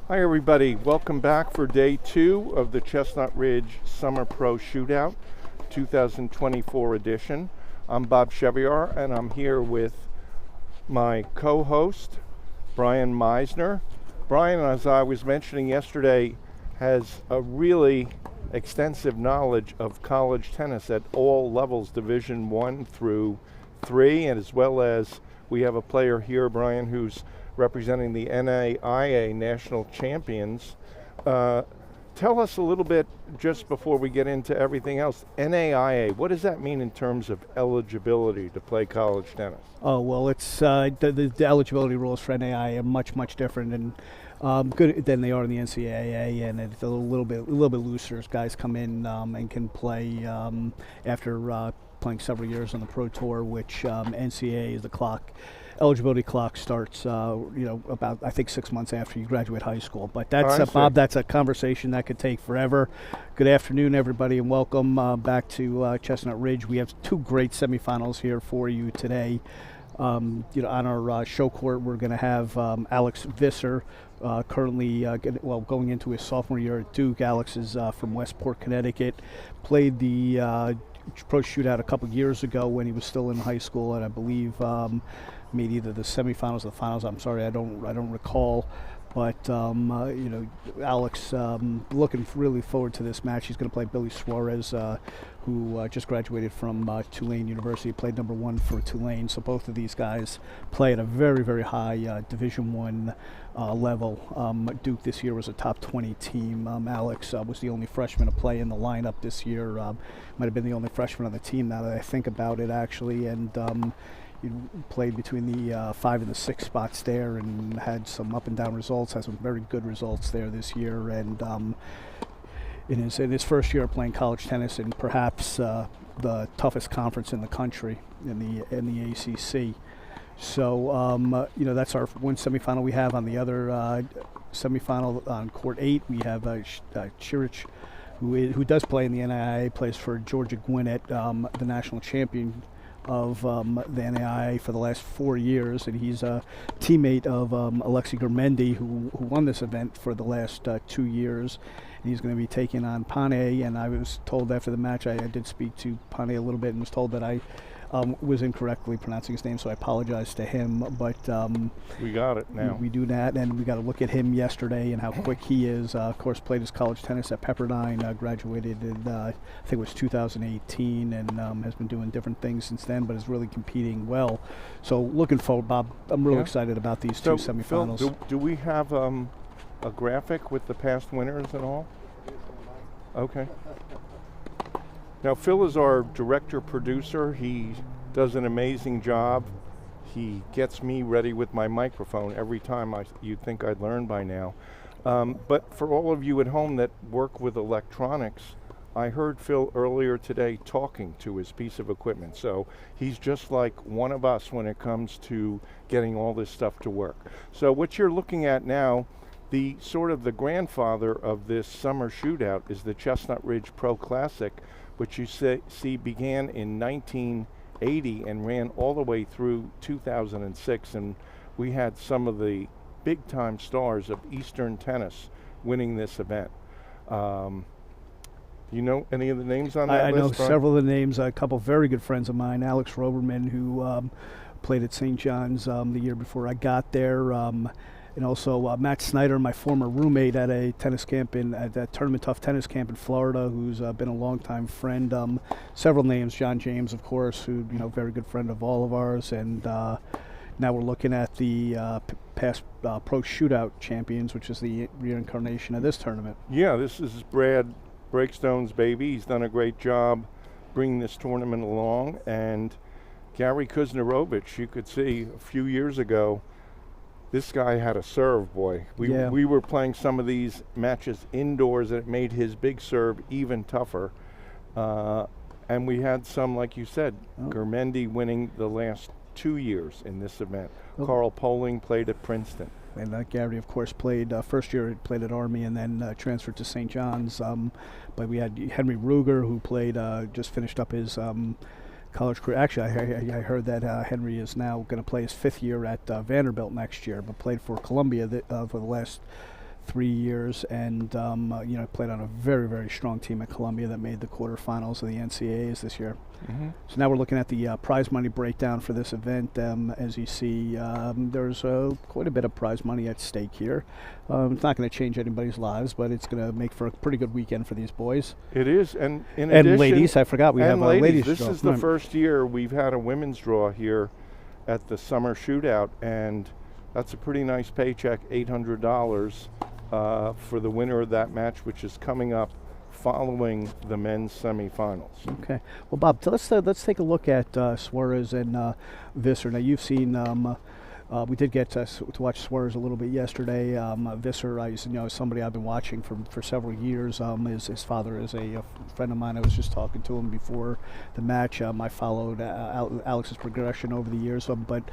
Hi everybody, welcome back for day 2 of the Chestnut Ridge Summer Pro Shootout 2024 edition. I'm Bob Cheviar and I'm here with my co-host Brian Meisner. Brian, as I was mentioning yesterday, has a really extensive knowledge of college tennis at all levels, Division 1 through 3, and as well as we have a player here, Brian, who's representing the NAIA National Champions. Tell us a little bit, just before we get into everything else, NAIA, what does that mean in terms of eligibility to play college tennis? Oh, well, it's the eligibility rules for NAIA are much different and good than they are in the NCAA, and it's a little bit looser as guys come in and can play after playing several years on the Pro Tour, which NCAA is the clock. Eligibility clock starts, about I think 6 months after you graduate high school. But that's Bob. That's a conversation that could take forever. Good afternoon, everybody, and welcome back to Chestnut Ridge. We have 2 great semifinals here for you today. On our show court, we're going to have Alex Visser, currently going into his sophomore year at Duke. Alex is from Westport, Connecticut. Played the Pro Shootout a couple years ago when he was still in high school, and I believe made either the semifinals or the finals. I'm sorry, I don't recall. But Alex, looking really forward to this match. He's going to play Billy Suarez, who just graduated from Tulane University, played number 1 for Tulane. So both of these guys play at a very high Division 1 level. Duke this year was a top 20 team. Alex was the only freshman to play in the lineup this year. Might have been the only freshman on the team now that I think about it, actually. And he played between the 5 and the 6 spots there and had some up and down results, had some very good results there this year. And in his first year of playing college tennis in perhaps the toughest conference in the country, in the ACC. So that's our one semifinal we have. On the other semifinal on court 8, we have Ciric, who does play in the NAIA, plays for Georgia Gwinnett, the national champion of the NAIA for the last 4 years, and he's a teammate of Aleksa Ciric, who won this event for the last 2 years. And he's going to be taking on Pane, and I was told after the match, I did speak to Pane a little bit and was told that I was incorrectly pronouncing his name, so I apologize to him. But we got it now. We do that, and we got to look at him yesterday and how quick he is. Of course, played his college tennis at Pepperdine, graduated in I think it was 2018, and has been doing different things since then, but is really competing well. So looking forward, Bob. I'm really excited about these 2 semifinals. Phil, do we have a graphic with the past winners and all? Okay. Now, Phil is our director-producer. He does an amazing job. He gets me ready with my microphone every time. You'd think I'd learn by now. But for all of you at home that work with electronics, I heard Phil earlier today talking to his piece of equipment. So he's just like one of us when it comes to getting all this stuff to work. So what you're looking at now, the sort of the grandfather of this summer shootout, is the Chestnut Ridge Pro Classic, which you see began in 1980 and ran all the way through 2006. And we had some of the big-time stars of Eastern tennis winning this event. You know any of the names on that list? I know Brian? several of the names. A couple very good friends of mine. Alex Roberman, who played at St. John's the year before I got there. And also Matt Snyder, my former roommate at a tennis camp at that Tournament Tough tennis camp in Florida, who's been a longtime friend. Several names, John James, of course, who very good friend of all of ours. And now we're looking at the past Pro Shootout champions, which is the reincarnation of this tournament. Yeah, this is Brad Breakstone's baby. He's done a great job bringing this tournament along. And Gary Kuznarovich, you could see a few years ago, this guy had a serve, boy. We were playing some of these matches indoors, and it made his big serve even tougher. And we had some, like you said, Germendi winning the last 2 years in this event. Carl Poling played at Princeton. And Gary, of course, played first year he played at Army and then transferred to St. John's. But we had Henry Ruger, who played just finished up his college career. Actually, I heard that Henry is now going to play his 5th year at Vanderbilt next year, but played for Columbia for the last 3 years, and played on a very, very strong team at Columbia that made the quarterfinals of the NCAAs this year. Mm-hmm. So now we're looking at the prize money breakdown for this event. As you see, there's quite a bit of prize money at stake here. It's not going to change anybody's lives, but it's going to make for a pretty good weekend for these boys. It is, and in addition, and ladies, I forgot we have a ladies This draw. is the first year we've had a women's draw here at the summer shootout, and that's a pretty nice paycheck, $800 for the winner of that match, which is coming up following the men's semifinals. Okay. Well, Bob, let's take a look at Suarez and Visser. Now, you've seen. We did get to watch Suarez a little bit yesterday. Visser, somebody I've been watching for several years. His father is a friend of mine. I was just talking to him before the match. I followed Alex's progression over the years. But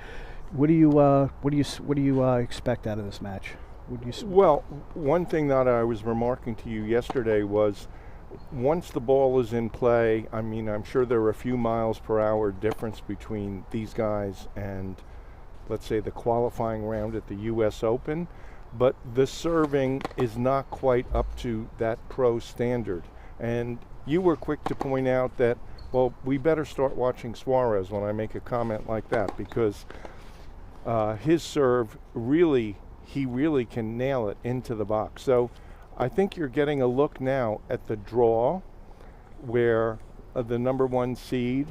what do you expect out of this match? Well, one thing that I was remarking to you yesterday was, once the ball is in play, I mean, I'm sure there are a few miles per hour difference between these guys and, let's say, the qualifying round at the U.S. Open, but the serving is not quite up to that pro standard. And you were quick to point out that, well, we better start watching Suarez when I make a comment like that, because his serve he really can nail it into the box. So I think you're getting a look now at the draw where the number 1 seed,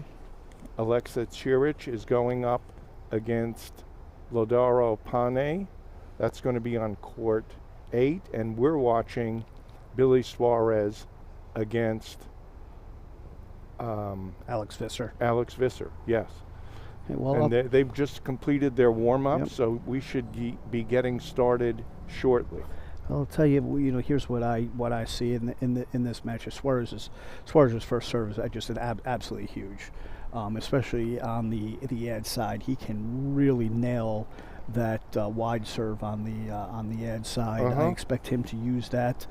Aleksa Ciric, is going up against Lautaro Pane. That's going to be on court 8, and we're watching Billy Suarez against Alex Visser. Alex Visser, yes. Well, and they've just completed their warm-up, Yep. so we should be getting started shortly. I'll tell you, here's what I see in this match. Suarez's first serve is just absolutely huge, especially on the ad side. He can really nail that wide serve on the ad side. Uh-huh. I expect him to use that,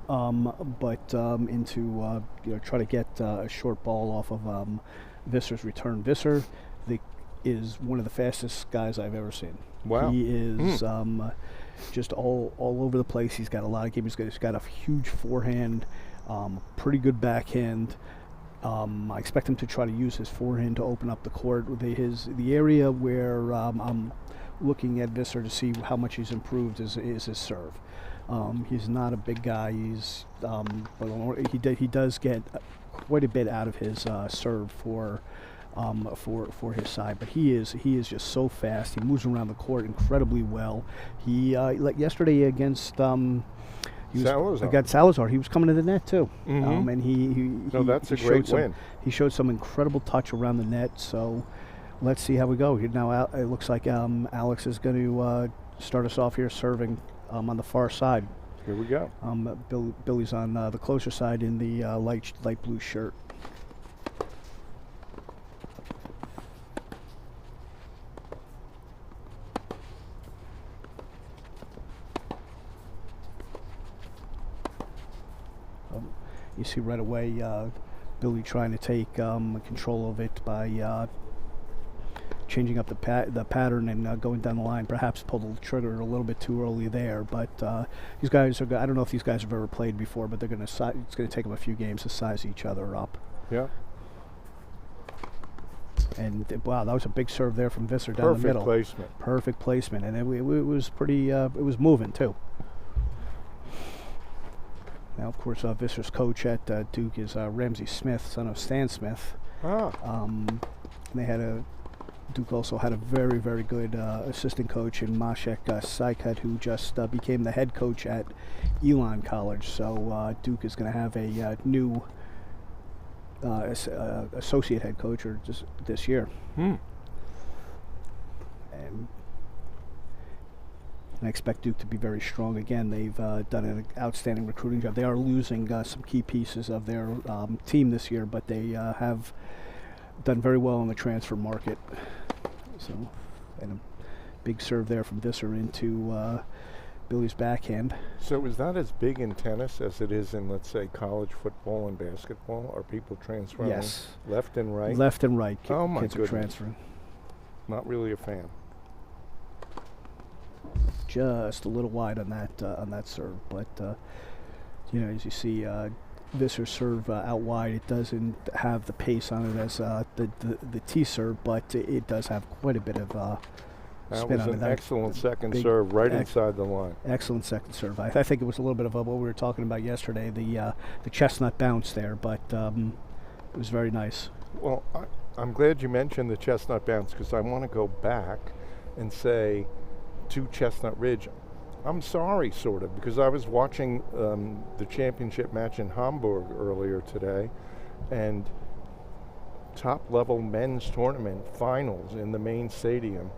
but try to get a short ball off of Visser's return. Visser is one of the fastest guys I've ever seen. Wow. He is just all over the place. He's got a lot of game. He's got a huge forehand, pretty good backhand. I expect him to try to use his forehand to open up the court. The area where I'm looking at Visser to see how much he's improved is his serve. He's not a big guy. But he does get quite a bit out of his serve for his side, but he is just so fast. He moves around the court incredibly well. He like yesterday against Salazar, he was coming to the net too. Mm-hmm. And that's a great win. He showed some incredible touch around the net. So let's see how we go. Now it looks like Alex is going to start us off here serving on the far side. Here we go. Billy's on the closer side in the light blue shirt. You see right away Billy trying to take control of it by changing up the pattern and going down the line. Perhaps pulled the trigger a little bit too early there. But these guys I don't know if these guys have ever played before, but it's going to take them a few games to size each other up. Yeah. And wow, that was a big serve there from Visser down the middle. Perfect placement, and it was pretty. It was moving too. Now, of course, Visser's coach at Duke is Ramsey Smith, son of Stan Smith. Duke also had a very, very good assistant coach in Maciek Saikat, who just became the head coach at Elon College. So Duke is going to have a new associate head coach just this year. And I expect Duke to be very strong again. They've done an outstanding recruiting job. They are losing some key pieces of their team this year, but they have done very well in the transfer market. So, and a big serve there from Visser into Billy's backhand. So is that as big in tennis as it is in, let's say, college football and basketball? Are people transferring left and right? Left and right. Oh my kids goodness. are transferring. Not really a fan. just a little wide on that serve. But as you see, Visser serve out wide. It doesn't have the pace on it as the T serve, but it does have quite a bit of that spin was on an it. excellent second serve right inside the line. Excellent second serve. I think it was a little bit of what we were talking about yesterday, the chestnut bounce there, but it was very nice. Well, I'm glad you mentioned the chestnut bounce, because I want to go back and say to Chestnut Ridge, I'm sorry, sort of, because I was watching the championship match in Hamburg earlier today, and top-level men's tournament finals in the main stadium.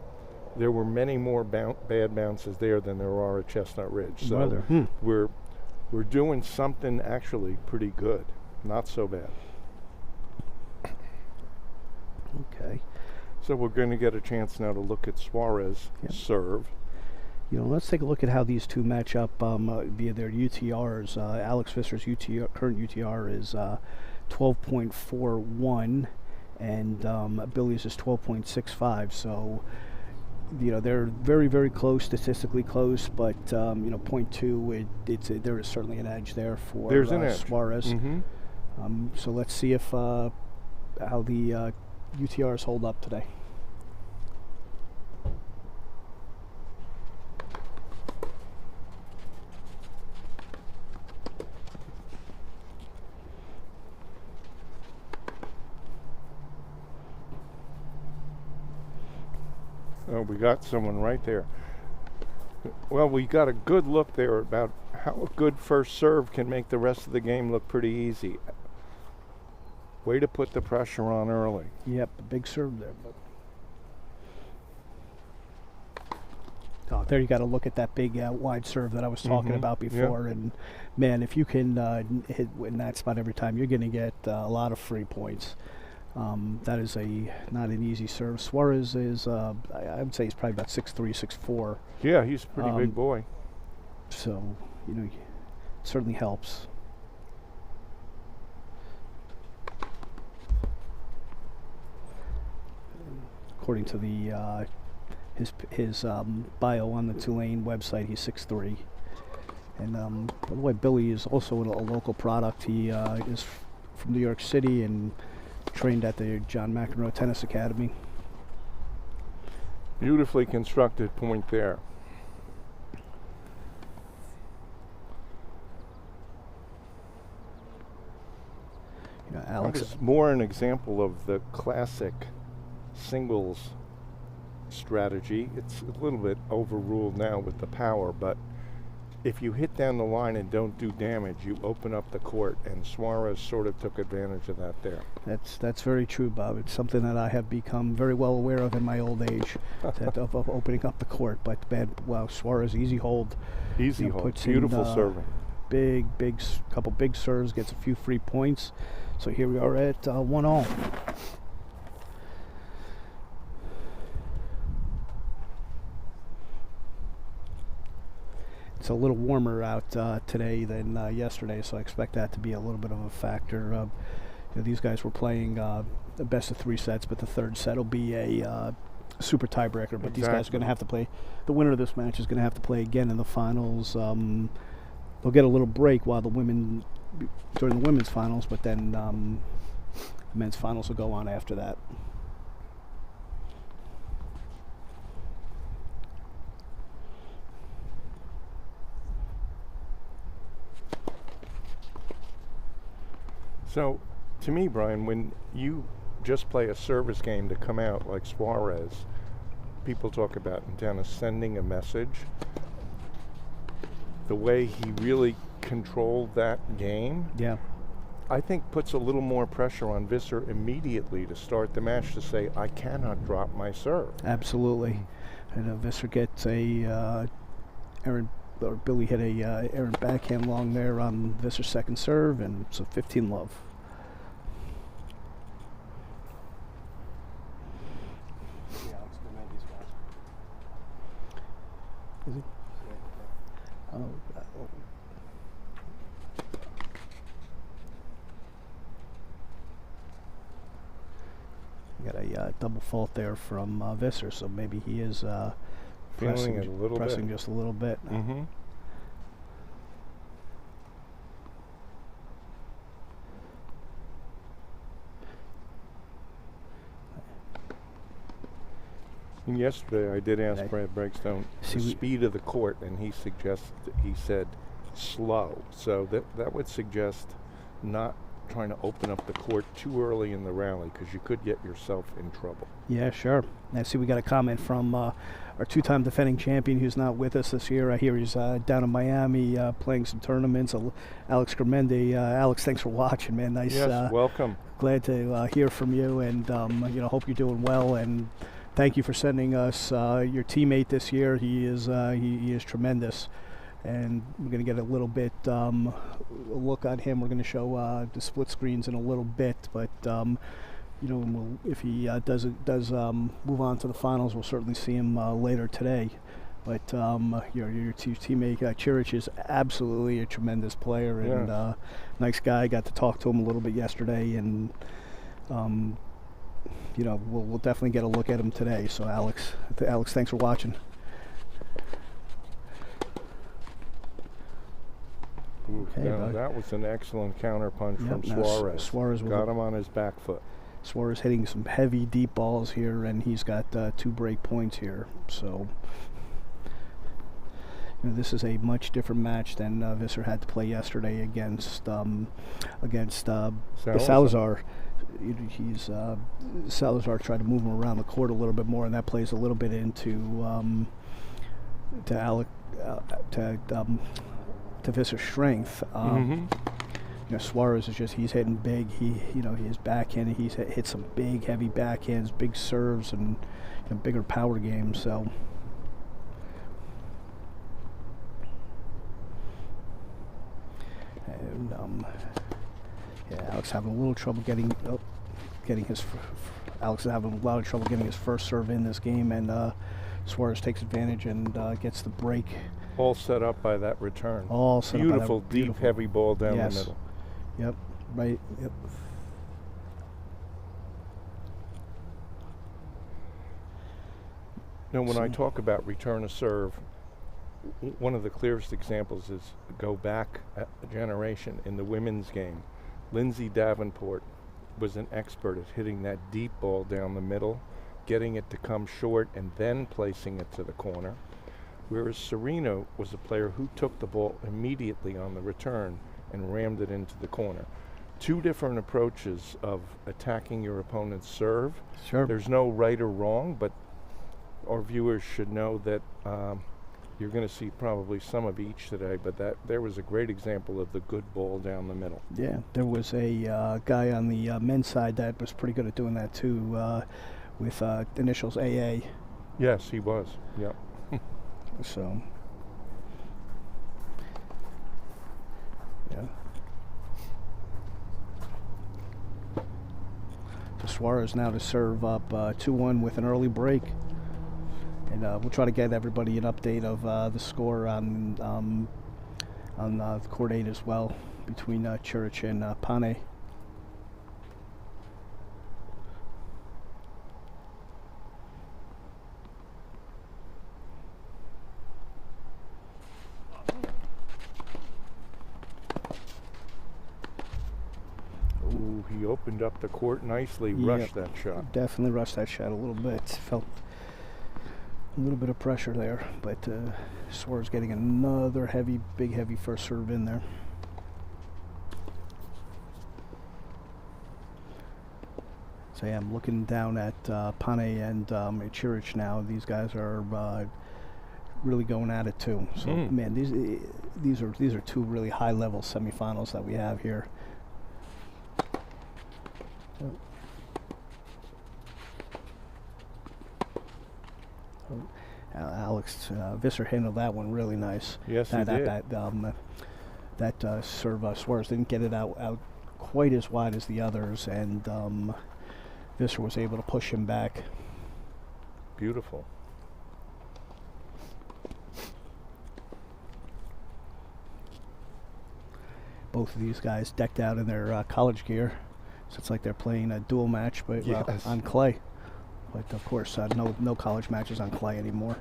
There were many more bad bounces there than there are at Chestnut Ridge. So we're doing something actually pretty good, not so bad. Okay. So we're going to get a chance now to look at Suarez serve. Let's take a look at how these two match up via their UTRs. Alex Visser's current UTR is 12.41, and Billy's is 12.65. So, they're very, very close, statistically close, but 0.2, there is certainly an edge there for Suarez. Mm-hmm. So let's see if how the UTRs hold up today. Oh, we got someone right there. Well, we got a good look there about how a good first serve can make the rest of the game look pretty easy. Way to put the pressure on early. Yep, a big serve there. There you got to look at that big wide serve that I was talking about before. And, man, if you can hit in that spot every time, you're going to get a lot of free points. That is not an easy serve. Suarez is, I would say he's probably about 6'3", 6'4". Yeah, he's a pretty big boy. So, it certainly helps. According to the his bio on the Tulane website, he's 6'3". And by the way, Billy is also a local product. He is from New York City and trained at the John McEnroe Tennis Academy. Beautifully constructed point there. Alex is more an example of the classic singles strategy. It's a little bit overruled now with the power, but if you hit down the line and don't do damage, you open up the court, and Suarez sort of took advantage of that there. That's very true, Bob. It's something that I have become very well aware of in my old age, of opening up the court. But Suarez, easy hold. Easy hold. Beautiful serving. Couple big serves, gets a few free points. So here we are at 1-all. It's a little warmer out today than yesterday, so I expect that to be a little bit of a factor. These guys were playing the best of 3 sets, but the third set will be a super tiebreaker. But these guys are going to have to play. The winner of this match is going to have to play again in the finals. They'll get a little break while during the women's finals, but then the men's finals will go on after that. So, to me, Brian, when you just play a service game to come out like Suarez, people talk about in tennis sending a message. The way he really controlled that game, I think puts a little more pressure on Visser immediately to start the match to say, I cannot drop my serve. Absolutely. And Visser gets Billy hit a errant backhand long there on Visser's second serve, and so 15-love. Is he? Oh. Got a double fault there from Visser, so maybe he is Feeling it a little pressing bit. just a little bit. Mm-hmm. And yesterday I did ask Brad Breakstone the speed of the court, and he said slow. So that would suggest not trying to open up the court too early in the rally, because you could get yourself in trouble. Yeah, sure. I see we got a comment from our two-time defending champion who's not with us this year. I hear he's down in Miami playing some tournaments. Alex Grimendi. Alex, thanks for watching, man. Nice. Yes, welcome. Glad to hear from you, and hope you're doing well. And thank you for sending us your teammate this year. He is tremendous. And we're going to get a little bit a look on him. We're going to show the split screens in a little bit, but if he does move on to the finals, we'll certainly see him later today. But your teammate Ciric is absolutely a tremendous player and nice guy. Got to talk to him a little bit yesterday, and we'll definitely get a look at him today. So Alex, thanks for watching. Okay, that was an excellent counterpunch from Suarez. Suarez got him on his back foot. Suarez hitting some heavy deep balls here, and he's got 2 break points here. So this is a much different match than Visser had to play yesterday against Salazar. Salazar tried to move him around the court a little bit more, and that plays a little bit into to Visser's strength. Suarez is he's hitting big. His backhand. He's hit some big, heavy backhands, big serves, and bigger power games. So. And Alex having a little trouble getting his. Alex is having a lot of trouble getting his first serve in this game, and Suarez takes advantage and gets the break. All set up by that return. All set beautiful, up by that deep, heavy ball down the middle. Yep, right. Yep. Now, when I talk about return a serve, one of the clearest examples is go back a generation in the women's game. Lindsay Davenport was an expert at hitting that deep ball down the middle, getting it to come short, and then placing it to the corner. Whereas Serena was a player who took the ball immediately on the return and rammed it into the corner. 2 different approaches of attacking your opponent's serve. Sure. There's no right or wrong, but our viewers should know that you're going to see probably some of each today, but there was a great example of the good ball down the middle. Yeah, there was a guy on the men's side that was pretty good at doing that too, with initials AA. Yes, he was. Yep. So, yeah. So Suarez now to serve up 2-1 with an early break. And we'll try to get everybody an update of the score on the court 8 as well, between Ciric and Pane. He opened up the court nicely, rushed that shot. Definitely rushed that shot a little bit. Felt a little bit of pressure there, but Suarez getting another big heavy first serve in there. So yeah, I'm looking down at Pane and Ciric now. These guys are really going at it too. So man, these are 2 really high level semifinals that we have here. Alex Visser handled that one really nice. Yes, he did. That serve, Suarez didn't get it out quite as wide as the others, and Visser was able to push him back. Beautiful. Both of these guys decked out in their college gear, so it's like they're playing a dual match, but on clay. But of course, no college matches on clay anymore.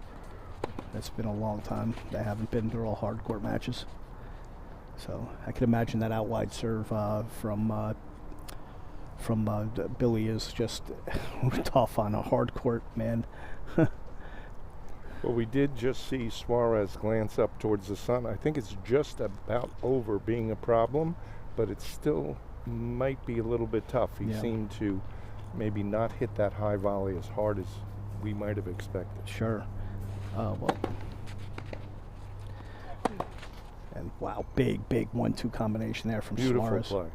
It's been a long time. They haven't been. They're all hard court matches. So I can imagine that out wide serve from Billy is just tough on a hard court, man. Well, we did just see Suarez glance up towards the sun. I think it's just about over being a problem, but it still might be a little bit tough. He seemed to maybe not hit that high volley as hard as we might have expected. Sure. Well. And wow, big 1-2 combination there from Beautiful Suarez. play.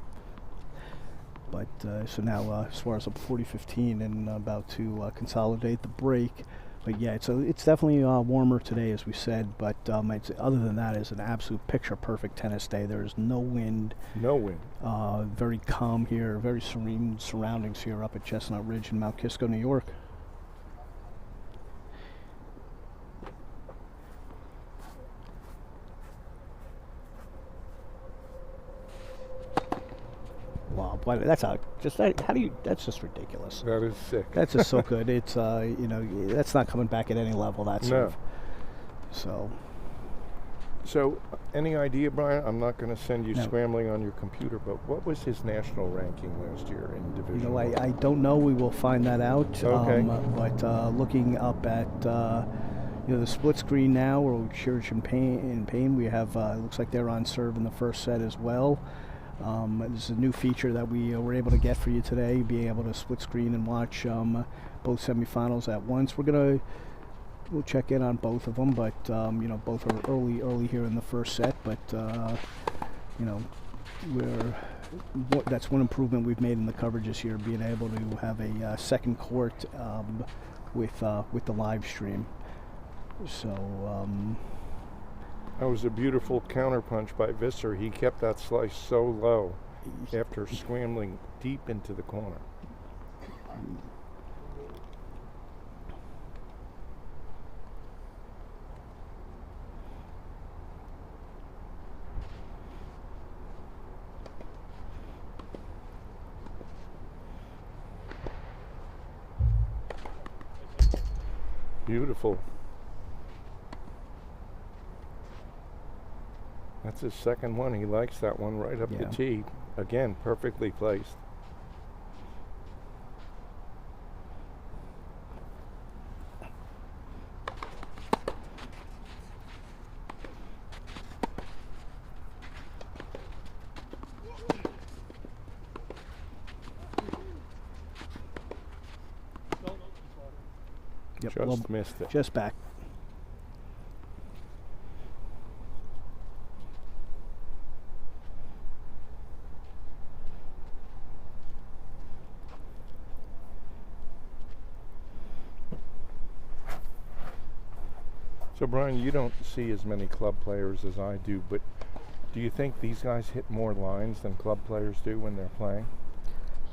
But so now Suarez up 40-15 and about to consolidate the break. But yeah, it's definitely warmer today, as we said. But other than that, it's an absolute picture-perfect tennis day. There is no wind. No wind. Very calm here. Very serene surroundings here up at Chestnut Ridge in Mount Kisco, New York. Wow, boy, that's that's just ridiculous. That is sick. That's just so good. It's that's not coming back at any level. That's no. So, any idea, Brian? I'm not going to send you scrambling on your computer, but what was his national ranking last year in Division? I don't know. We will find that out. Okay. But looking up at the split screen now, where Ciric and Pane, we have it looks like they're on serve in the first set as well. This is a new feature that we were able to get for you today, being able to split screen and watch both semifinals at once. We'll check in on both of them, but both are early here in the first set. But that's one improvement we've made in the coverage this year, being able to have a second court with the live stream. So. That was a beautiful counterpunch by Visser. He kept that slice so low after scrambling deep into the corner. Beautiful. That's his second one. He likes that one right up the tee. Again, perfectly placed. Yep, just missed it. Just back. So Brian, you don't see as many club players as I do, but do you think these guys hit more lines than club players do when they're playing?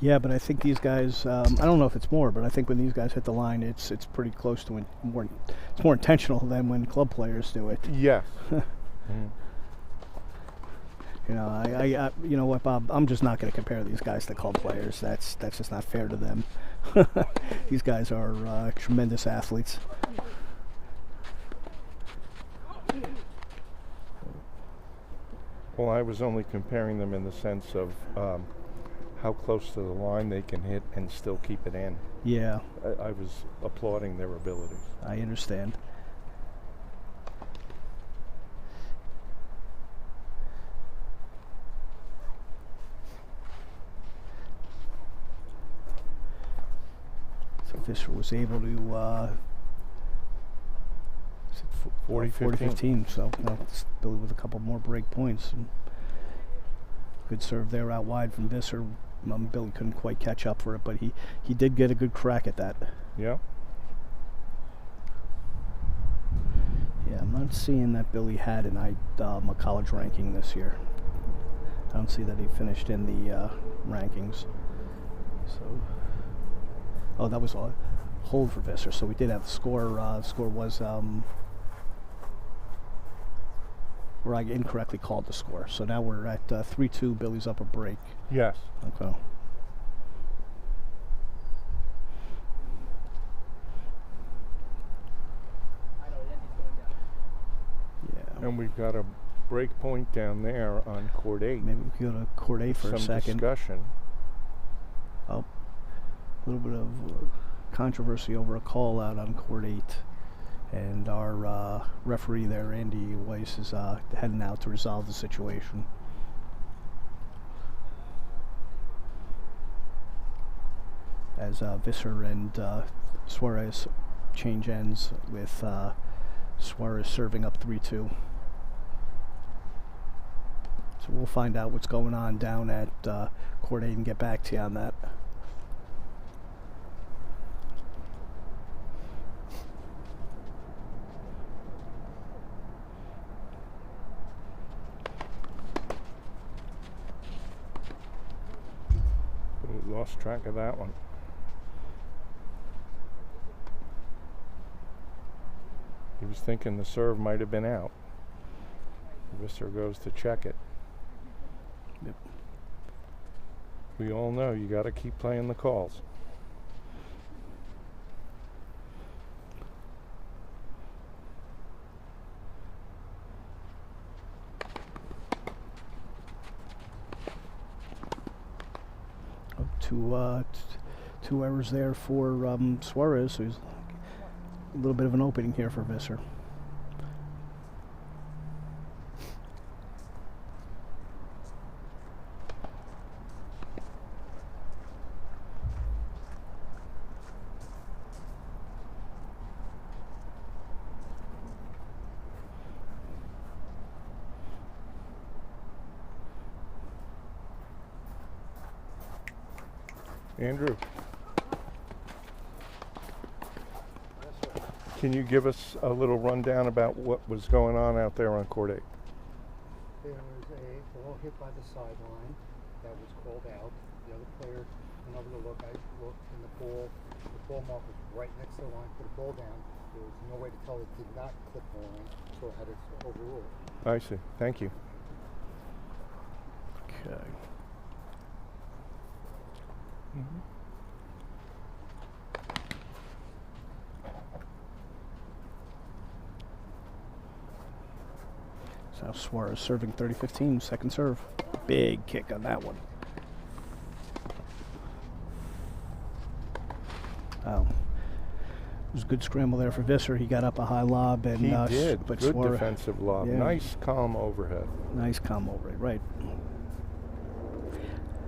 Yeah, but I think these guys, I don't know if it's more, but I think when these guys hit the line, it's pretty close to more. It's more intentional than when club players do it. Yes. You know what, Bob? I'm just not going to compare these guys to club players. That's just not fair to them. These guys are tremendous athletes. Well, I was only comparing them in the sense of how close to the line they can hit and still keep it in. Yeah. I was applauding their abilities. I understand. So Visser was able to 40-15, so Billy with a couple more break points. And good serve there out wide from Visser. Billy couldn't quite catch up for it, but he did get a good crack at that. Yeah. Yeah, I'm not seeing that Billy had a college ranking this year. I don't see that he finished in the rankings. So, oh, that was a hold for Visser. So we did have the score. The score was where I incorrectly called the score. So now we're at 3-2. Billy's up a break. Yes. Okay. And we've got a break point down there on court 8. Maybe we could go to court 8 for a Some second. discussion. Oh, a little bit of controversy over a call out on court 8. And our referee there, Andy Weiss, is heading out to resolve the situation. As Visser and Suarez change ends with Suarez serving up 3-2. So we'll find out what's going on down at court 8 and get back to you on that. We lost track of that one. He was thinking the serve might have been out. Visser goes to check it. Yep. We all know you got to keep playing the calls. Two errors there for Suarez, so he's a little bit of an opening here for Visser. Andrew, can you give us a little rundown about what was going on out there on court 8? There was a ball hit by the sideline that was called out. The other player went over to look. I looked, and the ball mark was right next to the line. Put the ball down. There was no way to tell it did not clip the line, so I had it overruled. I see. Thank you. Okay. Mm-hmm. So Suarez serving 30-15, second serve. Big kick on that one. Oh. It was a good scramble there for Visser. He got up a high lob and He did. but Good Suarez, defensive lob. Yeah. Nice, calm overhead. Nice calm over it, right.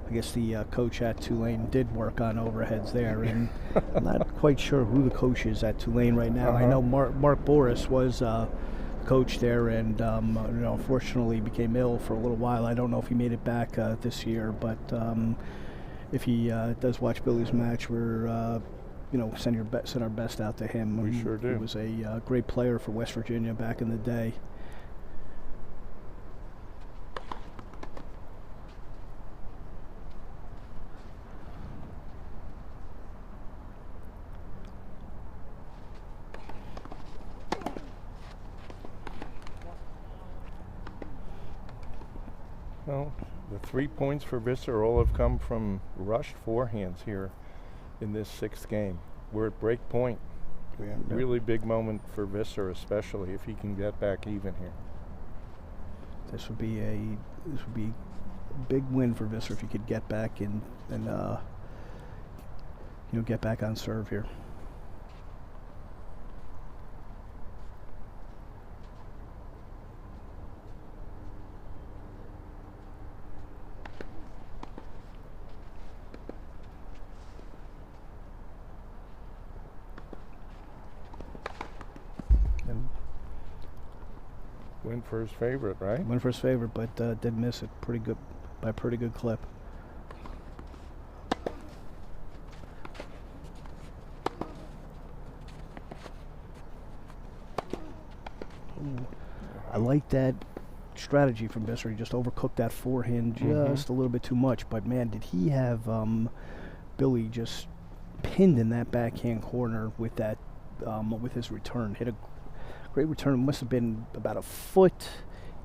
I guess the coach at Tulane did work on overheads there, and I'm not quite sure who the coach is at Tulane right now. I know Mark Boris was coach there, and unfortunately became ill for a little while. I don't know if he made it back this year, but if he does watch Billy's match, we're send our best out to him. We sure do. He was a great player for West Virginia back in the day. Well, the 3 points for Visser all have come from rushed forehands here in this 6th game. We're at break point. Yeah. Really big moment for Visser, especially if he can get back even here. This would be a big win for Visser if he could get back and get back on serve here. Win for his favorite, right? Went for his favorite, but did miss it by a pretty good clip. Ooh. I like that strategy from Visser. He just overcooked that forehand just a little bit too much. But man, did he have Billy just pinned in that backhand corner with that with his return. Hit a great return. It must have been about a foot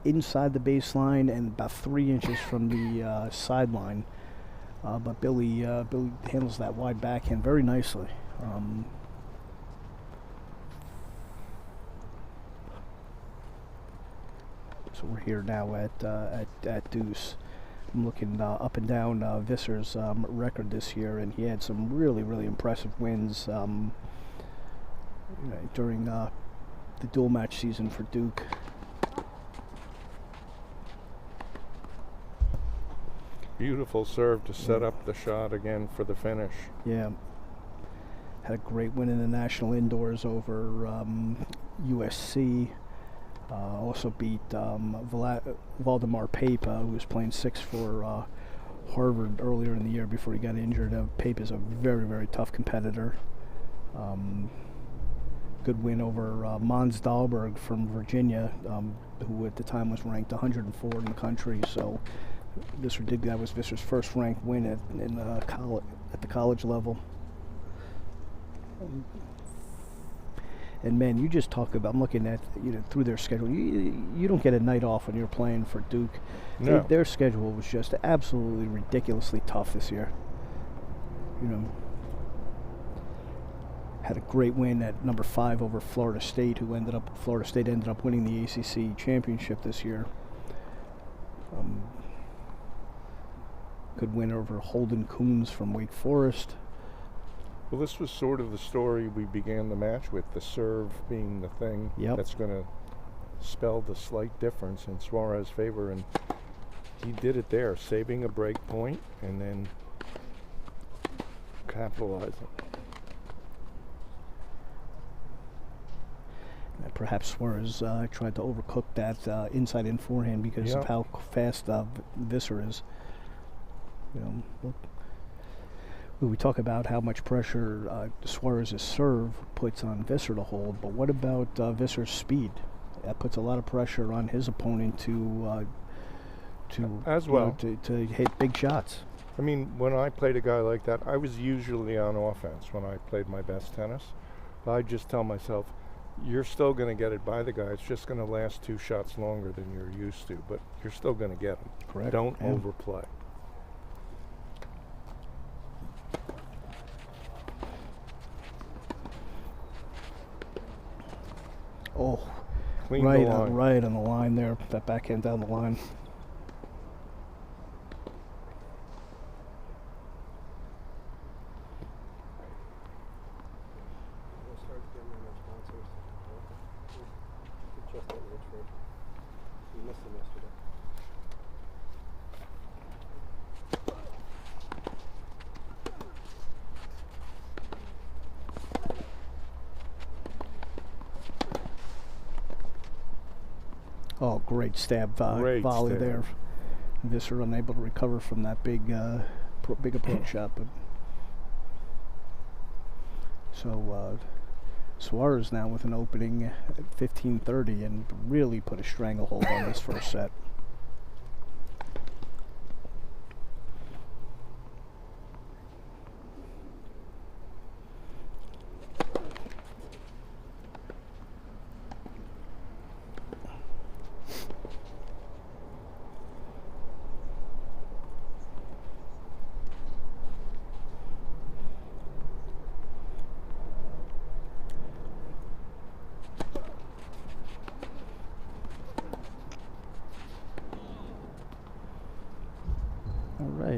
inside the baseline and about 3 inches from the sideline. But Billy handles that wide backhand very nicely. So we're here now at deuce. I'm looking up and down Visser's record this year, and he had some really, really impressive wins during the dual match season for Duke. Beautiful serve to set up the shot again for the finish. Yeah. Had a great win in the national indoors over USC. Also beat Valdemar Pape, who was playing 6 for Harvard earlier in the year before he got injured. Pape is a very, very tough competitor. Good win over Mons Dahlberg from Virginia, who at the time was ranked 104 in the country. So that was Visser's first ranked win at the college level. And man, you just talk about, I'm looking at, through their schedule, you don't get a night off when you're playing for Duke. No. Their schedule was just absolutely ridiculously tough this year. Had a great win at number 5 over Florida State, Florida State ended up winning the ACC championship this year. Good win over Holden Coons from Wake Forest. Well, this was sort of the story we began the match with, the serve being the thing that's going to spell the slight difference in Suarez's favor, and he did it there, saving a break point and then capitalizing. Perhaps Suarez tried to overcook that inside-in forehand because of how fast Visser is. We talk about how much pressure Suarez's serve puts on Visser to hold, but what about Visser's speed? That puts a lot of pressure on his opponent to hit big shots. I mean, when I played a guy like that, I was usually on offense when I played my best tennis. But I just tell myself, you're still going to get it by the guy. It's just going to last 2 shots longer than you're used to, but you're still going to get him. Correct. Don't overplay. Oh, Clean right the line. Right on the line there. That backhand down the line. Oh, great stab volley there. Visser unable to recover from that big approach shot. But so Suarez now with an opening at 15:30 and really put a stranglehold on this first set.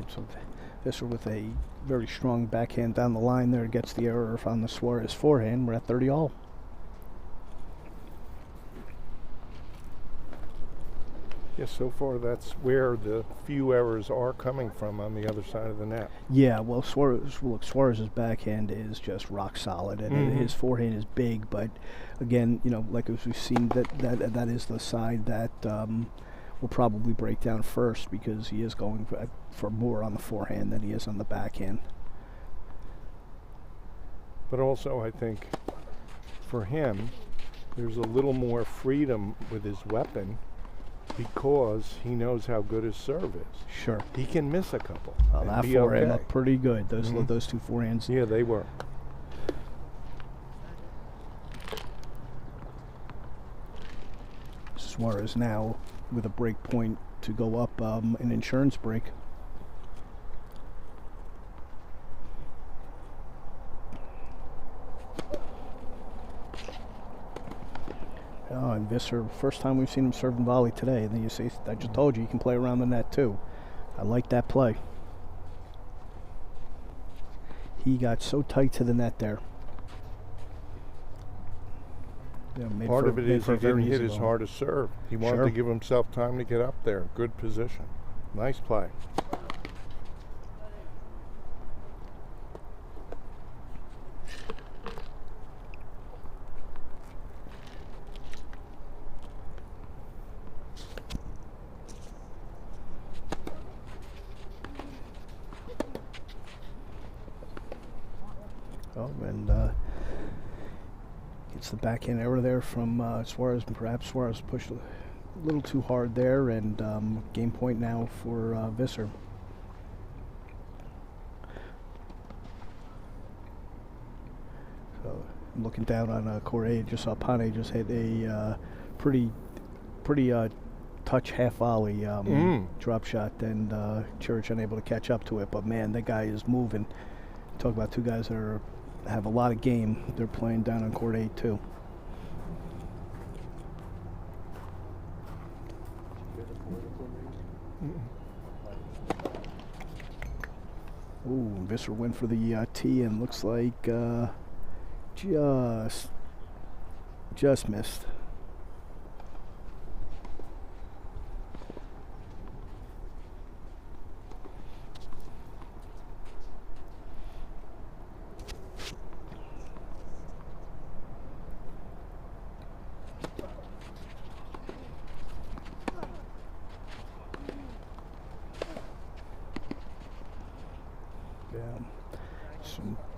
So Visser with a very strong backhand down the line there gets the error on the Suarez forehand. We're at 30 all. Yes, so far that's where the few errors are coming from on the other side of the net. Yeah, well, Suarez's backhand is just rock solid, and his forehand is big. But again, like as we've seen, that is the side that will probably break down first because he is going for more on the forehand than he is on the backhand. But also, I think for him, there's a little more freedom with his weapon because he knows how good his serve is. Sure. He can miss a couple. Well, that forehand looked pretty good. Those two forehands. Yeah, they were. Suarez now with a break point to go up an insurance break. Oh, And Visser, first time we've seen him serve and volley today. And then you see, I just told you, he can play around the net too. I like that play. He got so tight to the net there. Yeah, Part of it is he didn't hit his hardest serve. He wanted to give himself time to get up there. Good position. Nice play. Oh, and it's the backhand error there from Suarez. Perhaps Suarez pushed a little too hard there, and game point now for Visser. So I'm looking down on court A. Just saw Pane just hit a pretty touch half volley drop shot, and Ciric unable to catch up to it. But man, that guy is moving. Talk about two guys that have a lot of game. They're playing down on court 8 too. Ooh, Visser went for the tee and looks like just missed.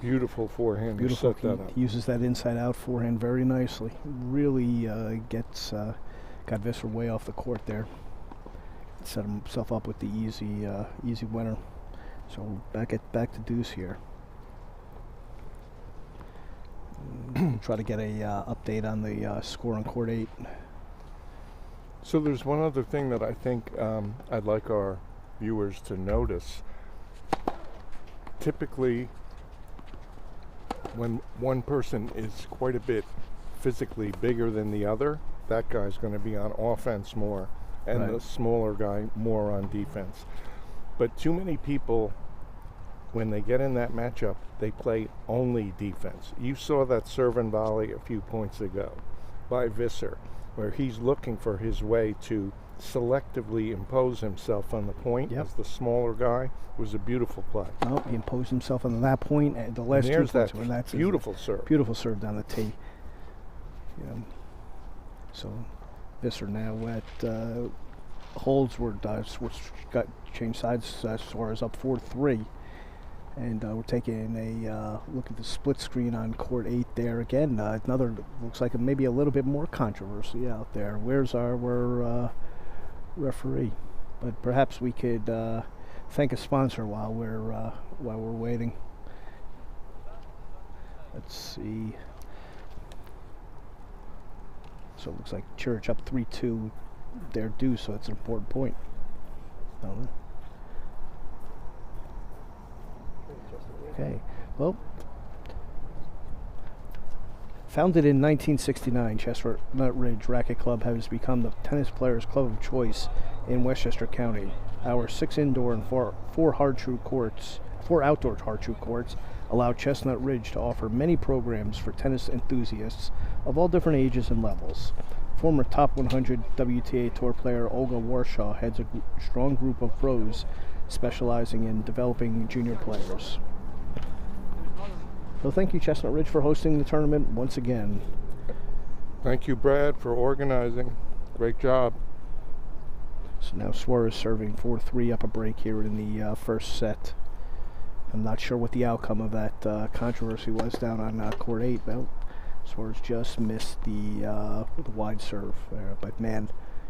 Beautiful forehand. Beautiful. To set that up. He uses that inside-out forehand very nicely. Really got Visser way off the court there. Set himself up with the easy winner. So back to deuce here. Try to get a update on the score on court 8. So there's one other thing that I think I'd like our viewers to notice. Typically, when one person is quite a bit physically bigger than the other, that guy's going to be on offense more, and the smaller guy more on defense. But too many people, when they get in that matchup, they play only defense. You saw that serve and volley a few points ago by Visser, where he's looking for his way to selectively impose himself on the point as the smaller guy. It was a beautiful play. Oh, he imposed himself on that point, and the last 2 points were that's beautiful serve. Beautiful serve down the tee. Yeah. So Visser now at holds were got changed sides. Suarez up 4-3, and we're taking a look at the split screen on court 8 there again. Another looks like maybe a little bit more controversy out there. Where's our referee? But perhaps we could thank a sponsor while we're waiting. Let's see. So it looks like Ciric up 3-2 there due, so it's an important point. Okay, well, founded in 1969, Chestnut Ridge Racquet Club has become the tennis players' club of choice in Westchester County. Our 6 indoor and 4 outdoor hard-shoe courts allow Chestnut Ridge to offer many programs for tennis enthusiasts of all different ages and levels. Former top 100 WTA Tour player Olga Warshaw heads a strong group of pros specializing in developing junior players. So thank you, Chestnut Ridge, for hosting the tournament once again. Thank you, Brad, for organizing. Great job. So now Suarez serving 4-3 up a break here in the first set. I'm not sure what the outcome of that controversy was down on court 8. Well, Suarez just missed the wide serve there, but man,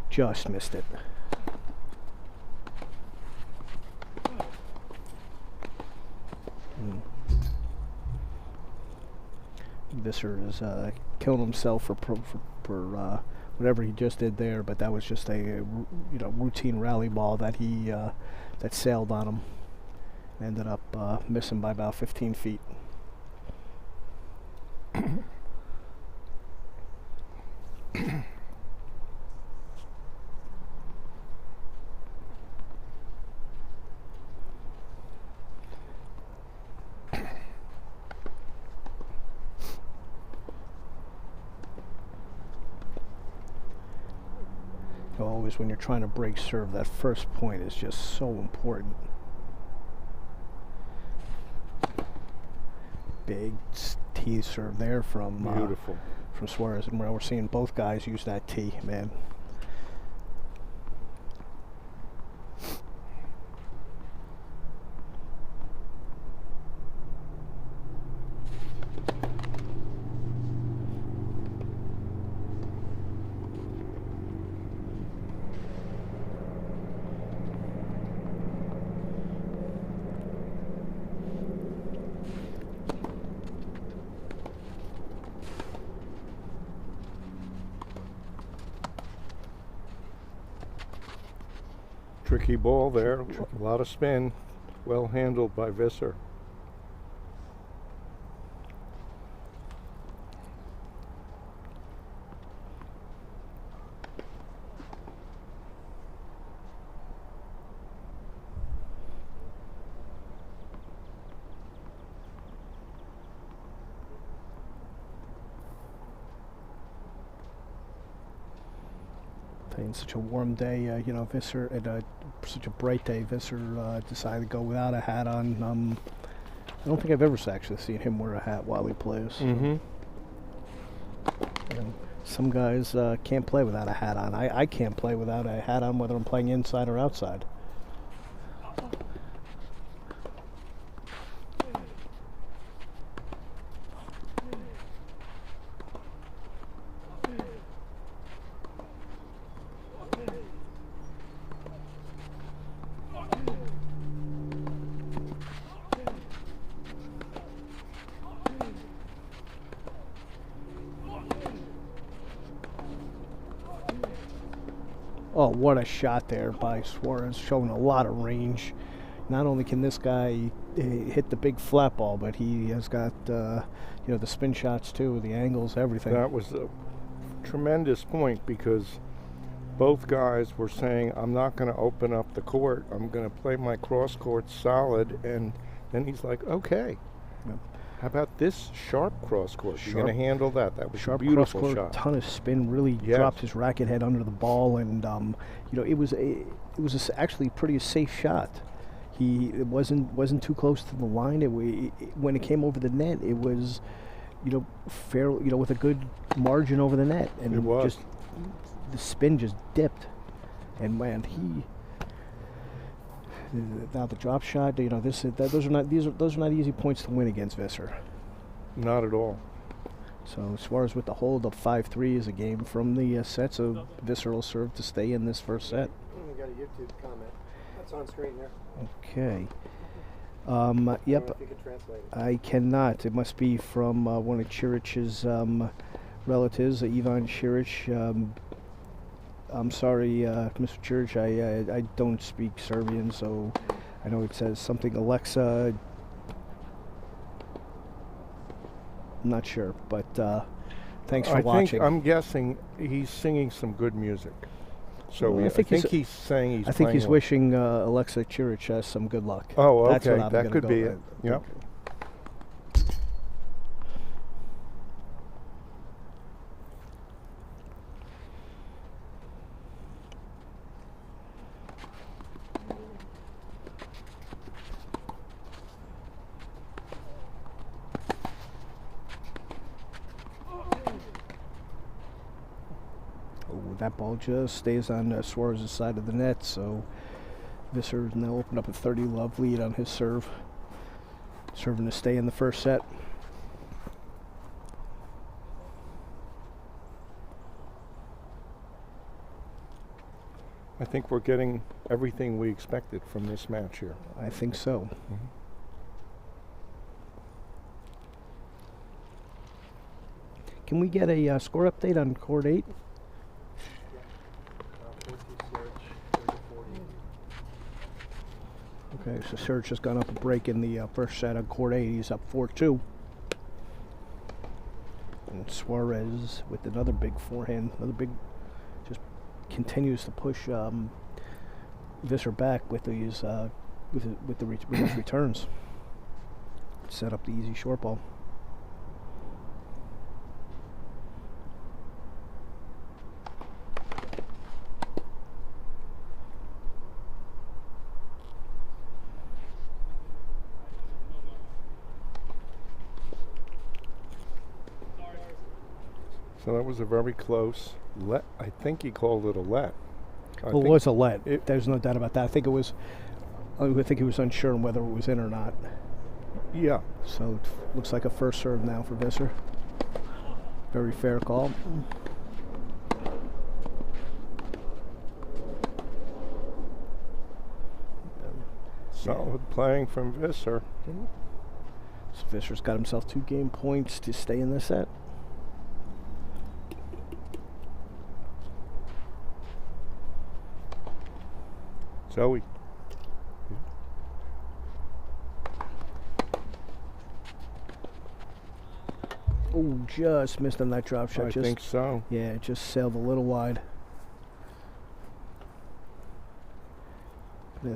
just missed it. Visser is killing himself for whatever he just did there, but that was just a routine rally ball that he that sailed on him. Ended up missing by about 15 feet. though, is when you're trying to break serve, that first point is just so important. Big tee serve there from Beautiful. From Suarez, and we're seeing both guys use that tee, man. Tricky ball there, a lot of spin, well handled by Visser. In such a warm day, you know, Visser, and such a bright day, Visser decided to go without a hat on. I don't think I've ever actually seen him wear a hat while he plays. Mm-hmm. And some guys can't play without a hat on. I can't play without a hat on, whether I'm playing inside or outside. Oh, what a shot there by Suarez, showing a lot of range. Not only can this guy hit the big flat ball, but he has got you know, the spin shots too, the angles, everything. That was a tremendous point, because both guys were saying, I'm not going to open up the court. I'm going to play my cross court solid. And then he's like, okay. Yep. How about this sharp cross court? You're going to handle that. That was Sharp a beautiful cross shot. court, ton of spin, really dropped his racket head under the ball, and you know, it was actually pretty safe shot. It wasn't too close to the line. When it came over the net, it was, you know, fair, you know, with a good margin over the net, and it was. Just the spin just dipped, and man, now the drop shot, you know, those are not easy points to win against Visser. Not at all. So Suarez with the hold of 5-3 is a game from the set, so Visser will serve to stay in this first set. We got a YouTube comment. That's on screen there. Okay. Yep. I don't know if you can translate it. I cannot. It must be from one of Ciric's relatives, Ivan Ciric. I'm sorry, Mr. Ciric, I don't speak Serbian, so I know it says something Aleksa. I'm not sure, but thanks for watching. I'm guessing he's singing some good music. So I think he's saying he's. I think he's well. wishing Aleksa Ciric some good luck. Oh, okay. That's what I'm that could be it. Yep. That ball just stays on Suarez's side of the net, so Visser now opened up a 30-love lead on his serve. Serving to stay in the first set. I think we're getting everything we expected from this match here. I think so. Mm-hmm. Can we get a score update on court 8? Okay, so Ciric has gone up a break in the first set on court 8. He's up 4-2. And Suarez with another big forehand, just continues to push Visser back with these with his returns. Set up the easy short ball. So that was a very close let. I think he called it a let. Well, it was a let. There's no doubt about that. I think he was unsure on whether it was in or not. Yeah. So it looks like a first serve now for Visser. Very fair call. Solid playing from Visser. So Visser's got himself 2 game points to stay in the set. Zoe. Oh, just missed on that drop shot. I think so. Yeah, it just sailed a little wide. I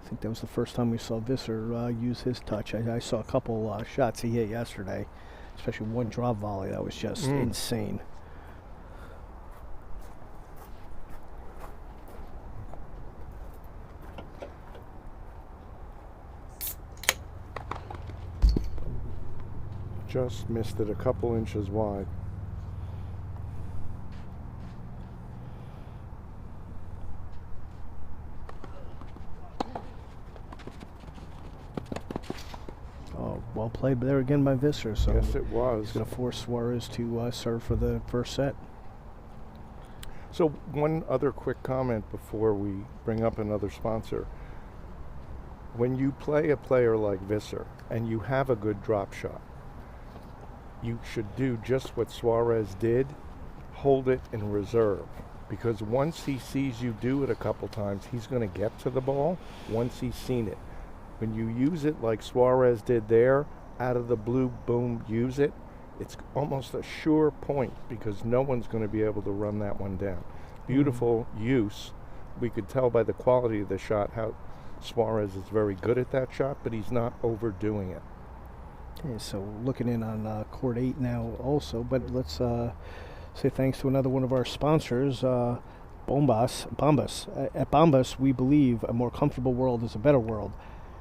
think that was the first time we saw Visser use his touch. I saw a couple shots he hit yesterday, especially one drop volley that was just insane. Just missed it a couple inches wide. Oh, well played there again by Visser. So yes, it was. He's going to force Suarez to serve for the first set. So one other quick comment before we bring up another sponsor. When you play a player like Visser and you have a good drop shot, you should do just what Suarez did, hold it in reserve. Because once he sees you do it a couple times, he's going to get to the ball once he's seen it. When you use it like Suarez did there, out of the blue, boom, use it, it's almost a sure point because no one's going to be able to run that one down. Beautiful use. We could tell by the quality of the shot how Suarez is very good at that shot, but he's not overdoing it. Okay, so looking in on court 8 now also, but let's say thanks to another one of our sponsors, Bombas. At Bombas, we believe a more comfortable world is a better world.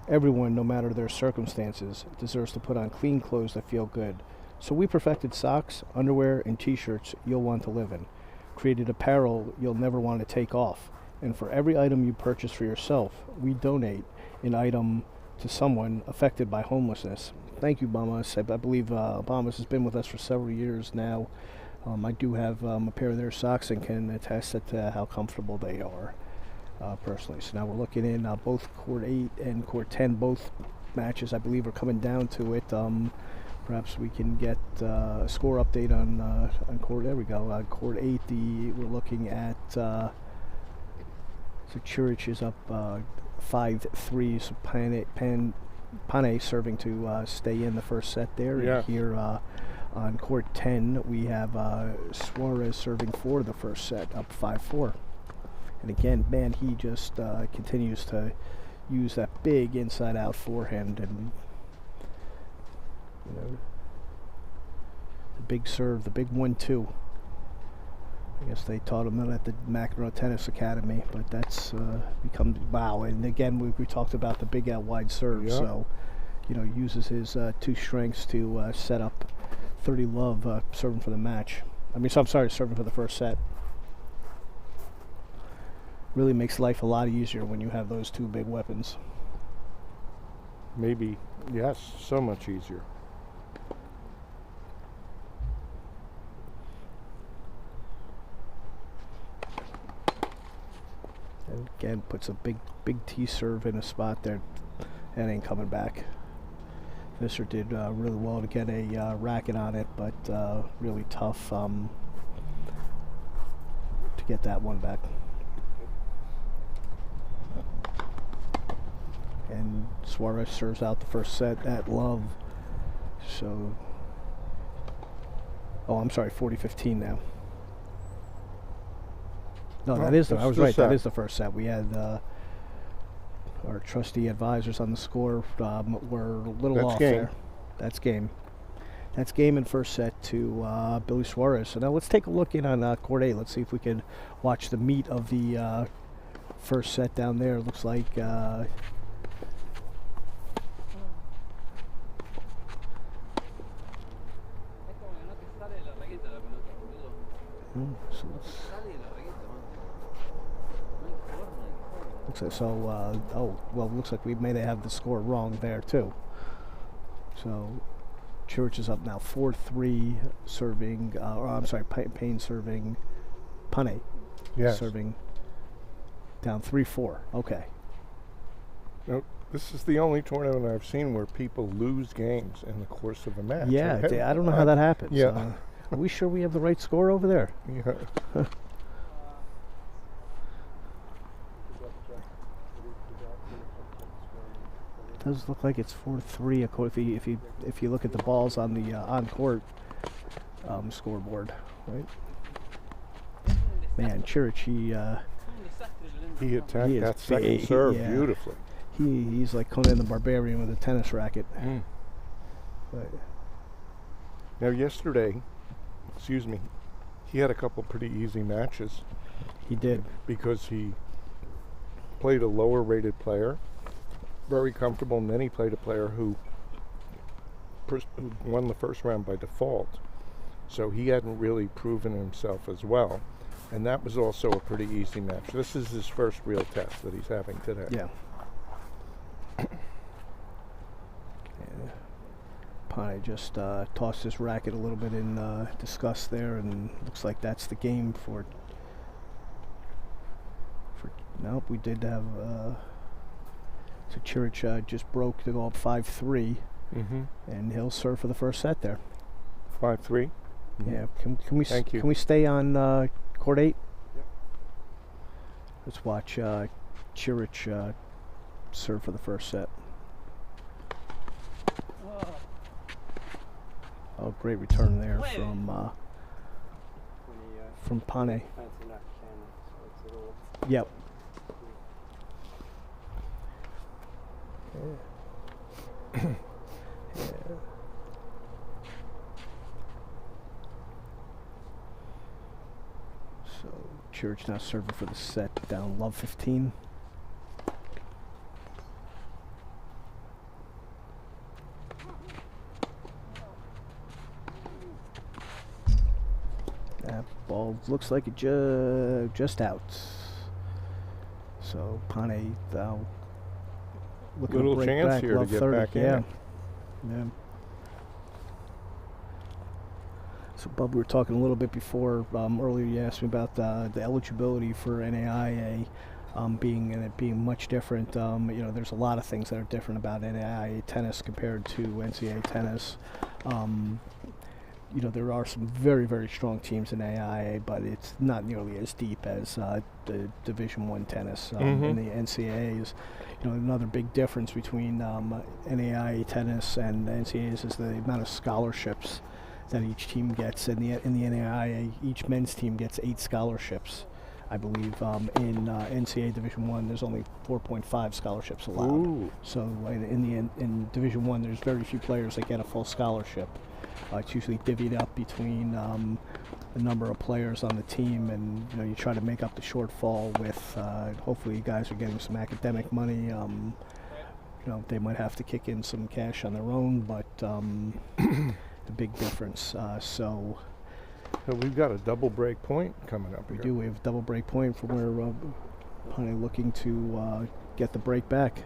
Everyone, no matter their circumstances, deserves to put on clean clothes that feel good. So we perfected socks, underwear, and t-shirts you'll want to live in. Created apparel you'll never want to take off. And for every item you purchase for yourself, we donate an item to someone affected by homelessness. Thank you, Bombas. I believe Bombas has been with us for several years now. I do have a pair of their socks and can attest to how comfortable they are personally. So now we're looking in both Court 8 and Court 10. Both matches, I believe, are coming down to it. Perhaps we can get a score update on Court. There we go. Court 8, we're looking at so Ciric is up 5-3. So Pane serving to stay in the first set there. Yeah. And here on Court 10, we have Suarez serving for the first set, up 5-4. And again, man, he just continues to use that big inside-out forehand, and the big serve, the big 1-2. I guess they taught him that at the McEnroe Tennis Academy, but that's become wow. And again, we talked about the big out wide serve, yeah. So uses his 2 strengths to set up 30 love serving for the match. Serving for the first set. Really makes life a lot easier when you have those 2 big weapons. Maybe, yes, so much easier. And again, puts a big T serve in a spot there. That ain't coming back. Visser did really well to get a racket on it, but really tough to get that one back. And Suarez serves out the first set at love. So, oh, I'm sorry, 40-15 now. No, that is I was right. That is the first set. We had our trusty advisors on the score were a little off there. That's game. That's game in first set to Billy Suarez. So now let's take a look in on Court 8. Let's see if we can watch the meat of the first set down there. Looks like Looks like looks like we may have the score wrong there too. So Ciric is up now 4-3 serving, Pane serving, Pane serving down 3-4. Okay. Now, this is the only tournament I've seen where people lose games in the course of a match. Yeah, I don't know how that happens. Yeah. Are we sure we have the right score over there? Yeah. Does look like it's 4-3 if you look at the balls on the on-court scoreboard, right? Man, Ciric, he attacked he that second serve beautifully. He's like Conan the Barbarian with a tennis racket. But now yesterday, he had a couple pretty easy matches. He did. Because he played a lower rated player, very comfortable, and then he played a player who won the first round by default. So he hadn't really proven himself as well. And that was also a pretty easy match. This is his first real test that he's having today. Yeah. Pane just tossed his racket a little bit in disgust there, and looks like that's the game for nope, we did have so Ciric just broke to go up 5-3, and he'll serve for the first set there. 5-3. Yeah. Can we Thank you. Can we stay on court 8? Yep. Let's watch Ciric serve for the first set. Oh, great return there from Pane. Yep. Yeah. So Ciric now serving for the set, down love 15. That ball looks like it just out. So Pane now looking little to break chance back, here to love get 30. back in. Yeah. So Bub, we were talking a little bit before, earlier you asked me about the eligibility for NAIA being much different. There's a lot of things that are different about NAIA tennis compared to NCAA tennis. There are some very, very strong teams in NAIA, but it's not nearly as deep as the Division I tennis in the NCAAs. Another big difference between NAIA tennis and NCAAs is the amount of scholarships that each team gets. In the NAIA, each men's team gets 8 scholarships. I believe in NCAA Division I, there's only 4.5 scholarships allowed. Ooh. So in Division I, there's very few players that get a full scholarship. It's usually divvied up between the number of players on the team, and you try to make up the shortfall with hopefully you guys are getting some academic money. They might have to kick in some cash on their own, but the big difference. So we've got a double break point coming up here. We have a double break point from where Pane looking to get the break back.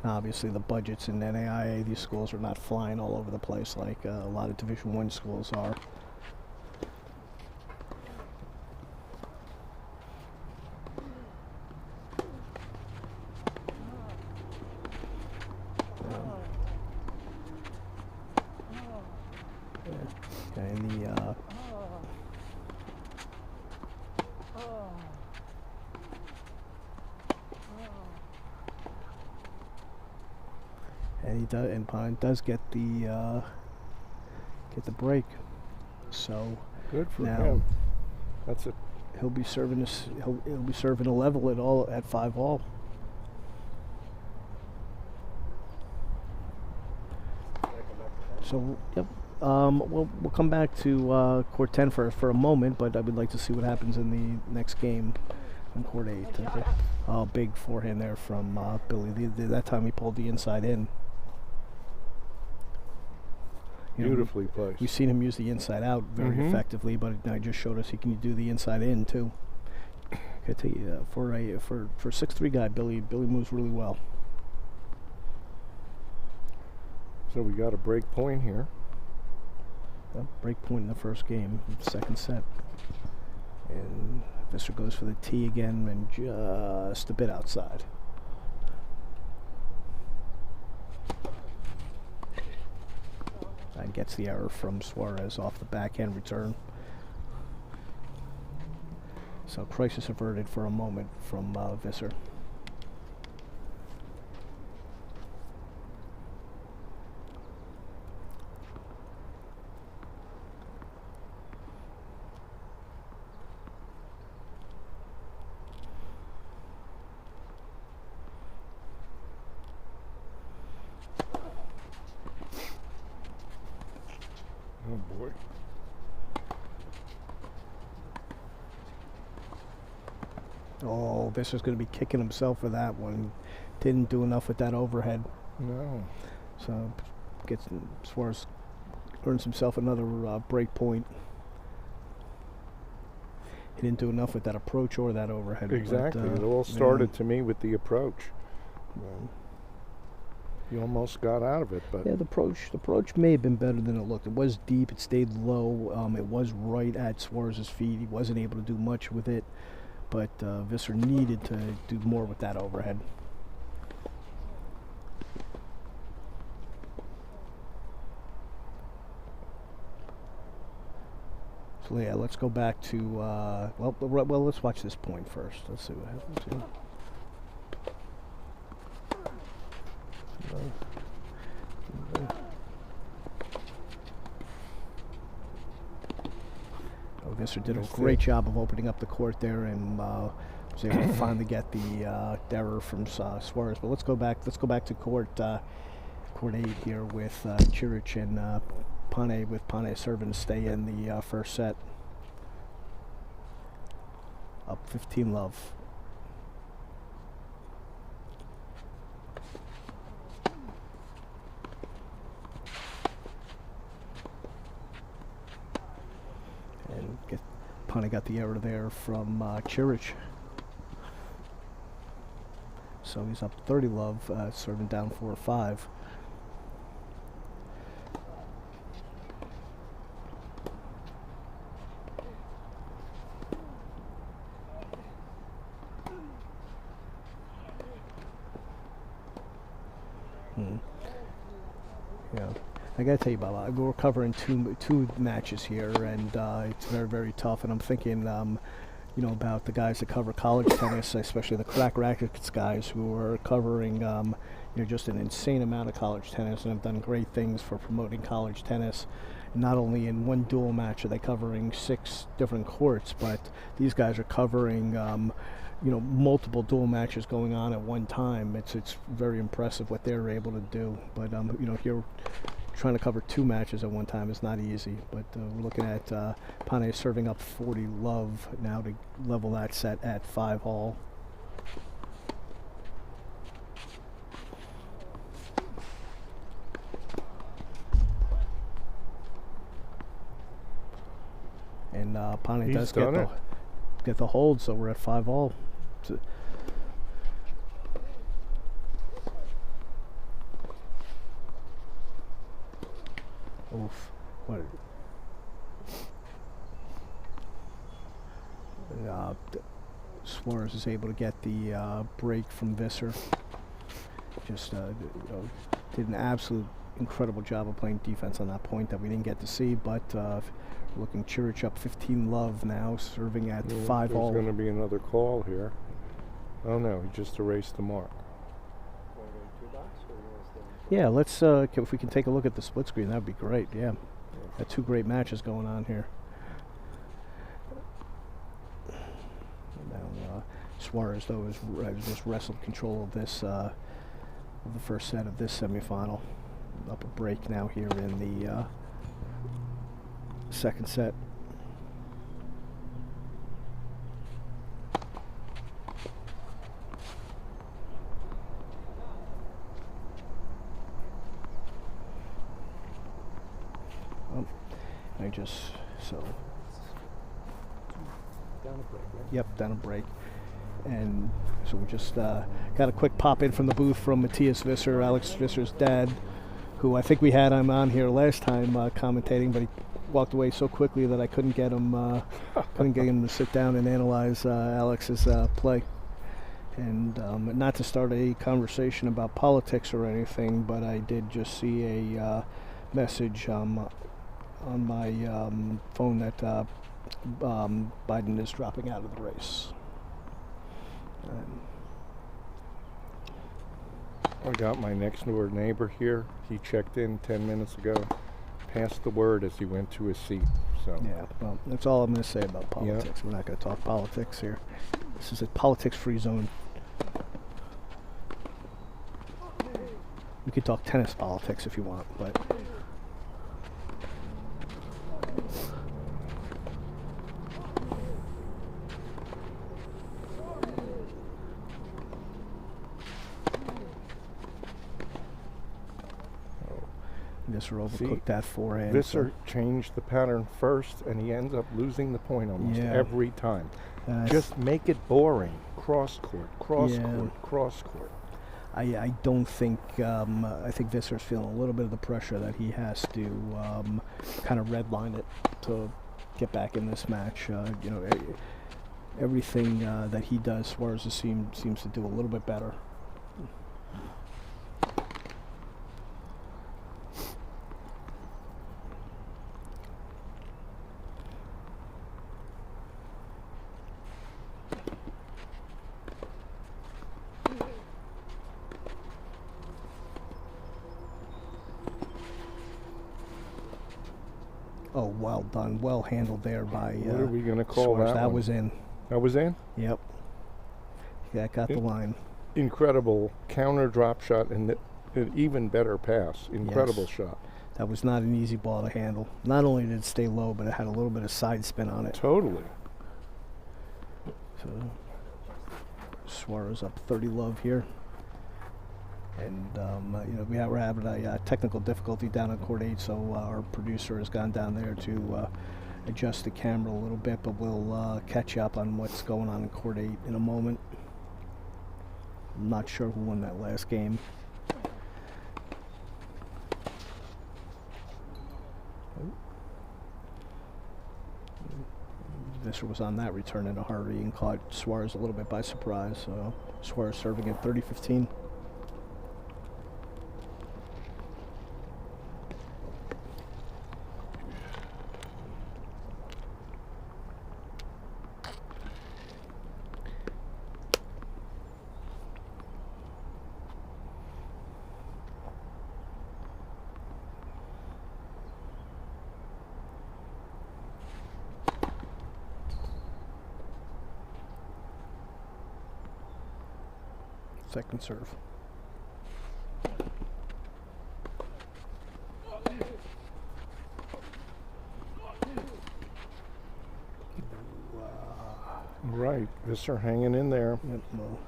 Obviously, the budgets in NAIA, these schools are not flying all over the place like a lot of Division I schools are. And Pane does get the break, so good for now him. That's it. He'll be serving this. He'll be serving a level at 5-all. So yep. We'll come back to court 10 for a moment, but I would like to see what happens in the next game. on court 8. Oh, big forehand there from Billy. That time he pulled the inside in. You know, Beautifully placed. we've seen him use the inside out very effectively, but it just showed us he can do the inside in too. I tell you, for a 6'3" guy, Billy moves really well. So we got a break point here. Break point in the first game, second set. And Visser goes for the tee again and just a bit outside. And gets the error from Suarez off the backhand return. So crisis averted for a moment from Visser. Oh boy. Oh, Visser's going to be kicking himself for that one. Didn't do enough with that overhead. No. So Suarez earns himself another break point. He didn't do enough with that approach or that overhead. Exactly. But, it all started to me with the approach. He almost got out of it, but Yeah, the approach may have been better than it looked. It was deep. It stayed low. It was right at Suarez's feet. He wasn't able to do much with it, but Visser needed to do more with that overhead. So yeah, let's go back to well, let's watch this point first. Let's see what happens here. Visser did a great job of opening up the court there and was able to finally get the error from Suarez. But let's go back to court 8 here with Ciric and Pane, with Pane serving to stay in the first set. Up 15-love. And Pane got the error there from Ciric. So he's up 30-love, serving down 4-5. Yeah, I gotta tell you, Bob, we're covering two matches here, and it's very, very tough. And I'm thinking, about the guys that cover college tennis, especially the Crack Rackets guys who are covering, just an insane amount of college tennis and have done great things for promoting college tennis. Not only in one dual match are they covering 6 different courts, but these guys are covering, multiple dual matches going on at one time. It's very impressive what they're able to do. But here, trying to cover 2 matches at one time is not easy. But we're looking at Pane serving up 40-love now to level that set at 5-all. And Pane does get the hold, so we're at 5-all. Oof. What? Suarez is able to get the break from Visser. Just did an absolute incredible job of playing defense on that point that we didn't get to see, but looking Ciric up 15-love now, serving at 5-all. There's going to be another call here. Oh no, he just erased the mark. Yeah, let's if we can take a look at the split screen, that would be great. Yeah, got 2 great matches going on here. Now Suarez, though, has just wrestled control of this of the first set of this semifinal. Up a break now here in the second set. I just so Down a break, right? yep, down a break, and so we just got a quick pop in from the booth from Matthias Visser, Alex Visser's dad, who I think we had him on here last time commentating, but he walked away so quickly that I couldn't get him to sit down and analyze Alex's play. And not to start a conversation about politics or anything, but I did just see a message on my phone that Biden is dropping out of the race. I got my next door neighbor here. He checked in 10 minutes ago. Passed the word as he went to his seat. So Yeah, well, that's all I'm going to say about politics. We're not going to talk politics here. This is a politics-free zone. We could talk tennis politics if you want, but Visser overcooked that forehand. Visser changed the pattern first, and he ends up losing the point almost every time. Just make it boring. Cross court, cross court, cross court. I don't think, I think Visser's feeling a little bit of the pressure that he has to kind of redline it to get back in this match. Everything that he does, Suarez seems to do a little bit better. Oh, well done. Well handled there by What are we going to call Suarez. that one? Was in. That was in? Yep. Yeah, got the line. Incredible counter drop shot and an even better pass. Incredible shot. That was not an easy ball to handle. Not only did it stay low, but it had a little bit of side spin on it. Totally. So Suarez up 30 love here. And we're having a technical difficulty down on court 8, so our producer has gone down there to adjust the camera a little bit, but we'll catch up on what's going on in court 8 in a moment. I'm not sure who won that last game. Visser was on that return in a hurry and caught Suarez a little bit by surprise, so Suarez serving at 30-15. Second serve. Right, Visser hanging in there. Yep, well,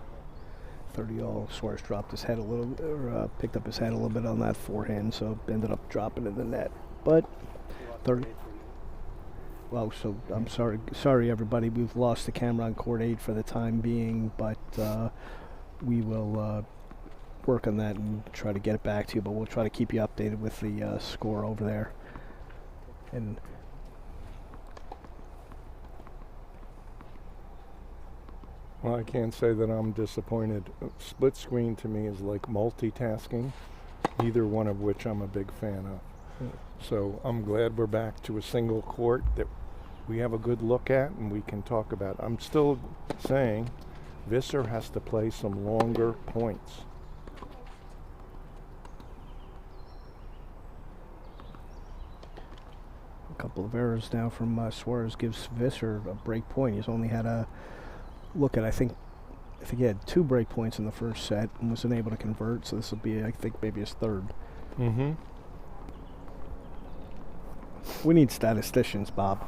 30 all. Suarez dropped his head a little, or picked up his head a little bit on that forehand, so ended up dropping in the net. But 30. Well, so I'm sorry everybody. We've lost the camera on court 8 for the time being, but we will work on that and try to get it back to you. But we'll try to keep you updated with the score over there. And well, I can't say that I'm disappointed. Split screen to me is like multitasking, neither one of which I'm a big fan of. So I'm glad we're back to a single court that we have a good look at and we can talk about. I'm still saying Visser has to play some longer points. a couple of errors now from Suarez gives Visser a break point. He's only had a look at, I think he had 2 break points in the first set and was unable to convert, so this will be, I think, maybe his 3rd. Mm-hmm. We need statisticians, Bob.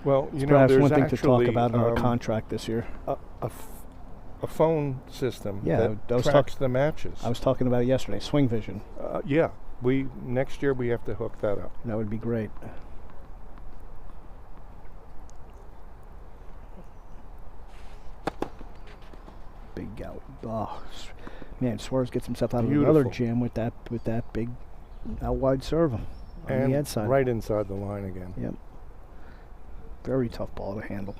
Well, you It's know, perhaps there's one thing actually to talk about in our contract this year. a phone system Yeah, that I was tracks the matches. I was talking about it yesterday, Swing Vision. Yeah, Next year we have to hook that up. That would be great. Big out. Oh, man, Suarez gets himself out of another Beautiful. jam with that big out wide serve on And the inside. right inside the line again. Yep. Very tough ball to handle.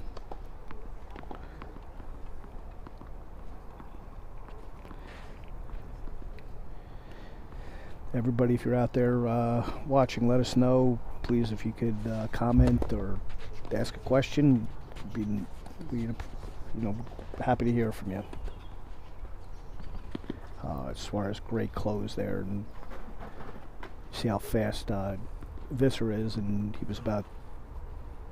Everybody, if you're out there watching, let us know, please, if you could comment or ask a question. Be happy to hear from you. Suarez, great close there, and see how fast Visser is, and he was about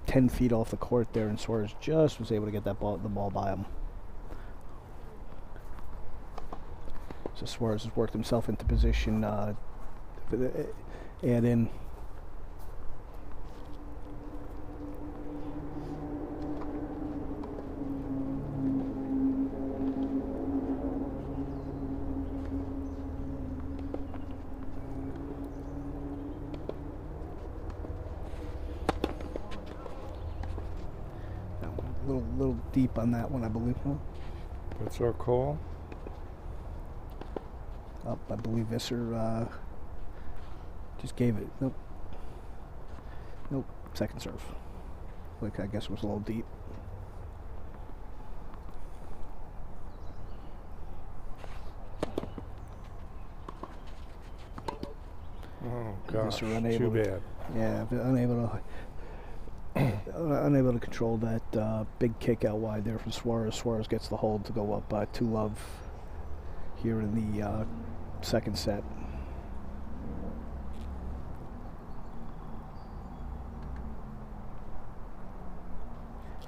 10 feet off the court there, and Suarez just was able to get the ball by him. So Suarez has worked himself into position for the add in. Little deep on that one, I believe. Huh? What's our call? Up, I believe Visser just gave it. Nope. Second serve. Like, I guess it was a little deep. Oh gosh, Visser unable too to- bad. Yeah, unable to control that big kick out wide there from Suarez. Suarez gets the hold to go up 2-love here in the second set.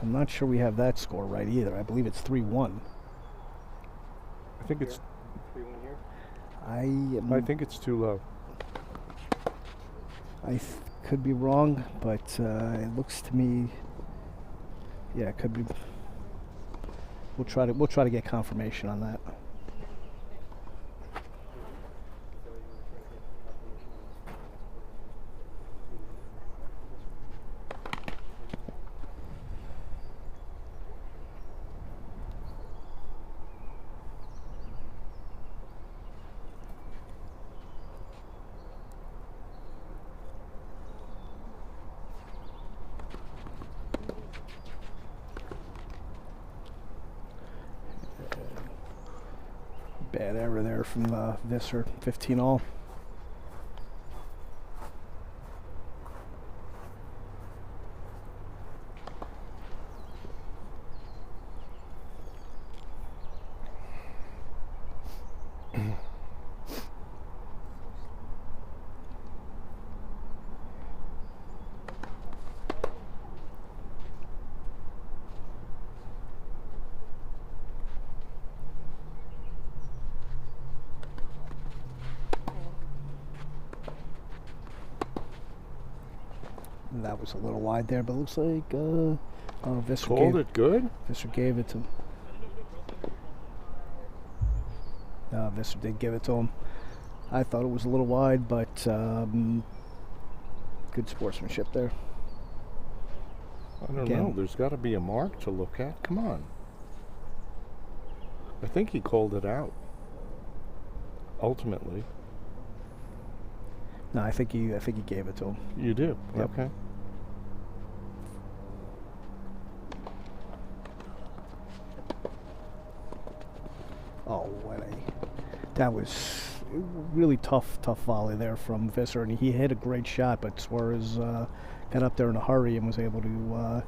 I'm not sure we have that score right either. I believe it's 3-1. I think it's 3-1 here. I think it's too low. Could be wrong, but it looks to me, yeah, it could be. We'll try to get confirmation on that. Bad error there from Visser, 15-all. That was a little wide there, but looks like Visser Called it good? Visser gave it to him. Visser did give it to him. I thought it was a little wide, but good sportsmanship there. I don't Again. know. There's got to be a mark to look at. Come on. I think he called it out. Ultimately. No, I think he gave it to him. You do? Yep. Okay. Oh, that was really tough volley there from Visser, and he hit a great shot, but Suarez got up there in a hurry and was able to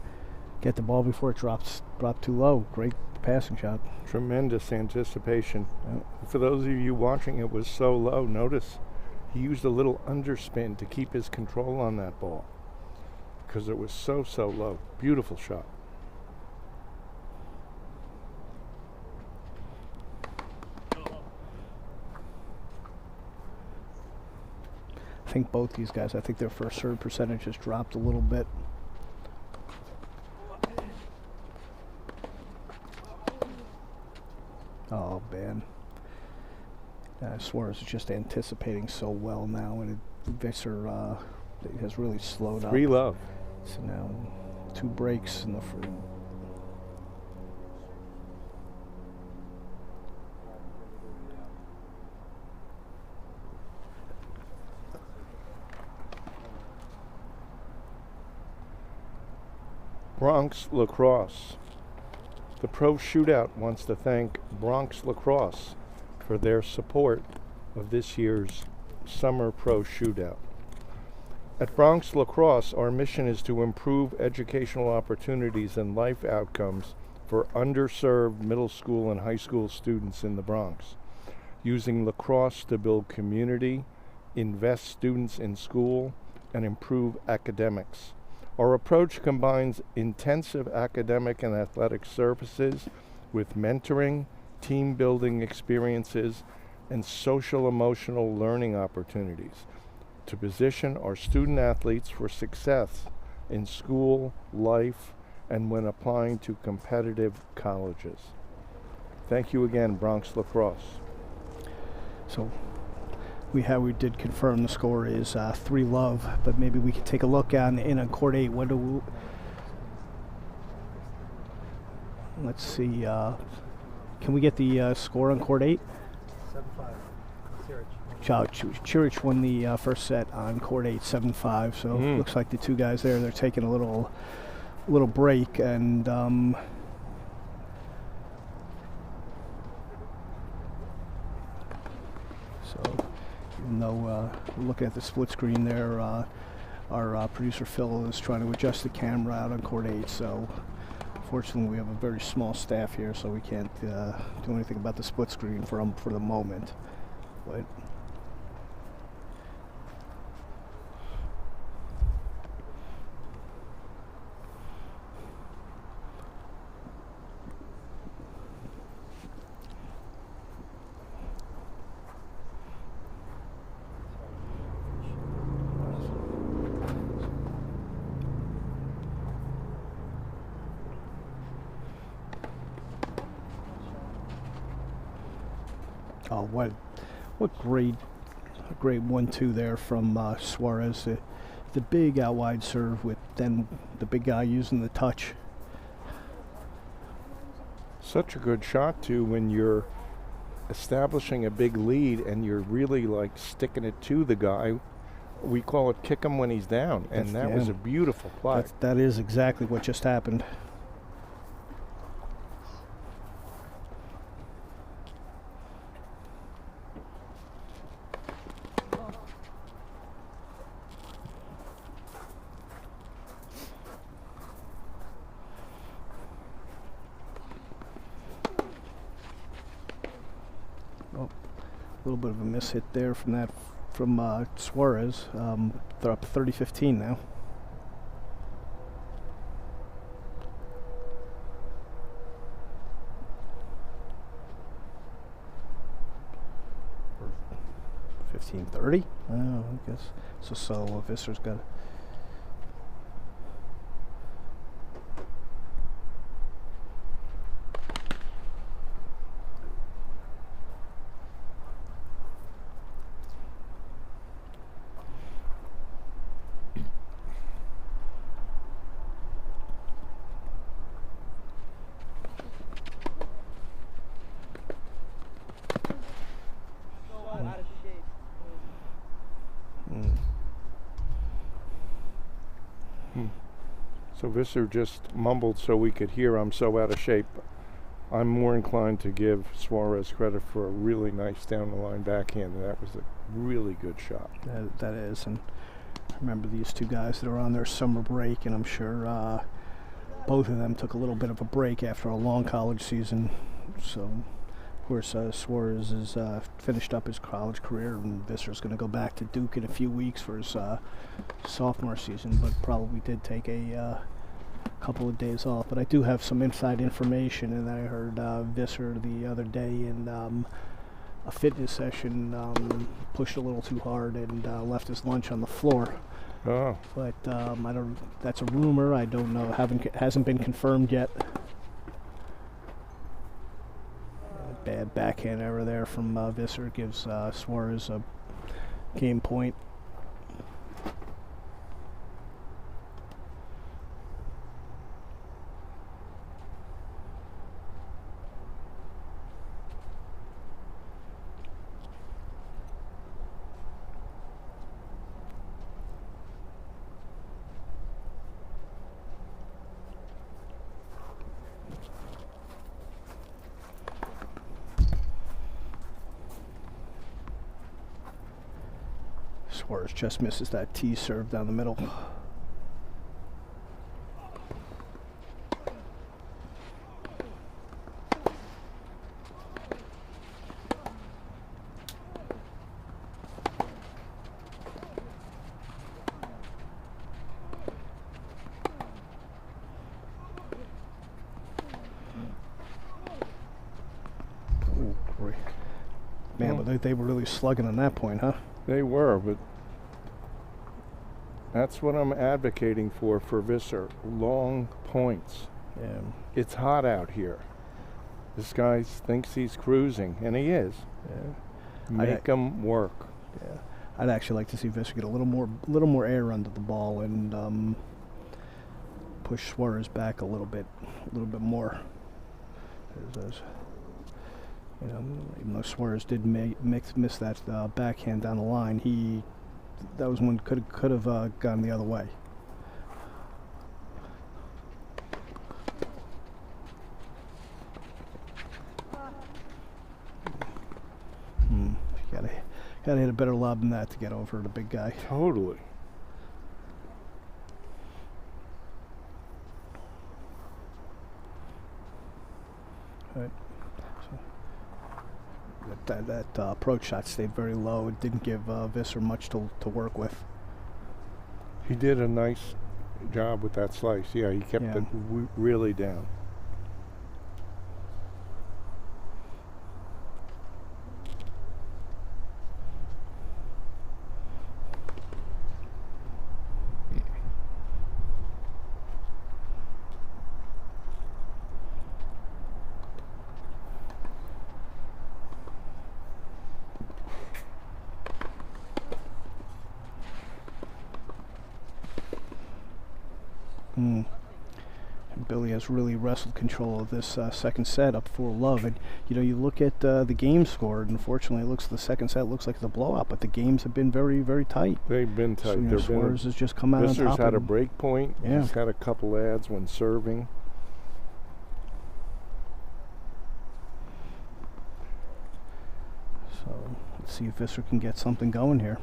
get the ball before it dropped too low. Great passing shot. Tremendous anticipation. Yep. For those of you watching, it was so low. Notice he used a little underspin to keep his control on that ball because it was so low. Beautiful shot. I think both these guys, I think their first serve percentage has dropped a little bit. Oh, man. Suarez is just anticipating so well now, and Visser has really slowed up. 3 love. So now 2 breaks in the front. Bronx Lacrosse. The Pro Shootout wants to thank Bronx Lacrosse for their support of this year's Summer Pro Shootout. At Bronx Lacrosse, our mission is to improve educational opportunities and life outcomes for underserved middle school and high school students in the Bronx, using lacrosse to build community, invest students in school, and improve academics. Our approach combines intensive academic and athletic services with mentoring, team building experiences, and social emotional learning opportunities to position our student athletes for success in school, life, and when applying to competitive colleges. Thank you again, Bronx Lacrosse. So we did confirm the score is 3 love, but maybe we could take a look in court 8. Let's see. Can we get the score on court 8? 7-5. Ciric won the first set on court 8, 7-5. So looks like the 2 guys they're taking a little break, and so even though we're looking at the split screen there, our producer Phil is trying to adjust the camera out on court 8. So unfortunately, we have a very small staff here, so we can't do anything about the split screen for the moment. But what great 1-2 there from Suarez. The big out wide serve with then the big guy using the touch. Such a good shot too when you're establishing a big lead and you're really like sticking it to the guy. We call it kick him when he's down, and that was a beautiful play. That is exactly what just happened. A little bit of a miss hit there from Suarez. They're up 30-15 now. Or 15-30? Oh, I guess. So Visser's got. So Visser just mumbled so we could hear, "I'm so out of shape." I'm more inclined to give Suarez credit for a really nice down the line backhand. That was a really good shot. That is, and I remember these 2 guys that are on their summer break, and I'm sure both of them took a little bit of a break after a long college season. So, of course, Suarez has finished up his college career, and Visser's going to go back to Duke in a few weeks for his sophomore season, but probably did take a couple of days off. But I do have some inside information, and I heard Visser the other day in a fitness session pushed a little too hard and left his lunch on the floor. Oh. But I don't. That's a rumor. I don't know. Hasn't been confirmed yet. Bad backhand error there from Visser gives Suarez a game point. Suarez just misses that T serve down the middle. Oh, great. Man, but they were really slugging on that point, huh? They were, but that's what I'm advocating for Visser. Long points. Yeah. It's hot out here. This guy thinks he's cruising, and he is. Yeah. Make him work. Yeah. I'd actually like to see Visser get a little more air under the ball and push Suarez back a little bit more. You know, even though Suarez did miss that backhand down the line, that was one could have gone the other way. Gotta hit a better lob than that to get over the big guy. Totally. Right. So that approach shot stayed very low. It didn't give Visser much to work with. He did a nice job with that slice. Yeah, he kept it really down. And Billy has really wrestled control of this second set up for love. And you know, you look at the game score, and unfortunately, the second set looks like it's a blowout. But the games have been very, very tight. They've been tight. So, you know, Suarez has just come out on top. Visser's had a break point. Yeah. He's had a couple ads when serving. So let's see if Visser can get something going here.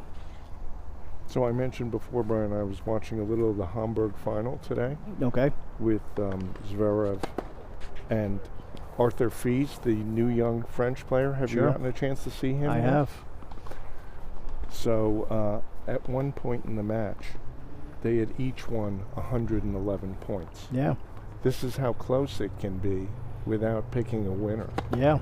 So I mentioned before, Brian, I was watching a little of the Hamburg final today. Okay. With Zverev and Arthur Fils, the new young French player. Have you gotten a chance to see him? I have. So at one point in the match, they had each won 111 points. Yeah. This is how close it can be without picking a winner. Yeah.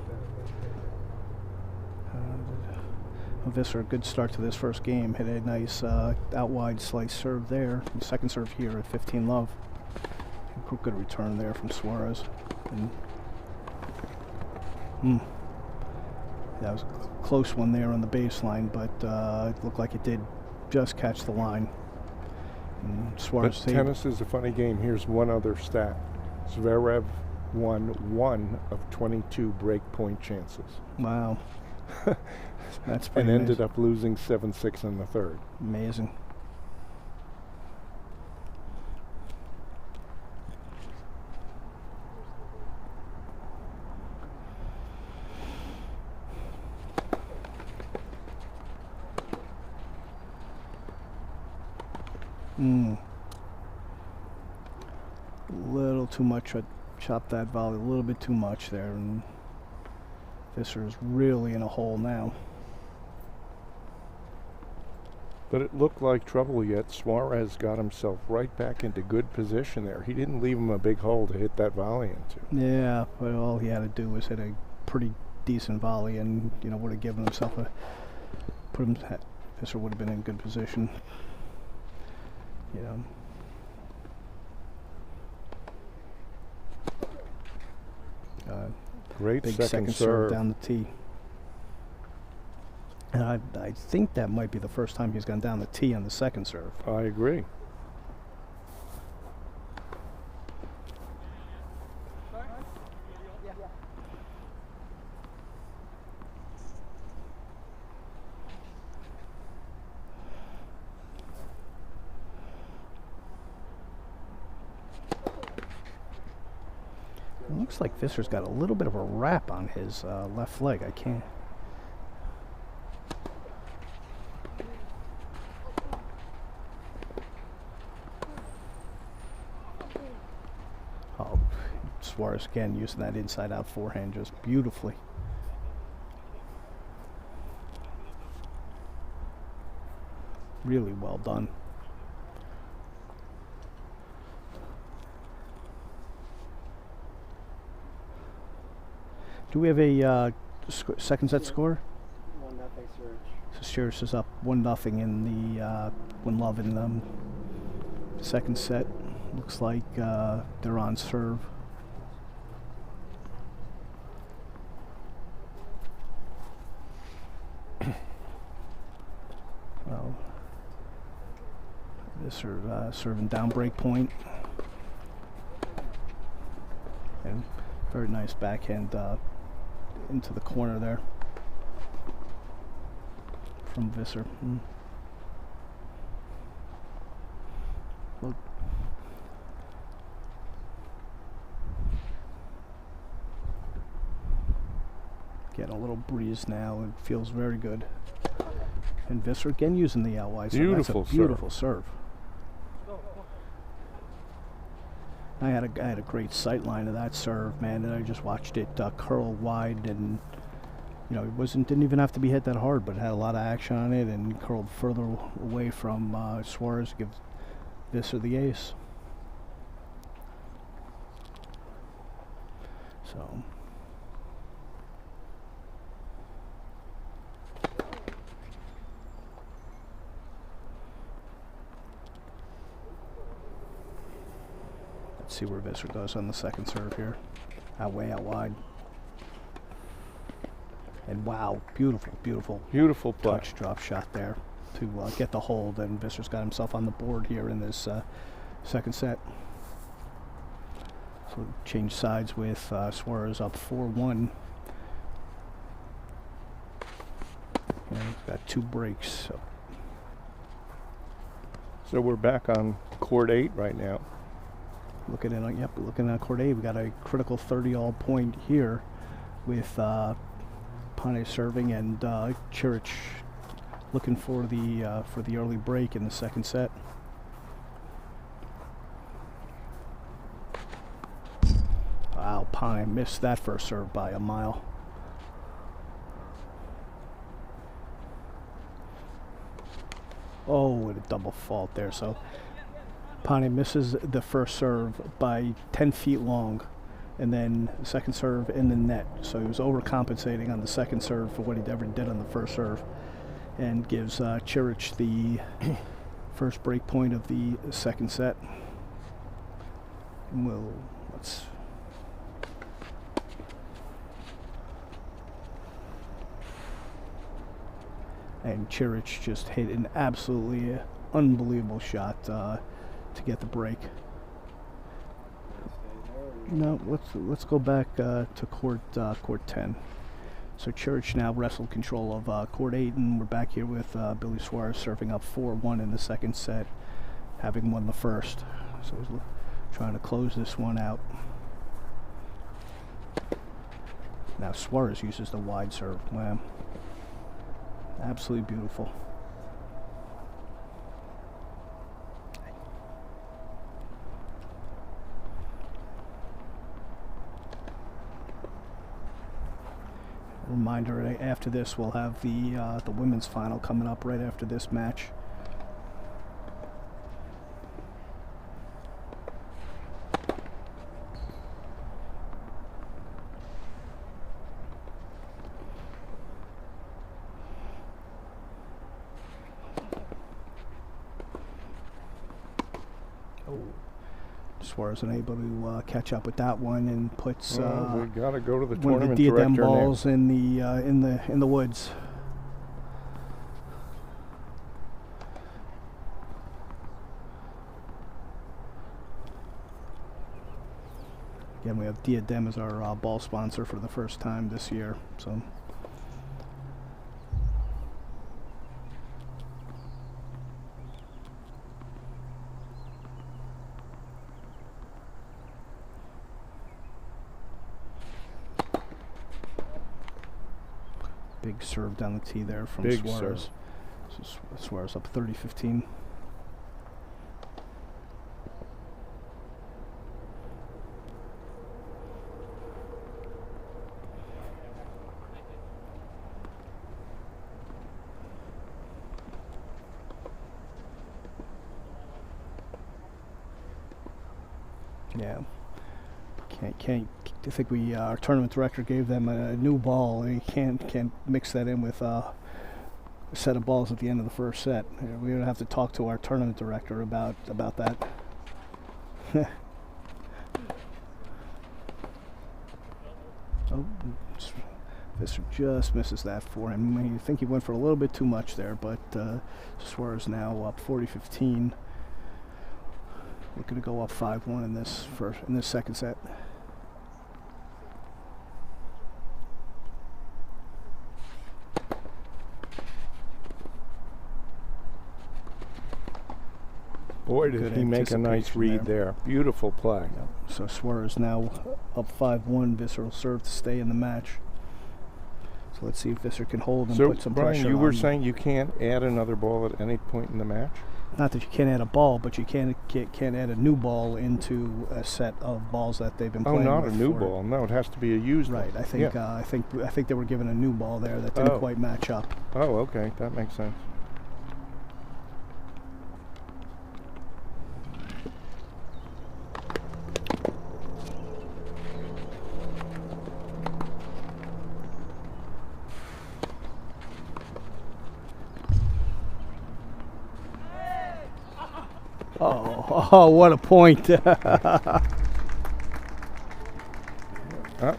Visser, a good start to this first game. Hit a nice out wide slice serve there. The second serve here at 15 love. Good return there from Suarez. And that was a close one there on the baseline, but it looked like it did just catch the line. And Suarez but tennis is a funny game. Here's one other stat. Zverev won 1 of 22 break point chances. Wow. That's pretty and amazing. ended up losing 7-6 in the third. Amazing. A little too much. Chopped that volley a little bit too much there, and Visser is really in a hole now. But it looked like trouble, yet Suarez got himself right back into good position there. He didn't leave him a big hole to hit that volley into. Yeah, but all he had to do was hit a pretty decent volley, and you know, would have given himself Visser would have been in good position. You know. Great Big second serve serve. down the tee. And I think that might be the first time he's gone down the tee on the second serve. I agree. It looks like Visser's got a little bit of a wrap on his left leg. I can't. Oh, Suarez again using that inside-out forehand just beautifully. Really well done. Do we have a second set score? 1-0 Surge. So Suarez is up 1-0 in the 1-love in the second set. Looks like they're on serve. Well, this are serving down break point. And very nice backhand into the corner there from Visser. Look. Getting a little breeze now. It feels very good. And Visser again using the out wide. Beautiful So that's a beautiful serve. I had a great sight line of that serve, man, and I just watched it curl wide, and you know, it didn't even have to be hit that hard, but it had a lot of action on it and curled further away from Suarez to give Visser the ace. So. See where Visser goes on the second serve here. Way out wide. And wow, beautiful, beautiful. Beautiful play. Touch drop shot there to get the hold, and Visser's got himself on the board here in this second set. So change sides with Suarez up 4-1. And he's got 2 breaks. So we're back on court 8 right now. Looking at court 8, we got a critical 30-all point here with Pane serving and Ciric looking for the early break in the second set. Wow, Pane missed that first serve by a mile. Oh, and a double fault there. So Pane misses the first serve by 10 feet long, and then the second serve in the net. So he was overcompensating on the second serve for what he ever did on the first serve, and gives Ciric the first break point of the second set. And let's. And Ciric just hit an absolutely unbelievable shot to get the break. No, let's go back to court 10. So Ciric now wrestled control of court 8, and we're back here with Billy Suarez serving up 4-1 in the second set, having won the first. So he's trying to close this one out. Now Suarez uses the wide serve. Wow, absolutely beautiful. Reminder, after this we'll have the women's final coming up right after this match. Suarez unable to catch up with that one and puts we got to go to the one of the tournament Diadem director balls now. in the woods. Again, we have Diadem as our ball sponsor for the first time this year. So. Big serve down the tee there from Big Suarez. So Suarez up 30-15. Yeah. I think our tournament director gave them a new ball, and he can't mix that in with a set of balls at the end of the first set. We're gonna have to talk to our tournament director about that. Oh, Visser just misses that for him. I think he went for a little bit too much there, but Suarez now up 40-15. Looking to go up 5-1 in this second set. Boy, did he make a nice read there. Beautiful play. Yep. So Suarez now up 5-1. Visser will serve to stay in the match. So let's see if Visser can hold and put some Brian, pressure on. you were saying you can't add another ball at any point in the match? Not that you can't add a ball, but you can't add a new ball into a set of balls that they've been playing with. Oh, not a new ball. No, it has to be a used one. Right. I think I think they were given a new ball there that didn't quite match up. Oh, okay. That makes sense. Oh, what a point. That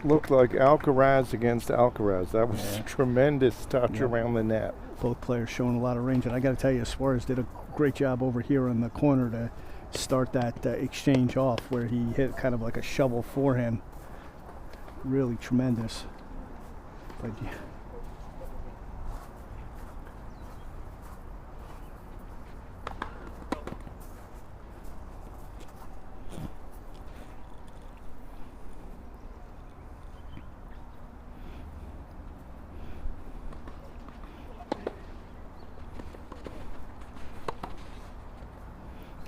looked like Alcaraz against Alcaraz. That was a tremendous touch around the net. Both players showing a lot of range. And I got to tell you, Suarez did a great job over here in the corner to start that exchange off where he hit kind of like a shovel forehand. Really tremendous. But yeah.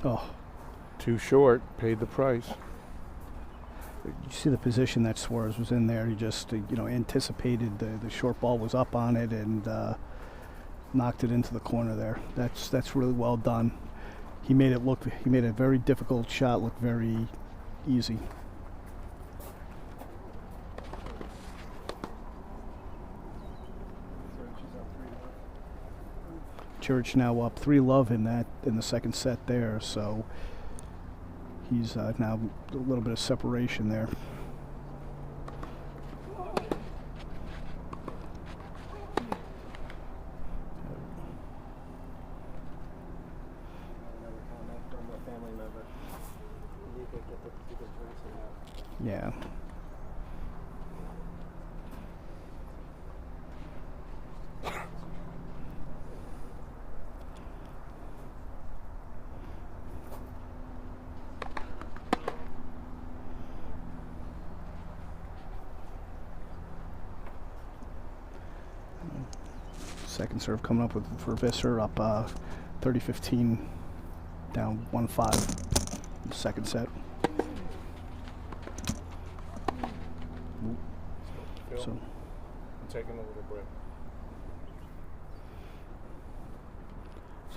Oh. Too short, paid the price. You see the position that Suarez was in there. He just, anticipated the short ball was up on it and knocked it into the corner there. That's really well done. He made a very difficult shot look very easy. Ciric now up 3-love in the second set there, so he's now a little bit of separation there. Another comment from a family member. You could get the drinks in that. Yeah. Second serve coming up for Visser, up 30-15, down 1-5 in the second set. So I'm taking a little break.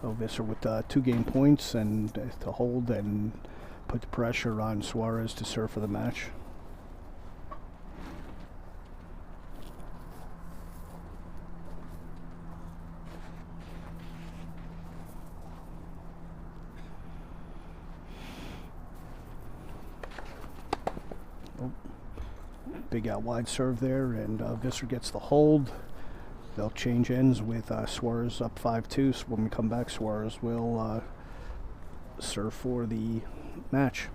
So Visser with 2 game points and to hold and put the pressure on Suarez to serve for the match. Big out wide serve there, and Visser gets the hold. They'll change ends with Suarez up 5-2. So when we come back, Suarez will serve for the match.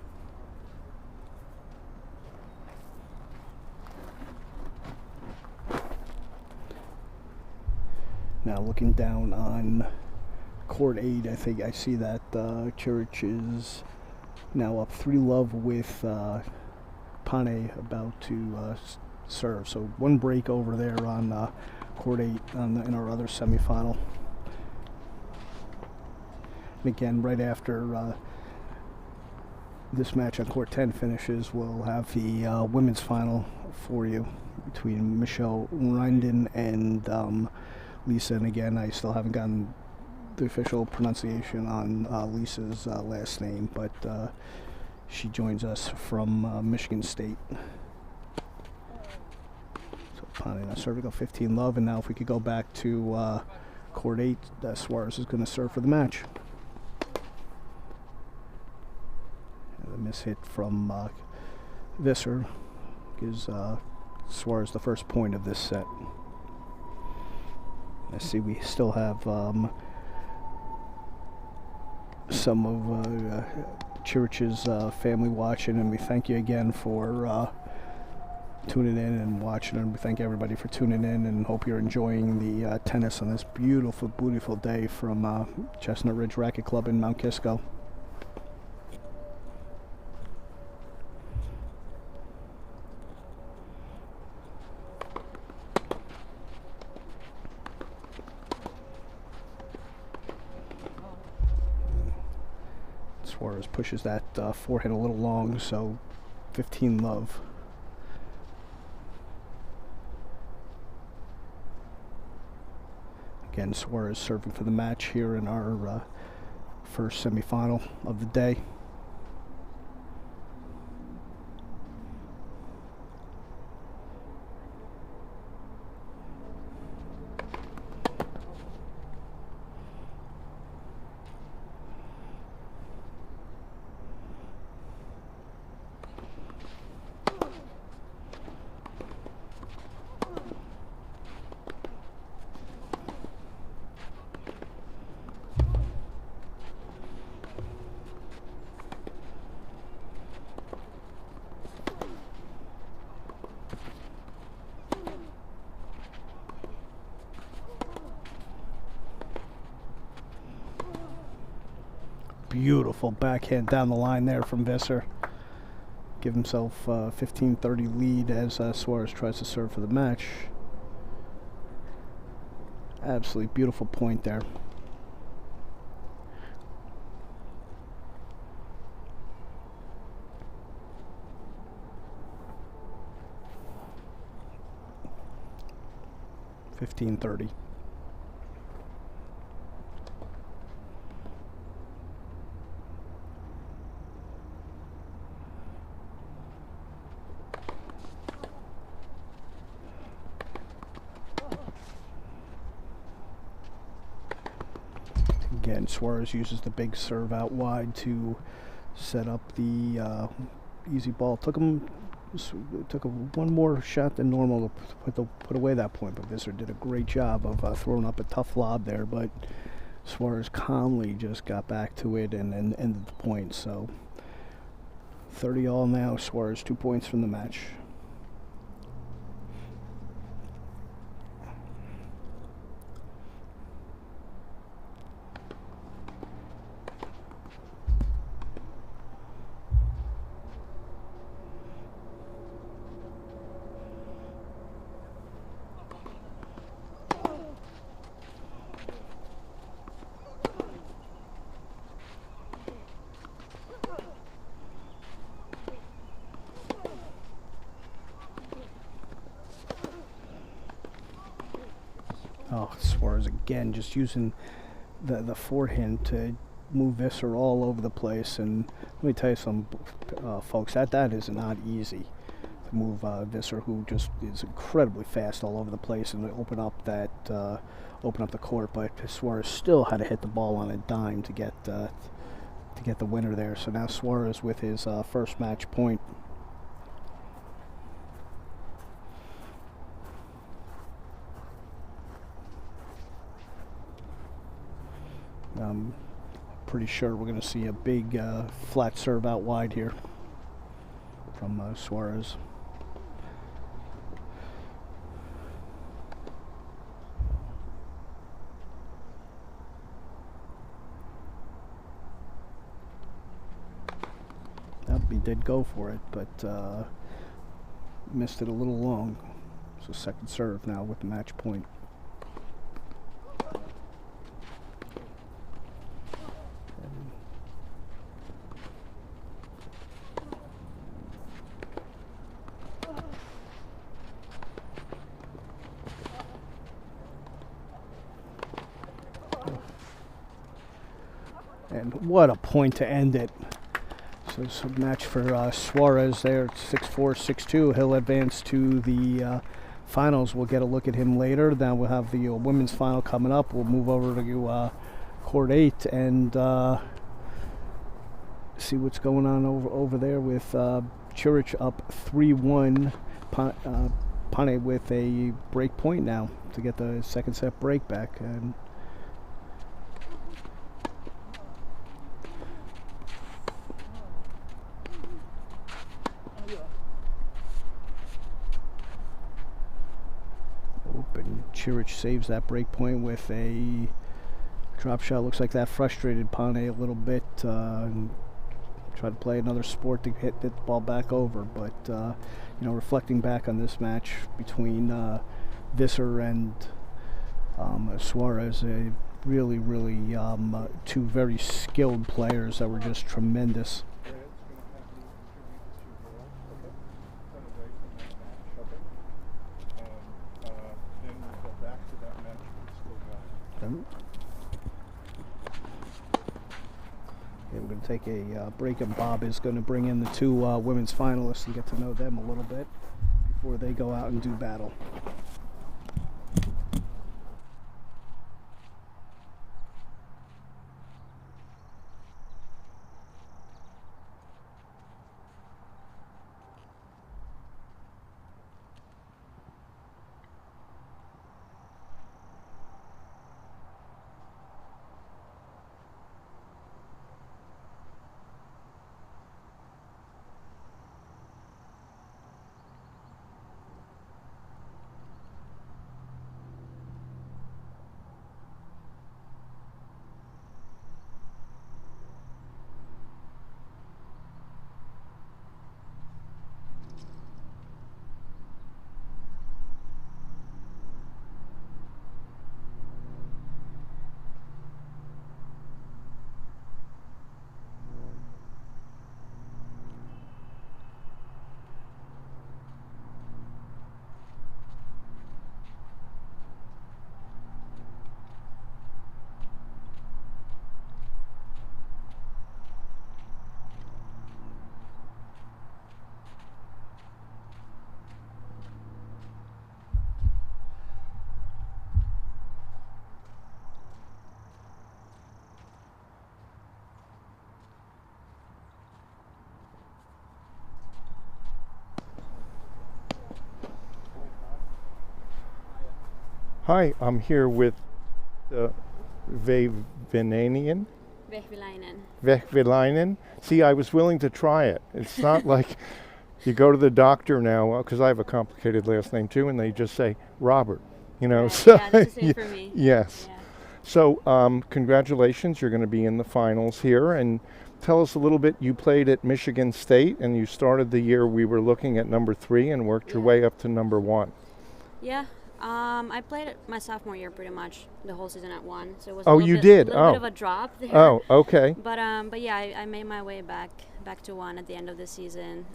Now looking down on court 8, I think I see that Ciric is now up 3-love with Pane about to serve. So one break over there on court 8 in our other semifinal. And again, right after this match on court 10 finishes, we'll have the women's final for you between Michelle Ryndin and Liisa. And again, I still haven't gotten the official pronunciation on Lisa's last name, but she joins us from Michigan State. So Pane now serving, 15-love, and now if we could go back to court 8, Suarez is going to serve for the match. And a miss hit from Visser gives Suarez the first point of this set. I see we still have some of Ciric's family watching, and we thank you again for tuning in and watching, and we thank everybody for tuning in, and hope you're enjoying the tennis on this beautiful, beautiful day from Chestnut Ridge Racquet Club in Mount Kisco. Suarez pushes that forehand a little long, so 15-love. Again, Suarez serving for the match here in our first semifinal of the day. Beautiful backhand down the line there from Visser. Give himself a 15-30 lead as Suarez tries to serve for the match. Absolutely beautiful point there. $15-30. Again, Suarez uses the big serve out wide to set up the easy ball. Took one more shot than normal to put away that point, but Visser did a great job of throwing up a tough lob there, but Suarez calmly just got back to it and ended the point. So 30 all now. Suarez 2 points from the match. Oh, Suarez again just using the forehand to move Visser all over the place. And let me tell you something, folks, that is not easy to move Visser, who just is incredibly fast all over the place, and to open up the court. But Suarez still had to hit the ball on a dime to get the winner there. So now Suarez with his first match point. pretty sure we're going to see a big flat serve out wide here from Suarez. He did go for it, but missed it a little long. So second serve now with the match point. And what a point to end it. So it's a match for Suarez there, 6-4, 6-2. He'll advance to the finals. We'll get a look at him later. Then we'll have the women's final coming up. We'll move over to Court 8 and see what's going on over there with Ciric up 3-1. Pane with a break point now to get the second set break back. And Ciric saves that break point with a drop shot. Looks like that frustrated Pane a little bit. Tried to play another sport to hit the ball back over, but you know, reflecting back on this match between Visser and Suarez, really two very skilled players that were just tremendous. We're going to take a break, and Bob is going to bring in the two women's finalists and get to know them a little bit before they go out and do battle. Hi, I'm here with Vehvilainen. Vehvilainen. See, I was willing to try it. It's not like you go to the doctor now, because I have a complicated last name too, and they just say Robert, you know. Right. So Yeah, that's the same for me. Yes. Yeah. So congratulations, you're going to be in the finals here. And tell us a little bit, you played at Michigan State, and you started the year we were looking at number 3 and worked your way up to number 1. Yeah. I played it my sophomore year pretty much the whole season at 1, so it was Oh, a little you bit, did? little Oh. bit of a drop there. Oh, okay. But yeah, I made my way back to 1 at the end of the season.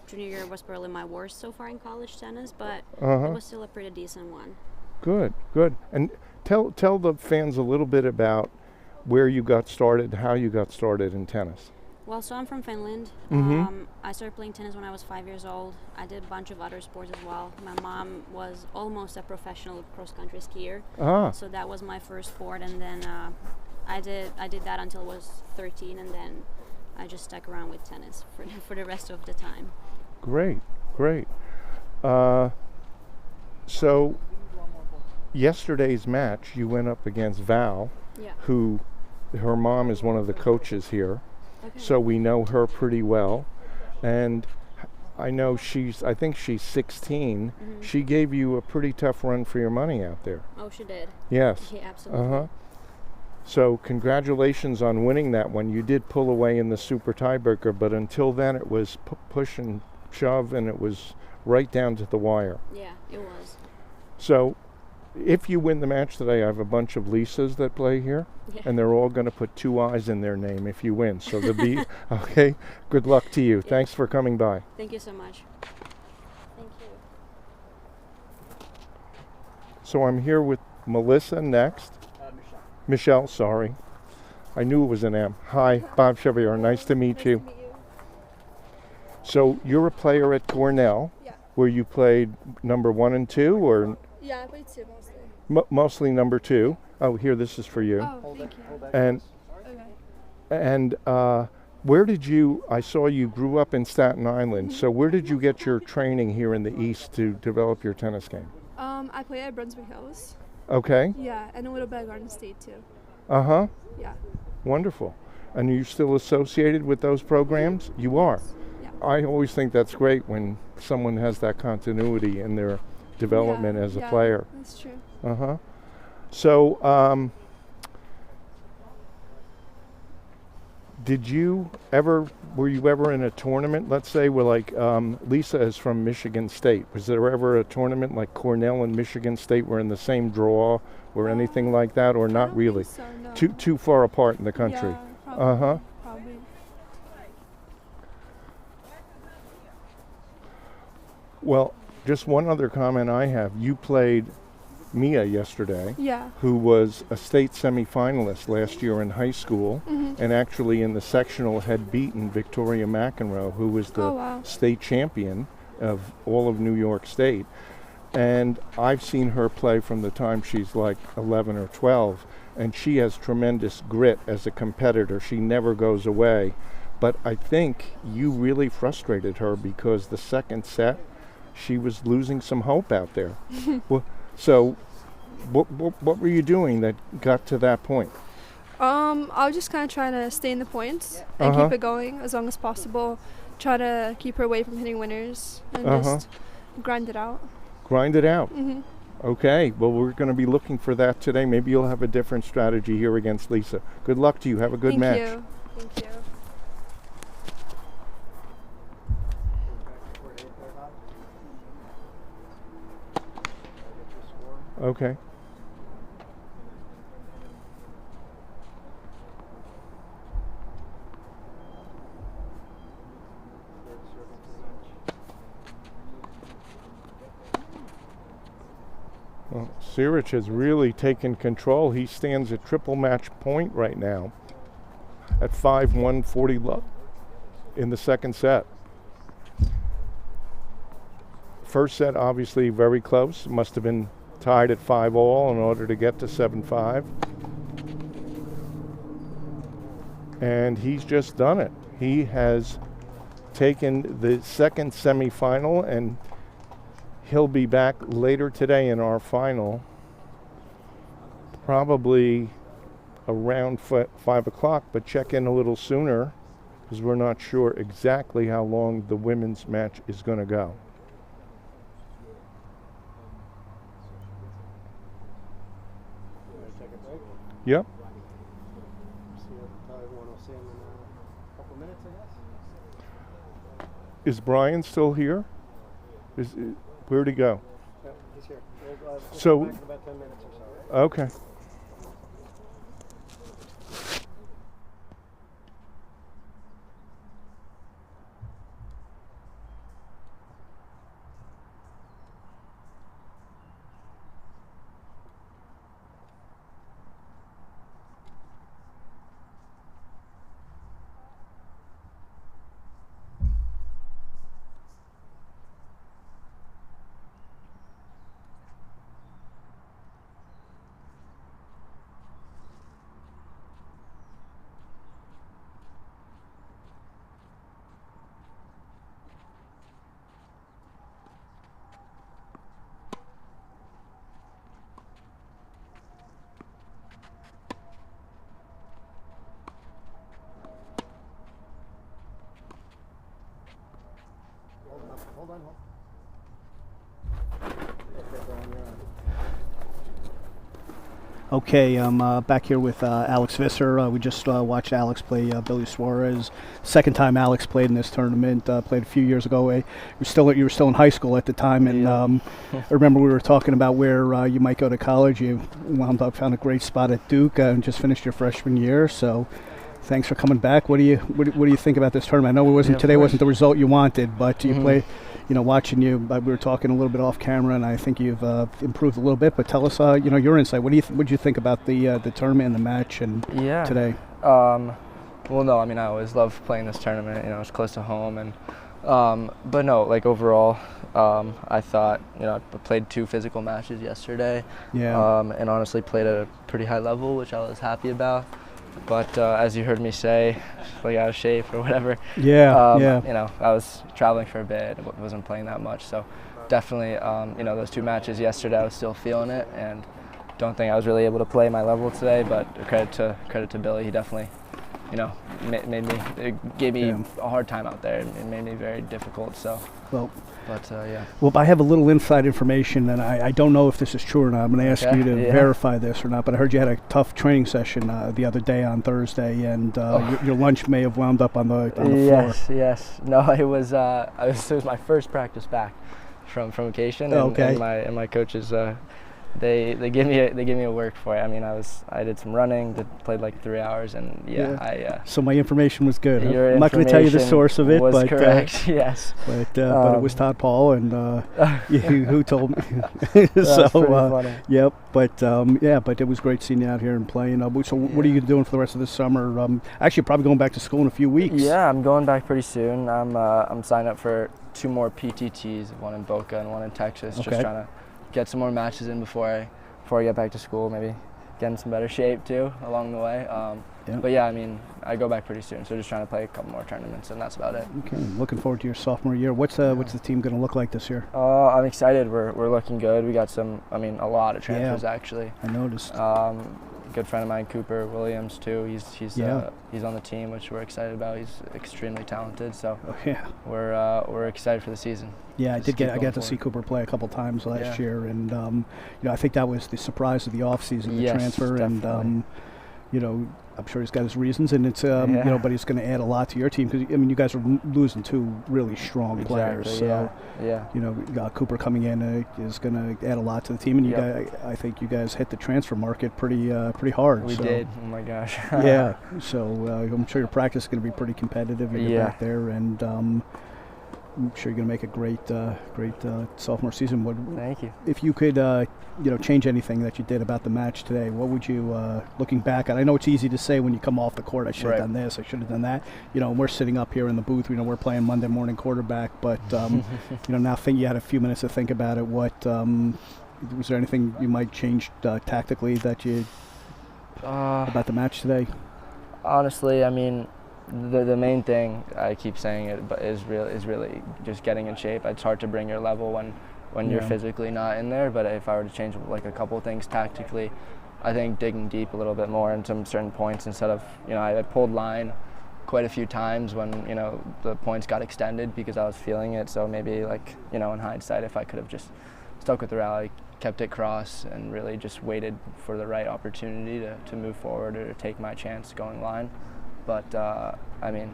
Junior year was probably my worst so far in college tennis, but it was still a pretty decent one. Good. And tell the fans a little bit about where you got started, how you got started in tennis. Well, so I'm from Finland. I started playing tennis when I was 5 years old. I did a bunch of other sports as well. My mom was almost a professional cross-country skier, so that was my first sport. And then I did that until I was 13, and then I just stuck around with tennis for the rest of the time. Great. So yesterday's match, you went up against Val, who her mom is one of the coaches here, Okay. so we know her pretty well. And I know I think she's 16. Mm-hmm. She gave you a pretty tough run for your money out there. Oh, she did. Yes. Yeah, absolutely. Uh-huh. So congratulations on winning that one. You did pull away in the super tiebreaker, but until then it was push and shove, and it was right down to the wire. Yeah, it was. So if you win the match today, I have a bunch of Liisas that play here, Yeah. and they're all going to put 2 I's in their name if you win. So they'll be, okay, good luck to you. Yeah. Thanks for coming by. Thank you so much. Thank you. So I'm here with Melissa next. Michelle, sorry. I knew it was an M. Hi, Bob Chevier. Nice to meet you. So you're a player at Cornell, Yeah. where you played number 1 and 2, or Yeah, I played 2 mostly. mostly number 2? Oh, here, this is for you. Oh, thank you. And Okay. where did you? I saw you grew up in Staten Island. So where did you get your training here in the East to develop your tennis game? I played at Brunswick Hills. Okay. Yeah, and a little bit at Garden State too. Uh-huh. Yeah. Wonderful. And are you still associated with those programs? You are. Yeah. I always think that's great when someone has that continuity in their development as a player. That's true. Uh-huh. So, were you ever in a tournament, let's say, where like Liisa is from Michigan State. Was there ever a tournament like Cornell and Michigan State were in the same draw or anything like that, or I not don't really? think so, no. Too far apart in the country. Yeah, probably. Uh-huh. Probably. Well, just one other comment I have. You played Mia yesterday, Yeah. who was a state semifinalist last year in high school, Mhm. and actually in the sectional had beaten Victoria McEnroe, who was the Oh, wow. state champion of all of New York State. And I've seen her play from the time she's like 11 or 12, and she has tremendous grit as a competitor. She never goes away. But I think you really frustrated her, because the second set, she was losing some hope out there. So what were you doing that got to that point? I was just kind of trying to stay in the points and Uh-huh. keep it going as long as possible. Try to keep her away from hitting winners and Uh-huh. just grind it out. Grind it out. Mhm. Okay, well, we're going to be looking for that today. Maybe you'll have a different strategy here against Liisa. Good luck to you. Have a good Thank match. you. Thank you. Okay. Well, Ciric has really taken control. He stands at triple match point right now at 5-1, 40 love in the second set. First set obviously very close. Must have been tied at 5-all in order to get to 7-5. And he's just done it. He has taken the second semifinal, and he'll be back later today in our final, probably around 5 o'clock, but check in a little sooner because we're not sure exactly how long the women's match is going to go. Take a break. Yep. See what everyone will see in a couple minutes, I guess. Is Brian still here? Where'd he go? Yeah, he's here. We'll So- come back in about 10 minutes or so. Okay. Okay, I'm back here with Alex Visser. We just watched Alex play Billy Suarez. Second time Alex played in this tournament. Played a few years ago. You were still in high school at the time, and I remember we were talking about where you might go to college. You found a great spot at Duke and just finished your freshman year. So, thanks for coming back. What do you think about this tournament? I know today wasn't the result you wanted, but you played. Watching you, we were talking a little bit off camera, and I think you've improved a little bit. But tell us, your insight. What did you think about the tournament and the match and today? Well, no, I mean, I always love playing this tournament. It's close to home, and but no, like overall, I thought I played 2 physical matches yesterday. Yeah. And honestly played at a pretty high level, which I was happy about. But as you heard me say, like out of shape or whatever. Yeah. I was traveling for a bit, wasn't playing that much. So definitely, those 2 matches yesterday, I was still feeling it, and don't think I was really able to play my level today. But credit to Billy, he definitely, gave me a hard time out there. It made me very difficult. So. Well, I have a little inside information, and I don't know if this is true or not. I'm going to ask you to verify this or not, but I heard you had a tough training session the other day on Thursday, and your lunch may have wound up on the floor. Yes. No, it was my first practice back from vacation, and my coaches they gave me a work for it. I mean, I did some running, played like 3 hours, and so my information was good. Your I'm not going to tell you the source of it, but correct. Yes. But it was Todd Paul, and who told me. That's pretty funny. Yep. But but it was great seeing you out here and playing. So what are you doing for the rest of the summer? Actually, probably going back to school in a few weeks. Yeah, I'm going back pretty soon. I'm signed up for 2 more PTTs, one in Boca and one in Texas. Okay. Just trying to get some more matches in before I get back to school, maybe get in some better shape too along the way. But I mean, I go back pretty soon, so just trying to play a couple more tournaments, and that's about it. Okay, looking forward to your sophomore year. What's the team going to look like this year? I'm excited. We're looking good. We got a lot of transfers actually. I noticed. Good friend of mine, Cooper Williams too. He's on the team, which we're excited about. He's extremely talented, so we're excited for the season. Yeah, I got to see Cooper play a couple times last year, and I think that was the surprise of the offseason, the transfer, definitely. And I'm sure he's got his reasons, and it's but he's going to add a lot to your team because you guys are losing 2 really strong players. So Cooper coming in is going to add a lot to the team, and you guys, I think you guys hit the transfer market pretty hard. We did. Oh my gosh. So I'm sure your practice is going to be pretty competitive. You're back there, and I'm sure you're going to make a great sophomore season. Thank you. If you could, change anything that you did about the match today, what would you, looking back at? I know it's easy to say when you come off the court, I should have done this, I should have done that. We're sitting up here in the booth. We're playing Monday morning quarterback, but now you had a few minutes to think about it. What was there anything you might change tactically that you about the match today? Honestly, I mean, the main thing, I keep saying it, but is really just getting in shape. It's hard to bring your level when you're physically not in there. But if I were to change like a couple things tactically, I think digging deep a little bit more in some certain points instead of I pulled line quite a few times when the points got extended because I was feeling it. So maybe in hindsight, if I could have just stuck with the rally, kept it cross, and really just waited for the right opportunity to move forward or to take my chance going line. But I mean,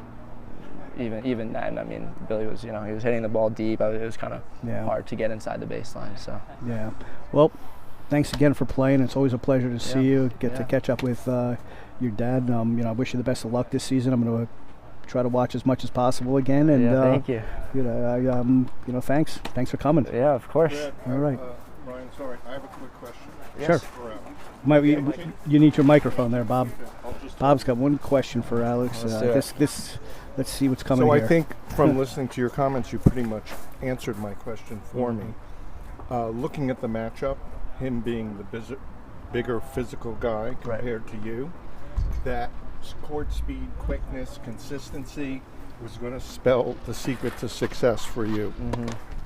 even then, I mean, Billy was, he was hitting the ball deep. It was kind of hard to get inside the baseline. So well, thanks again for playing. It's always a pleasure to see you. Get to catch up with your dad. I wish you the best of luck this season. I'm going to try to watch as much as possible again. And thank you. Thanks for coming. Yeah, of course. All right. Brian, sorry, I have a quick question. Sure. You need your microphone there, Bob. Bob's got one question for Alex. Let's see what's coming here. So I think from listening to your comments, you pretty much answered my question for me. Looking at the matchup, him being the bigger physical guy compared to you, that court speed, quickness, consistency was going to spell the secret to success for you.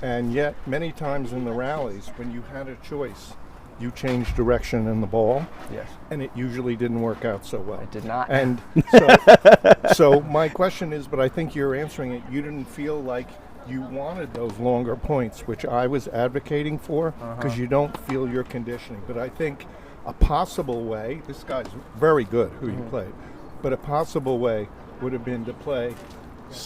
And yet, many times in the rallies, when you had a choice, you changed direction in the ball. Yes. And it usually didn't work out so well. It did not. And so my question is, but I think you're answering it, you didn't feel like you wanted those longer points, which I was advocating for, because you don't feel your conditioning. But I think a possible way, this guy's very good who you played, but a possible way would have been to play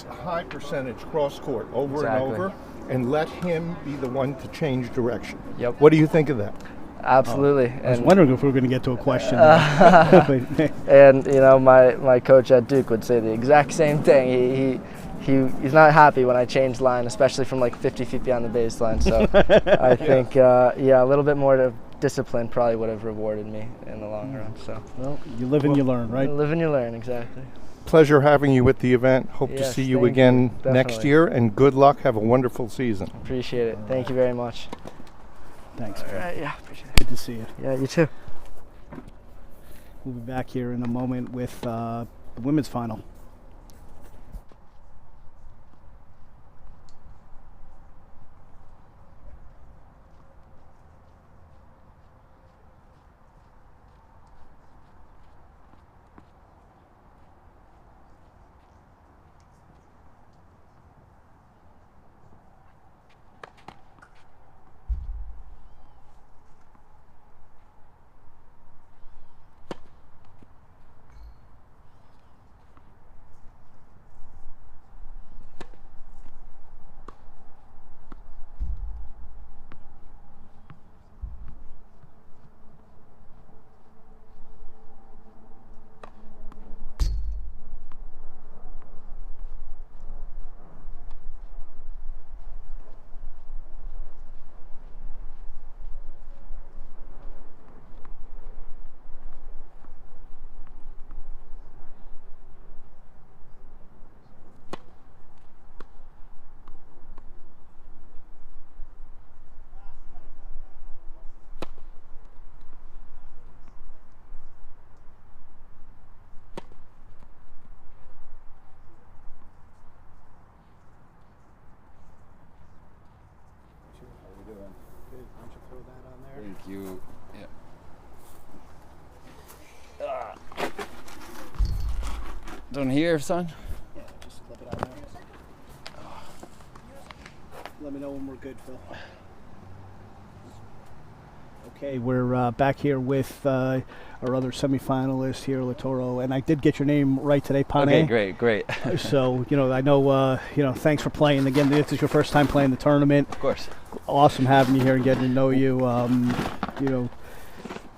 high percentage cross court over and over and let him be the one to change direction. Yep. What do you think of that? Absolutely. I was wondering if we were going to get to a question. And you know, my coach at Duke would say the exact same thing. He's not happy when I change line, especially from like 50 feet beyond the baseline. So I think a little bit more of discipline probably would have rewarded me in the long run. So well, you live and you learn, right? You live and you learn, exactly. Pleasure having you at the event. Hope to see you again next year, and good luck. Have a wonderful season. Appreciate it. Thank you very much. Thanks. All right, yeah, appreciate it. Good to see you. Yeah, you too. We'll be back here in a moment with the women's final. Thank you. Yeah. Done here, son? Yeah, just flip it out there. Let me know when we're good, Phil. Okay, we're back here with our other semifinalist here, Lautaro, and I did get your name right today, Pane. Okay, great. So, I know, thanks for playing. Again, this is your first time playing the tournament. Of course. Awesome having you here and getting to know you.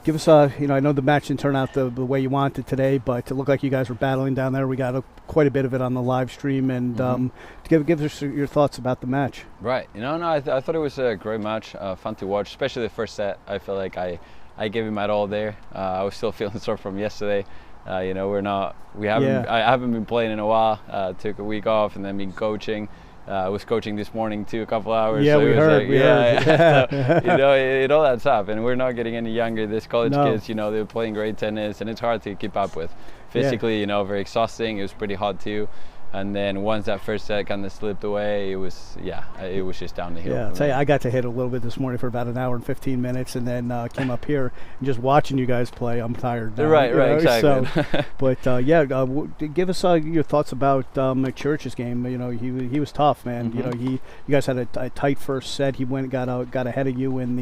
Give us I know the match didn't turn out the way you wanted today, but it looked like you guys were battling down there. We got quite a bit of it on the live stream, and give us your thoughts about the match. Right. I thought it was a great match, fun to watch, especially the first set. I feel like I gave him my all there. I was still feeling sore from yesterday. I haven't been playing in a while. Took a week off and then been coaching. I was coaching this morning too, a couple hours. Yeah, so we heard. So, it all adds up, and we're not getting any younger. These college kids, they're playing great tennis, and it's hard to keep up with. Physically, very exhausting. It was pretty hot too. And then once that first set kind of slipped away, it was just down the hill. Yeah, I'll tell you, I got to hit a little bit this morning for about an hour and 15 minutes, and then came up here and just watching you guys play. I'm tired now. Right, exactly. So, but give us your thoughts about McChurch's game. He was tough, man. Mm-hmm. You guys had a tight first set. He got ahead of you in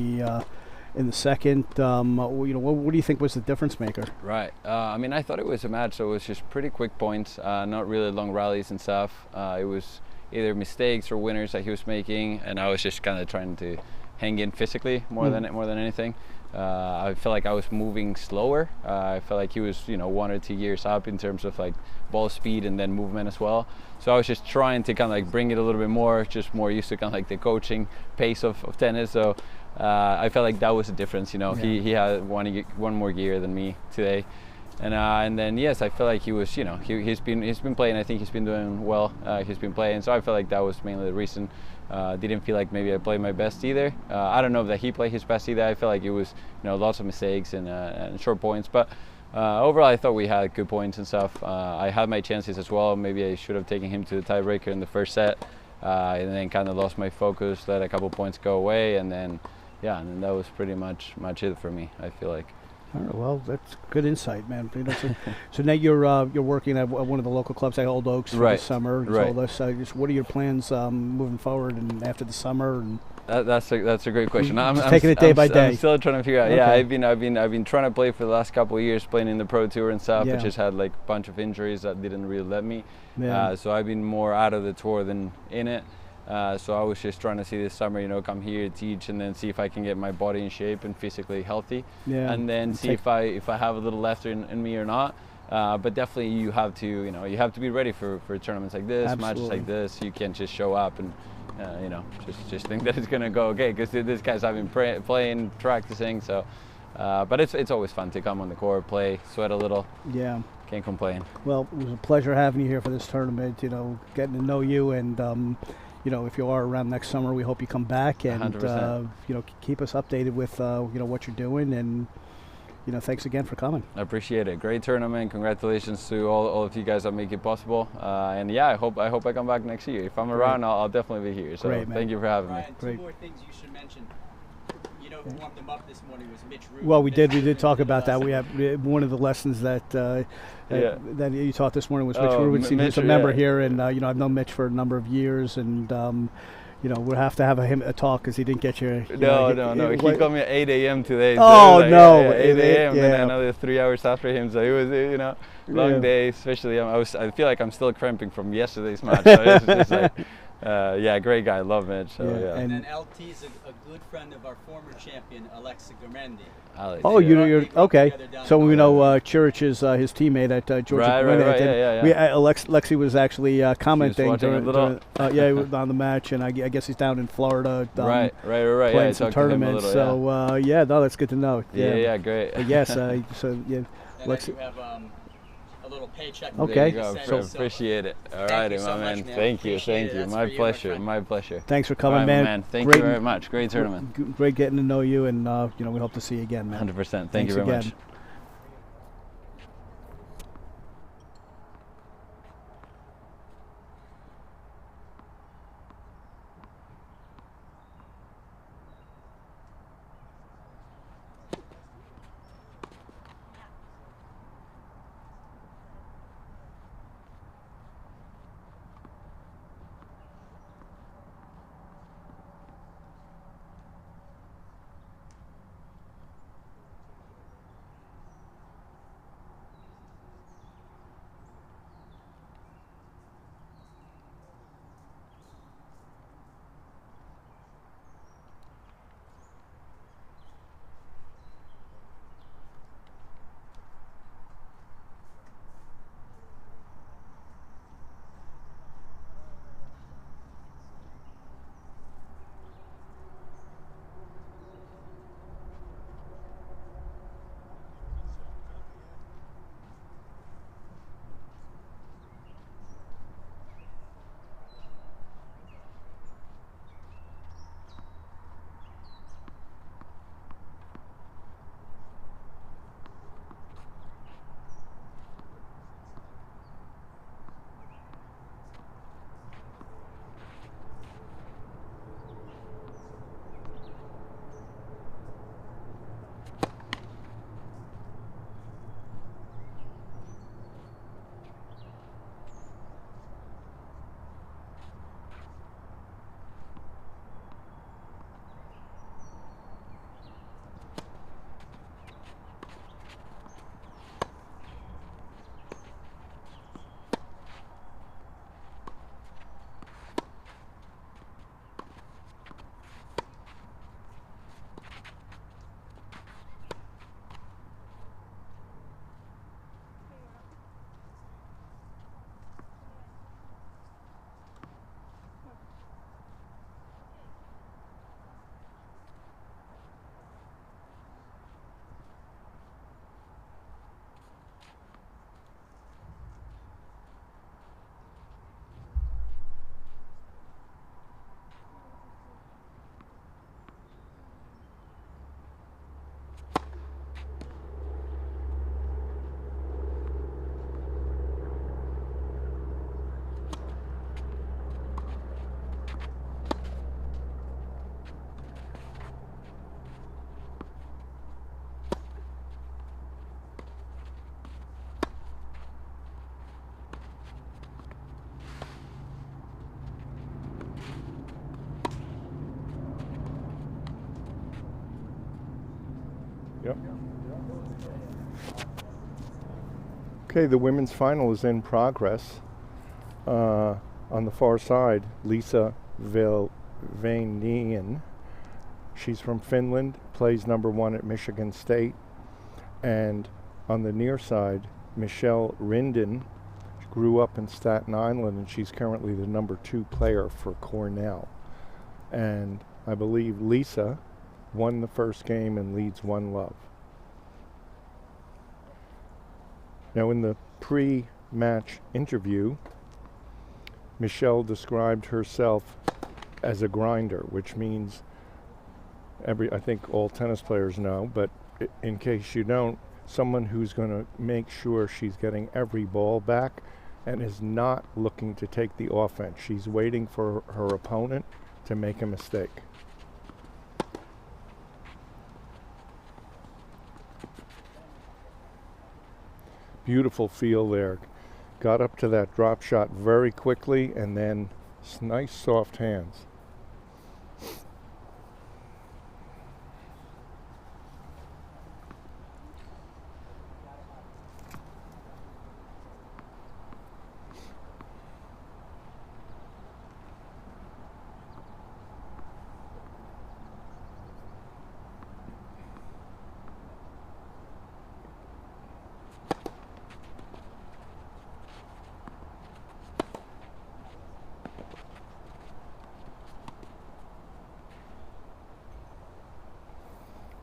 the second. What do you think was the difference maker? Right. I thought it was a match that was just pretty quick points, not really long rallies and stuff. It was either mistakes or winners that he was making, and I was just kind of trying to hang in physically more than anything. I felt like I was moving slower. I felt like he was 1 or 2 years up in terms of like ball speed and then movement as well. So I was just trying to kind of like bring it a little bit more, just more used to kind of like the coaching pace of tennis. So I felt like that was a difference. He had one more gear than me today, and then yes, I feel like he was he's been playing. I think he's been doing well. He's been playing, so I felt like that was mainly the reason. Didn't feel like maybe I played my best either. I don't know that he played his best either. I felt like it was lots of mistakes and short points, but overall I thought we had good points and stuff. I had my chances as well. Maybe I should have taken him to the tiebreaker in the first set, and then kind of lost my focus, let a couple points go away, and then that was pretty much it for me, I feel like. All right, well, that's good insight, man. So now you're working at one of the local clubs at Old Oaks for the summer. Right. Just what are your plans moving forward and after the summer? And That's a great question. I'm taking it day by day. I'm still trying to figure out. Okay. Yeah, I've been trying to play for the last couple of years, playing in the Pro Tour and stuff. Yeah. But just had like a bunch of injuries that didn't really let me. Yeah. So I've been more out of the tour than in it. So I was just trying to see this summer, come here, teach, and then see if I can get my body in shape and physically healthy. Yeah. And then see if I have a little left in me or not. But definitely you have to be ready for tournaments like this, Absolutely. matches like this. You can't just show up and just think that it's gonna go okay, because this guy's have been playing, practicing. So, but it's always fun to come on the court, play, sweat a little. Yeah. Can't complain. Well, it was a pleasure having you here for this tournament. Getting to know you, and if you are around next summer, we hope you come back and 100%. Keep us updated with what you're doing. And thanks again for coming. I appreciate it. Great tournament. Congratulations to all of you guys that make it possible. And yeah, I hope I come back next year. If I'm around, I'll definitely be here. So Great, man. Thank you for having Ryan, me. two more things you should mention. Who warmed them up this morning was Mitch Rubin. Well, we did talk about that. We have one of the lessons that that you taught this morning was Mitch Rubin. He's a member here, and I've known Mitch for a number of years, and we'll have to have him a talk because he didn't get you. No. He called me at 8 a.m. today. Oh, so no. 8 a.m. Yeah. and then another 3 hours after him. So it was, long day. Especially, I feel like I'm still cramping from yesterday's match. So it's just like, great guy. Love Mitch. So, And then LT is a good friend of our former champion, Aleksa Ciric. Alex, Oh, you're okay. So we know Ciric is his teammate at Georgia. Right. Yeah. Lexi was actually commenting watching a little. he was on the match, and I guess he's down in Florida. Right. Playing some tournaments. Little, So that's good to know. Yeah, great. Yes. And Lexi. then you have a little paycheck. Okay. There you go. So appreciate it. All righty, so my much, man. man. Thank you. That's My for you, pleasure. my My pleasure. Thanks for All coming, right, man. Thank you very much. Great tournament. Great getting to know you, and we hope to see you again, man. 100%. Thank Thanks you very again. much. Yep. Okay, the women's final is in progress. On the far side, Liisa Vehvilainen. She's from Finland, plays number 1 at Michigan State. And on the near side, Michelle Ryndin grew up in Staten Island, and she's currently the number 2 player for Cornell. And I believe Liisa won the first game and leads 1-love. Now, in the pre-match interview, Michelle described herself as a grinder, which means I think all tennis players know, but in case you don't, someone who's going to make sure she's getting every ball back and is not looking to take the offense. She's waiting for her opponent to make a mistake. Beautiful feel there. Got up to that drop shot very quickly, and then nice soft hands.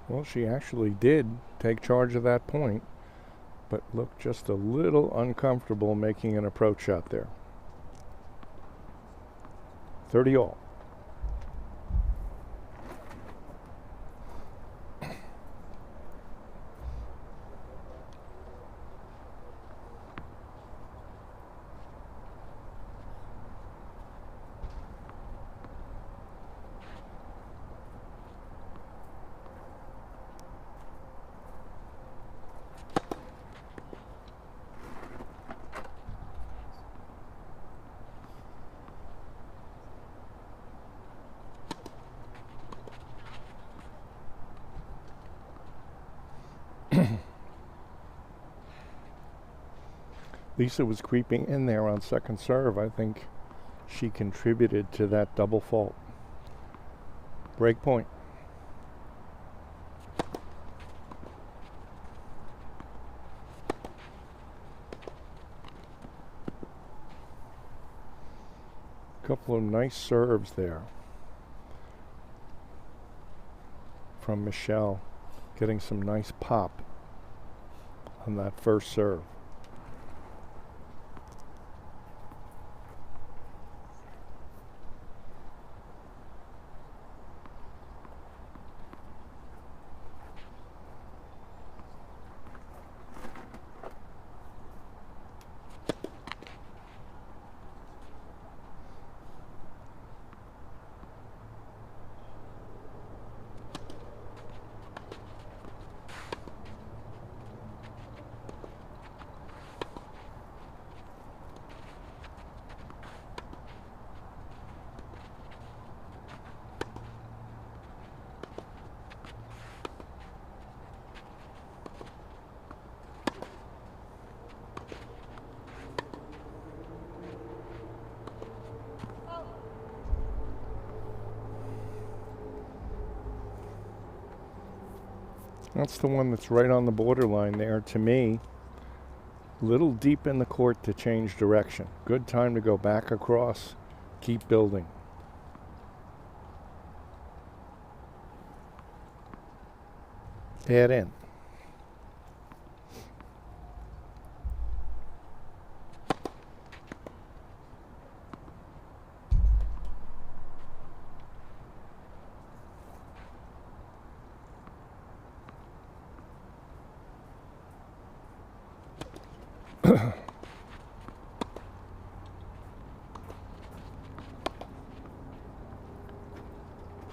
Well, she actually did take charge of that point, but looked just a little uncomfortable making an approach shot there. 30 all. Liisa was creeping in there on second serve. I think she contributed to that double fault. Break point. Couple of nice serves there from Michelle, getting some nice pop on that first serve. That's the one that's right on the borderline there. To me, a little deep in the court to change direction. Good time to go back across, keep building. Head in.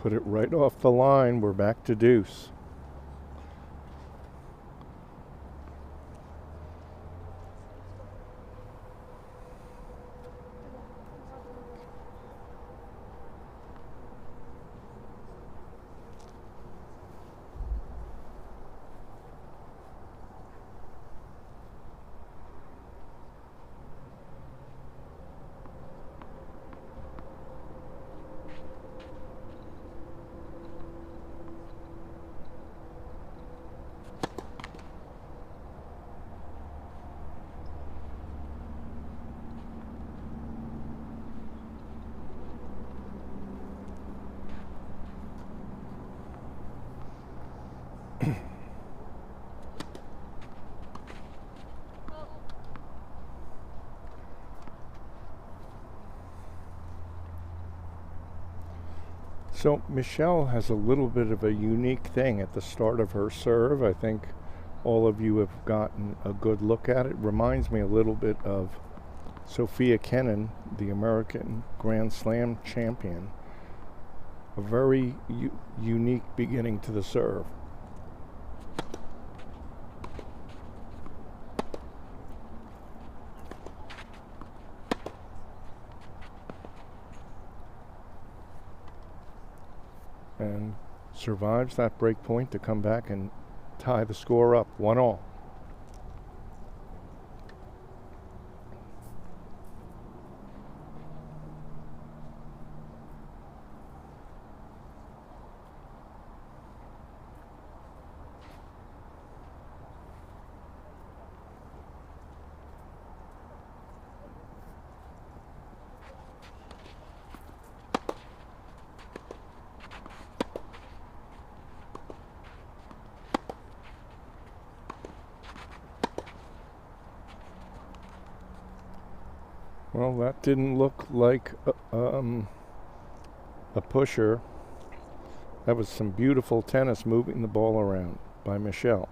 Put it right off the line. We're back to deuce. So Michelle has a little bit of a unique thing at the start of her serve. I think all of you have gotten a good look at it. Reminds me a little bit of Sophia Kenin, the American Grand Slam champion. A very unique beginning to the serve. And survives that break point to come back and tie the score up 1-1. Well, that didn't look like a pusher. That was some beautiful tennis moving the ball around by Michelle.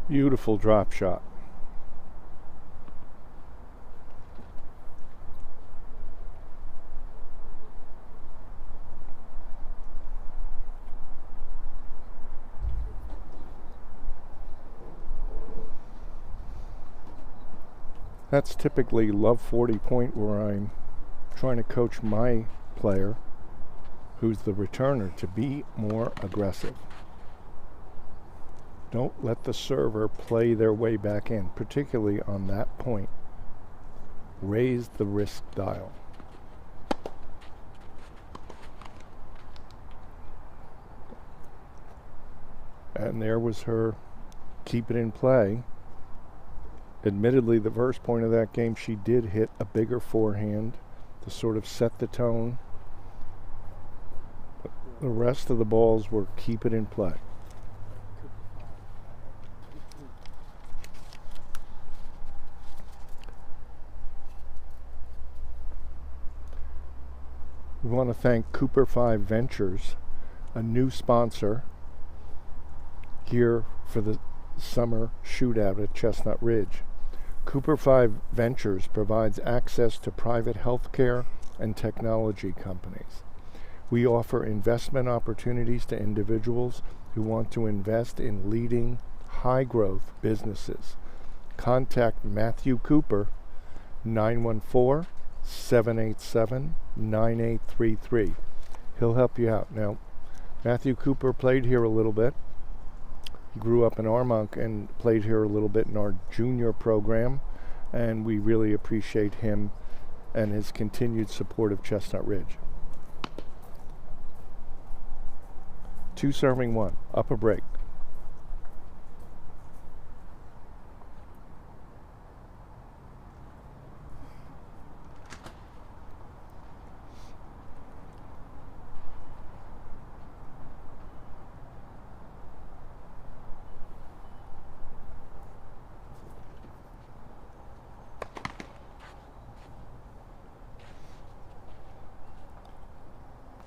Beautiful drop shot. That's typically love 40 point where I'm trying to coach my player, who's the returner, to be more aggressive. Don't let the server play their way back in, particularly on that point. Raise the risk dial. And there was her keep it in play. Admittedly, the first point of that game, she did hit a bigger forehand to sort of set the tone. But the rest of the balls were keep it in play. We want to thank Cooper 5 Ventures, a new sponsor here for the summer shootout at Chestnut Ridge. Cooper 5 Ventures provides access to private healthcare and technology companies. We offer investment opportunities to individuals who want to invest in leading high-growth businesses. Contact Matthew Cooper, 914-787-9833. He'll help you out. Now, Matthew Cooper played here a little bit. He grew up in Armonk and played here a little bit in our junior program, and we really appreciate him and his continued support of Chestnut Ridge. 2 serving 1, up a break.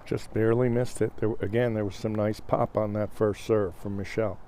Just barely missed it. Again, there was some nice pop on that first serve from Michelle.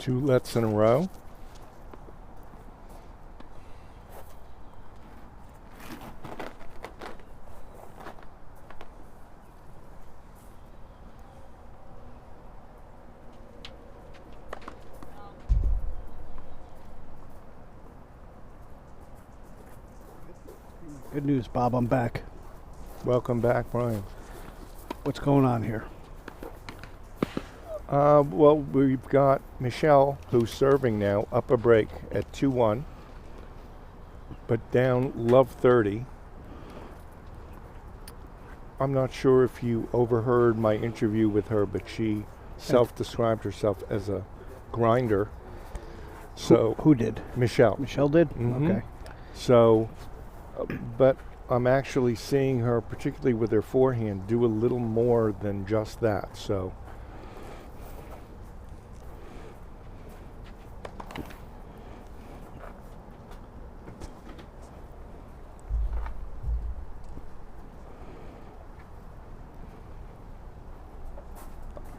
2 lets in a row. Good news, Bob. I'm back. Welcome back, Brian. What's going on here? Well, we've got Michelle, who's serving now, up a break at 2-1, but down love 30. I'm not sure if you overheard my interview with her, but she self-described herself as a grinder. So who did? Michelle. Michelle did? Mhm. Okay. So, but I'm actually seeing her, particularly with her forehand, do a little more than just that. So.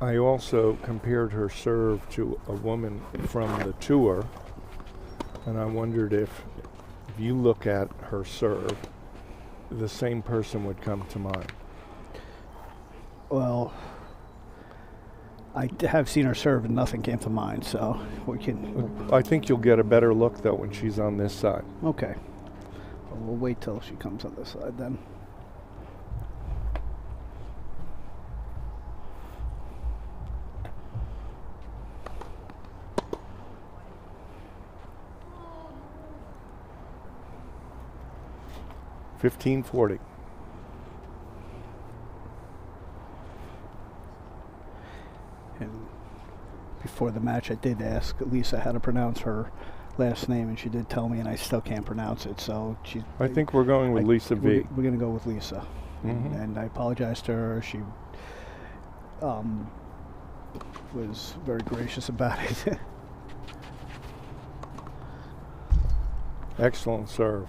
I also compared her serve to a woman from the tour, and I wondered if you look at her serve, the same person would come to mind. Well, I have seen her serve and nothing came to mind, so we can... I think you'll get a better look, though, when she's on this side. Okay. Well, we'll wait till she comes on this side then. $15.40. And before the match, I did ask Liisa how to pronounce her last name, and she did tell me, and I still can't pronounce it. So I think we're going with Liisa V. We're going to go with Liisa. Mm-hmm. And I apologize to her. She was very gracious about it. Excellent serve.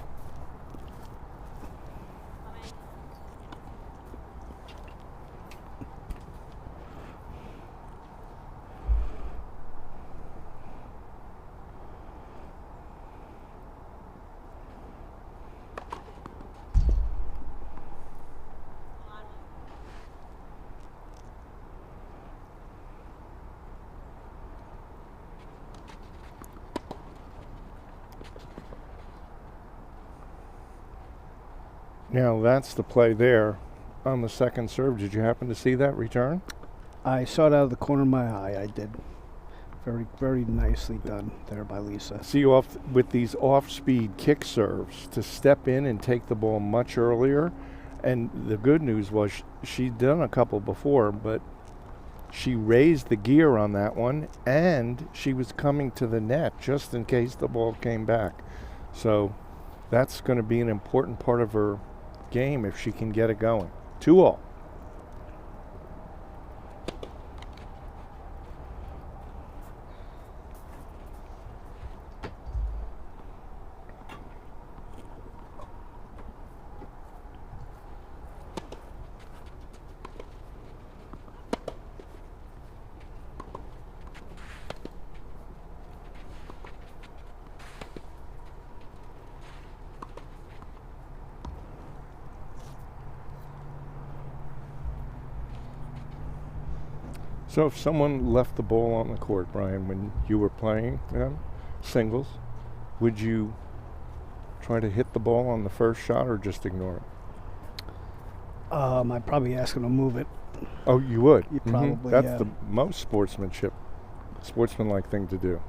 Now that's the play there on the second serve. Did you happen to see that return? I saw it out of the corner of my eye. I did. Very, very nicely done there by Liisa. See, off with these off-speed kick serves to step in and take the ball much earlier. And the good news was she'd done a couple before, but she raised the gear on that one, and she was coming to the net just in case the ball came back. So that's going to be an important part of her game if she can get it going. 2-all. So if someone left the ball on the court, Brian, when you were playing singles, would you try to hit the ball on the first shot or just ignore it? I'd probably ask him to move it. Oh, you would? You probably, That's yeah. the most sportsmanlike thing to do.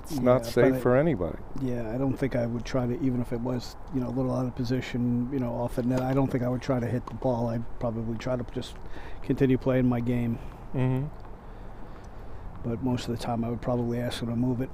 It's Yeah, not safe but for anybody. Yeah, I don't think I would try to, even if it was, a little out of position, off the net, I don't think I would try to hit the ball. I'd probably try to just continue playing my game. Mm-hmm. But most of the time I would probably ask him to move it.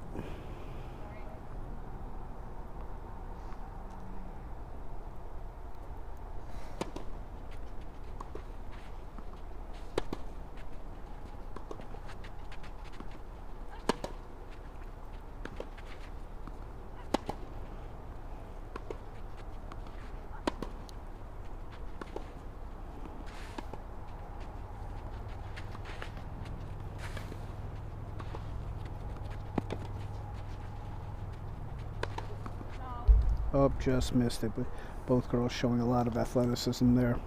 Oh, just missed it. But both girls showing a lot of athleticism there.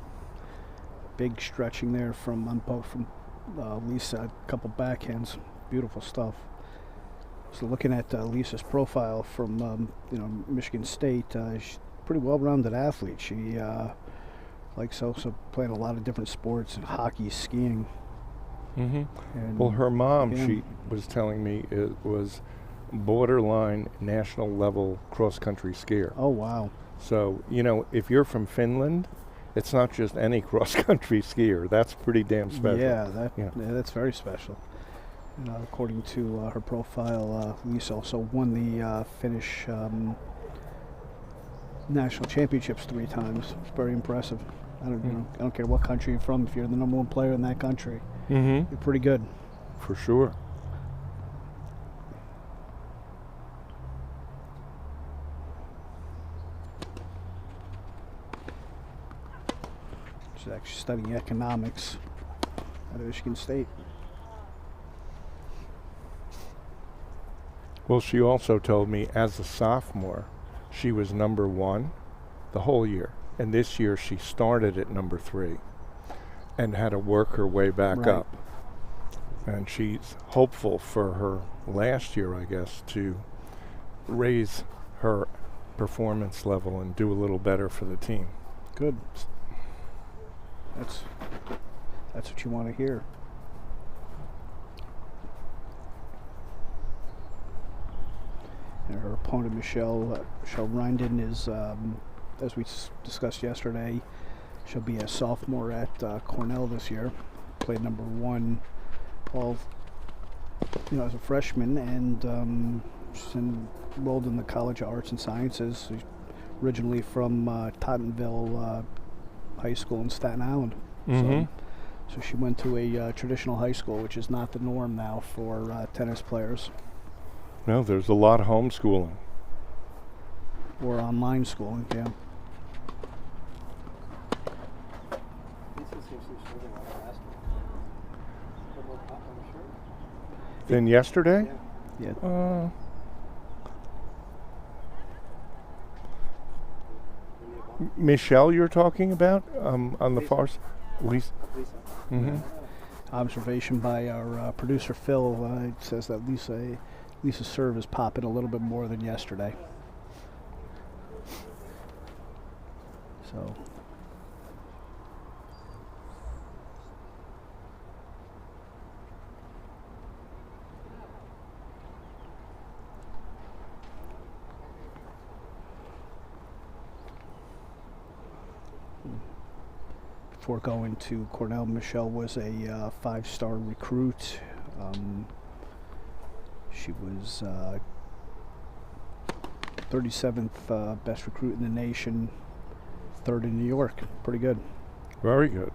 Big stretching there from Liisa. A couple backhands. Beautiful stuff. So looking at Lisa's profile from Michigan State, she's a pretty well-rounded athlete. She likes also playing a lot of different sports, hockey, skiing. Mm-hmm. Well, her mom, she was telling me, it was borderline national level cross-country skier. Oh, wow. So, if you're from Finland, it's not just any cross-country skier. That's pretty damn special. Yeah, that's very special. According to her profile, Liisa also won the Finnish national championships 3 times. It's very impressive. I don't care what country you're from. If you're the number 1 player in that country, you're pretty good. For sure. She's actually studying economics at Michigan State. Well, she also told me as a sophomore, she was number 1 the whole year. And this year she started at number 3 and had to work her way back up. And she's hopeful for her last year, I guess, to raise her performance level and do a little better for the team. Good. That's what you want to hear. And her opponent, Michelle Ryndin, is, as we discussed yesterday, she'll be a sophomore at Cornell this year. Played number 1 all, as a freshman, and she's enrolled in the College of Arts and Sciences. She's originally from Tottenville High School in Staten Island. So she went to a traditional high school, which is not the norm now for tennis players. No, there's a lot of homeschooling. Or online schooling, yeah. Then yesterday? Yeah. Michelle, you're talking about on the far side? Liisa. Observation by our producer Phil says that Liisa's serve is popping a little bit more than yesterday. So. Before going to Cornell, Michelle was a 5-star recruit. She was 37th best recruit in the nation, 3rd in New York. Pretty good. Very good.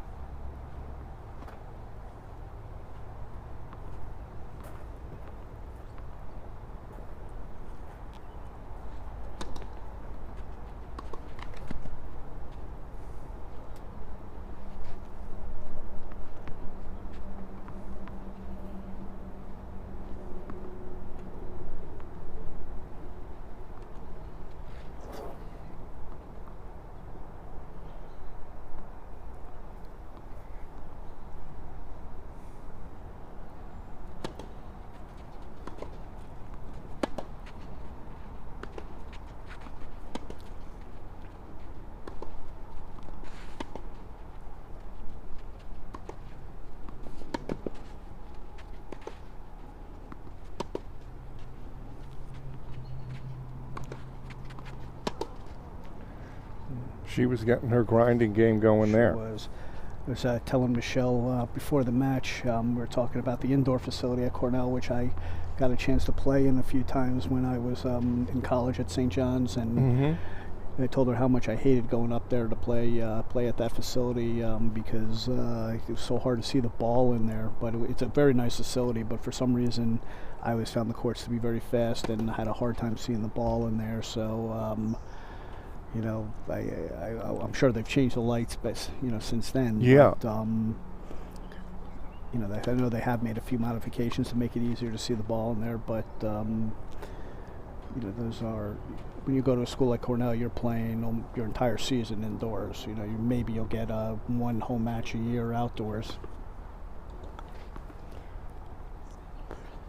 She was getting her grinding game going there. I was telling Michelle before the match, we were talking about the indoor facility at Cornell, which I got a chance to play in a few times when I was in college at St. John's, and I told her how much I hated going up there to play at that facility because it was so hard to see the ball in there. But it's a very nice facility, but for some reason I always found the courts to be very fast and had a hard time seeing the ball in there. So I'm sure they've changed the lights, but since then. Yeah. But, I know they have made a few modifications to make it easier to see the ball in there, but those are, when you go to a school like Cornell, you're playing your entire season indoors. Maybe you'll get one home match a year outdoors.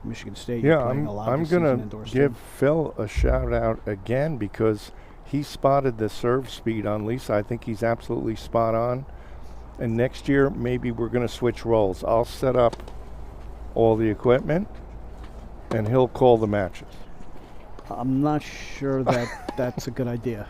Michigan State, Yeah, you're playing a lot I'm of the season gonna indoors give too. Phil a shout out again because he spotted the serve speed on Liisa. I think he's absolutely spot on. And next year, maybe we're gonna switch roles. I'll set up all the equipment, and he'll call the matches. I'm not sure that that's a good idea.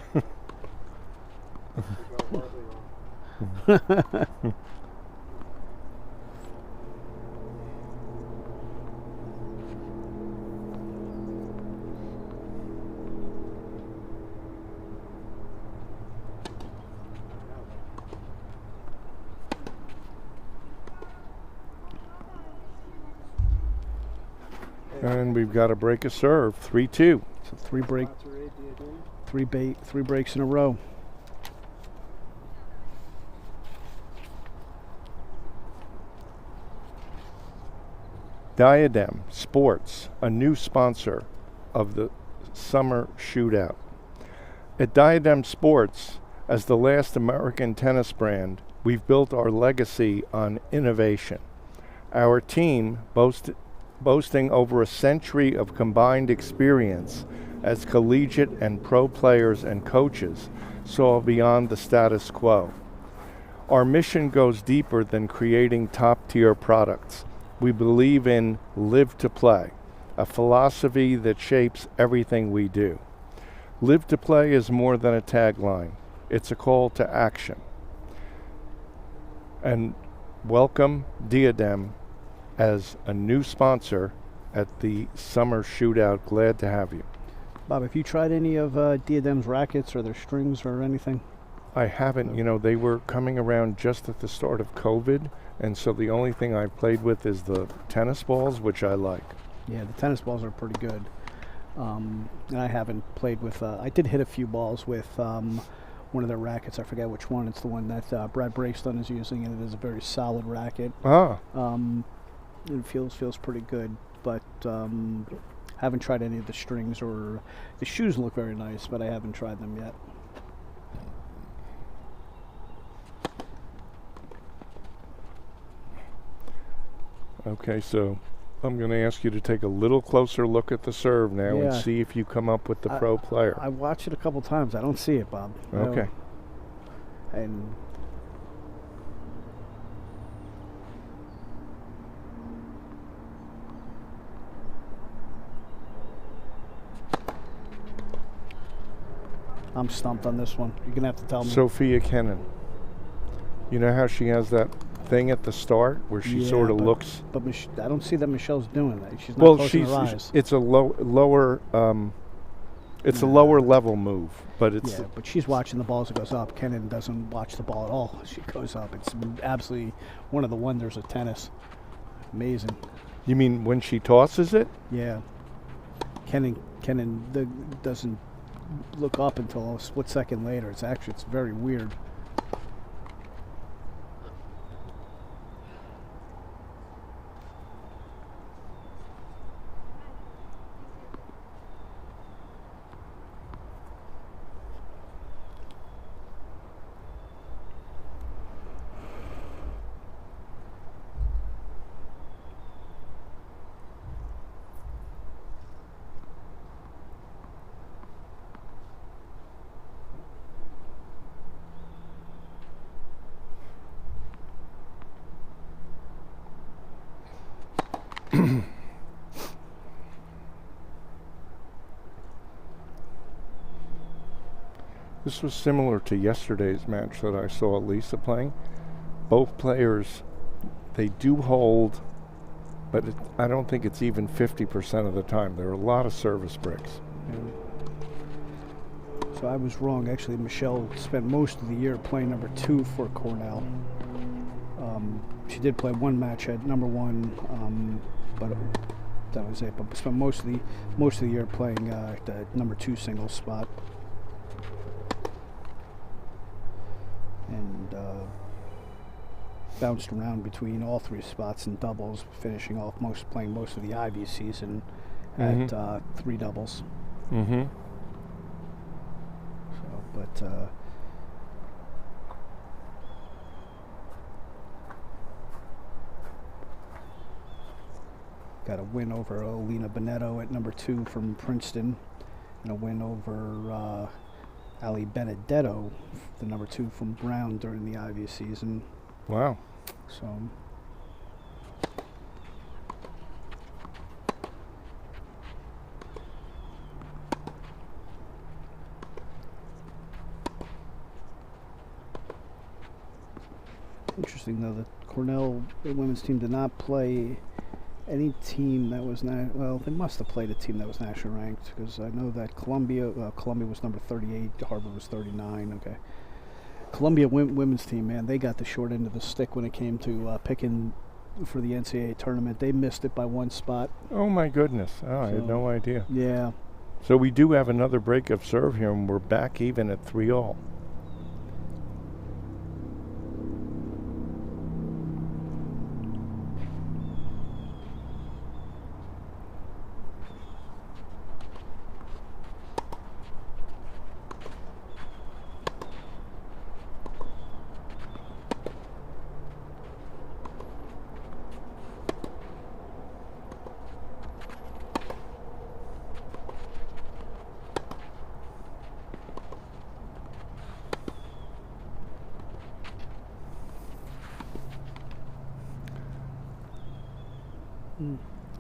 And we've got a break a serve, 3-2. So three breaks in a row. Diadem Sports, a new sponsor of the Summer Shootout. At Diadem Sports, as the last American tennis brand, we've built our legacy on innovation. Our team, boasting over a century of combined experience as collegiate and pro players and coaches, saw beyond the status quo. Our mission goes deeper than creating top-tier products. We believe in live to play, a philosophy that shapes everything we do. Live to play is more than a tagline. It's a call to action. And welcome Diadem as a new sponsor at the Summer Shootout. Glad to have you. Bob, have you tried any of Diadem's rackets or their strings or anything? I haven't. They were coming around just at the start of COVID, and so the only thing I've played with is the tennis balls, which I like. Yeah, the tennis balls are pretty good. And I haven't played with, I did hit a few balls with one of their rackets. I forget which one. It's the one that Brad Braxton is using, and it is a very solid racket. It feels pretty good, but haven't tried any of the strings, or the shoes look very nice, but I haven't tried them yet. Okay, so I'm going to ask you to take a little closer look at the serve now and see if you come up with the pro player. I watched it a couple times. I don't see it, Bob. Okay. And I'm stumped on this one. You're going to have to tell me. Sophia Kennan. You know how she has that thing at the start where she sort of looks. But I don't see that Michelle's doing that. She's not closing her eyes. It's a lower. It's a lower level move, but it's. Yeah, but she's watching the ball as it goes up. Kennan doesn't watch the ball at all. She goes up. It's absolutely one of the wonders of tennis. Amazing. You mean when she tosses it? Yeah. Kennan doesn't look up until a split second later. It's very weird. This was similar to yesterday's match that I saw Liisa playing. Both players, they do hold, but I don't think it's even 50% of the time. There are a lot of service breaks. Yeah. So I was wrong. Actually, Michelle spent most of the year playing number 2 for Cornell. She did play one match at number 1, but that was it. But spent most of the year playing the number 2 singles spot. And bounced around between all 3 spots in doubles, finishing off playing most of the Ivy season at 3 doubles. Mm-hmm. So, but got a win over Olena Bonetto at number 2 from Princeton, and a win over Ali Benedetto, the number 2 from Brown during the Ivy season. Wow. So. Interesting though, the Cornell women's team did not play any team that was not, well, they must have played a team that was nationally ranked, because I know that Columbia was number 38, Harvard was 39. Okay, Columbia women's team, man, they got the short end of the stick when it came to picking for the NCAA tournament. They missed it by 1 spot. Oh my goodness! Oh, I had no idea. Yeah. So we do have another break of serve here, and we're back even at 3-all.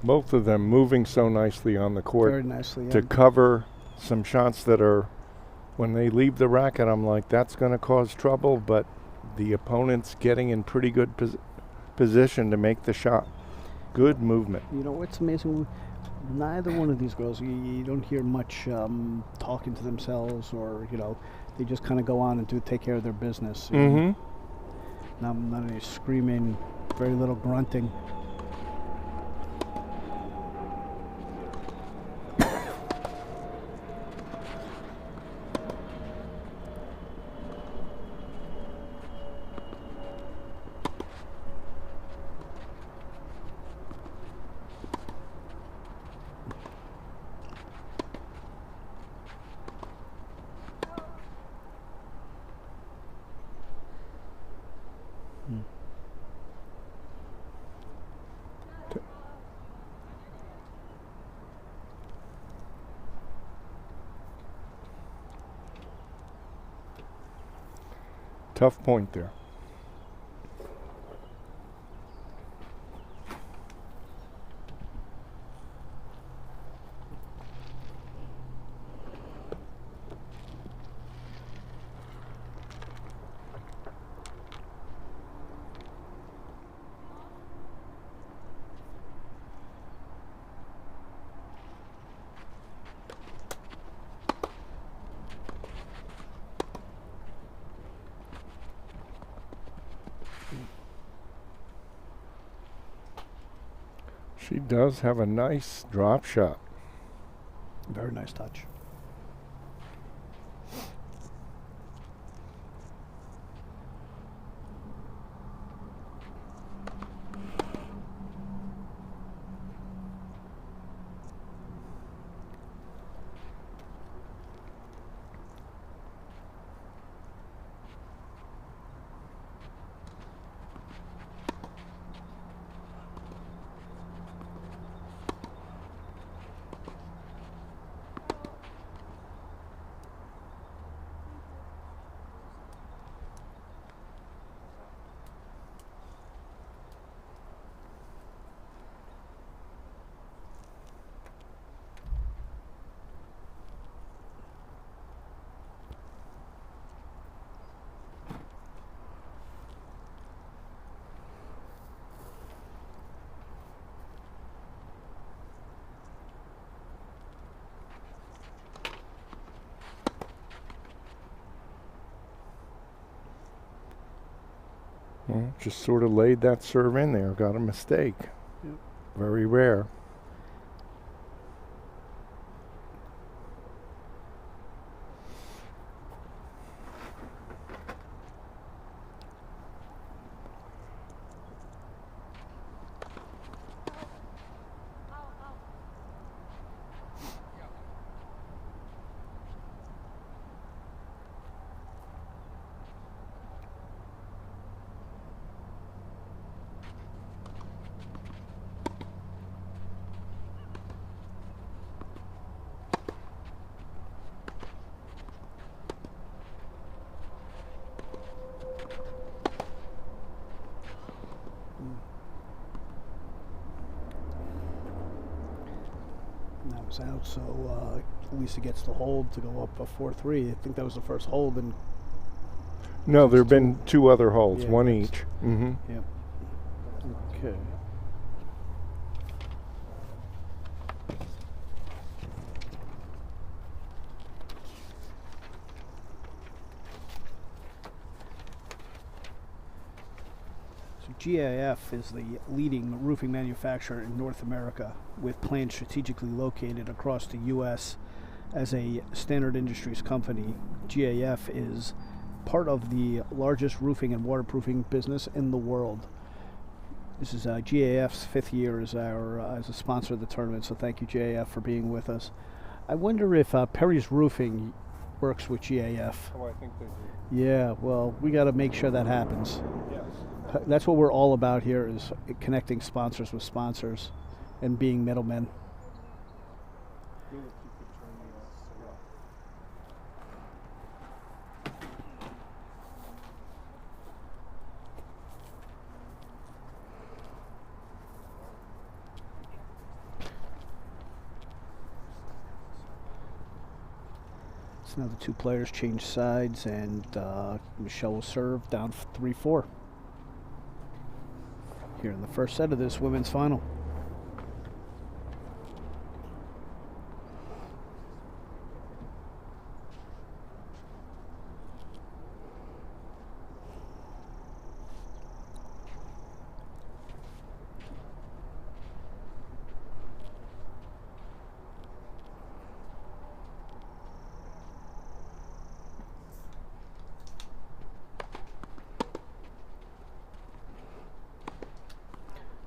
Both of them moving so nicely on the court. Very nicely, yeah. To cover some shots that are, when they leave the racket, I'm like, that's going to cause trouble, but the opponent's getting in pretty good position to make the shot. Good movement. You know what's amazing? Neither one of these girls, you don't hear much talking to themselves, or, you know, they just kind of go on and take care of their business. Mm-hmm. Not any screaming, very little grunting. Tough point there. She does have a nice drop shot. Very nice touch. Well, just sort of laid that serve in there, got a mistake. Yep. Very rare. Comes out, so Liisa gets the hold to go up a 4-3. I think that was the first hold, and No, there have been 2 other holds, Yeah, one that's- each. Mm-hmm. yep. Okay. So GAF is the leading roofing manufacturer in North America, with plants strategically located across the U.S. As a standard industries company, GAF is part of the largest roofing and waterproofing business in the world. This is GAF's 5th year as as a sponsor of the tournament, so thank you, GAF, for being with us. I wonder if Perry's Roofing works with GAF. Oh, I think they do. Yeah, well, we got to make sure that happens. Yes. That's what we're all about here, is connecting sponsors with sponsors and being middlemen. So now the 2 players change sides, and Michelle will serve down 3-4 here in the first set of this women's final.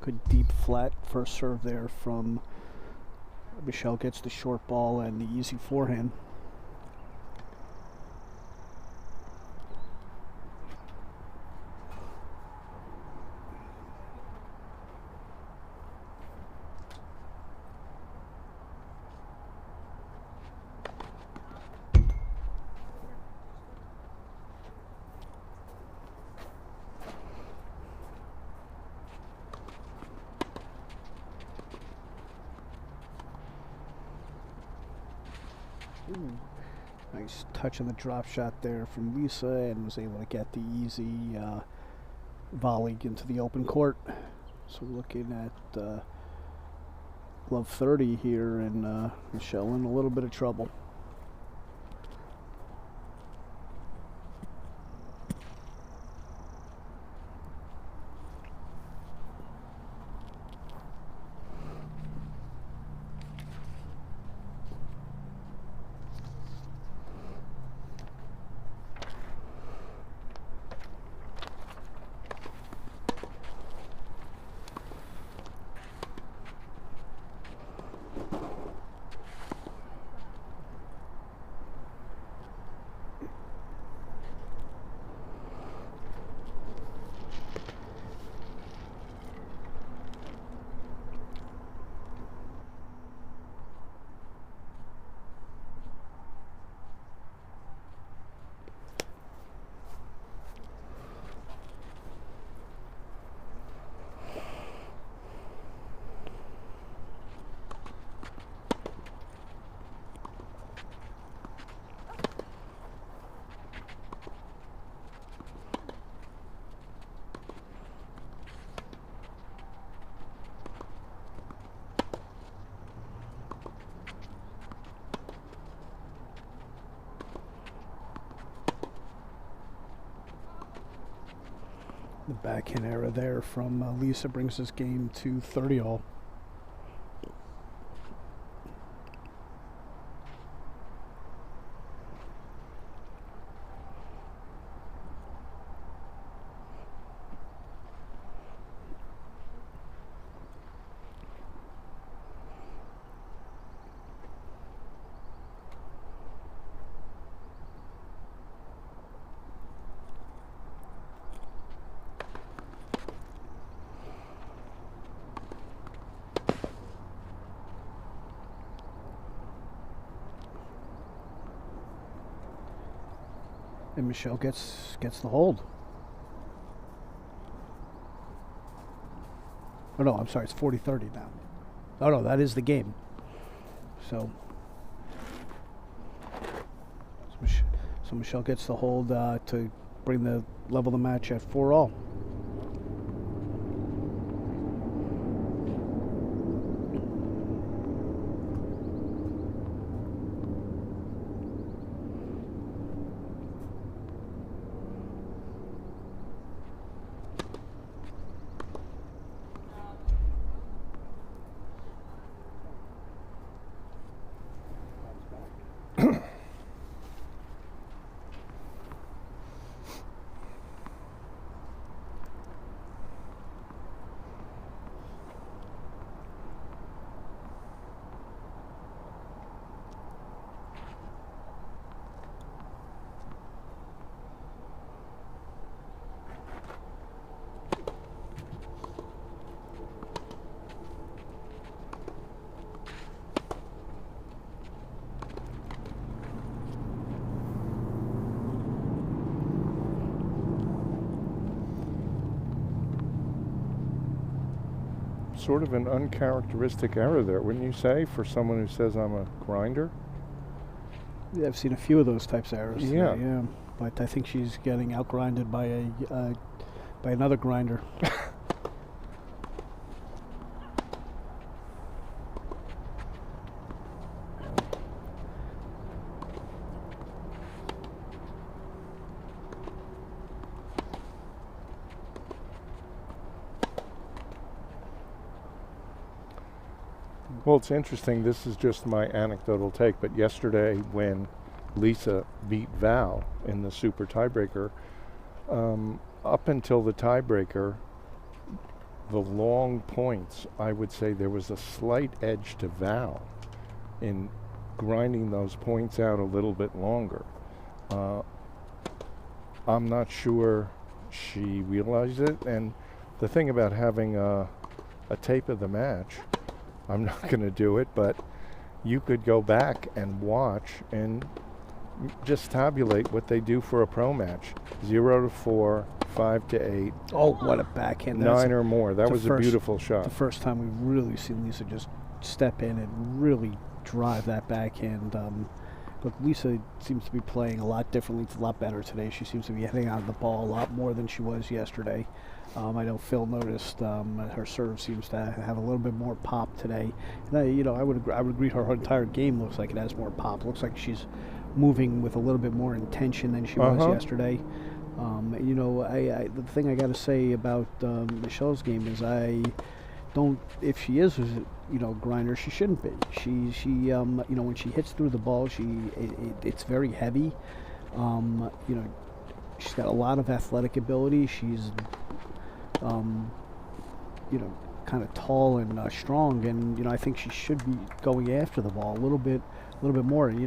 Good deep flat first serve there from Michelle. Gets the short ball and the easy forehand. Nice touch on the drop shot there from Liisa, and was able to get the easy volley into the open court. So we're looking at love 30 here, and Michelle in a little bit of trouble. The backhand error there from Liisa brings this game to 30-all. And Michelle gets the hold. Oh no, I'm sorry, it's 40-30 now. Oh no, that is the game. So Michelle gets the hold to bring the level of the match at 4-all. Sort of an uncharacteristic error there, wouldn't you say, for someone who says I'm a grinder? Yeah, I've seen a few of those types of errors. Yeah. Today, yeah. But I think she's getting outgrinded by by another grinder. Well, it's interesting. This is just my anecdotal take, but yesterday when Liisa beat Val in the super tiebreaker, up until the tiebreaker, the long points, I would say there was a slight edge to Val in grinding those points out a little bit longer. I'm not sure she realized it, and the thing about having a tape of the match, I'm not going to do it, but you could go back and watch and just tabulate what they do for a pro match. 0 to 4, 5 to 8. Oh, what a backhand. 9 or more. That was a beautiful shot. The first time we've really seen Liisa just step in and really drive that backhand. Look, Liisa seems to be playing a lot differently. It's a lot better today. She seems to be hitting on the ball a lot more than she was yesterday. I know Phil noticed her serve seems to have a little bit more pop today. And I would agree. Her entire game looks like it has more pop. Looks like she's moving with a little bit more intention than she was yesterday. The thing I got to say about Michelle's game is if she is grinder, she shouldn't be. She when she hits through the ball, it's very heavy. She's got a lot of athletic ability. She's kind of tall and strong, and I think she should be going after the ball a little bit more. She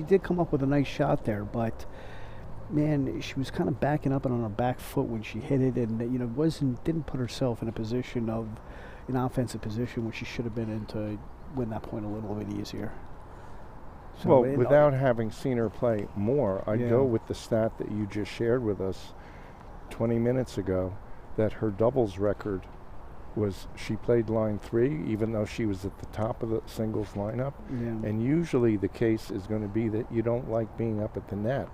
did come up with a nice shot there, but man, she was kind of backing up and on her back foot when she hit it, and didn't put herself in an offensive position where she should have been in to win that point a little bit easier. So without having seen her play more, I'd go with the stat that you just shared with us 20 minutes ago, that her doubles record was she played line 3 even though she was at the top of the singles lineup. And usually the case is going to be that you don't like being up at the net.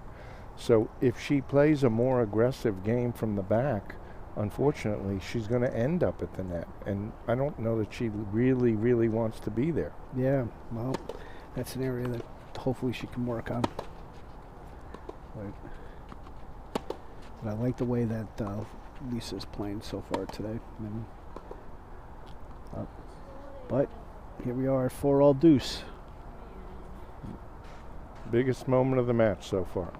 So if she plays a more aggressive game from the back, unfortunately she's going to end up at the net, and I don't know that she really, really wants to be there. Yeah, well, that's an area that hopefully she can work on. But I like the way that Lisa's playing so far today. But here we are, 4-all deuce. Biggest moment of the match so far.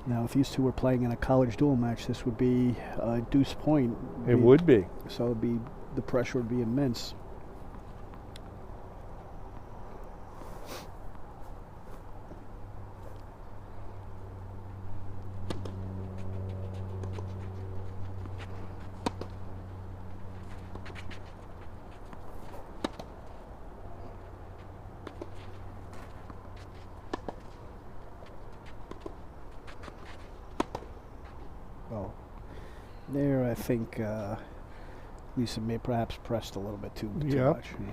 Now, if these two were playing in a college duel match, this would be a deuce point. It would be. So the pressure would be immense. There, I think Liisa may perhaps pressed a little bit too Yep. much. You know.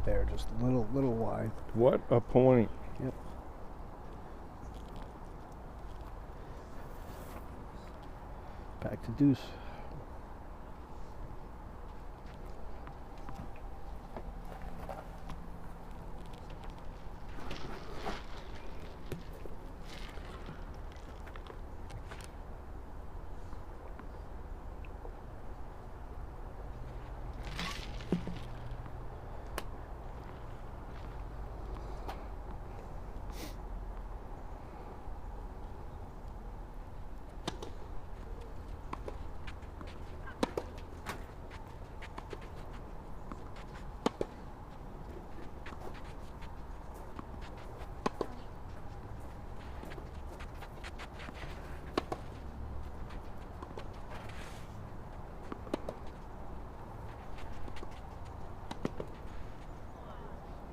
There, just a little wide. What a point. Yep. Back to deuce.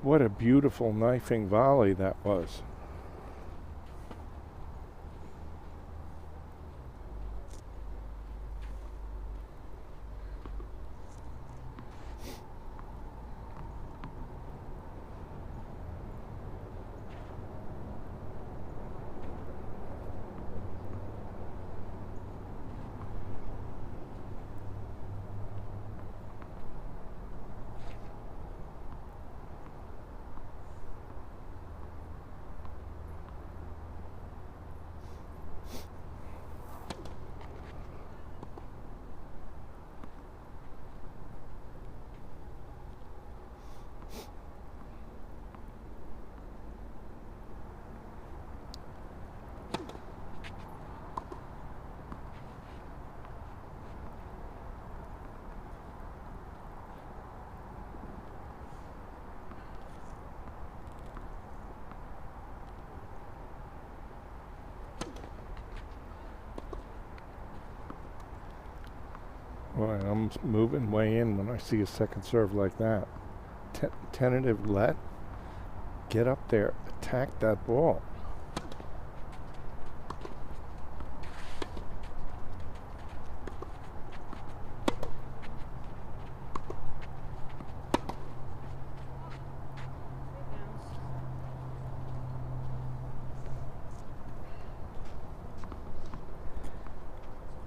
What a beautiful knifing volley that was. Boy, I'm moving way in when I see a second serve like that. Tentative let. Get up there. Attack that ball.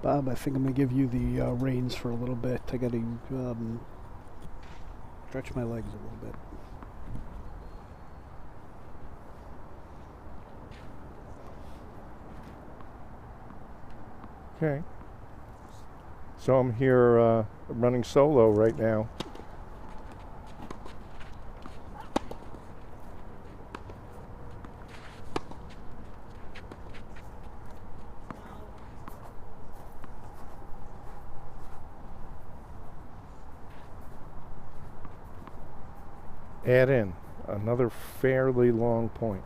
Bob, I think I'm going to give you the reins for a little bit. I got to stretch my legs a little bit. Okay. So I'm here running solo right now. Add in another fairly long point.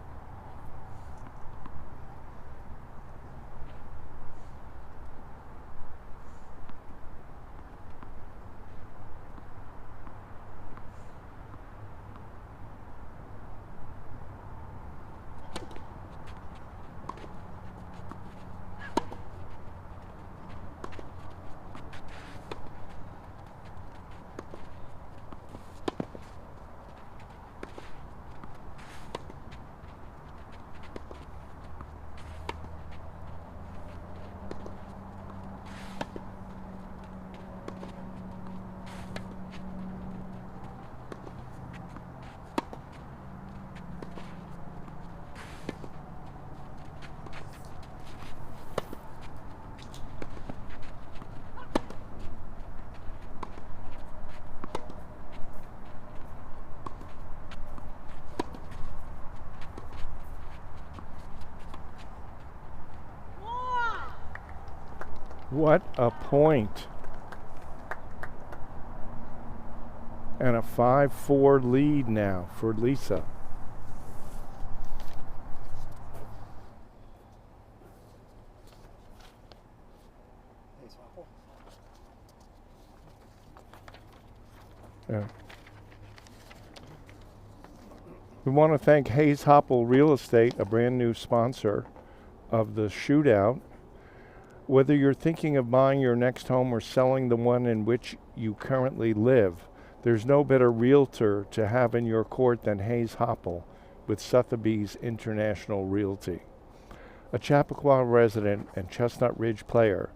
What a point. And a 5-4 lead now for Liisa. Yeah. We want to thank Hayes Hopple Real Estate, a brand new sponsor of the shootout. Whether you're thinking of buying your next home or selling the one in which you currently live, there's no better realtor to have in your court than Hayes Hopple with Sotheby's International Realty. A Chappaqua resident and Chestnut Ridge player,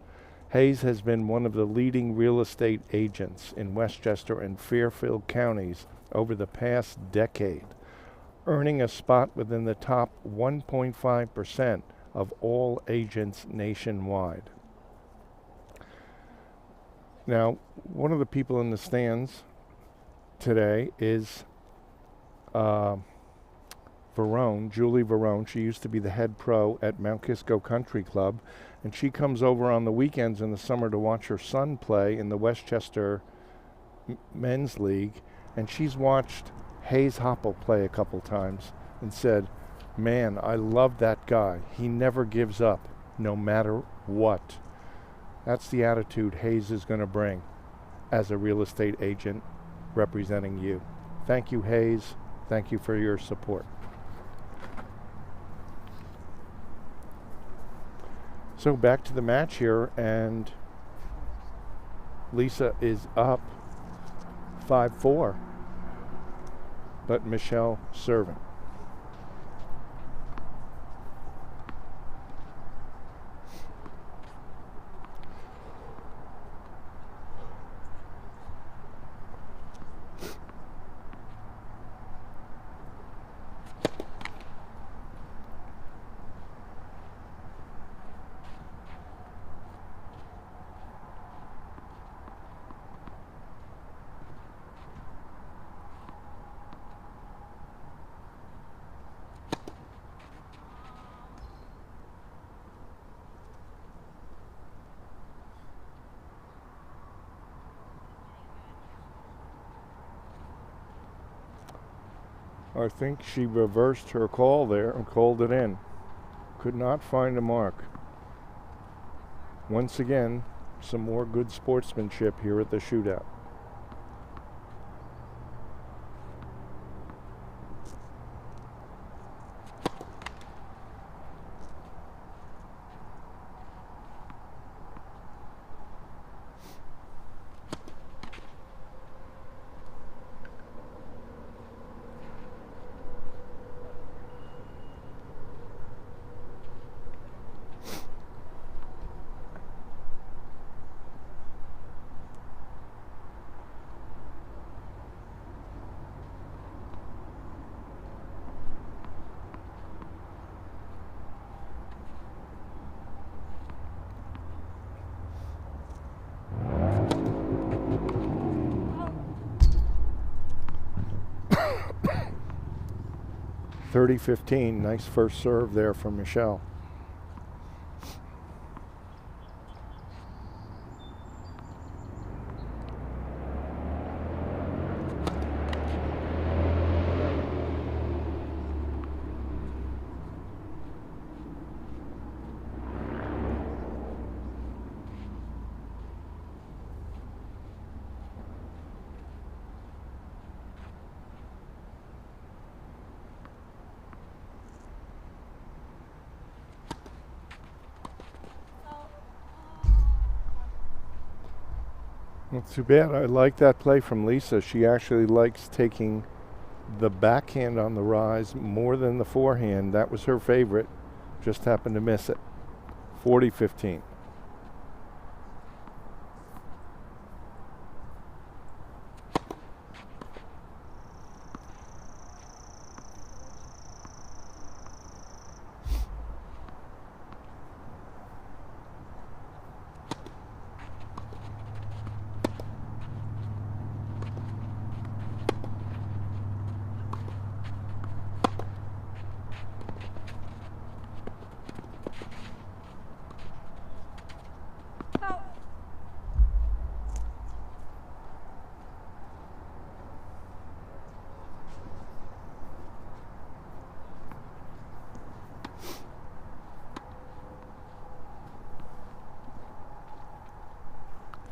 Hayes has been one of the leading real estate agents in Westchester and Fairfield counties over the past decade, earning a spot within the top 1.5% of all agents nationwide. Now, one of the people in the stands today is Julie Verone. She used to be the head pro at Mount Kisco Country Club, and she comes over on the weekends in the summer to watch her son play in the Westchester Men's League, and she's watched Hayes Hopple play a couple times and said, man, I love that guy. He never gives up, no matter what. That's the attitude Hayes is going to bring as a real estate agent representing you. Thank you, Hayes. Thank you for your support. So back to the match here, and Liisa is up 5-4, but Michelle serving. I think she reversed her call there and called it in. Could not find a mark. Once again, some more good sportsmanship here at the shootout. .30-15, nice first serve there from Michelle. Not too bad. I like that play from Liisa. She actually likes taking the backhand on the rise more than the forehand. That was her favorite. Just happened to miss it. 40-15.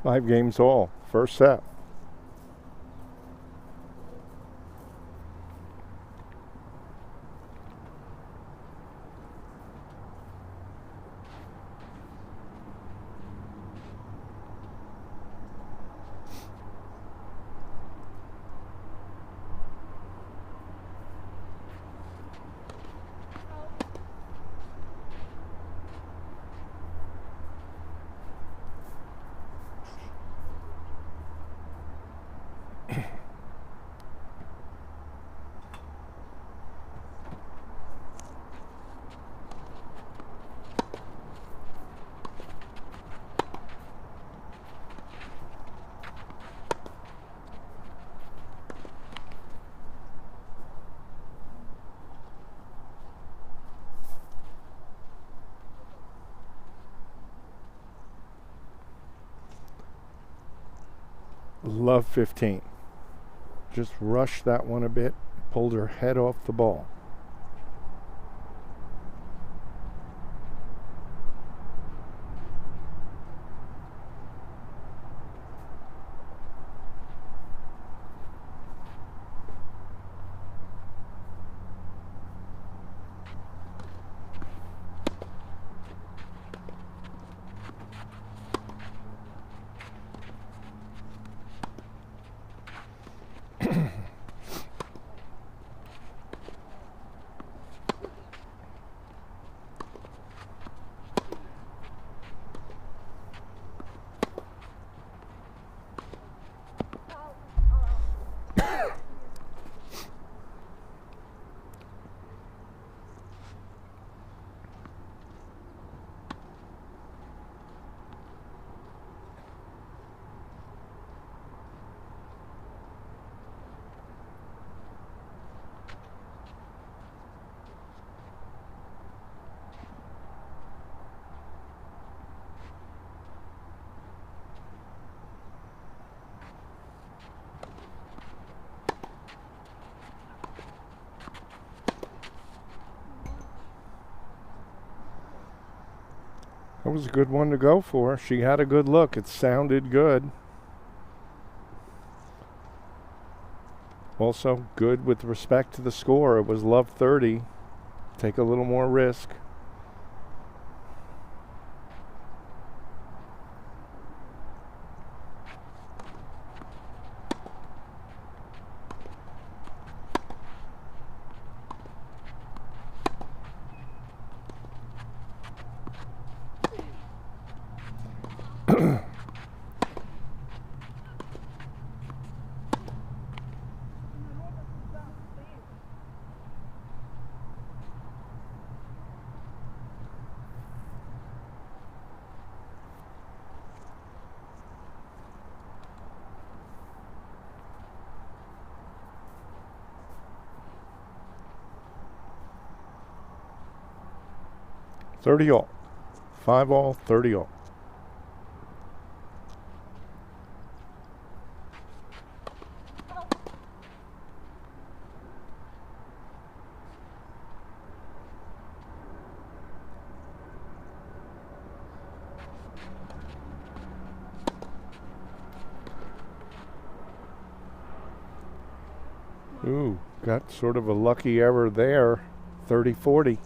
5 games all. First set. Love 15. Just rushed that one a bit, pulled her head off the ball. That was a good one to go for. She had a good look. It sounded good. Also good with respect to the score. It was love 30. Take a little more risk. $30 all. 5 all, $30 all. Ooh, got sort of a lucky error there. 30-40.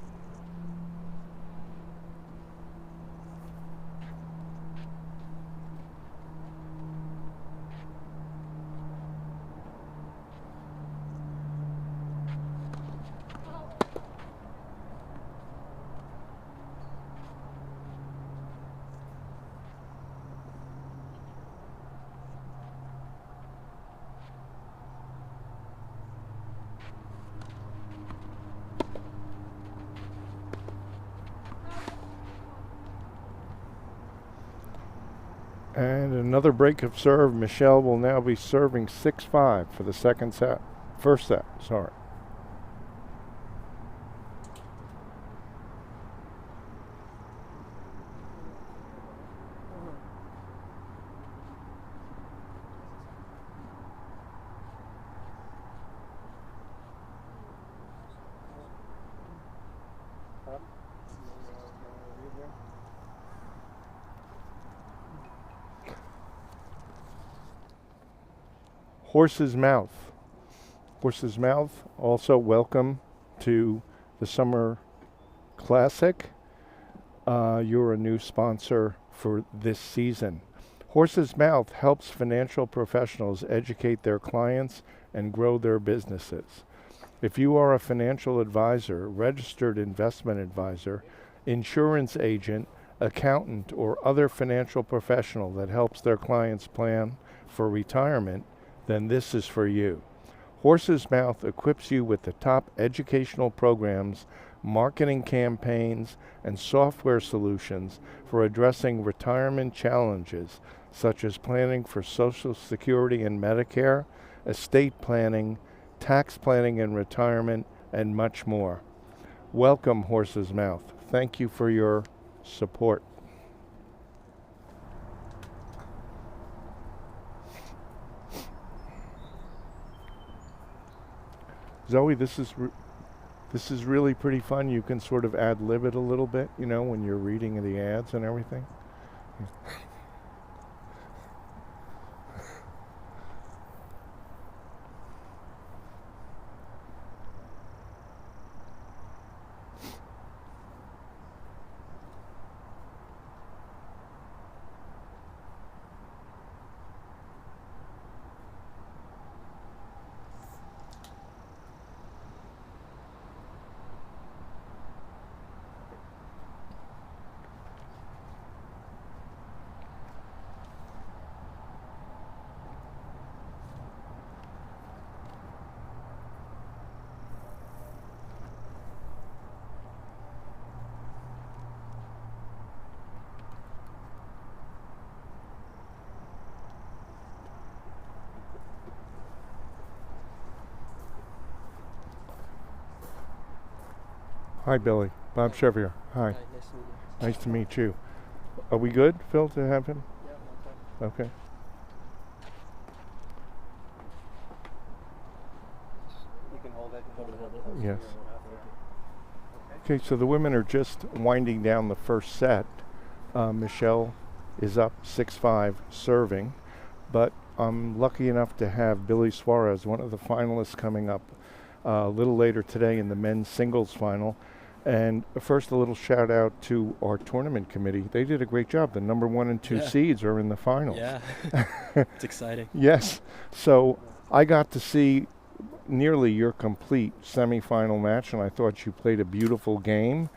And another break of serve. Michelle will now be serving 6-5 for the second set. First set, sorry. Horse's Mouth. Horse's Mouth, also welcome to the Summer Classic. You're a new sponsor for this season. Horse's Mouth helps financial professionals educate their clients and grow their businesses. If you are a financial advisor, registered investment advisor, insurance agent, accountant, or other financial professional that helps their clients plan for retirement, then this is for you. Horse's Mouth equips you with the top educational programs, marketing campaigns, and software solutions for addressing retirement challenges, such as planning for Social Security and Medicare, estate planning, tax planning and retirement, and much more. Welcome, Horse's Mouth. Thank you for your support. Zoe, this is really pretty fun. You can sort of ad-lib it a little bit, you know, when you're reading the ads and everything. Hi, Billy. Bob Chevier. Hi. Nice to meet you. Nice to meet you. Are we good, Phil, to have him? Yeah, Okay. you can hold it. Yes. Okay, so the women are just winding down the first set. Michelle is up 6-5 serving, but I'm lucky enough to have Billy Suarez, one of the finalists, coming up a little later today in the men's singles final. And first, a little shout out to our tournament committee. They did a great job. The number 1 and 2 seeds are in the finals. Yeah, it's exciting. Yes. So I got to see nearly your complete semifinal match, and I thought you played a beautiful game.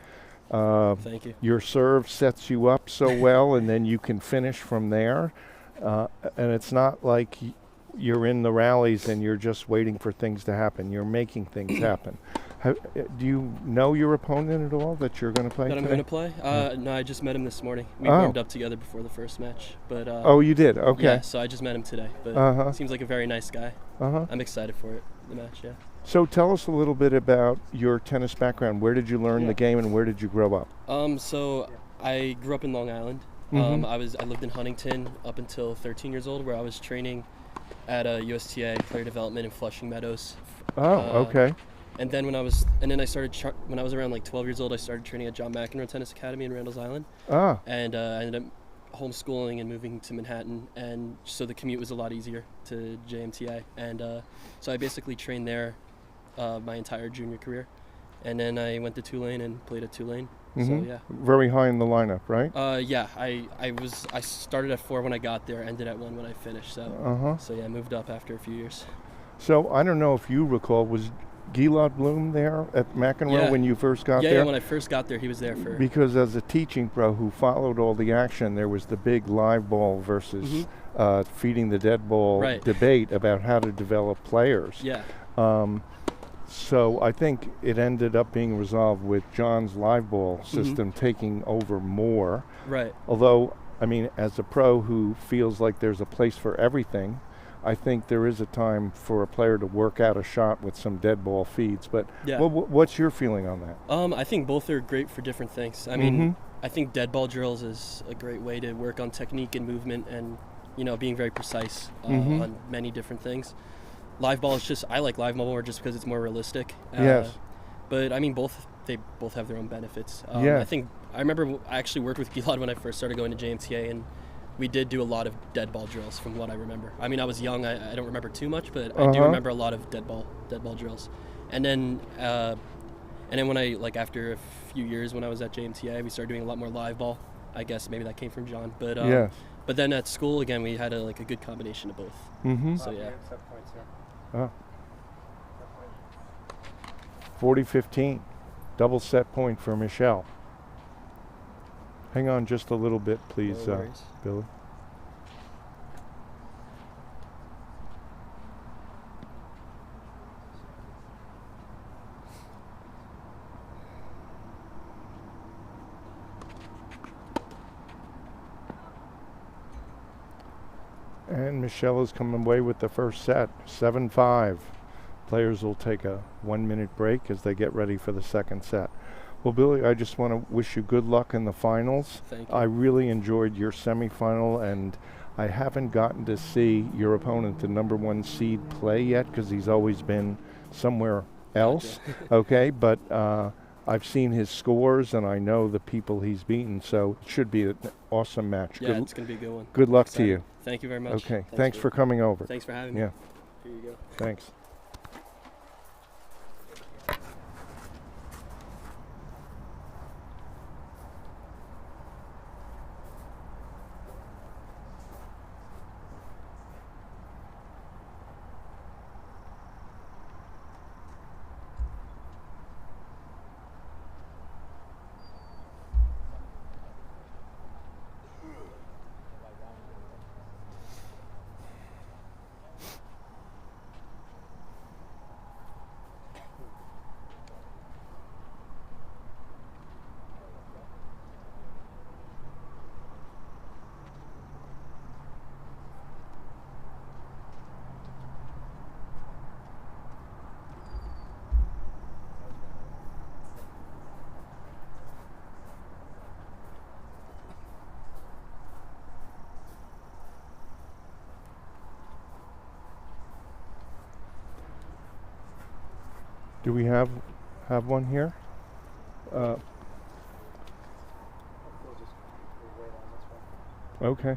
Thank you. Your serve sets you up so well, and then you can finish from there. And it's not like you're in the rallies and you're just waiting for things to happen. You're making things happen. Do you know your opponent at all that you're going to play That I'm today? going to play? No, I just met him this morning. We warmed up together before the first match. But oh, you did? Okay. Yeah, so I just met him today. But seems like a very nice guy. I'm excited for it, the match, yeah. So tell us a little bit about your tennis background. Where did you learn the game and where did you grow up? So I grew up in Long Island. I lived in Huntington up until 13 years old, where I was training at USTA player development in Flushing Meadows. Okay. And then when I was around like 12 years old, I started training at John McEnroe Tennis Academy in Randall's Island. And I ended up homeschooling and moving to Manhattan, and so the commute was a lot easier to JMTA. And so I basically trained there my entire junior career, and then I went to Tulane and played at Tulane. So yeah. Very high in the lineup, right? Yeah. I started at 4 when I got there, ended at 1 when I finished. So so yeah, I moved up after a few years. So I don't know if you recall, was Gilad Bloom there at McEnroe when you first got there? Yeah, when I first got there, he was there for... Because as a teaching pro who followed all the action, there was the big live ball versus feeding the dead ball debate about how to develop players. Yeah. So I think it ended up being resolved with John's live ball system taking over more. Right. Although, I mean, as a pro who feels like there's a place for everything, I think there is a time for a player to work out a shot with some dead ball feeds. But what's your feeling on that? I think both are great for different things. I mean, I think dead ball drills is a great way to work on technique and movement and, you know, being very precise on many different things. Live ball is just, I like live ball more just because it's more realistic. Yes. But I mean, they both have their own benefits. I remember I actually worked with Gilad when I first started going to JMTA, and we did do a lot of dead ball drills from what I remember. I mean, I was young, I don't remember too much, but I do remember a lot of dead ball drills. And then when I, like, after a few years when I was at JMTA, we started doing a lot more live ball. I guess maybe that came from John, but yes. But then at school again, we had a good combination of both. Mm-hmm. So yeah. 40-15, double set point for Michelle. Hang on just a little bit, please, No worries. Billy. And Michelle is coming away with the first set, 7-5. Players will take a 1-minute break as they get ready for the second set. Well, Billy, I just want to wish you good luck in the finals. Thank you. I really enjoyed your semifinal, and I haven't gotten to see your opponent, the #1 seed, play yet because he's always been somewhere else. Okay, but I've seen his scores, and I know the people he's beaten, so it should be an awesome match. Yeah, it's going to be a good one. Good luck to you. Thank you very much. Okay, thanks for coming over. Thanks for having me. Yeah. Here you go. Thanks. Do we have one here? Okay.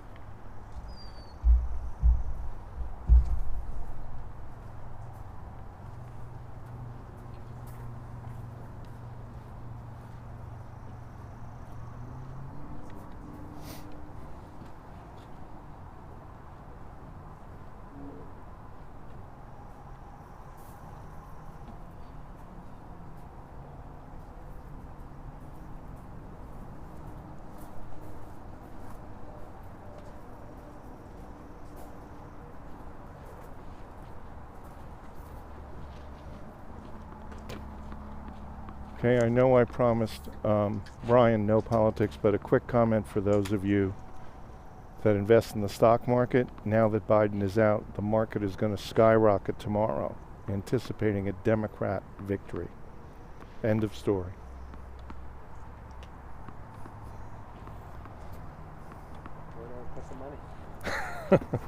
Okay, I know I promised Brian no politics, but a quick comment for those of you that invest in the stock market. Now that Biden is out, the market is going to skyrocket tomorrow, anticipating a Democrat victory. End of story. Where do I put the money?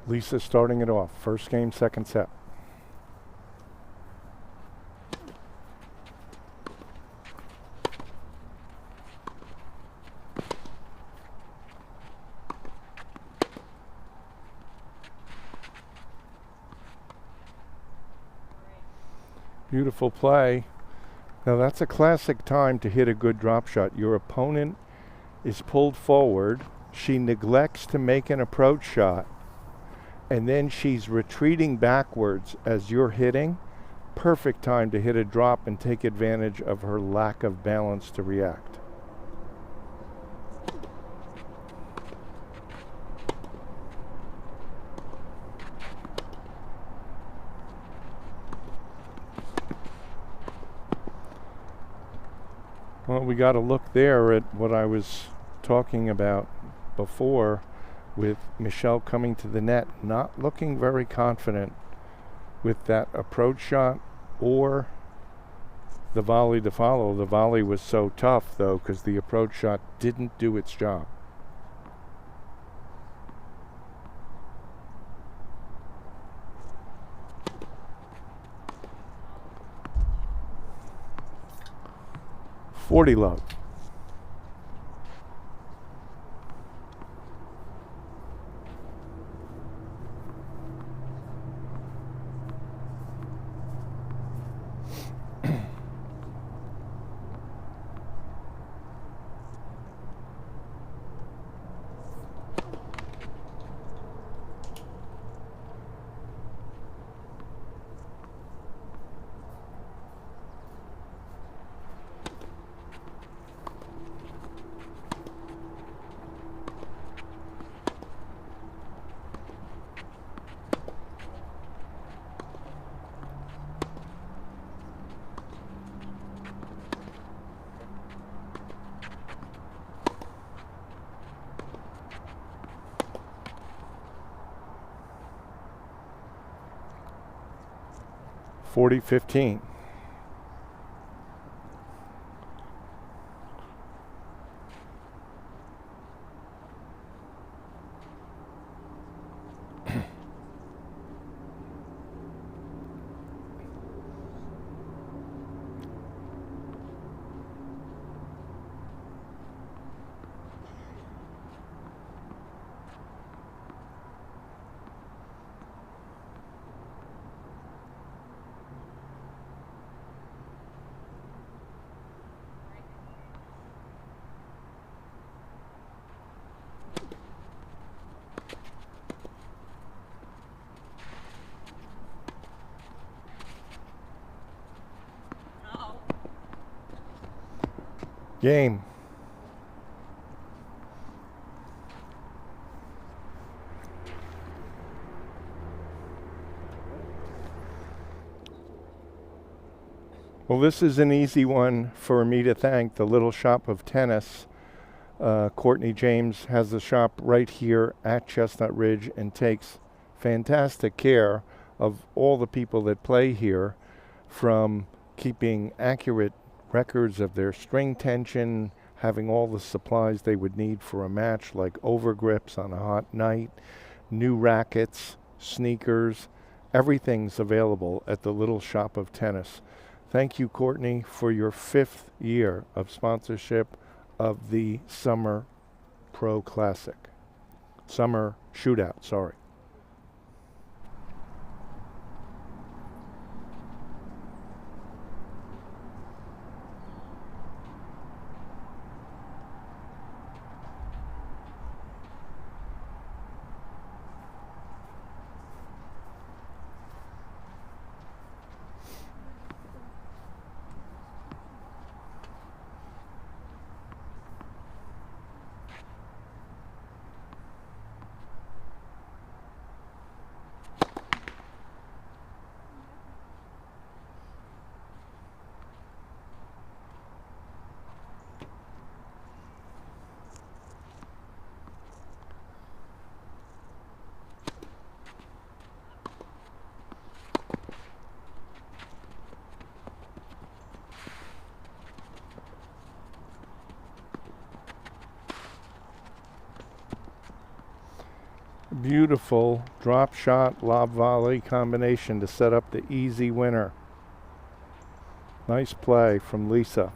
Liisa starting it off. First game, second set. Beautiful play. Now that's a classic time to hit a good drop shot. Your opponent is pulled forward. She neglects to make an approach shot, and then she's retreating backwards as you're hitting. Perfect time to hit a drop and take advantage of her lack of balance to react. Well, we got to look there at what I was talking about before, with Michelle coming to the net, not looking very confident with that approach shot or the volley to follow. The volley was so tough, though, because the approach shot didn't do its job. 40 love. $40-15. Game. Well, this is an easy one for me to thank the Little Shop of Tennis. Courtney James has the shop right here at Chestnut Ridge and takes fantastic care of all the people that play here, from keeping accurate records of their string tension, having all the supplies they would need for a match, like overgrips on a hot night, new rackets, sneakers. Everything's available at the Little Shop of Tennis. Thank you, Courtney, for your 5th year of sponsorship of the Summer Pro Classic. Summer Shootout, sorry. Beautiful drop shot, lob volley combination to set up the easy winner. Nice play from Liisa.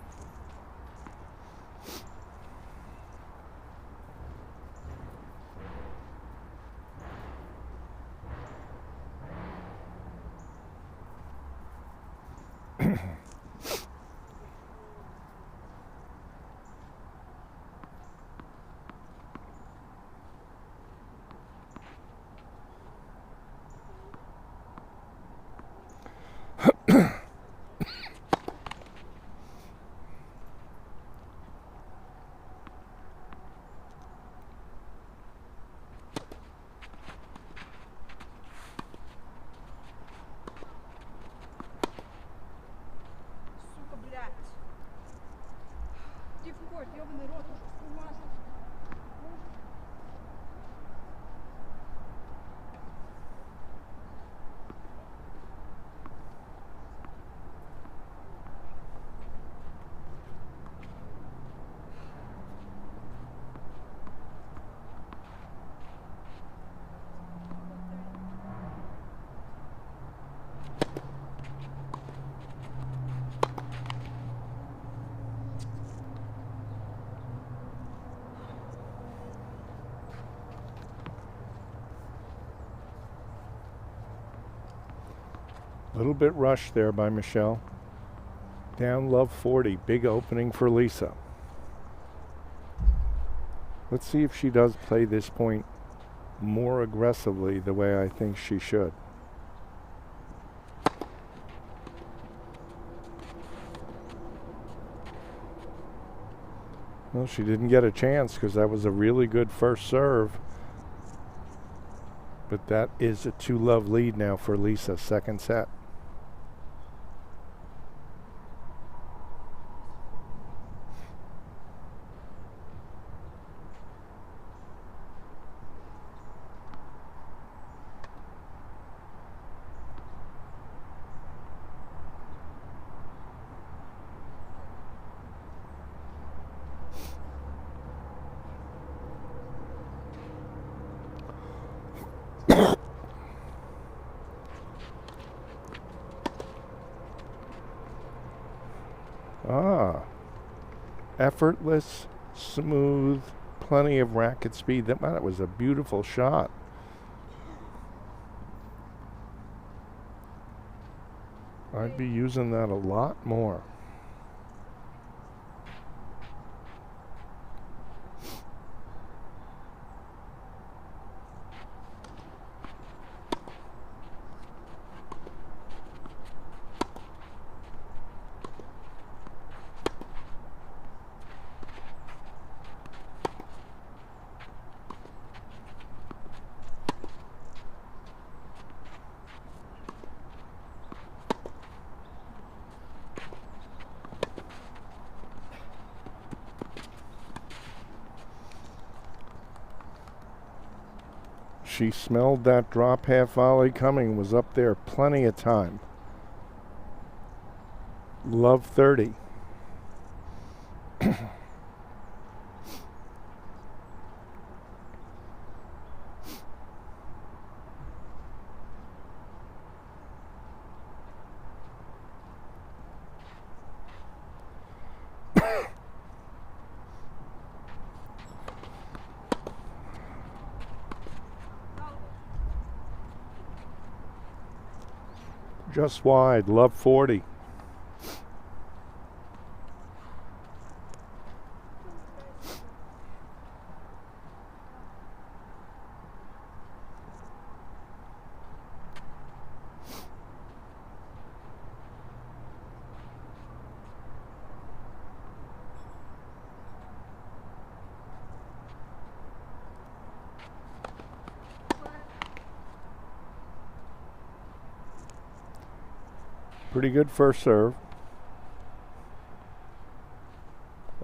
Little bit rushed there by Michelle. Down love 40. Big opening for Liisa. Let's see if she does play this point more aggressively the way I think she should. Well, she didn't get a chance because that was a really good first serve. But that is a 2-love lead now for Liisa, second set. Effortless, smooth, plenty of racket speed. That was a beautiful shot. I'd be using that a lot more. She smelled that drop half volley coming, was up there plenty of time. Love 30. Just wide, love 40. Pretty good first serve.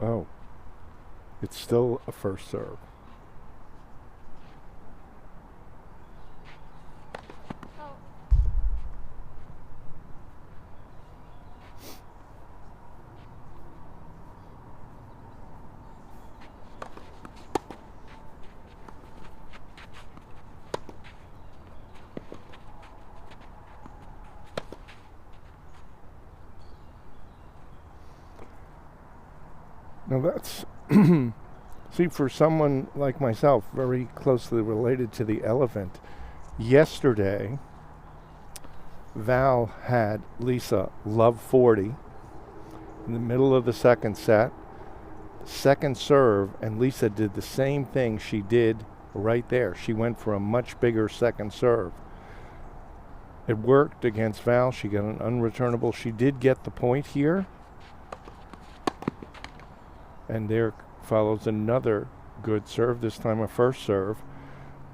Oh, it's still a first serve. Now that's, see, for someone like myself, very closely related to the elephant, yesterday, Val had Liisa love 40 in the middle of the second set, second serve, and Liisa did the same thing she did right there. She went for a much bigger second serve. It worked against Val. She got an unreturnable. She did get the point here. And there follows another good serve, this time a first serve.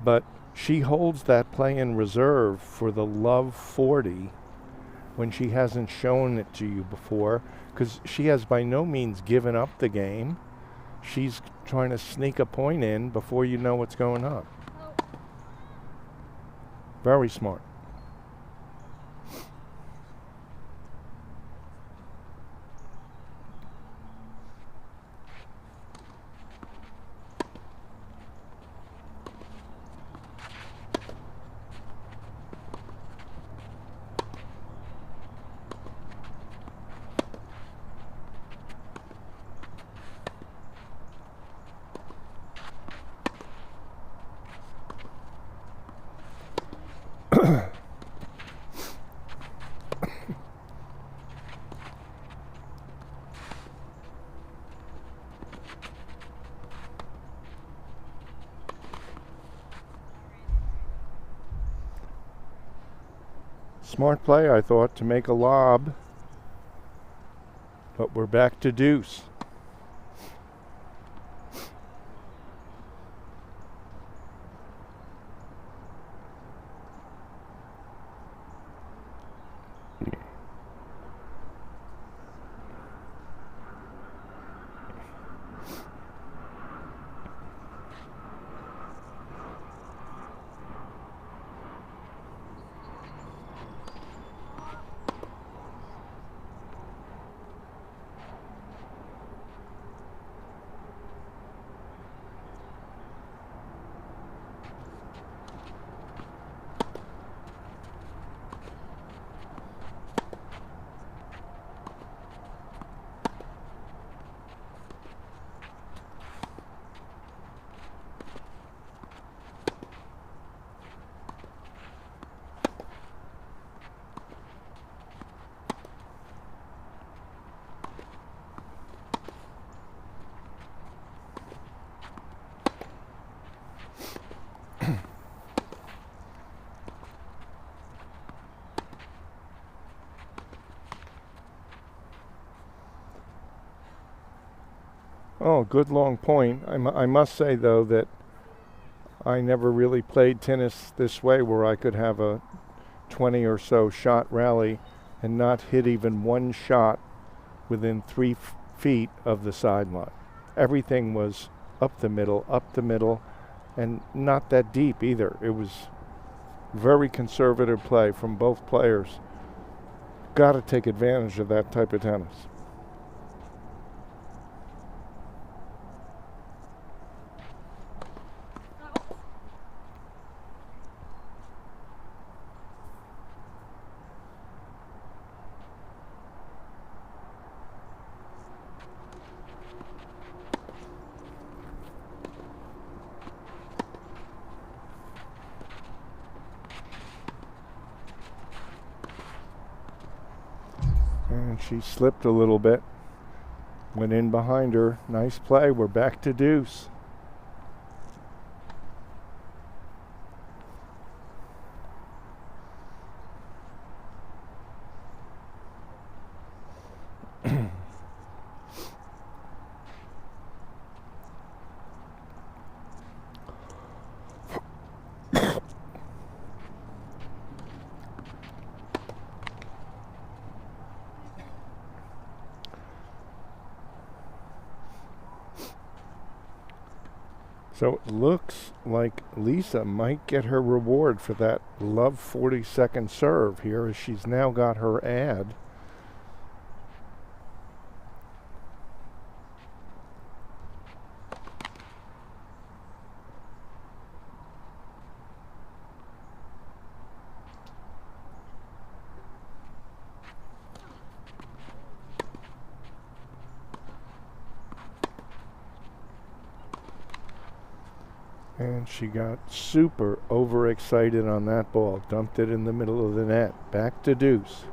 But she holds that play in reserve for the love 40 when she hasn't shown it to you before, because she has by no means given up the game. She's trying to sneak a point in before you know what's going on. Very smart. Smart play, I thought, to make a lob. But we're back to deuce. Oh, good long point. I must say, though, that I never really played tennis this way where I could have a 20 or so shot rally and not hit even one shot within 3 feet of the sideline. Everything was up the middle, and not that deep either. It was very conservative play from both players. Got to take advantage of that type of tennis. And she slipped a little bit, went in behind her. Nice play. We're back to deuce. So it looks like Liisa might get her reward for that love 40-second serve here, as she's now got her ad. And she got super overexcited on that ball. Dumped it in the middle of the net. Back to deuce.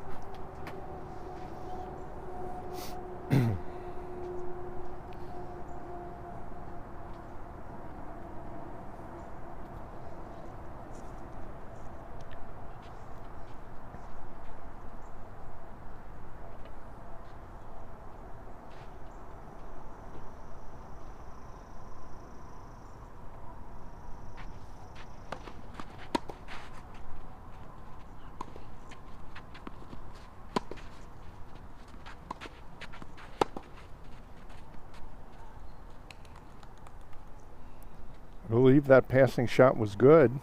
I believe that passing shot was good.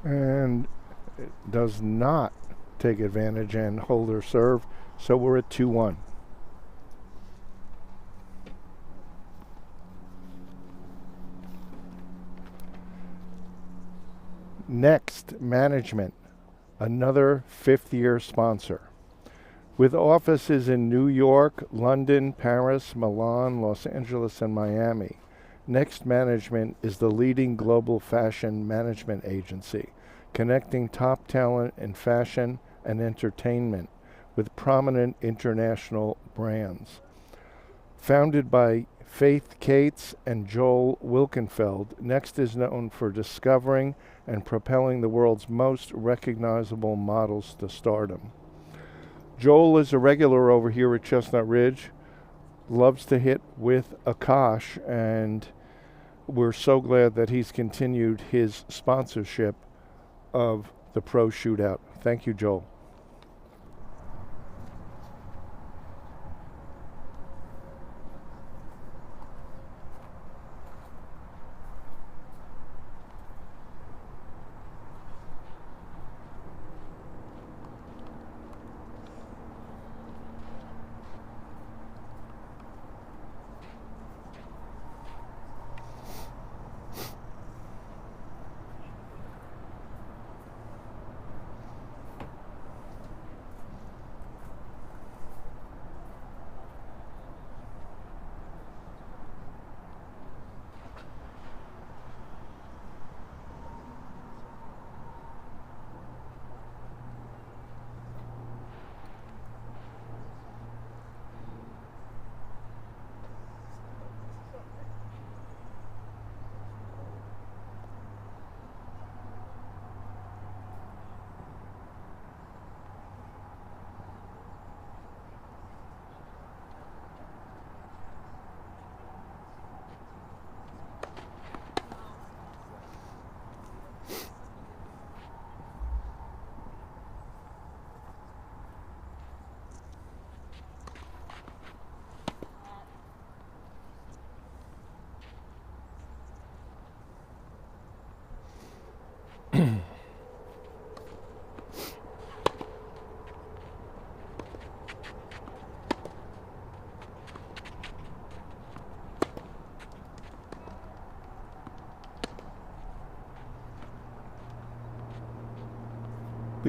And does not take advantage and hold her serve, so we're at 2-1. Next, management, another fifth-year sponsor. With offices in New York, London, Paris, Milan, Los Angeles, and Miami, Next Management is the leading global fashion management agency, connecting top talent in fashion and entertainment with prominent international brands. Founded by Faith Cates and Joel Wilkenfeld, Next is known for discovering and propelling the world's most recognizable models to stardom. Joel is a regular over here at Chestnut Ridge, loves to hit with Akash, and we're so glad that he's continued his sponsorship of the Pro Shootout. Thank you, Joel.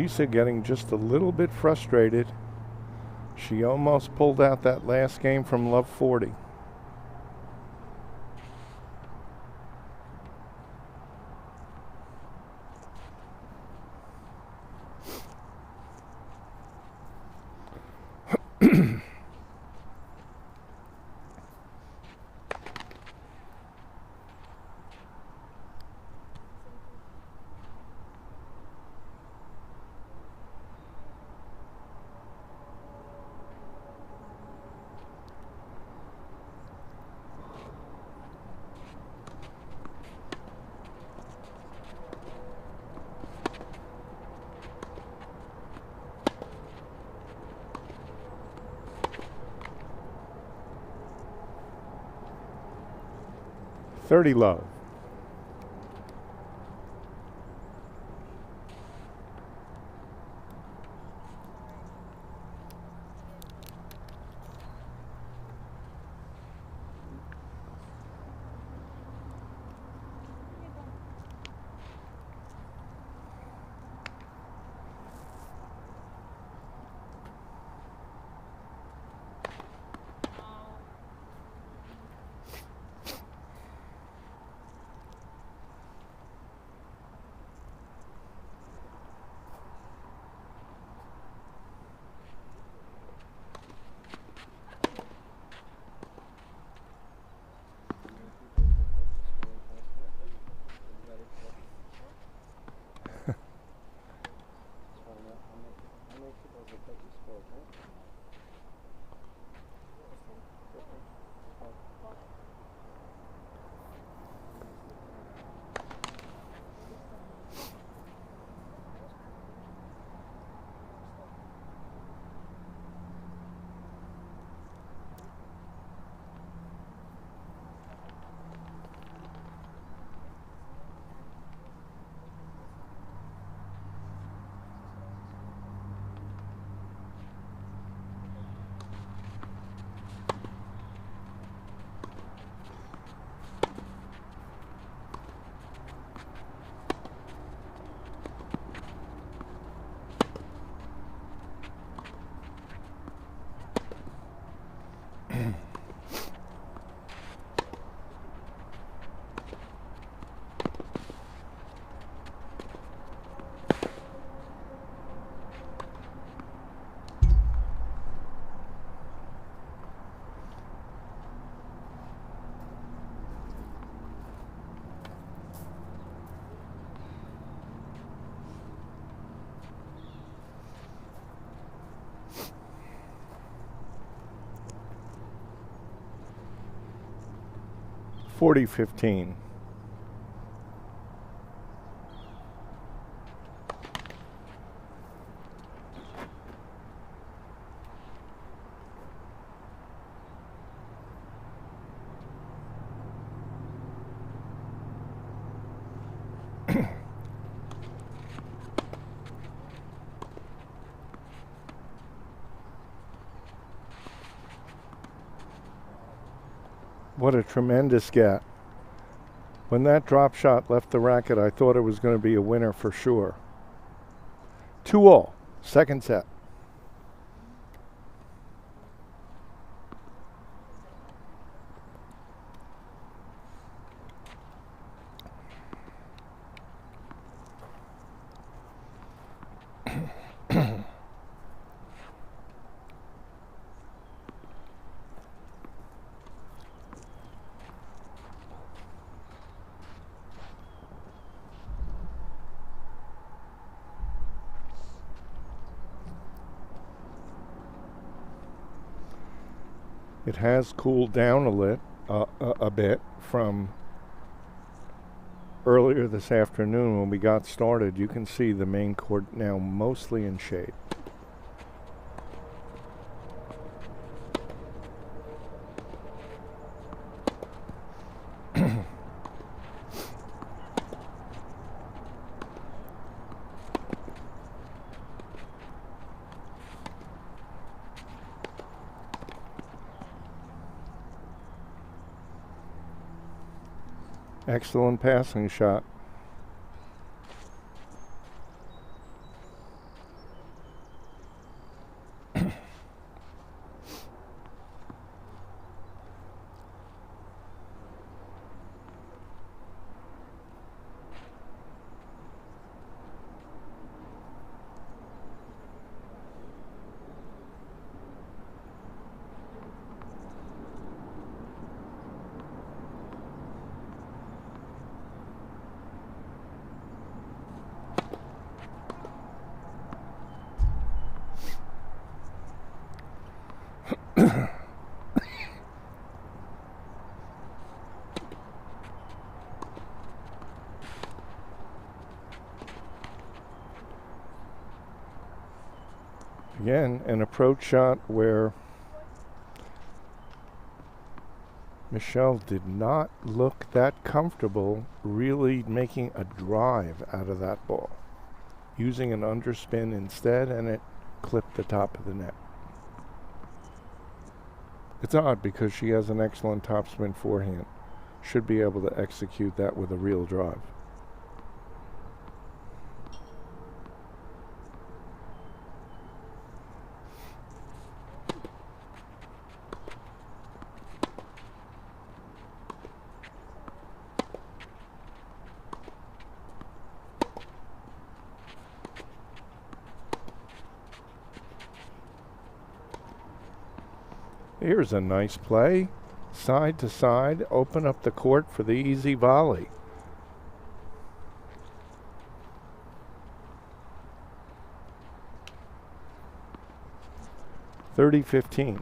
Liisa getting just a little bit frustrated. She almost pulled out that last game from Love 40. Love. 40-15. What a tremendous get. When that drop shot left the racket, I thought it was going to be a winner for sure. 2-all, second set. It has cooled down a bit from earlier this afternoon when we got started. You can see the main court now mostly in shade. Excellent passing shot. Again, an approach shot where Michelle did not look that comfortable really making a drive out of that ball, using an underspin instead, and it clipped the top of the net. It's odd because she has an excellent topspin forehand. Should be able to execute that with a real drive. Here's a nice play, side to side, open up the court for the easy volley. (30-15).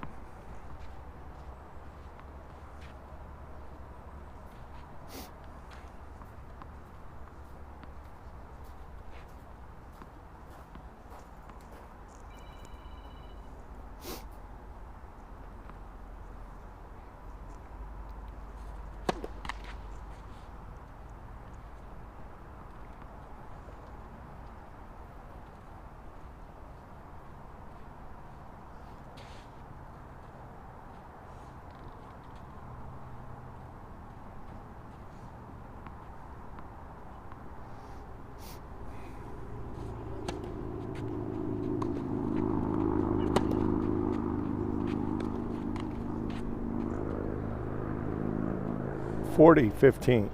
(40-15).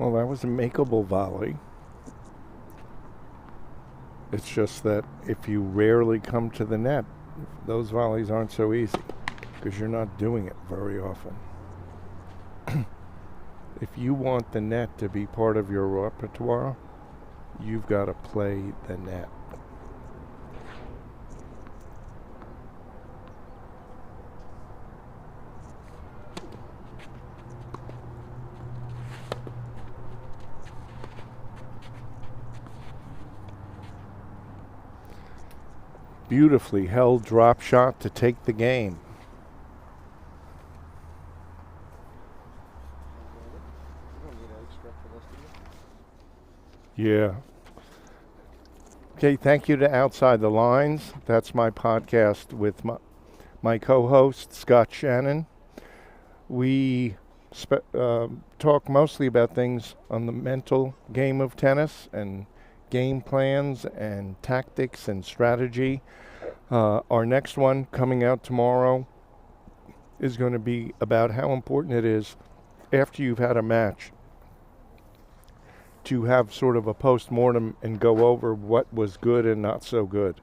Well, that was a makeable volley. It's just that if you rarely come to the net, those volleys aren't so easy because you're not doing it very often. If you want the net to be part of your repertoire, you've got to play the net. Beautifully held drop shot to take the game. Yeah. Okay, thank you to Outside the Lines. That's my podcast with my co-host, Scott Shannon. We talk mostly about things on the mental game of tennis and game plans and tactics and strategy. Our next one coming out tomorrow is going to be about how important it is after you've had a match to have sort of a post-mortem and go over what was good and not so good.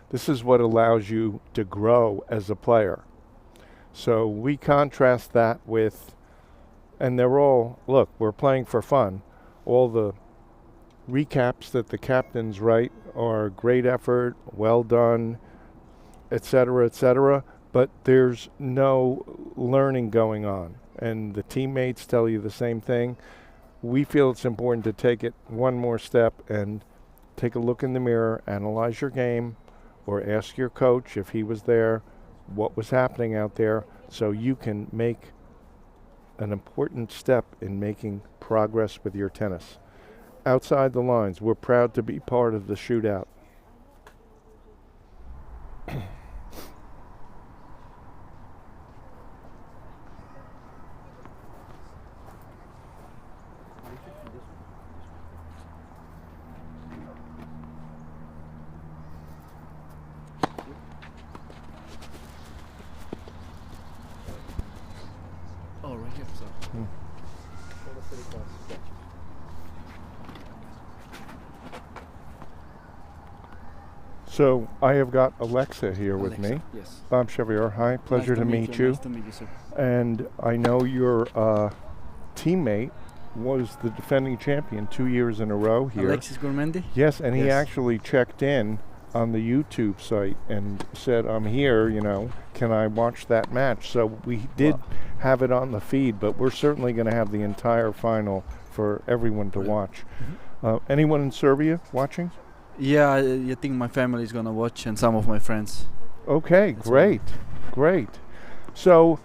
This is what allows you to grow as a player. So we contrast that with, and they're all, look, we're playing for fun. All the recaps that the captains write are great effort, well done, etc., but there's no learning going on. And the teammates tell you the same thing. We feel it's important to take it one more step and take a look in the mirror, analyze your game, or ask your coach if he was there, what was happening out there, so you can make an important step in making progress with your tennis. Outside the Lines, we're proud to be part of the shootout. So I have got Aleksa here with me. Yes. Bob Chevier, hi, pleasure to meet you. Nice to meet you, sir. And I know your teammate was the defending champion 2 years in a row here. Alexis Gourmendi? Yes, and he actually checked in on the YouTube site and said, I'm here, can I watch that match? So we did have it on the feed, but we're certainly going to have the entire final for everyone to watch. Mm-hmm. Anyone in Serbia watching? Yeah, I think my family is going to watch and some of my friends. Okay, great. So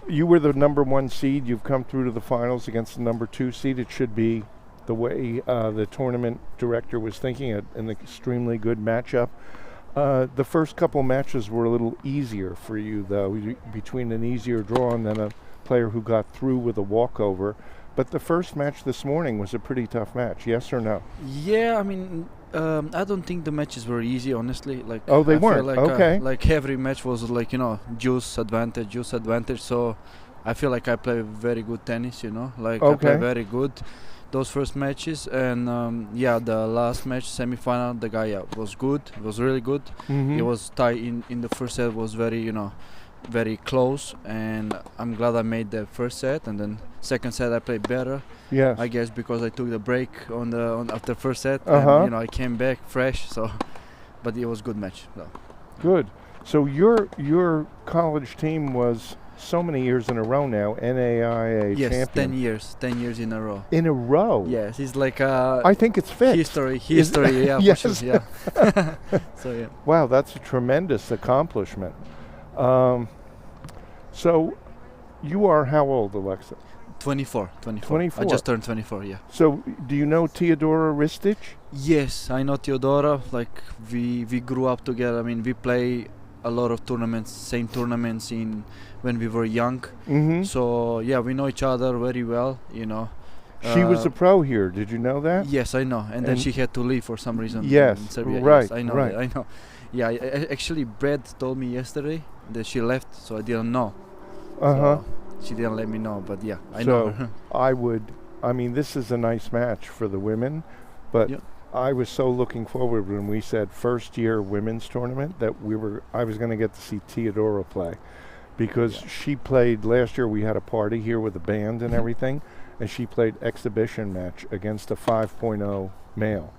you were the number 1 seed. You've come through to the finals against the number 2 seed. It should be the way the tournament director was thinking, an extremely good matchup. The first couple matches were a little easier for you, though, between an easier draw and then a player who got through with a walkover. But the first match this morning was a pretty tough match, yes or no? Yeah, I mean, I don't think the matches were easy, honestly. Like, oh, they I weren't? Like, okay. Like every match was like, juice advantage. So I feel like I play very good tennis, Like I play very good those first matches. And the last match, semifinal, the guy was good. It was really good. Mm-hmm. It was tight in the first set, was very, very close, and I'm glad I made the first set, and then second set I played better. Yes. I guess because I took the break on after first set, and I came back fresh. So, but it was a good match. So. Good. So your college team was so many years in a row now, NAIA champion. Yes, 10 years in a row. In a row? Yes, it's like I think it's fixed. History, yeah, yes. for sure, yeah. So yeah. Wow, that's a tremendous accomplishment. So you are how old, Aleksa? 24. 24. I just turned 24, yeah. So do you know Teodora Ristic? Yes, I know Teodora. Like we grew up together. I mean, we play a lot of tournaments, same tournaments when we were young. Mm-hmm. So yeah, we know each other very well, She was a pro here. Did you know that? Yes, I know. And then she had to leave for some reason. Yes, in Serbia. right. Yes, I know. Right. That, I know. Yeah, actually, Brad told me yesterday that she left, so I didn't know. So she didn't let me know, but yeah, I know her. I would I mean, this is a nice match for the women, but I was so looking forward when we said first year women's tournament that I was going to get to see Teodora play, because she played last year. We had a party here with a band and everything, and she played exhibition match against a 5.0 male.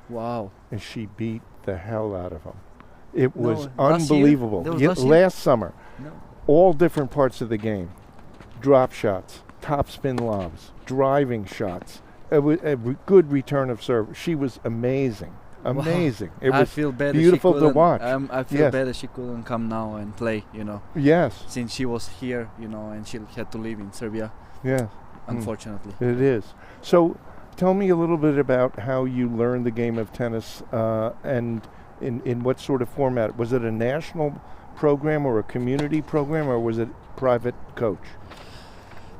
Wow. And she beat the hell out of him. It was unbelievable. Last summer. No. All different parts of the game. Drop shots, top spin lobs, driving shots, a good return of serve. She was amazing. Amazing. Wow. It was I feel bad beautiful to watch. I feel bad that she couldn't come now and play, you know. Yes. Since she was here, you know, and she had to live in Serbia. Yes. Unfortunately. It is. So tell me a little bit about how you learned the game of tennis and in what sort of format. Was it a national program or a community program, or was it private coach?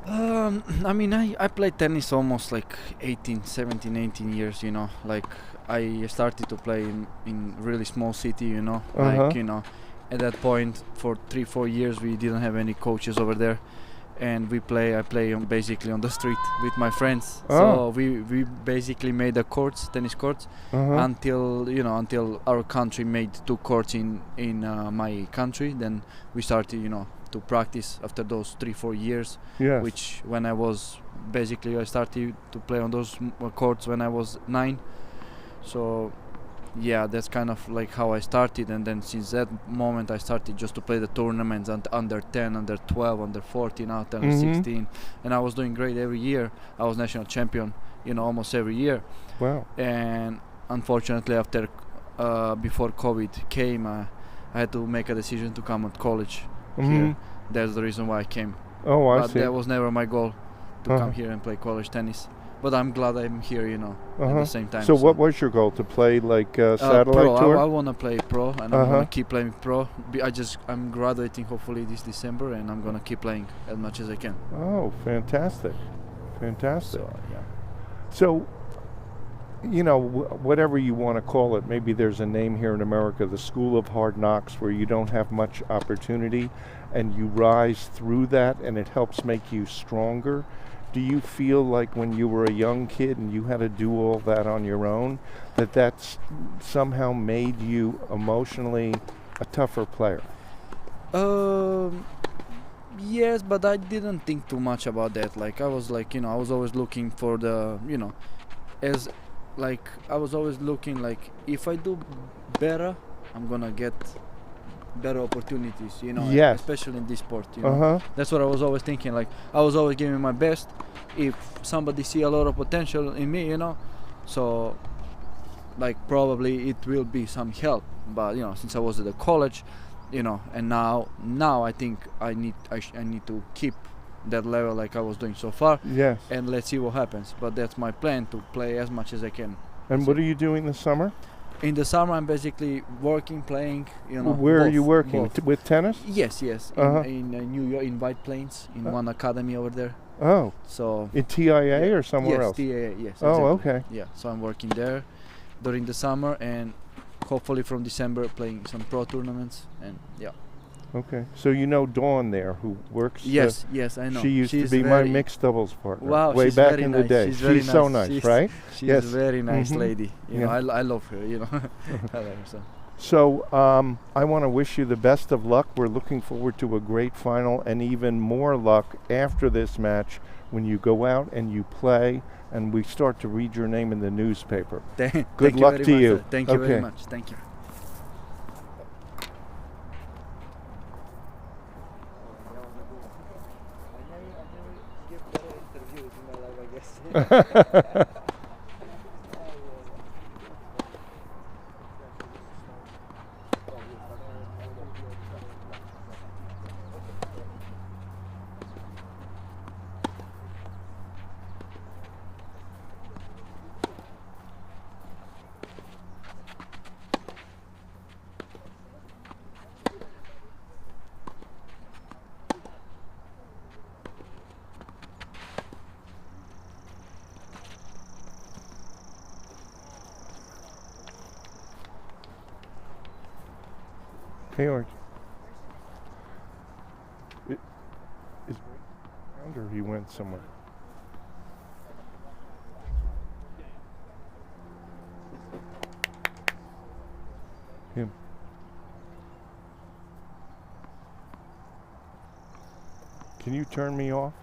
I mean, I played tennis almost like 17, 18 years, you know. Like, I started to play in really small city, you know. Like, you know, at that point, for 3-4 years, we didn't have any coaches over there. And I play basically on the street with my friends. So we basically made the courts, tennis courts, until our country made 2 courts in my country. Then we started, you know, to practice after those 3-4 years. Yes. Which when I started to play on those courts when I was 9. So yeah, that's kind of like how I started, and then since that moment I started just to play the tournaments under 10, under 12, under 14, under 16, and I was doing great every year. I was national champion, you know, almost every year. Wow. And unfortunately after before COVID came, I had to make a decision to come to college here. That's the reason why I came. Oh, I but see. That was never my goal, to come here and play college tennis. But I'm glad I'm here, you know, at the same time. So what was your goal? To play like satellite pro. tour? I want to play pro, and I'm going to keep playing pro. I'm graduating hopefully this December, and I'm going to keep playing as much as I can. Oh, fantastic. Fantastic. So, yeah. So, you know, whatever you want to call it, maybe there's a name here in America, the School of Hard Knocks, where you don't have much opportunity, and you rise through that, and it helps make you stronger. Do you feel like when you were a young kid and you had to do all that on your own, that's somehow made you emotionally a tougher player? Yes, but I didn't think too much about that. Like, I was like, you know, I was always looking for the, you know, I was always looking like, if I do better, I'm gonna get better opportunities, you know, especially in this sport, you know. That's what I was always thinking. Like, I was always giving my best. If somebody see a lot of potential in me, you know, so like probably it will be some help. But you know, since I was at the college, you know, and now I think I need to keep that level like I was doing so far. Yes. And let's see what happens. But that's my plan, to play as much as I can. And what are you doing this summer? In the summer, I'm basically working, playing. You know. Where are you working? With tennis? Yes. In New York, in White Plains, in one academy over there. Oh. So. In TIA or somewhere else? Yes, TIA. Yes. Oh, exactly. okay. Yeah. So I'm working there during the summer, and hopefully from December playing some pro tournaments, and yeah. Okay, so you know Dawn there, who works. Yes, I know. She used to be my mixed doubles partner. Wow, way she's back very in nice. the day. She's so nice, right? She's a very nice lady. You know, I love her. You know, I love her so. So I want to wish you the best of luck. We're looking forward to a great final, and even more luck after this match when you go out and you play, and we start to read your name in the newspaper. Good luck to you. Thank you very much. Thank you. Hey, George. Is around or he went somewhere? Him. Can you turn me off?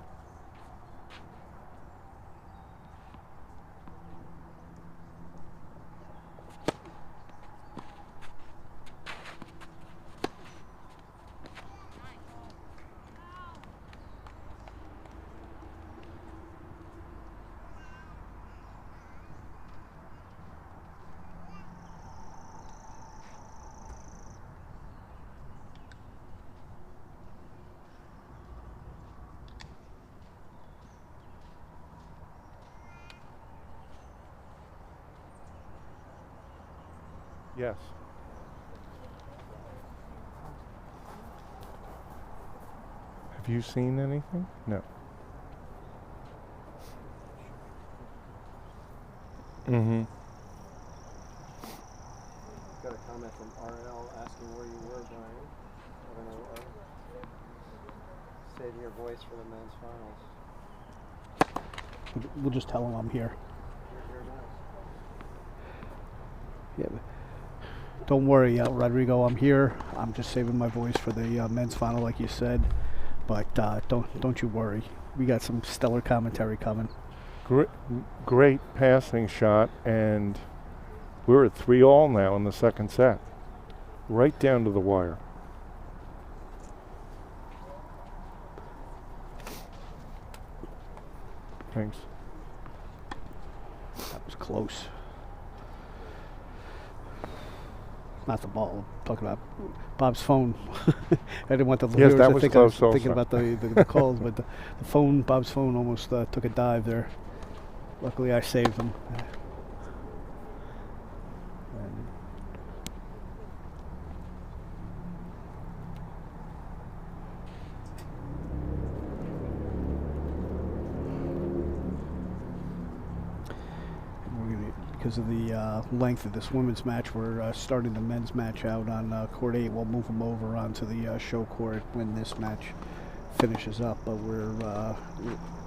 Yes. Have you seen anything? No. Mm-hmm. Got a comment from RL asking where you were, Brian. I don't know. Saving your voice for the men's finals. We'll just tell him I'm here. You're nice. Yeah. Don't worry, Rodrigo. I'm here. I'm just saving my voice for the men's final, like you said. But don't you worry. We got some stellar commentary coming. Great passing shot, and we're at 3-all now in the second set. Right down to the wire. Thanks. That was close. Not the ball. I'm talking about Bob's phone. I didn't want the viewers to think I was thinking about the calls, but the phone, Bob's phone, almost took a dive there. Luckily, I saved him. Because of the length of this women's match, we're starting the men's match out on court 8. We'll move them over onto the show court when this match finishes up. But we're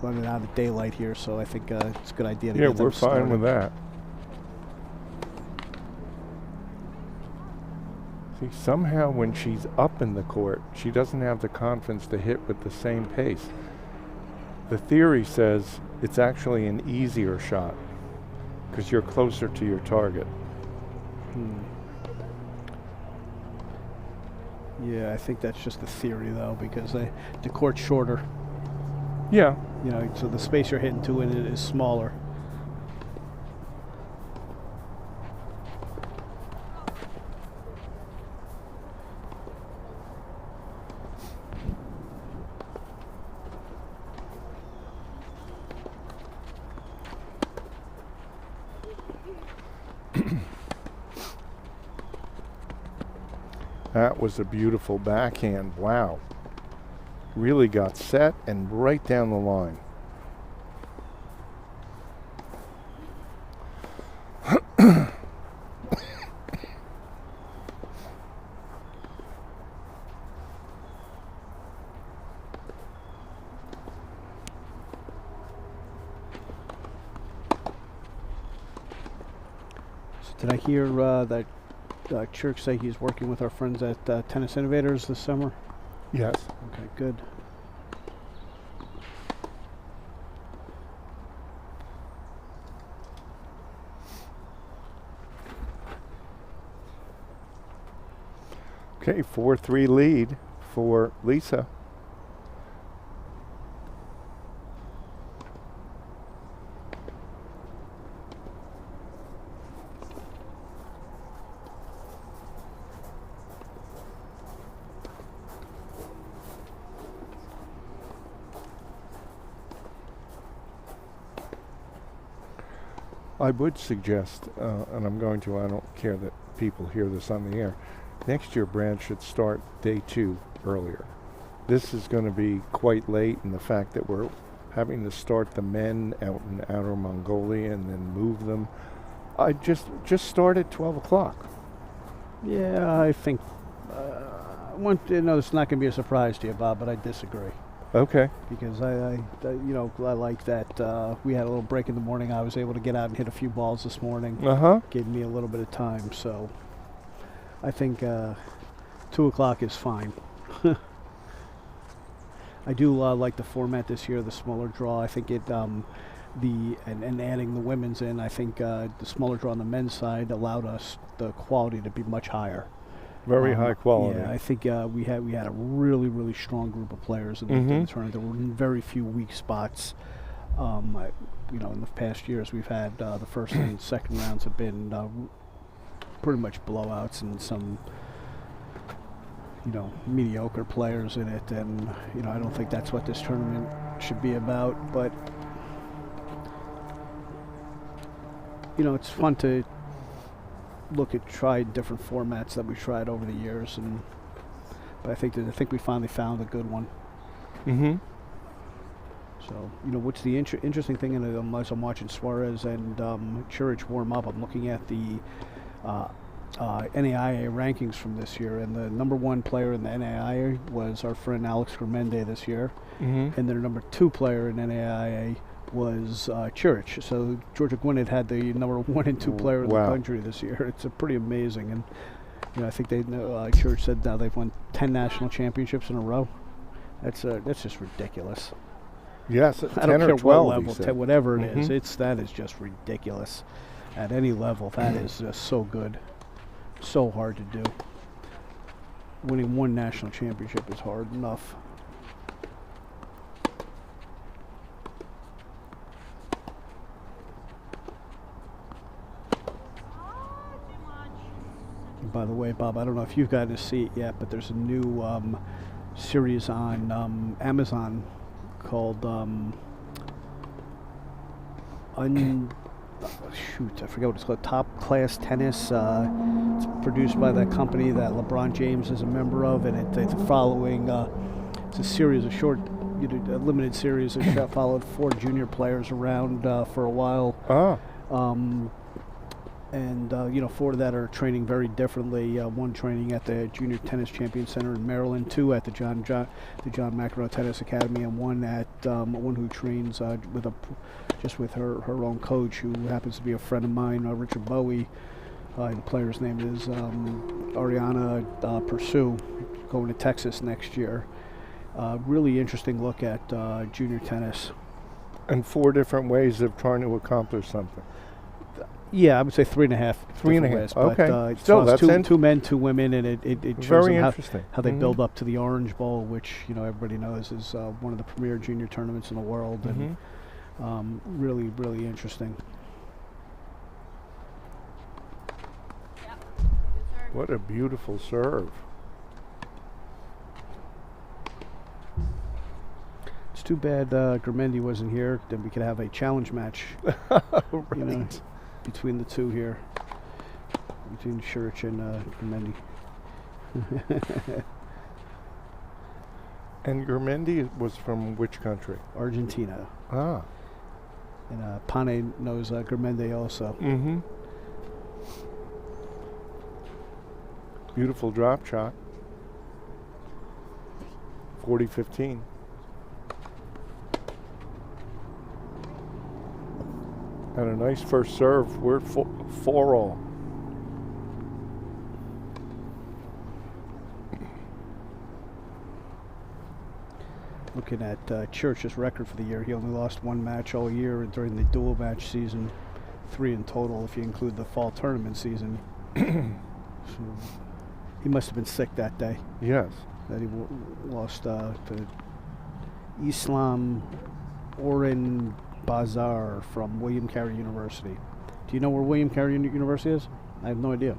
running out of daylight here, so I think it's a good idea to get them started. Yeah, we're fine with that. See, somehow when she's up in the court, she doesn't have the confidence to hit with the same pace. The theory says it's actually an easier shot, because you're closer to your target. Yeah, I think that's just a theory, though, because the court's shorter. Yeah. You know, so the space you're hitting to it is smaller. That was a beautiful backhand. Wow. Really got set and right down the line. So did I hear that Chirk say he's working with our friends at Tennis Innovators this summer? Yes. Okay, good. Okay, 4-3 lead for Liisa. I would suggest, and I'm going to, I don't care that people hear this on the air, next year Brad should start day 2 earlier. This is going to be quite late, and the fact that we're having to start the men out in Outer Mongolia and then move them, I just start at 12 o'clock. Yeah, I think, it's not going to be a surprise to you, Bob, but I disagree. Okay. Because I like that we had a little break in the morning. I was able to get out and hit a few balls this morning. Gave me a little bit of time. So I think 2 o'clock is fine. I do like the format this year, the smaller draw. I think it and adding the women's in. I think the smaller draw on the men's side allowed us the quality to be much higher. Very high quality. Yeah, I think we had a really strong group of players in the tournament. There were very few weak spots. In the past years we've had the first and second rounds have been pretty much blowouts and some mediocre players in it, and I don't think that's what this tournament should be about. But it's fun to try different formats that we tried over the years, but I think we finally found a good one. So what's the interesting thing, as I'm watching Suarez and Ciric warm up, I'm looking at the NAIA rankings from this year, and the number 1 player in the NAIA was our friend Alex Ciric this year, and their number 2 player in NAIA was Ciric. So Georgia Gwinnett had the number 1 and 2 player in the country this year. It's pretty amazing, and I think they know. Ciric said now they've won 10 national championships in a row. That's just ridiculous. Yes, I don't care 12, what level, whatever it is. That is just ridiculous. At any level, that is just so good, so hard to do. Winning 1 national championship is hard enough. By the way, Bob, I don't know if you've gotten to see it yet, but there's a new series on Amazon called I forget what it's called, Top Class Tennis. It's produced by that company that LeBron James is a member of, and it's following it's a series of short, a limited series that followed 4 junior players around for a while. And 4 that are training very differently. 1 training at the Junior Tennis Champion Center in Maryland, 2 at the John McEnroe Tennis Academy, and 1 at one who trains with her own coach, who happens to be a friend of mine, Richard Bowie. The player's name is Ariana Pursue, going to Texas next year. Really interesting look at junior tennis. And 4 different ways of trying to accomplish something. Yeah, I would say 3.5. 3.5. Okay. But, still, that's 2 men, 2 women, and it shows very them interesting. how they build up to the Orange Bowl, which everybody knows is one of the premier junior tournaments in the world, and really, really interesting. What a beautiful serve. It's too bad Gramendi wasn't here. Then we could have a challenge match. Right. Between the 2 here, between Ciric and Gramendi. And Gramendi was from which country? Argentina. Ah. And Pane knows Gramendi also. Beautiful drop shot. 40-15. And a nice first serve. We're 4-all. Looking at Ciric's record for the year, he only lost 1 match all year during the dual match season, 3 in total if you include the fall tournament season. So he must have been sick that day. Yes. That he lost to Islam Oren Bazar from William Carey University. Do you know where William Carey University is? I have no idea.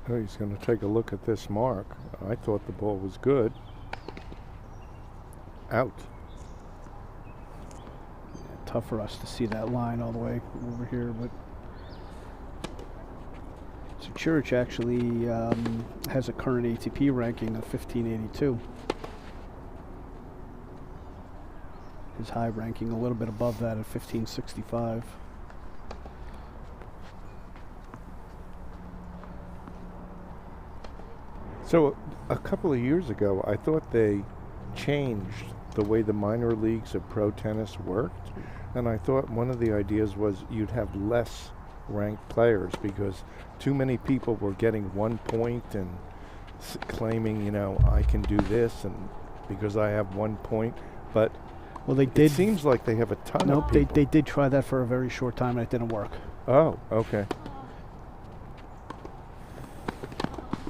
Oh, he's going to take a look at this mark. I thought the ball was good. Out. Yeah, tough for us to see that line all the way over here, but Ciric actually has a current ATP ranking of 1582. His high ranking a little bit above that at 1565. So a couple of years ago, I thought they changed the way the minor leagues of pro tennis worked, and I thought one of the ideas was you'd have less ranked players because too many people were getting 1 point and claiming, you know, I can do this and because I have 1 point, but well, they did. It seems like they have a ton of people. They did try that for a very short time and it didn't work. Oh, okay.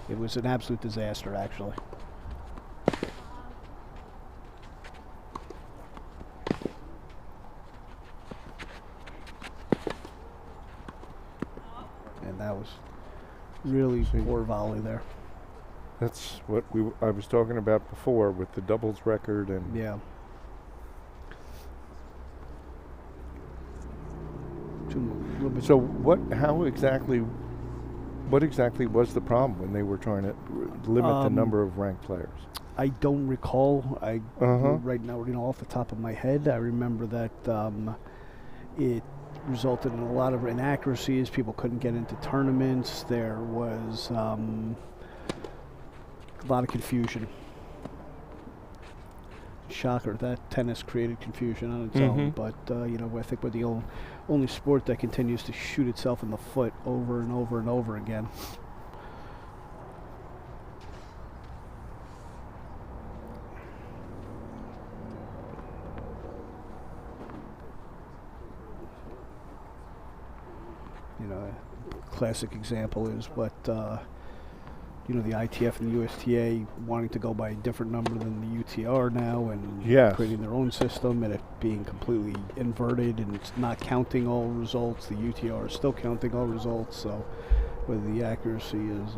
It was an absolute disaster, actually. And that was really poor volley there. That's what I was talking about before with the doubles record and yeah. So what exactly was the problem when they were trying to limit the number of ranked players? I don't recall. Right now, you know, off the top of my head, I remember that it resulted in a lot of inaccuracies. People couldn't get into tournaments. There was a lot of confusion. Shocker that tennis created confusion on its own, but you know, I think we're the only sport that continues to shoot itself in the foot over and over and over again. You know, a classic example is what you know, the ITF and the USTA wanting to go by a different number than the UTR now, and creating their own system, and it being completely inverted, and it's not counting all results. The UTR is still counting all results, so whether the accuracy is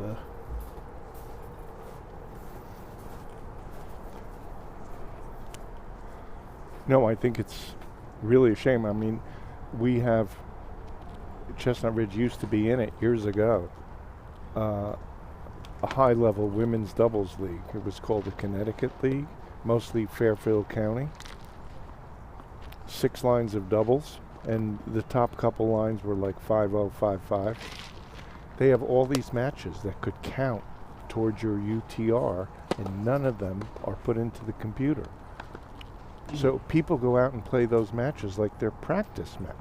No, I think it's really a shame. I mean, we have Chestnut Ridge used to be in it years ago. A high-level women's doubles league. It was called the Connecticut League, mostly Fairfield County. 6 lines of doubles, and the top couple lines were like 5-0, 5-5. They have all these matches that could count towards your UTR, and none of them are put into the computer. So people go out and play those matches like they're practice match.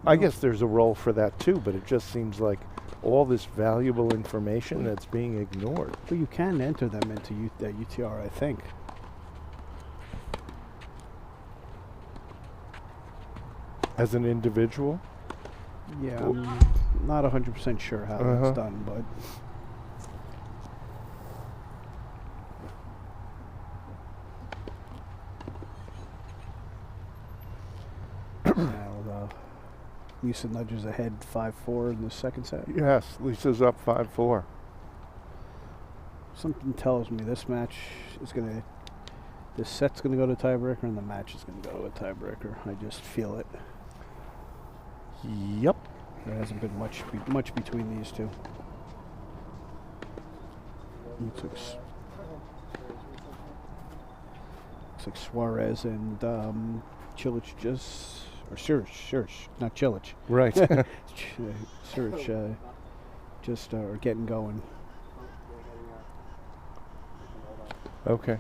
I guess there's a role for that too, but it just seems like all this valuable information that's being ignored. But you can enter them into UTR, I think. As an individual? Yeah, I'm not 100% sure how that's done, but... Now, Liisa nudges ahead 5-4 in the second set. Yes, Lisa's up 5-4. Something tells me this match is this set's gonna go to tiebreaker and the match is gonna go to a tiebreaker. I just feel it. Yep. There hasn't been much between these two. Looks like Suarez and Cilic Ciric, not Cilic. Right. Ciric just are getting going. Okay.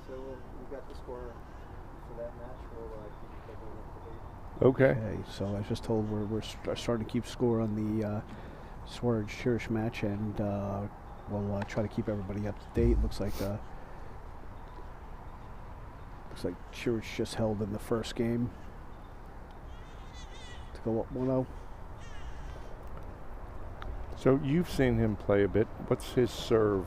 So we got the score for that match. We'll keep taking up the date. Okay. So I was just told we're starting to keep score on the Suarez Ciric match, and we'll try to keep everybody up to date. Looks like Ciric just held in the first game to go up 1-0. So you've seen him play a bit. What's his serve?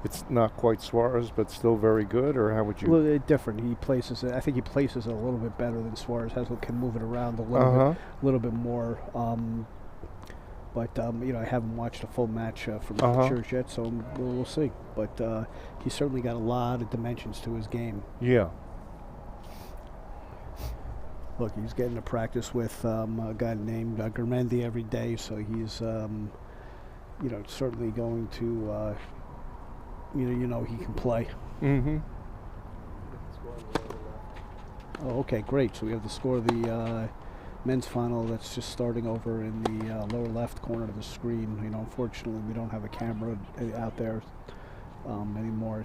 It's not quite Suarez, but still very good, or how would you? Well, different. I think he places it a little bit better than Suarez has. Can move it around a little bit more. But you know, I haven't watched a full match from Ciric yet, so we'll see. But he's certainly got a lot of dimensions to his game. Yeah. Look, he's getting to practice with a guy named Germendi every day, so he's, certainly going to, he can play. Mm-hmm. Oh, okay, great. So we have the score of the men's final that's just starting over in the lower left corner of the screen. Unfortunately, we don't have a camera out there anymore.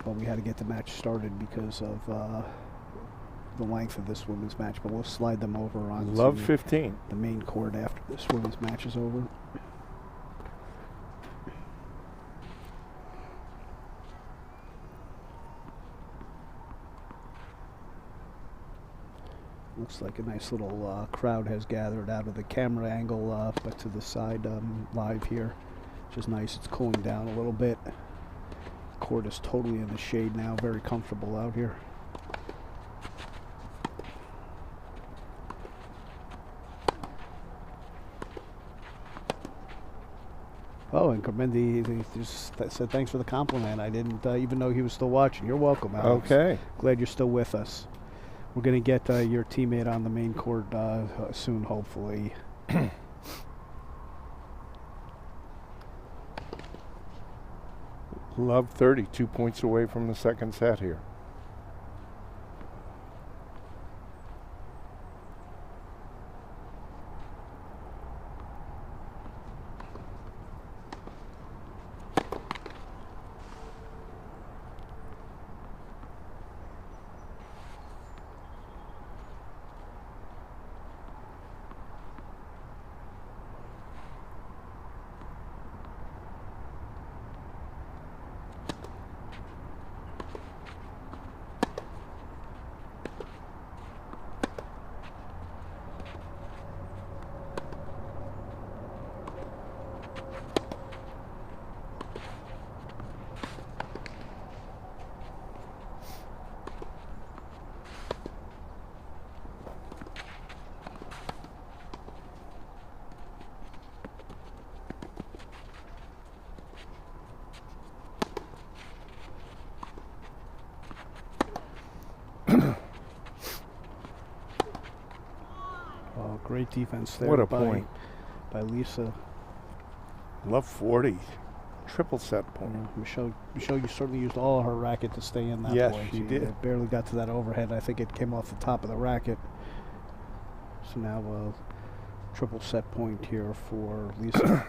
But we had to get the match started because of the length of this women's match. But we'll slide them over on Love 15. The main court after this women's match is over. Looks like a nice little crowd has gathered out of the camera angle, but to the side live here, which is nice. It's cooling down a little bit. The court is totally in the shade now, very comfortable out here. Oh, and Cormendi just said thanks for the compliment. I didn't even know he was still watching. You're welcome, Alex. Okay. Glad you're still with us. We're going to get your teammate on the main court soon, hopefully. Love 30, 2 points away from the second set here. Great defense there. What a point by Liisa. Love 40. Triple set point. Michelle, you certainly used all her racket to stay in that yes, point. She did. Barely got to that overhead. I think it came off the top of the racket. So now a triple set point here for Liisa.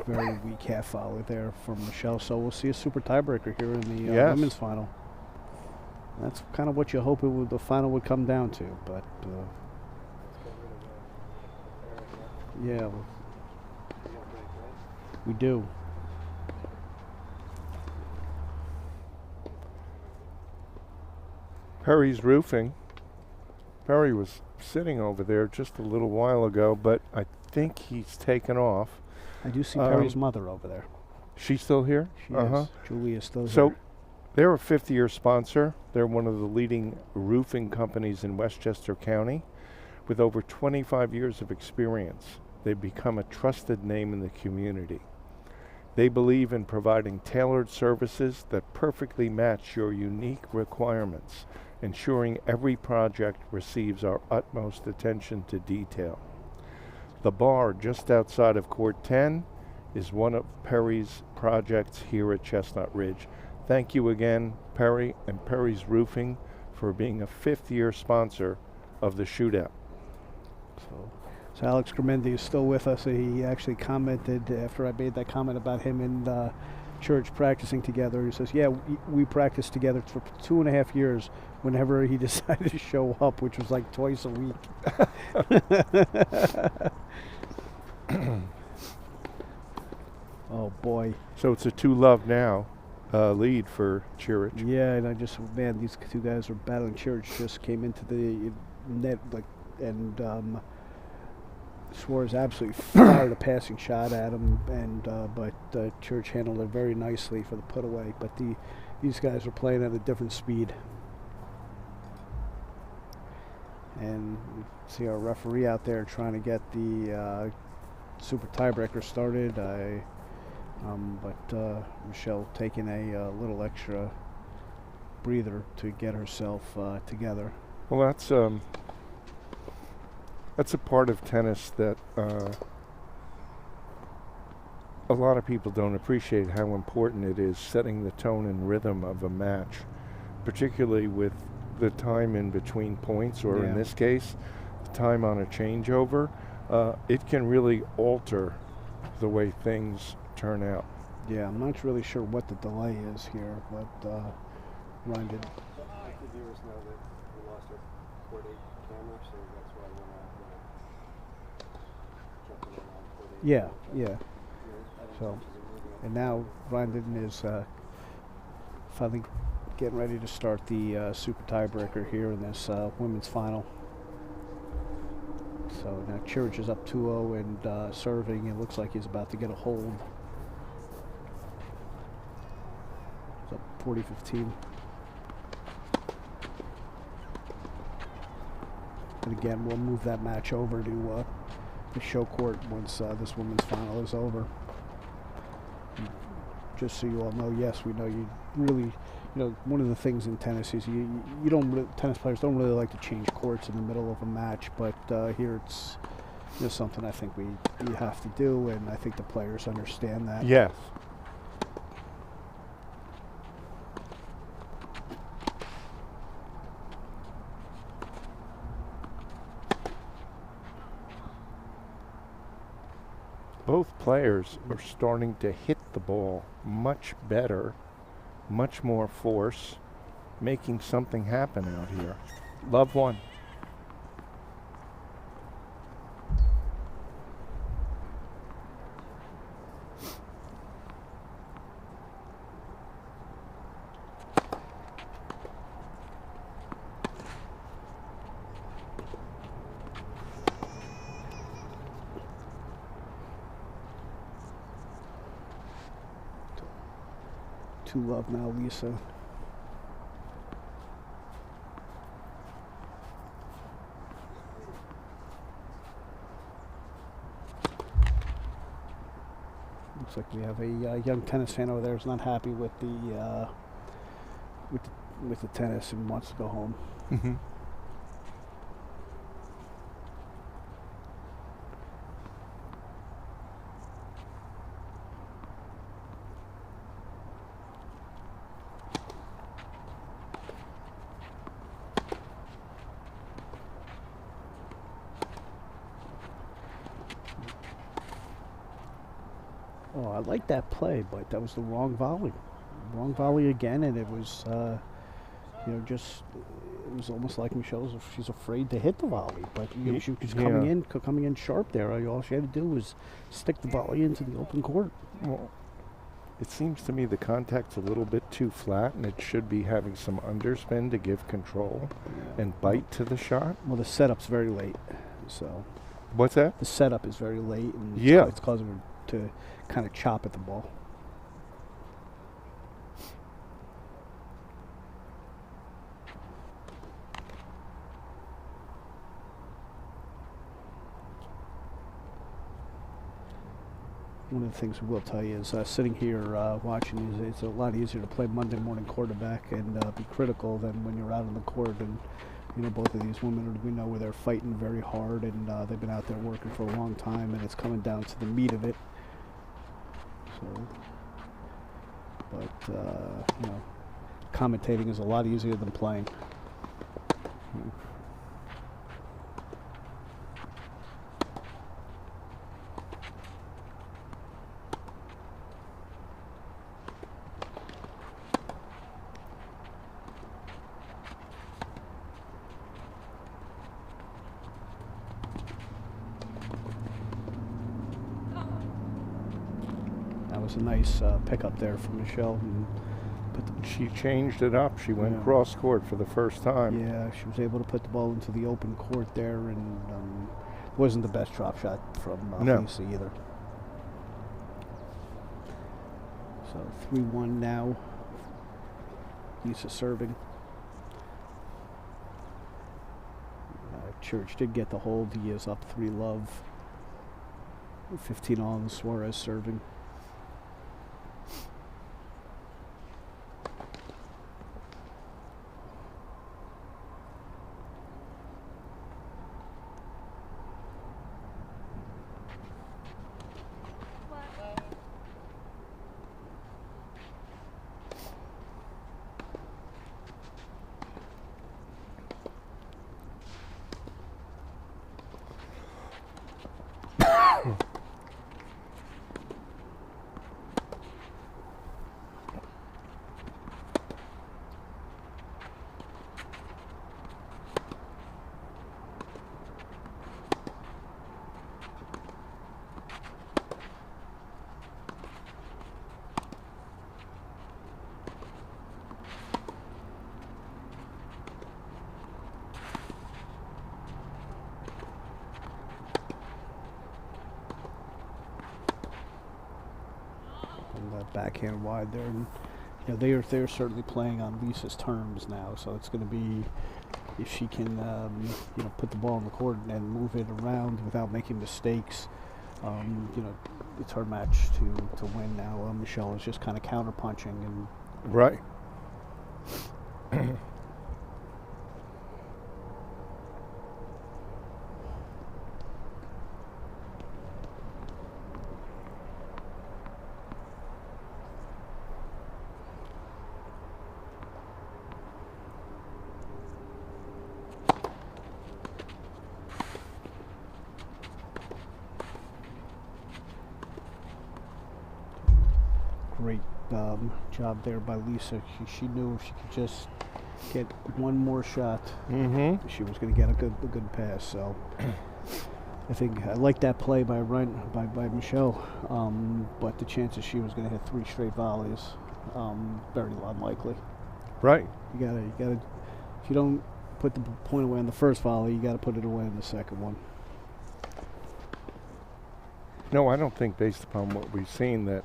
Very weak half volley there from Michelle. So we'll see a super tiebreaker here in the women's final. That's kind of what you hope the final would come down to, but yeah, we do. Perry's roofing. Perry was sitting over there just a little while ago, but I think he's taken off. I do see Perry's mother over there. She's still here? She is. Julie is still here. So they're a fifth-year sponsor. They're one of the leading roofing companies in Westchester County. With over 25 years of experience, they've become a trusted name in the community. They believe in providing tailored services that perfectly match your unique requirements, ensuring every project receives our utmost attention to detail. The bar just outside of Court 10 is one of Perry's projects here at Chestnut Ridge. Thank you again, Perry and Perry's Roofing, for being a fifth-year sponsor of the shootout. So Alex Germendi is still with us. He actually commented after I made that comment about him and Church practicing together. He says, yeah, we practiced together for 2.5 years whenever he decided to show up, which was like twice a week. Oh, boy. So it's a 2-love now lead for Ciric. Yeah, and these two guys were battling. Ciric just came into the net, and Suarez absolutely fired a passing shot at him, but Ciric handled it very nicely for the put away. But these guys are playing at a different speed. And we see our referee out there trying to get the super tiebreaker started. I But Michelle taking a little extra breather to get herself together. Well, that's a part of tennis that a lot of people don't appreciate, how important it is setting the tone and rhythm of a match, particularly with the time in between points, or in this case, the time on a changeover. It can really alter the way things turn out. Yeah, I'm not really sure what the delay is here, but Ryndin. The viewers know that we lost our Court 8 camera, so that's why when I jumped in on Court 8. Yeah. So, and now Ryndin is finally getting ready to start the super tiebreaker here in this women's final. So now Ciric is up 2-0 and serving. It looks like he's about to get a hold. It's up 40-15. And again, we'll move that match over to the show court once this women's final is over. Just so you all know, yes, we know you really, one of the things in tennis is tennis players don't really like to change courts in the middle of a match, but here it's something I think you have to do, and I think the players understand that. Yes. Both players are starting to hit the ball much better, much more force, making something happen out here. Love one. To love now, Liisa. Looks like we have a young tennis fan over there who's not happy with the tennis and wants to go home. Mm-hmm. Oh, I like that play, but that was the wrong volley. Wrong volley again, and it was, it was almost like she's afraid to hit the volley. But she was coming in sharp there. All she had to do was stick the volley into the open court. Well, it seems to me the contact's a little bit too flat, and it should be having some underspin to give control and bite to the shot. Well, the setup's very late, so. What's that? The setup is very late, and it's causing her to kind of chop at the ball. One of the things we will tell you is sitting here watching, it's a lot easier to play Monday morning quarterback and be critical than when you're out on the court. And both of these women, we know where they're fighting very hard, and they've been out there working for a long time, and it's coming down to the meat of it. So, but commentating is a lot easier than playing. A nice pickup there from Michelle. And she changed it up. She went cross court for the first time. Yeah, she was able to put the ball into the open court there, and wasn't the best drop shot from Liisa either. So 3-1 now. Liisa serving. Ciric did get the hold. He is up 3-love. 15 on Suarez serving. backhand wide there. And, they're certainly playing on Lisa's terms now, so it's going to be if she can, put the ball in the court and move it around without making mistakes. It's her match to win now. Michelle is just kind of counterpunching and right. Great job there by Liisa. She knew if she could just get one more shot, she was going to get a good pass. So I think I like that play by Michelle, but the chances she was going to hit 3 straight volleys, very unlikely. Right. You gotta. If you don't put the point away on the first volley, you got to put it away in the second one. No, I don't think, based upon what we've seen, that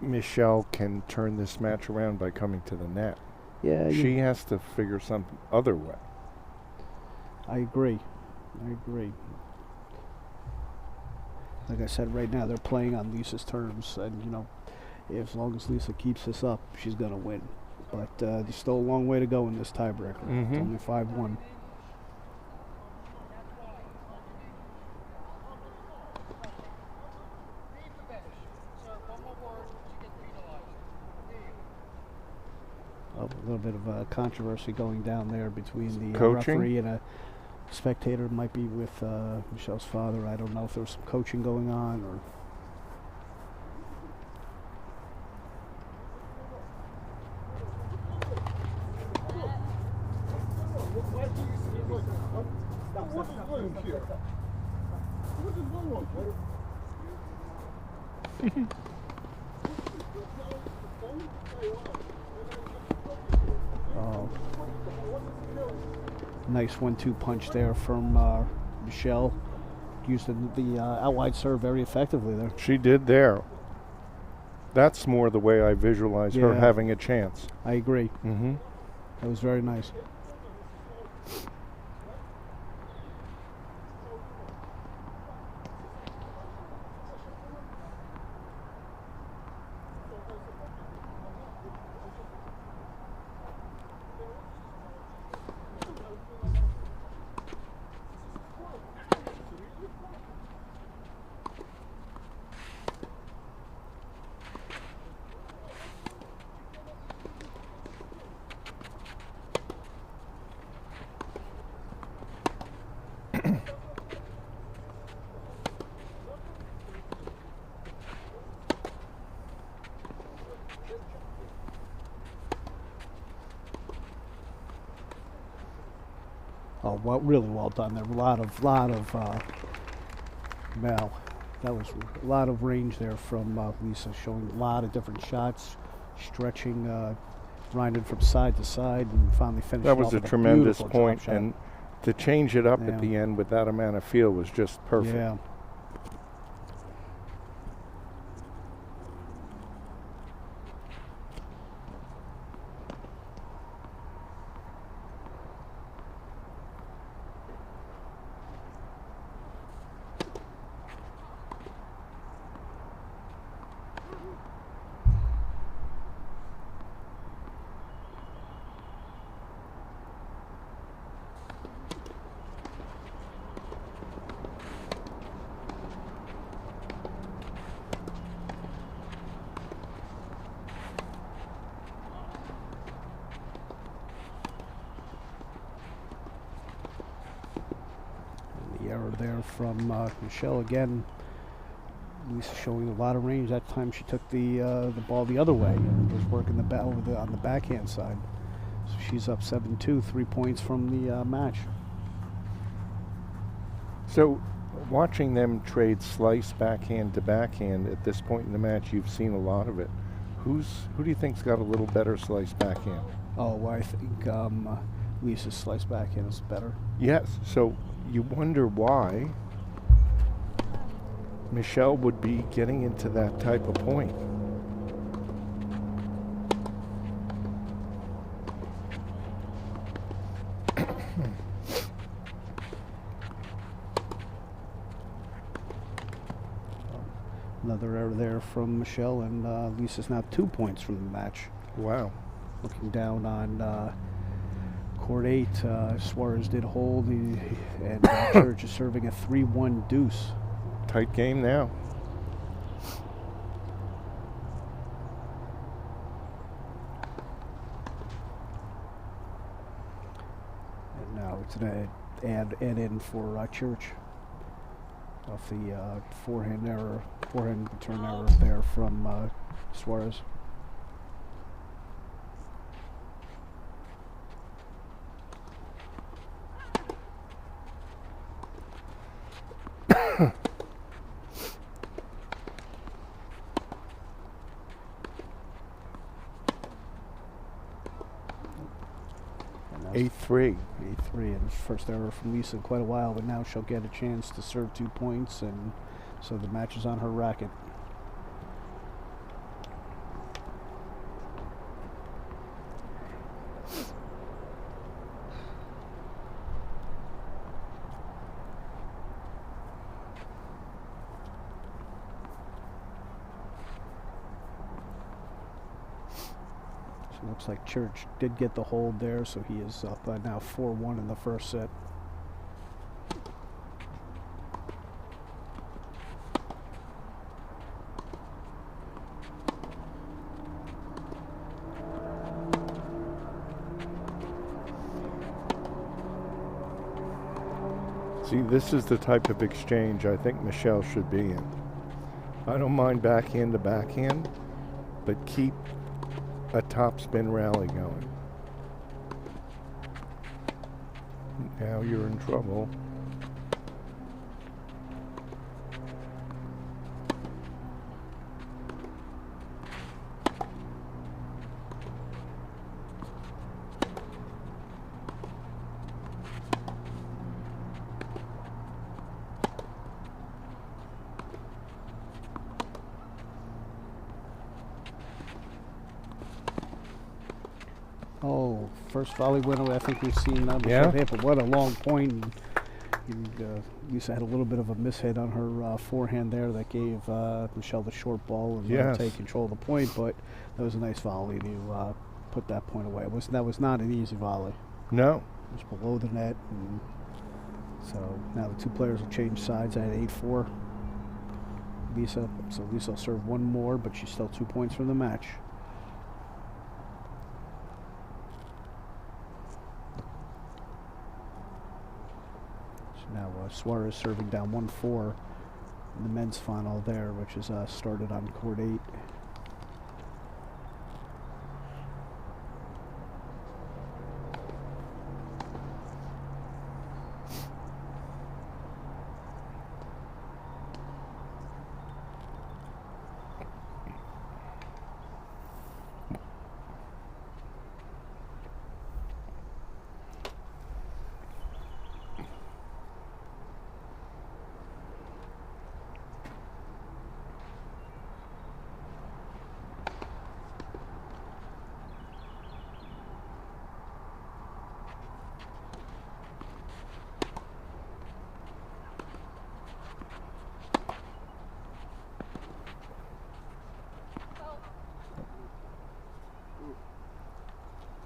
Michelle can turn this match around by coming to the net. Yeah, she has to figure some other way. I agree. Like I said, right now they're playing on Lisa's terms, and as long as Liisa keeps this up, she's gonna win. But there's still a long way to go in this tiebreaker. It's only 5-1. A little bit of a controversy going down there between the referee and a spectator. It might be with Michelle's father. I don't know if there was some coaching going on or. Nice 1-2 punch there from Michelle. Used the out wide serve very effectively there. She did there. That's more the way I visualize her having a chance. I agree. That was very nice. Really well done there. A lot of that was a lot of range there from Liisa, showing a lot of different shots, stretching Ryndin from side to side, and finally finishing That was off a with tremendous beautiful point, drop shot. and to change it up at the end with that amount of feel was just perfect. Yeah. There from Michelle again. Liisa showing a lot of range. That time she took the ball the other way and was working on the backhand side. So she's up 7-2, 3 points from the match. So watching them trade slice backhand to backhand at this point in the match, you've seen a lot of it. Who do you think's got a little better slice backhand? Oh, I think Lisa's slice backhand is better. Yes. So you wonder why Michelle would be getting into that type of point. Another error there from Michelle, and Lisa's now 2 points from the match. Wow. Looking down on court 8, Suarez did hold, and Ciric is serving a 3-1 deuce. Tight game now. And now it's an add in for Ciric off the forehand return error there from Suarez. A3, and first error from Liisa in quite a while, but now she'll get a chance to serve 2 points, and so the match is on her racket. Looks like Ciric did get the hold there, so he is up now 4-1 in the first set. See, this is the type of exchange I think Michelle should be in. I don't mind backhand to backhand, but keep a top spin rally going. Now you're in trouble. Oh, first volley winner I think we've seen Michelle hit, but what a long point. Liisa had a little bit of a mishit on her forehand there that gave Michelle the short ball and let her take control of the point, but that was a nice volley to put that point away. That was not an easy volley. No. It was below the net, and so now the two players will change sides at 8-4. Liisa will serve one more, but she's still 2 points from the match. Now Suarez serving down 1-4 in the men's final there, which is started on court 8.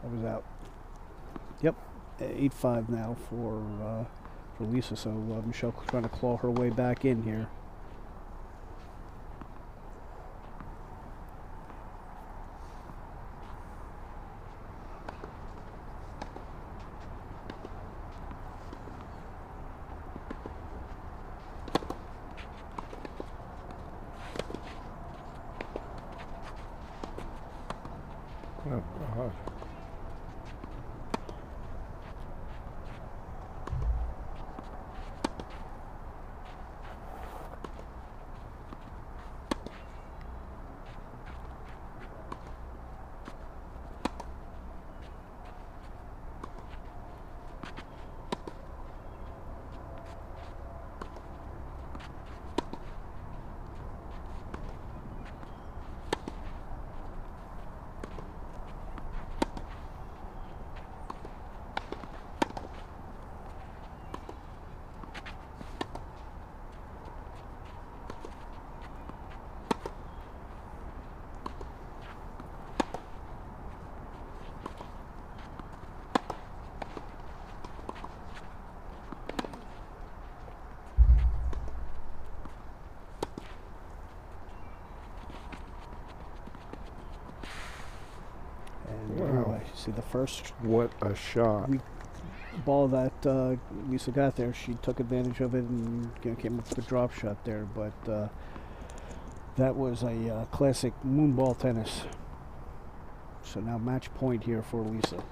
That was out. Yep, 8-5 now for Liisa. So Michelle trying to claw her way back in here. Oh, God. See the first What a shot. ball that Liisa got there, she took advantage of it and came up with a drop shot there. But that was a classic moonball tennis. So now match point here for Liisa.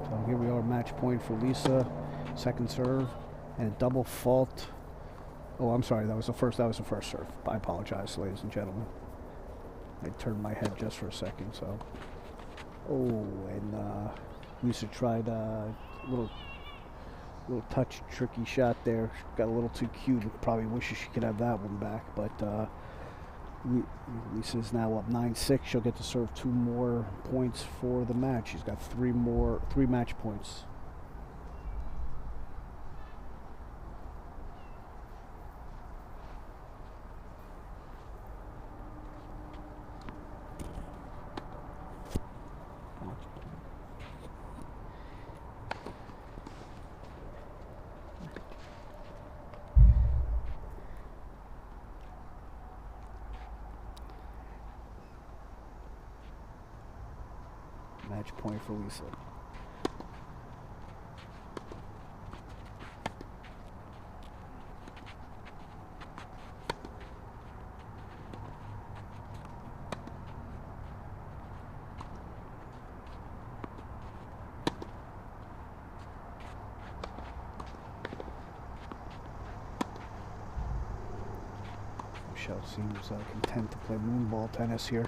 So here we are, match point for Liisa. Second serve and a double fault. Oh, I'm sorry, that was the first serve. I apologize, ladies and gentlemen. I turned my head just for a second, so. Oh, and Liisa tried a little touch tricky shot there. She got a little too cute. Probably wishes she could have that one back, but Liisa's now up 9-6. She'll get to serve 2 more points for the match. She's got 3 match points. Match point for Liisa. Michelle seems content to play moonball tennis here.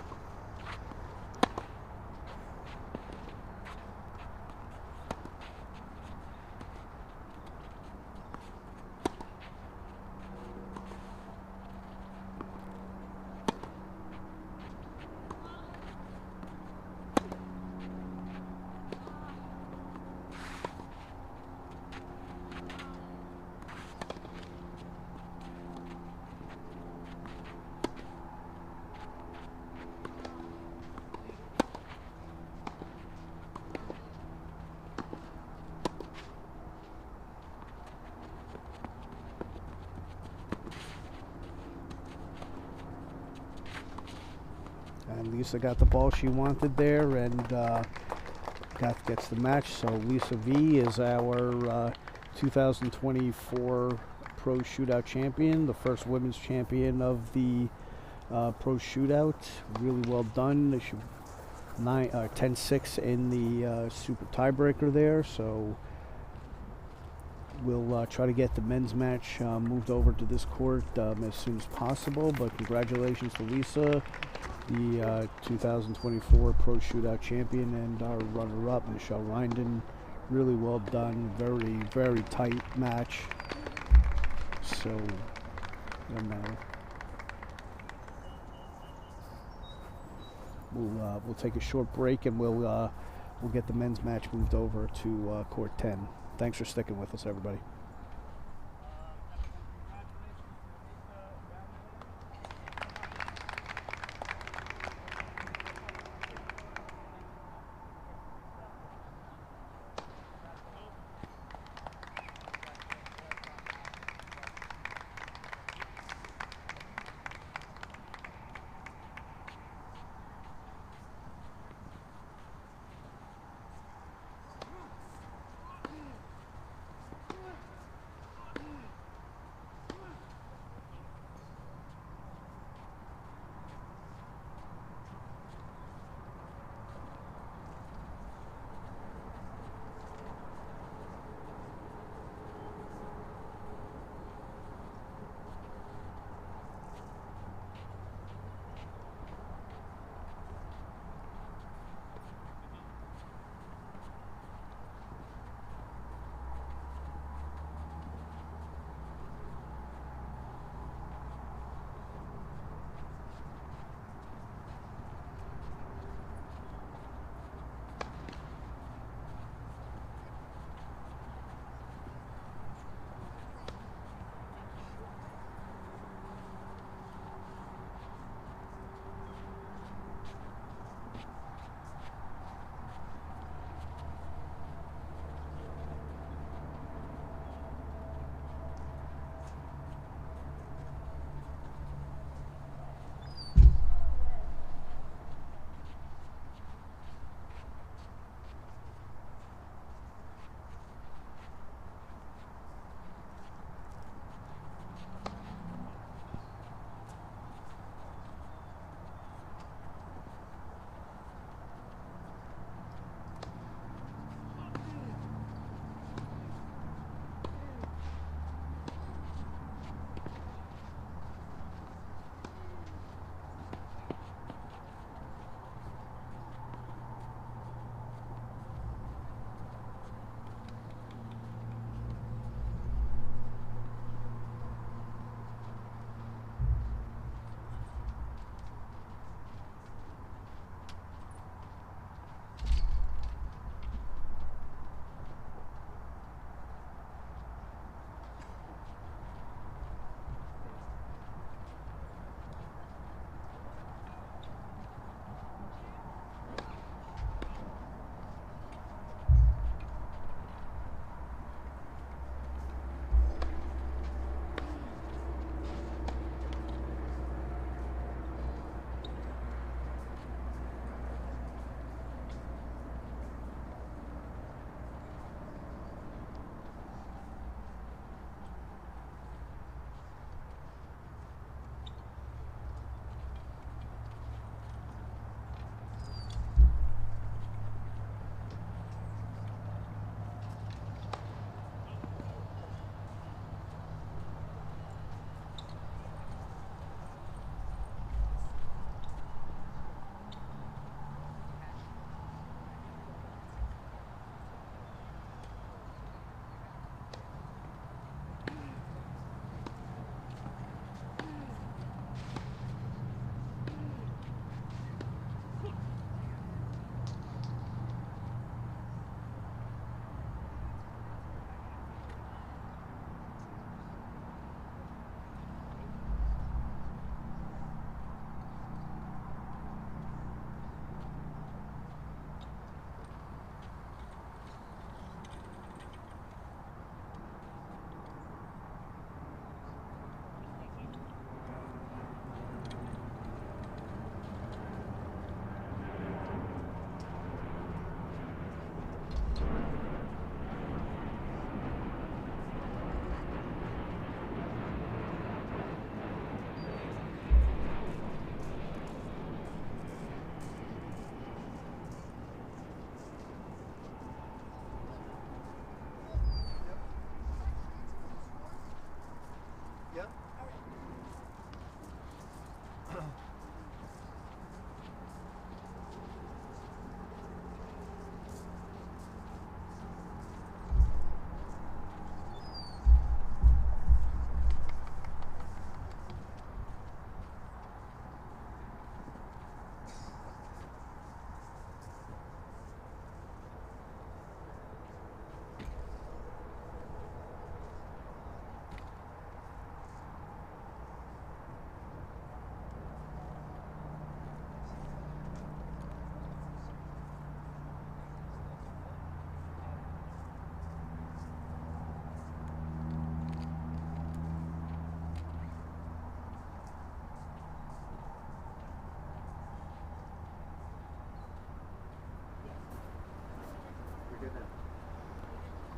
And Liisa got the ball she wanted there, and gets the match. So Liisa V is our 2024 Pro Shootout champion, the first women's champion of the Pro Shootout. Really well done. She 10-6 in the super tiebreaker there. So we'll try to get the men's match moved over to this court as soon as possible. But congratulations to Liisa, the 2024 Pro Shootout champion, and our runner-up, Michelle Ryndin. Really well done. Very, very tight match. So, we'll take a short break, and we'll get the men's match moved over to court 10. Thanks for sticking with us, everybody.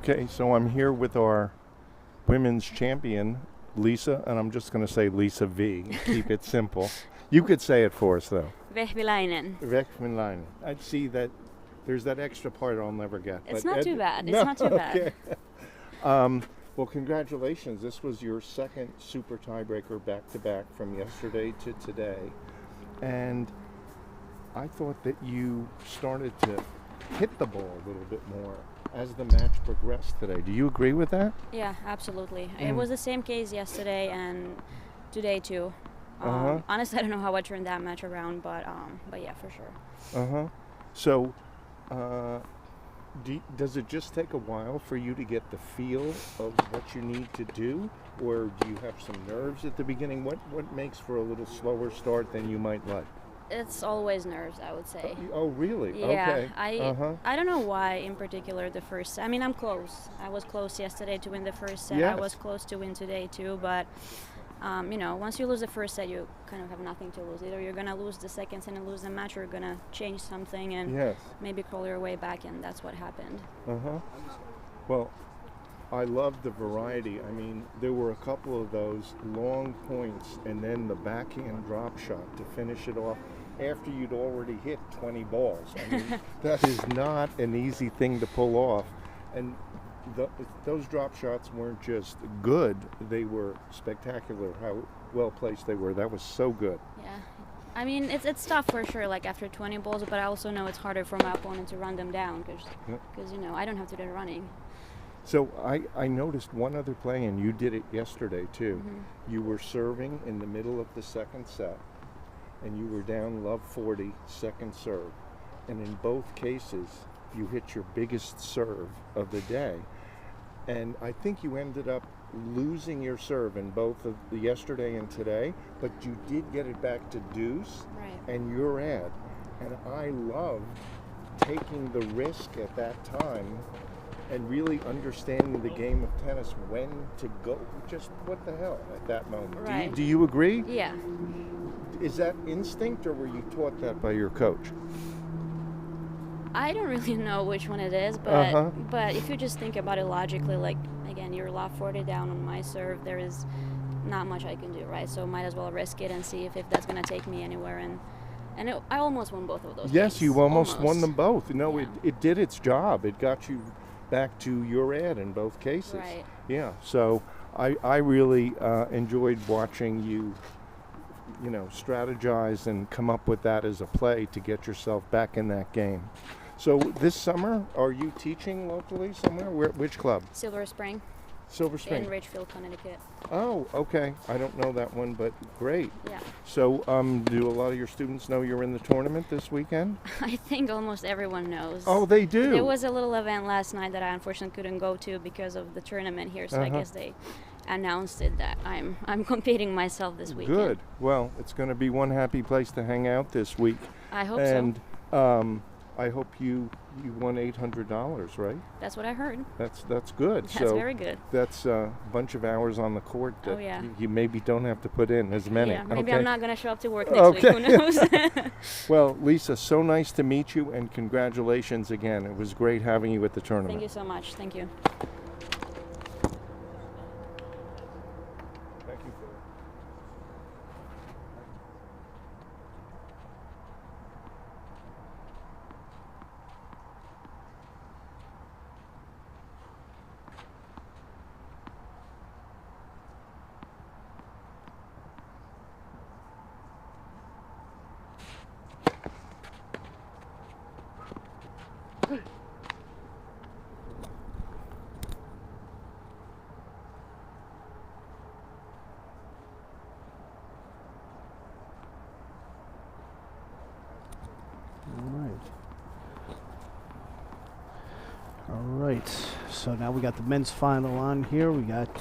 Okay, so I'm here with our women's champion, Liisa, and I'm just going to say Liisa V. Keep it simple. You could say it for us, though. Vehvilainen. Vehvilainen. I'd see that there's that extra part I'll never get. It's not too bad. It's not too bad. Well, congratulations. This was your second super tiebreaker back-to-back from yesterday to today. And I thought that you started to hit the ball a little bit more as the match progressed today. Do you agree with that? Yeah, absolutely. It was the same case yesterday and today too. Honestly, I don't know how I turned that match around, but yeah, for sure. So, does it just take a while for you to get the feel of what you need to do, or do you have some nerves at the beginning? What makes for a little slower start than you might like? It's always nerves, I would say. Oh, really? Yeah. Okay. I don't know why in particular the first set. I mean, I'm close. I was close yesterday to win the first set. Yes. I was close to win today too, but once you lose the first set, you kind of have nothing to lose. Either you're going to lose the second set and lose the match, or you're going to change something and maybe crawl your way back, and that's what happened. Well, I love the variety. I mean, there were a couple of those long points and then the backhand drop shot to finish it off after you'd already hit 20 balls. I mean, that is not an easy thing to pull off. And those drop shots weren't just good, they were spectacular, how well placed they were. That was so good. Yeah. I mean, it's tough for sure, like after 20 balls, but I also know it's harder for my opponent to run them down because I don't have to do the running. So I noticed one other play, and you did it yesterday too. You were serving in the middle of the second set, and you were down love 40, second serve. And in both cases, you hit your biggest serve of the day. And I think you ended up losing your serve in both of the yesterday and today, but you did get it back to deuce and your ad. And I loved taking the risk at that time and really understanding the game of tennis, when to go, just what the hell at that moment. Right. Do you agree? Yeah. Is that instinct, or were you taught that by your coach? I don't really know which one it is, but if you just think about it logically, like, again, you're love 40 down on my serve, there is not much I can do, right? So might as well risk it and see if that's going to take me anywhere. And I almost won both of those games. You almost won them both. No, it did its job. It got you back to your ad in both cases. Right. Yeah, so I really enjoyed watching you, strategize and come up with that as a play to get yourself back in that game. So this summer, are you teaching locally somewhere? Which club? Silver Spring. Silver Spring. In Ridgefield, Connecticut. Oh, okay. I don't know that one, but great. Yeah. So do a lot of your students know you're in the tournament this weekend? I think almost everyone knows. Oh, they do? There was a little event last night that I unfortunately couldn't go to because of the tournament here, so I guess they announced it that I'm competing myself this weekend. Good. Well, it's going to be one happy place to hang out this week. I hope so. I hope you won $800, right? That's what I heard. That's good. That's so very good. That's a bunch of hours on the court that you maybe don't have to put in as many. Yeah, maybe I'm not going to show up to work next week. Who knows? Well, Liisa, so nice to meet you, and congratulations again. It was great having you at the tournament. Thank you so much. Thank you. Thank you, Phil. All right. So now we got the men's final on here. We got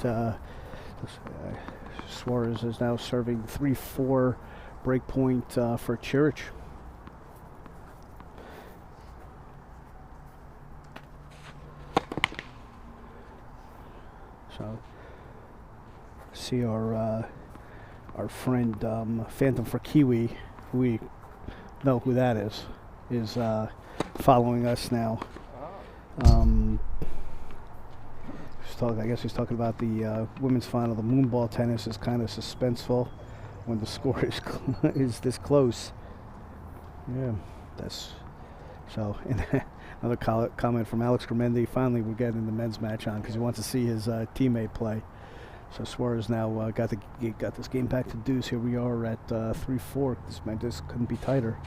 Suarez is now serving 3-4 break point for Ciric. So see our friend Phantom for Kiwi, who we know who that is following us now. talking. I guess he's talking about the women's final. The moonball tennis is kind of suspenseful when the score is is this close. Yeah, that's so. And another comment from Alex Grimendi. Finally, we're getting the men's match on because he wants to see his teammate play. So Suarez now got this game back to deuce. Here we are at 3-4. This couldn't be tighter.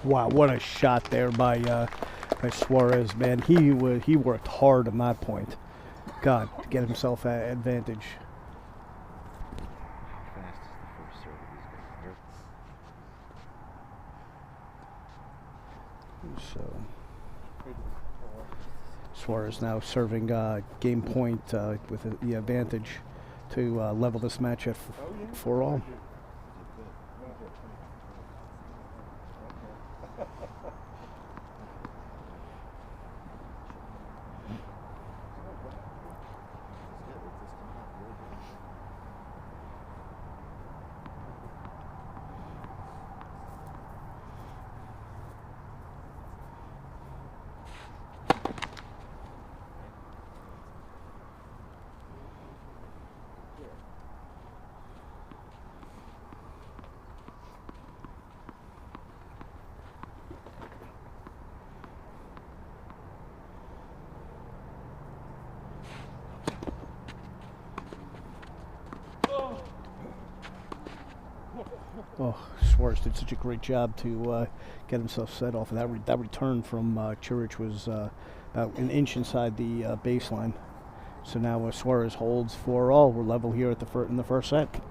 Wow, what a shot there by Suarez, man. He worked hard on that point. God, to get himself an advantage. So Suarez now serving game point with the advantage to level this match at 4-all. Oh, Suarez did such a great job to get himself set off. And that return from Ciric was about an inch inside the baseline. So now Suarez holds 4-all. We're level here at in the first set.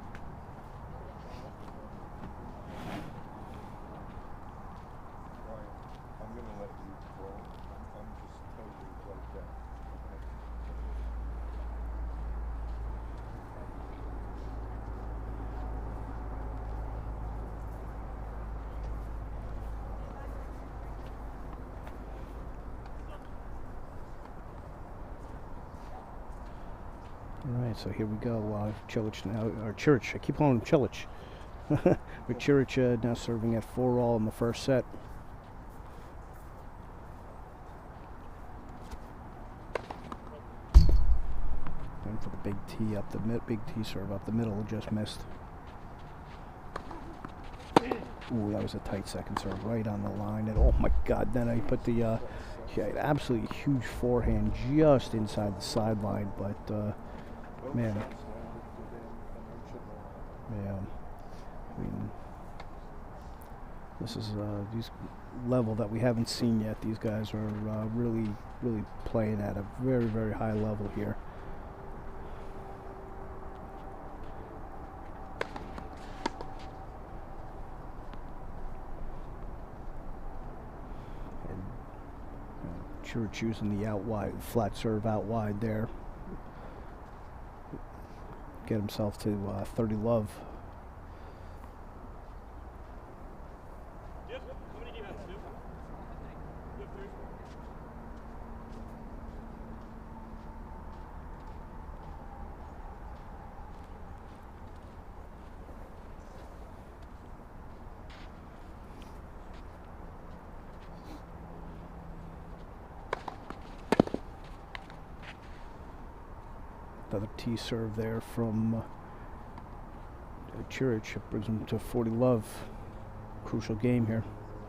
So here we go. Cilic now, or Ciric. I keep calling him Cilic. With Ciric now serving at 4-all in the first set. And for the big T up the big T serve up the middle, just missed. Ooh, that was a tight second serve, right on the line. And oh my God! Then I put the absolutely huge forehand just inside the sideline, but. Man, yeah. I mean, this is these level that we haven't seen yet. These guys are really playing at a very, very high level here. And Ciric using the out wide, flat serve out wide there. Get himself to 30 love. Another T serve there from Ciric. Brings him to 40 love. Crucial game here.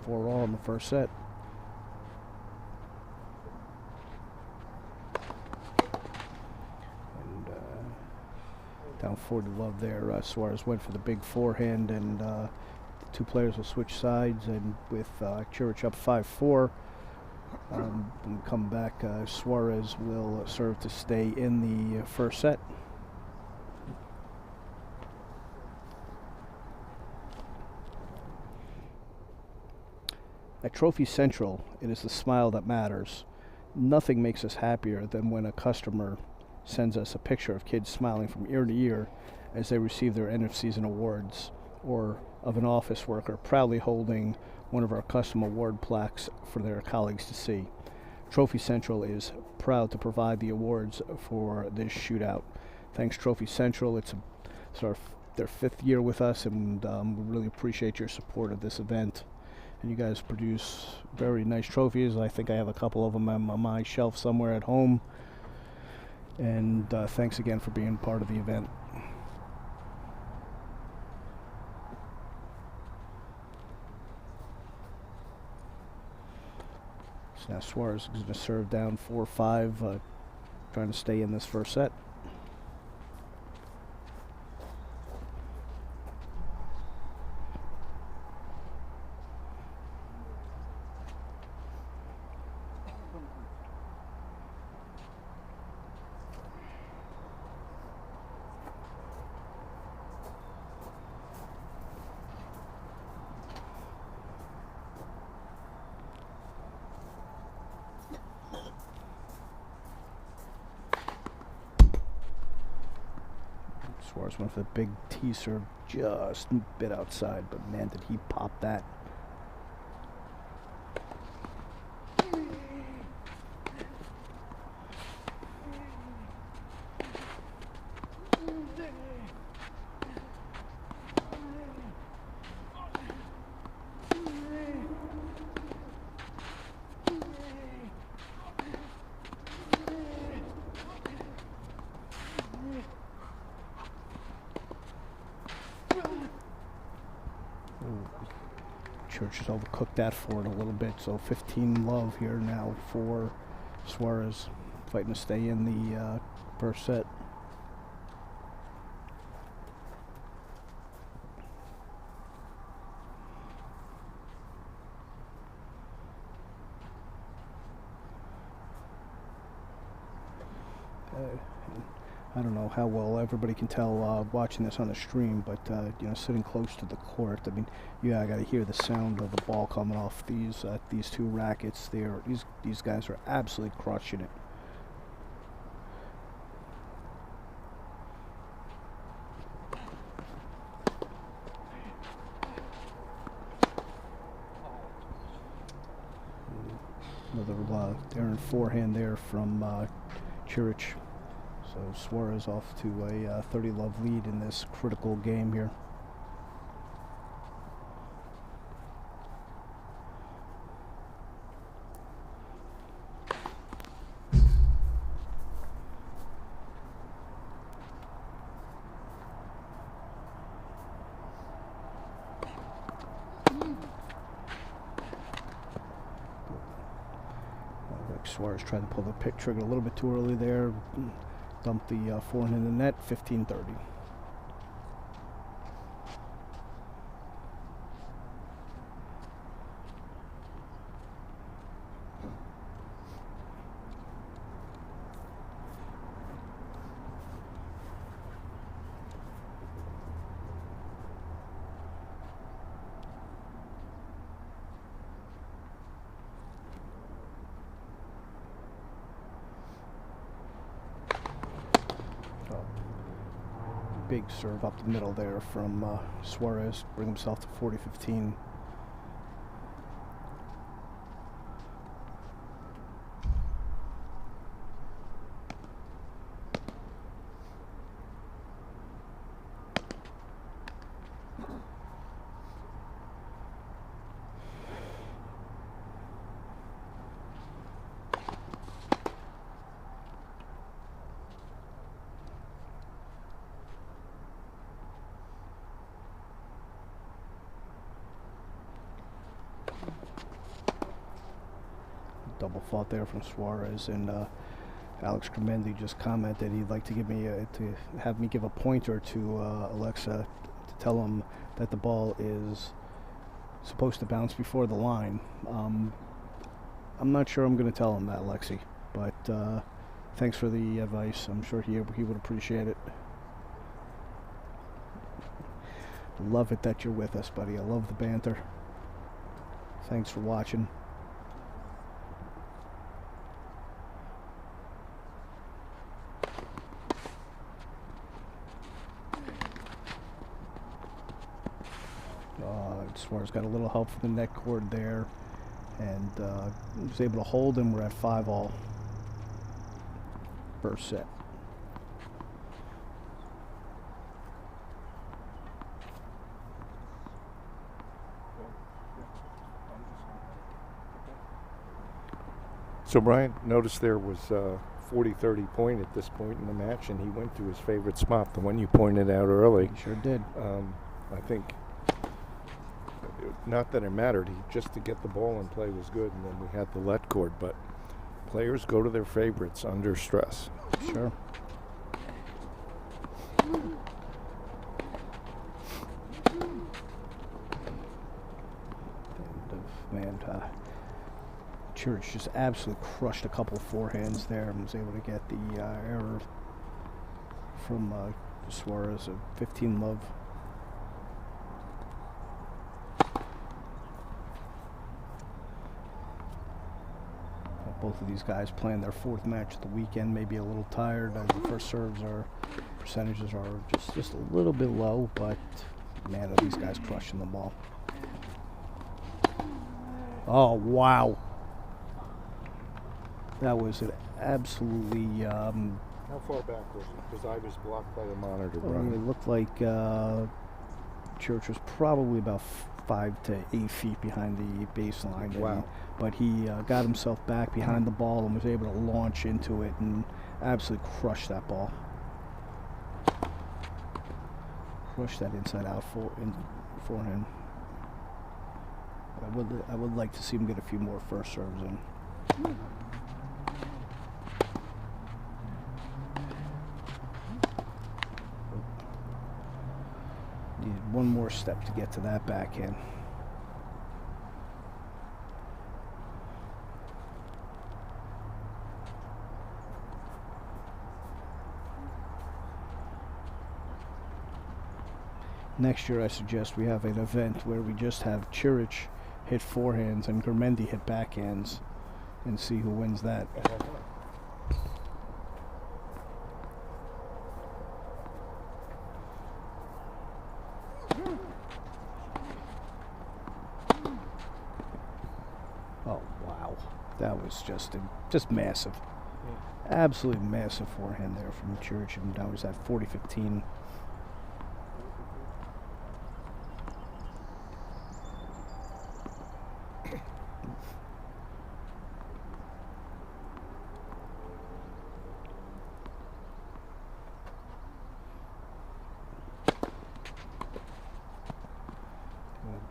4-all in the first set. And down 40 love there. Suarez went for the big forehand, and the two players will switch sides. And with Ciric up 5-4. When we come back, Suarez will serve to stay in the first set. At Trophy Central, it is the smile that matters. Nothing makes us happier than when a customer sends us a picture of kids smiling from ear to ear as they receive their end of season awards, or of an office worker proudly holding one of our custom award plaques for their colleagues to see. Trophy Central is proud to provide the awards for this shootout. Thanks, Trophy Central. It's their 5th year with us, and we really appreciate your support of this event. And you guys produce very nice trophies. I think I have a couple of them on my shelf somewhere at home. And thanks again for being part of the event. So now Suarez is going to serve down 4-5, trying to stay in this first set. Suarez went for the big tee serve just a bit outside, but man, did he pop that. Church has overcooked that for it a little bit, so 15 love here now for Suarez, fighting to stay in the first set. I don't know how well everybody can tell watching this on the stream, but you know, sitting close to the court, I mean, I got to hear the sound of the ball coming off these two rackets. These guys are absolutely crushing it. Another errant forehand there from Ciric. So Suarez off to a 30-love lead in this critical game here. Suarez tried to pull the pick trigger a little bit too early there. Dumped the forehand in the net, 15-30. Big serve up the middle there from Suarez, bring himself to 40-15. Double fault there from Suarez, and Alex Cremendi just commented he'd like to give me to have me give a pointer to Aleksa to tell him that the ball is supposed to bounce before the line. I'm not sure I'm going to tell him that, Alexi, but thanks for the advice. I'm sure he would appreciate it. Love it that you're with us, buddy. I love the banter. Thanks for watching. Suarez got a little help from the net cord there, and was able to hold him. We're at 5-all. First set. So Brian, noticed there was 40-30 point at this point in the match, and he went to his favorite spot, the one you pointed out early. He sure did. I think, not that it mattered, just to get the ball in play was good, and then we had the let cord, but players go to their favorites under stress. Sure. Man, Ciric just absolutely crushed a couple of forehands there and was able to get the error from Suarez, a 15-love. Both of these guys playing their 4th match of the weekend, maybe a little tired. The first serves percentages are just a little bit low, but man, are these guys crushing the ball. Oh, wow. That was an absolutely... How far back was it? Because I was blocked by the monitor. It looked like Ciric was probably about 5 to 8 feet behind the baseline. Wow. But he got himself back behind the ball and was able to launch into it and absolutely crush that ball. Crush that inside out forehand. I would like to see him get a few more first serves in. Needed one more step to get to that backhand. Next year, I suggest we have an event where we just have Ciric hit forehands and Germendi hit backhands and see who wins that. Oh, wow. That was just massive. Absolutely massive forehand there from Ciric, and now he's at 40-15.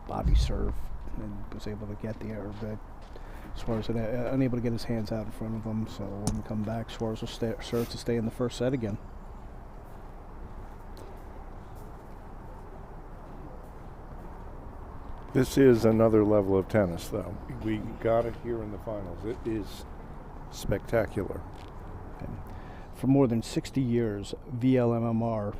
Bobby serve and was able to get the error, but Suarez unable to get his hands out in front of him. So when we come back, Suarez will serve to stay in the first set again. This is another level of tennis, though. We got it here in the finals. It is spectacular. Okay. For more than 60 years, VLMMR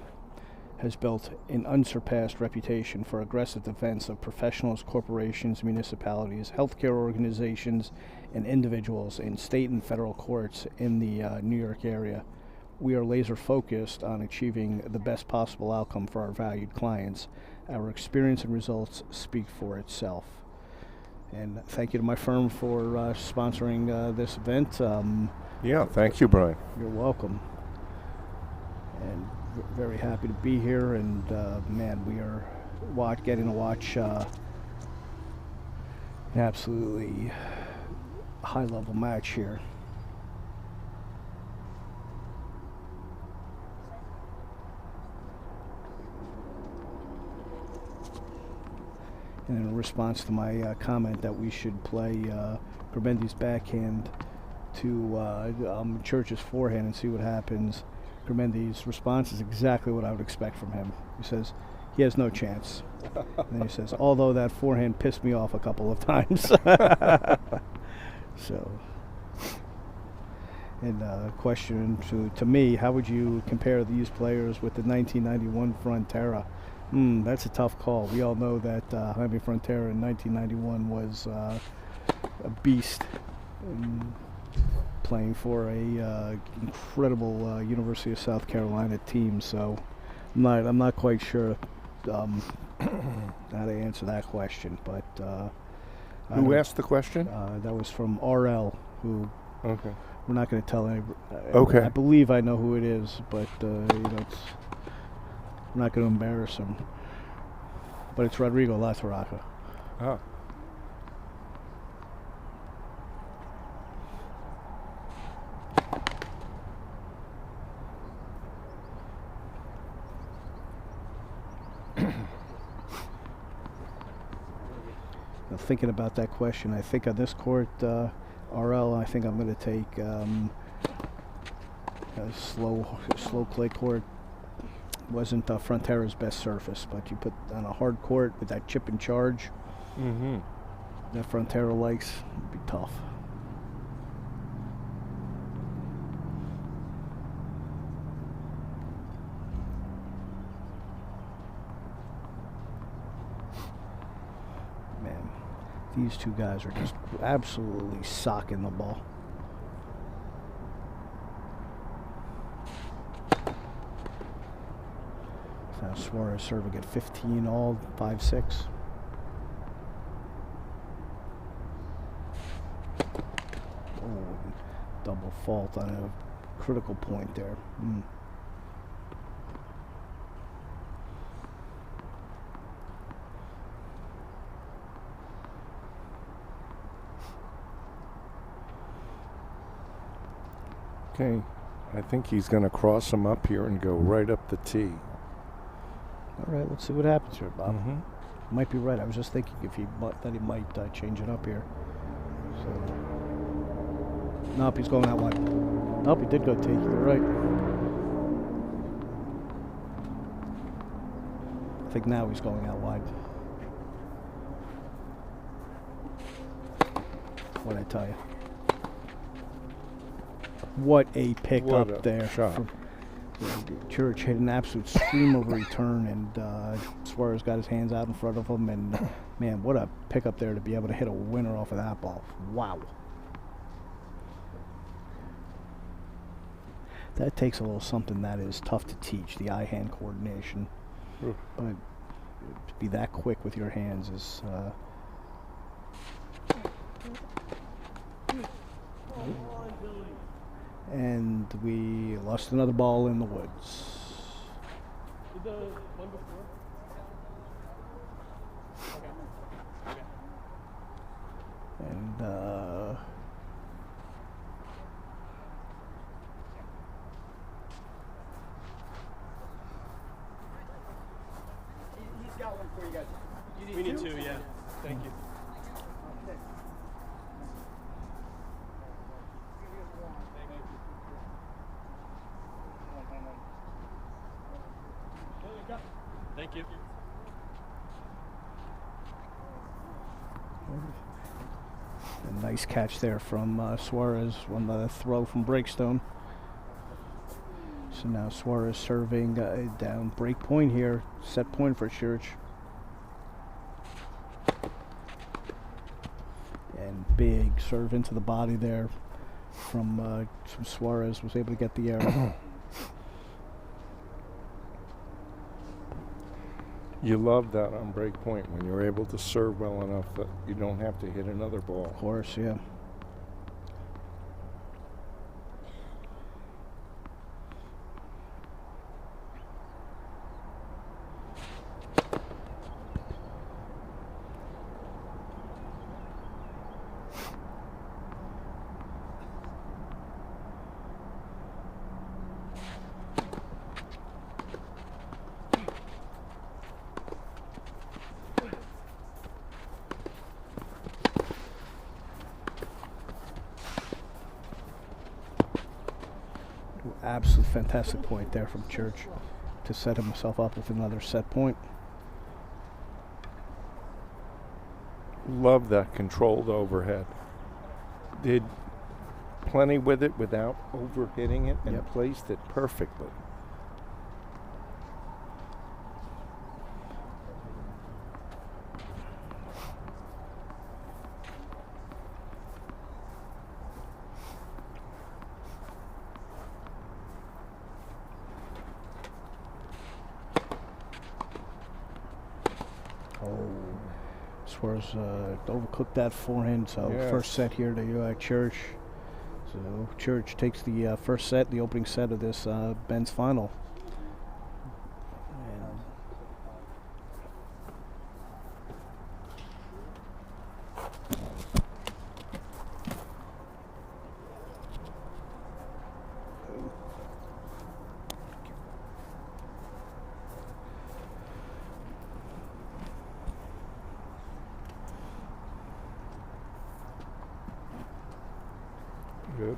has built an unsurpassed reputation for aggressive defense of professionals, corporations, municipalities, healthcare organizations, and individuals in state and federal courts in the New York area. We are laser focused on achieving the best possible outcome for our valued clients. Our experience and results speak for itself. And thank you to my firm for sponsoring this event. Yeah, thank you, Brian. You're welcome. And very happy to be here, and man, we are getting to watch an absolutely high-level match here. And in response to my comment that we should play Germendi's backhand to Ciric's forehand and see what happens, Germendi's response is exactly what I would expect from him. He says he has no chance. And then he says, although that forehand pissed me off a couple of times. So, and question to me, how would you compare these players with the 1991 Frontera? That's a tough call. We all know that Jaime Frontera in 1991 was a beast, playing for a incredible University of South Carolina team. So I'm not quite sure how to answer that question. But who asked the question? That was from RL, who. Okay. We're not going to tell anybody. Okay. I believe I know who it is, but I'm not going to embarrass him. But it's Rodrigo Lautaro. Oh. Now, thinking about that question, I think on this court, RL, I think I'm going to take a slow clay court. Wasn't Frontera's best surface, but you put on a hard court with that chip and charge that Frontera likes, it'd be tough. Man, these two guys are just absolutely socking the ball. Now Suarez serving at 15 all, 5-6. Oh, double fault on a critical point there. Okay, I think he's going to cross him up here and go right up the tee. All right, let's see what happens here, Bob. Might be right. I was just thinking if he that he might change it up here. So, nope, he's going that wide. Nope, he did go tee. You're right. I think now he's going out wide. What'd I tell you? What a pickup there. Shot. Ciric hit an absolute stream of a return, and Suarez got his hands out in front of him, and man, what a pickup there to be able to hit a winner off of that ball. Wow. That takes a little something that is tough to teach, the eye-hand coordination. But to be that quick with your hands is... And we lost another ball in the woods. Did the one before? Okay. And He's got one for you guys. We need two, yeah. Thank you. Thank you. a nice catch there from Suarez on the throw from Breakstone. So now Suarez serving down break point here. Set point for Ciric. And big serve into the body there from Suarez. Was able to get the arrow. You love that on break point when you're able to serve well enough that you don't have to hit another ball. Of course, yeah. Absolute fantastic point there from Ciric to set himself up with another set point. Love that controlled overhead. Did plenty with it without overhitting it and placed it perfectly. Oh, Suarez overcooked that forehand. So first set here to Ciric. So Ciric takes the first set, the opening set of this men's final. Good.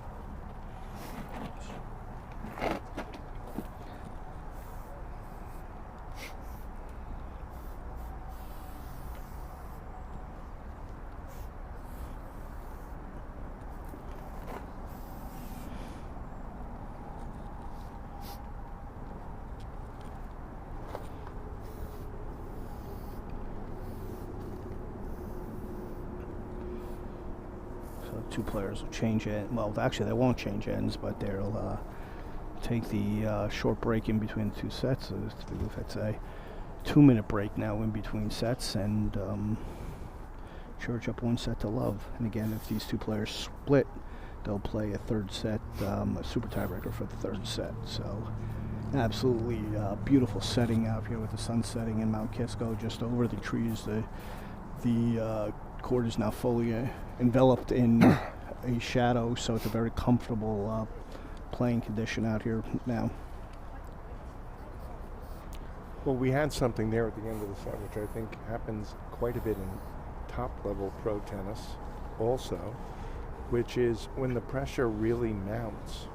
Two players will change it. Well, actually, they won't change ends, but they'll take the short break in between the two sets. It's a 2-minute break now in between sets, and Ciric up 1-0. And again, if these two players split, they'll play a third set, a super tiebreaker for the third set. So, absolutely beautiful setting out here with the sun setting in Mount Kisco, just over the trees. The court is now fully enveloped in a shadow, so it's a very comfortable playing condition out here now. Well, we had something there at the end of the set, which I think happens quite a bit in top-level pro tennis also, which is when the pressure really mounts,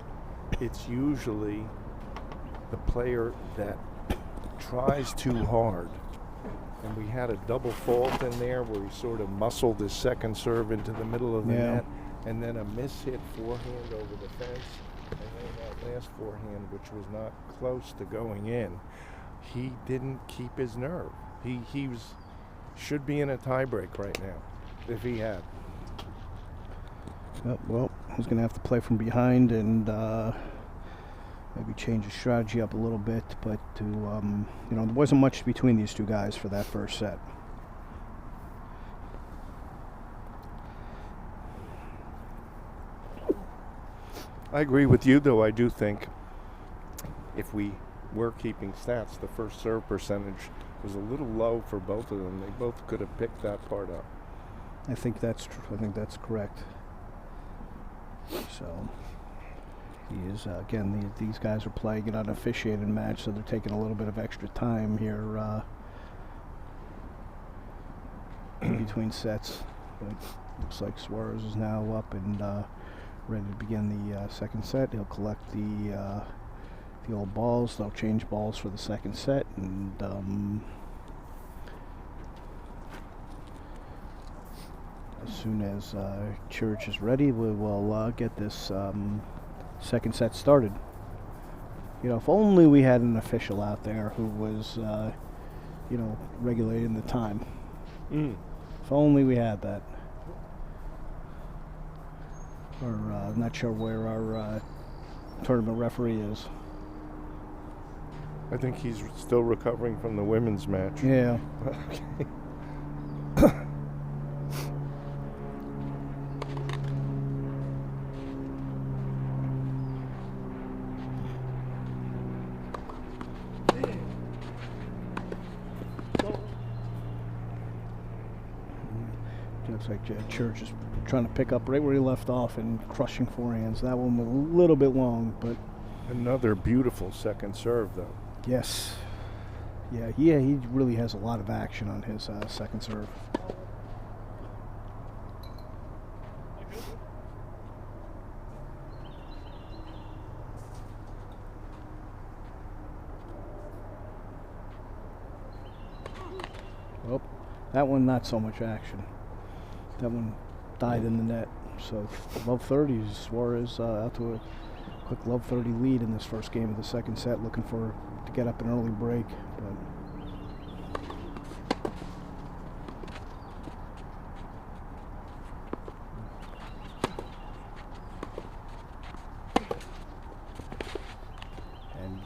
it's usually the player that tries too hard. And we had a double fault in there where he sort of muscled his second serve into the middle of the net, and then a mishit forehand over the fence, and then that last forehand, which was not close to going in. He didn't keep his nerve. He should be in a tiebreak right now, if he had. Well, he's going to have to play from behind and maybe change his strategy up a little bit, but there wasn't much between these two guys for that first set. I agree with you, though. I do think if we were keeping stats, the first serve percentage was a little low for both of them. They both could have picked that part up. I think that's I think that's correct. So he is again. These guys are playing an unofficiated match, so they're taking a little bit of extra time here in between sets. But looks like Suarez is now up and ready to begin the second set. He'll collect the old balls. They'll change balls for the second set, and as soon as Ciric is ready, we will get this second set started. If only we had an official out there who was, regulating the time. If only we had that. Or not sure where our tournament referee is. I think he's still recovering from the women's match. Yeah. Okay. Looks like Ciric is trying to pick up right where he left off and crushing forehands. That one was a little bit long, but another beautiful second serve, though. Yes. Yeah, he really has a lot of action on his second serve. Well, that one not so much action. That one died in the net. So love 30, Suarez out to a quick love 30 lead in this first game of the second set, looking to get up an early break. But and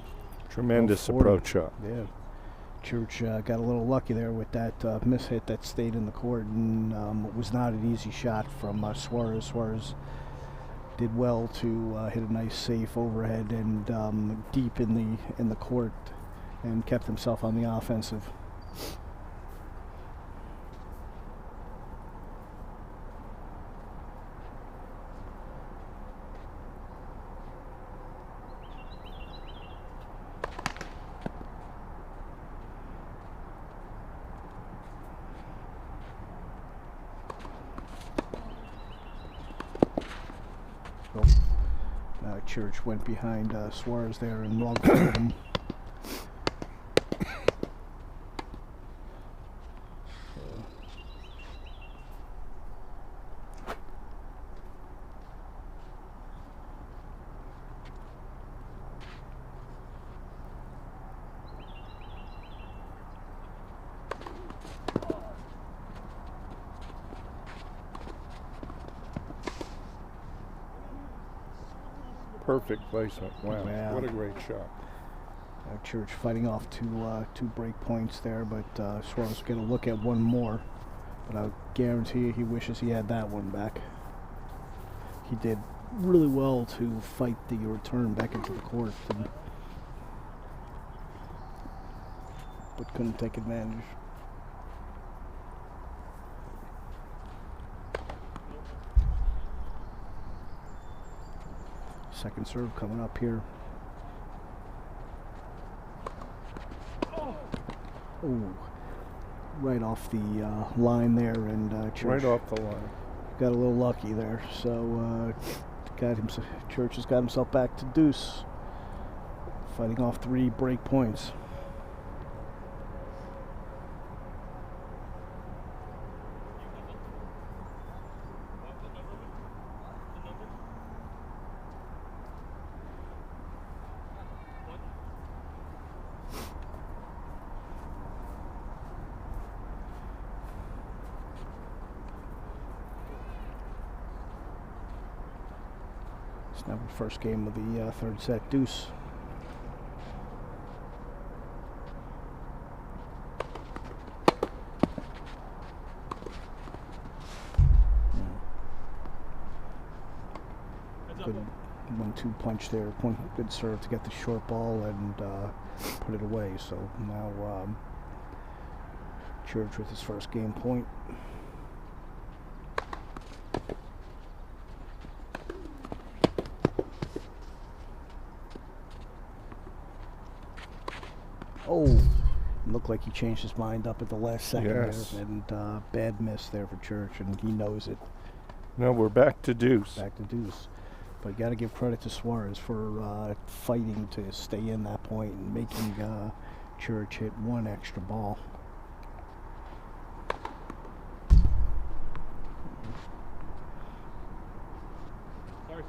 tremendous approach shot. Yeah. Ciric got a little lucky there with that mishit that stayed in the court, and it was not an easy shot from Suarez. Suarez did well to hit a nice safe overhead and deep in the court, and kept himself on the offensive. Ciric went behind Suarez there and wrong-footed him. Perfect placement. Wow, yeah. What a great shot. Ciric fighting off two break points there, but Suarez will get a look at one more. But I guarantee you he wishes he had that one back. He did really well to fight the return back into the court, but couldn't take advantage. Second serve coming up here. Oh, right off the line there, and Ciric right off the line. Got a little lucky there, so Ciric has got himself back to deuce, fighting off 3 break points. Now the first game of the third set, deuce. Good 1-2 punch there. One good serve to get the short ball and put it away. So now Ciric with his first game point. Oh, looked like he changed his mind up at the last second there, and bad miss there for Ciric, and he knows it. No, we're back to deuce. Back to deuce. But you got to give credit to Suarez for fighting to stay in that point and making Ciric hit one extra ball. Sorry.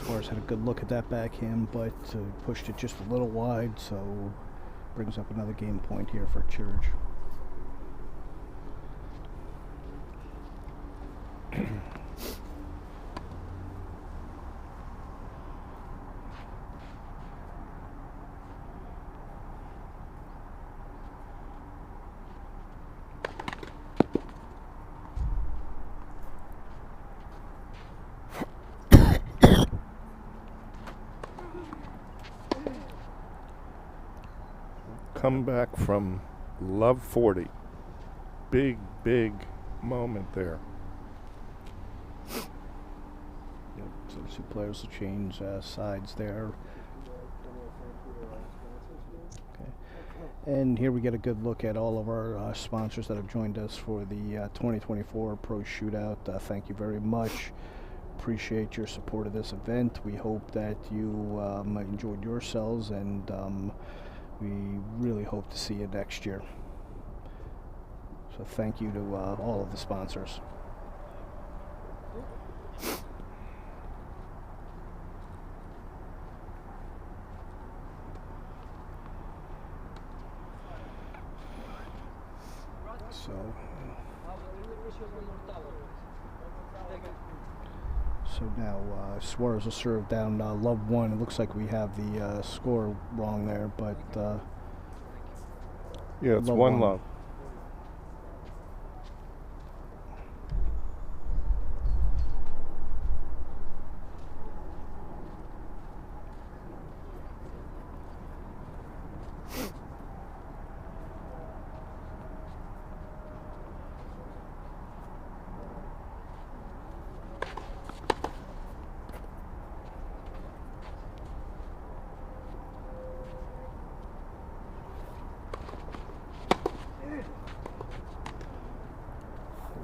Suarez had a good look at that backhand, but pushed it just a little wide, so brings up another game point here for Ciric. Come back from love 40. Big moment there. Yep, so the 2 players will change sides there. Okay. And here we get a good look at all of our sponsors that have joined us for the 2024 Pro Shootout. Thank you very much. Appreciate your support of this event. We hope that you enjoyed yourselves, and we really hope to see you next year. So thank you to all of the sponsors. So now Suarez will serve down love 1. It looks like we have the score wrong there, but yeah, it's 1 love.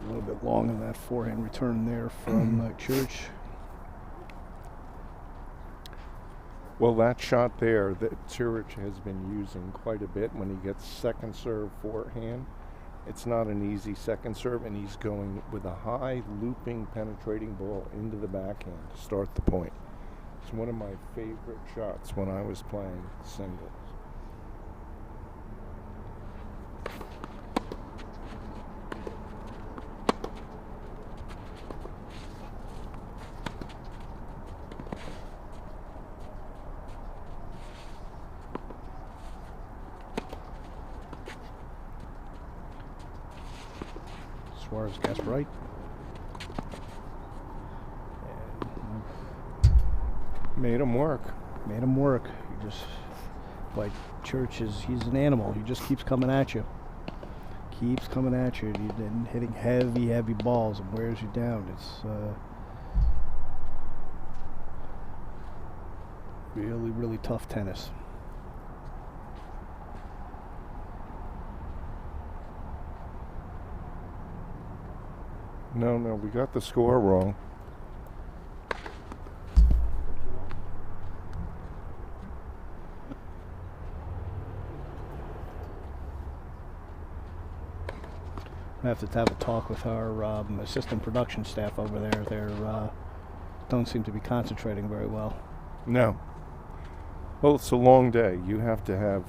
a little bit long in that forehand return there from Ciric. Well, that shot there that Ciric has been using quite a bit when he gets second serve forehand. It's not an easy second serve, and he's going with a high looping penetrating ball into the backhand to start the point. It's one of my favorite shots when I was playing singles. Suarez guessed right. Made him work. Made him work. He just, like Ciric he's an animal. He just keeps coming at you. Keeps coming at you. And hitting heavy, heavy balls and wears you down. It's really, really tough tennis. No, we got the score wrong. I have to have a talk with our assistant production staff over there. They don't seem to be concentrating very well. No. Well, it's a long day. You have to have,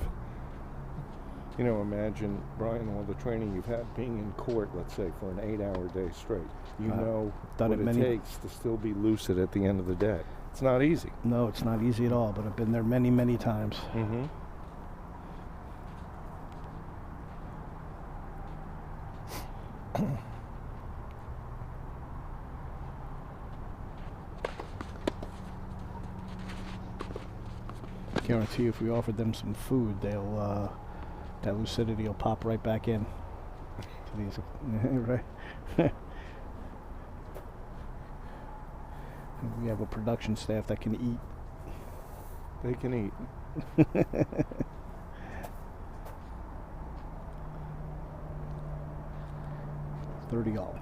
imagine, Brian, all the training you've had being in court, let's say, for an 8-hour day straight. You know what it takes to still be lucid at the end of the day. It's not easy. No, it's not easy at all, but I've been there many, many times. Mm-hmm. Guarantee if we offered them some food, they'll that lucidity will pop right back in to these. Right. We have a production staff that can eat. They can eat. 30 all.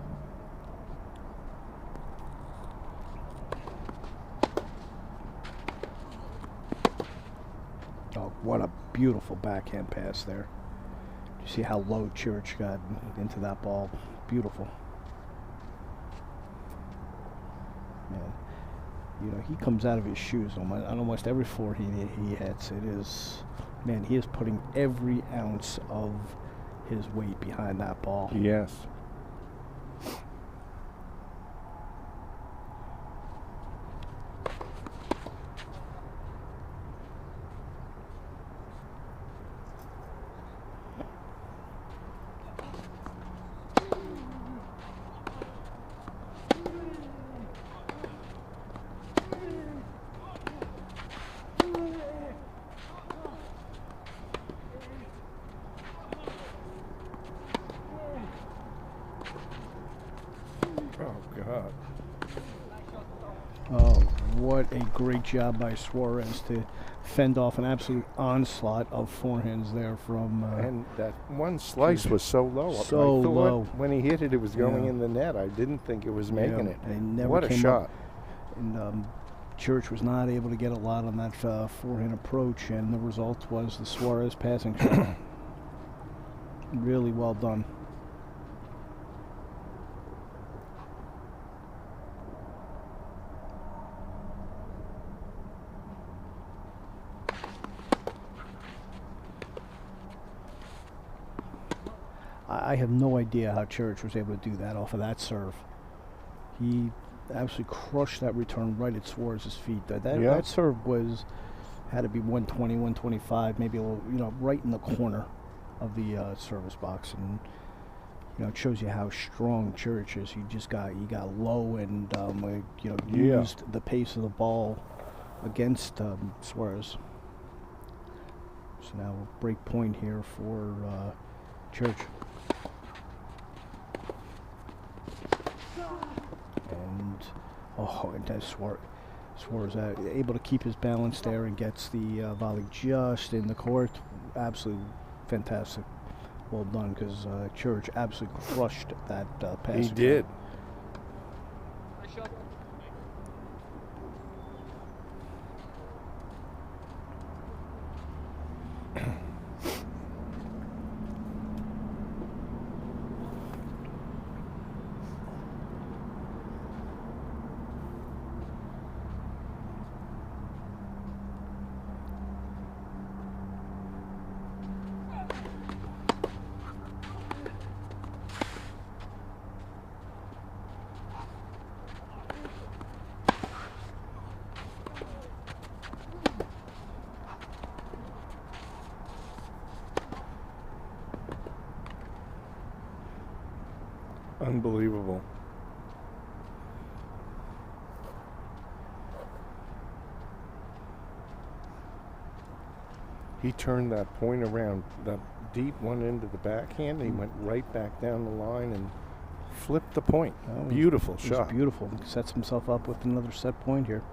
Oh, what a beautiful backhand pass there. You see how low Ciric got into that ball. Beautiful. Man, he comes out of his shoes on almost every floor he hits. It is, man, he is putting every ounce of his weight behind that ball. Yes. Great job by Suarez to fend off an absolute onslaught of forehands there from. And that one slice was so low. So low. When he hit it, it was going in the net. I didn't think it was making it. What a shot! And Ciric was not able to get a lot on that forehand approach, and the result was the Suarez passing shot. Really well done. I have no idea how Ciric was able to do that off of that serve. He absolutely crushed that return right at Suarez's feet. That serve had to be 120, 125, maybe a little, right in the corner of the service box, and it shows you how strong Ciric is. He got low and used the pace of the ball against Suarez. So now a break point here for Ciric. And that's Suarez able to keep his balance there and gets the volley just in the court. Absolutely fantastic. Well done, because Ciric absolutely crushed that pass. He did. Unbelievable. He turned that point around, that deep one into the backhand, and he went right back down the line and flipped the point. Beautiful shot. Beautiful. He sets himself up with another set point here.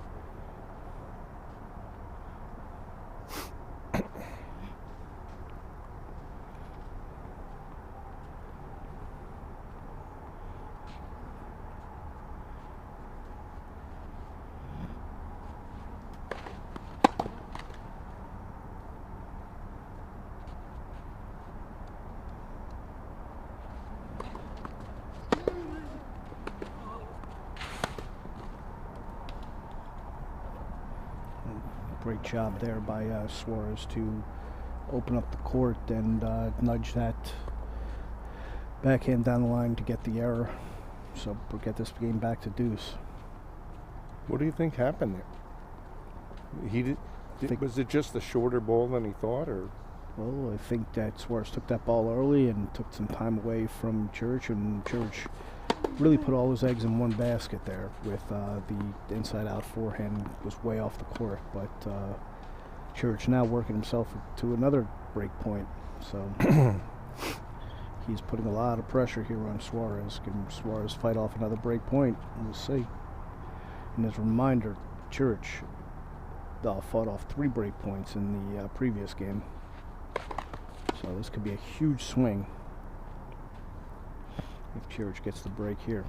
Great job there by Suarez to open up the court and nudge that backhand down the line to get the error. So we'll get this game back to deuce. What do you think happened there? Was it just a shorter ball than he thought, or? Well, I think that Suarez took that ball early and took some time away from Ciric, and Ciric really put all his eggs in one basket there with the inside-out forehand was way off the court, but Ciric now working himself to another break point. So he's putting a lot of pressure here on Suarez. Can Suarez fight off another break point? We'll see. And as a reminder, Ciric fought off 3 break points in the previous game. So this could be a huge swing if Ciric gets the break here.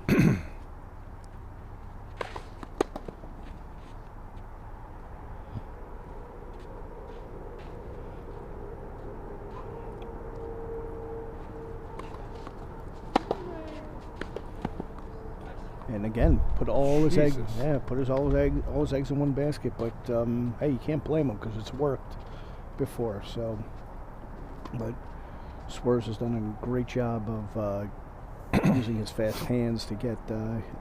And again, put all his eggs. Yeah, put all his eggs in one basket. But hey, you can't blame him because it's worked before. So, but Suarez has done a great job of using his fast hands to get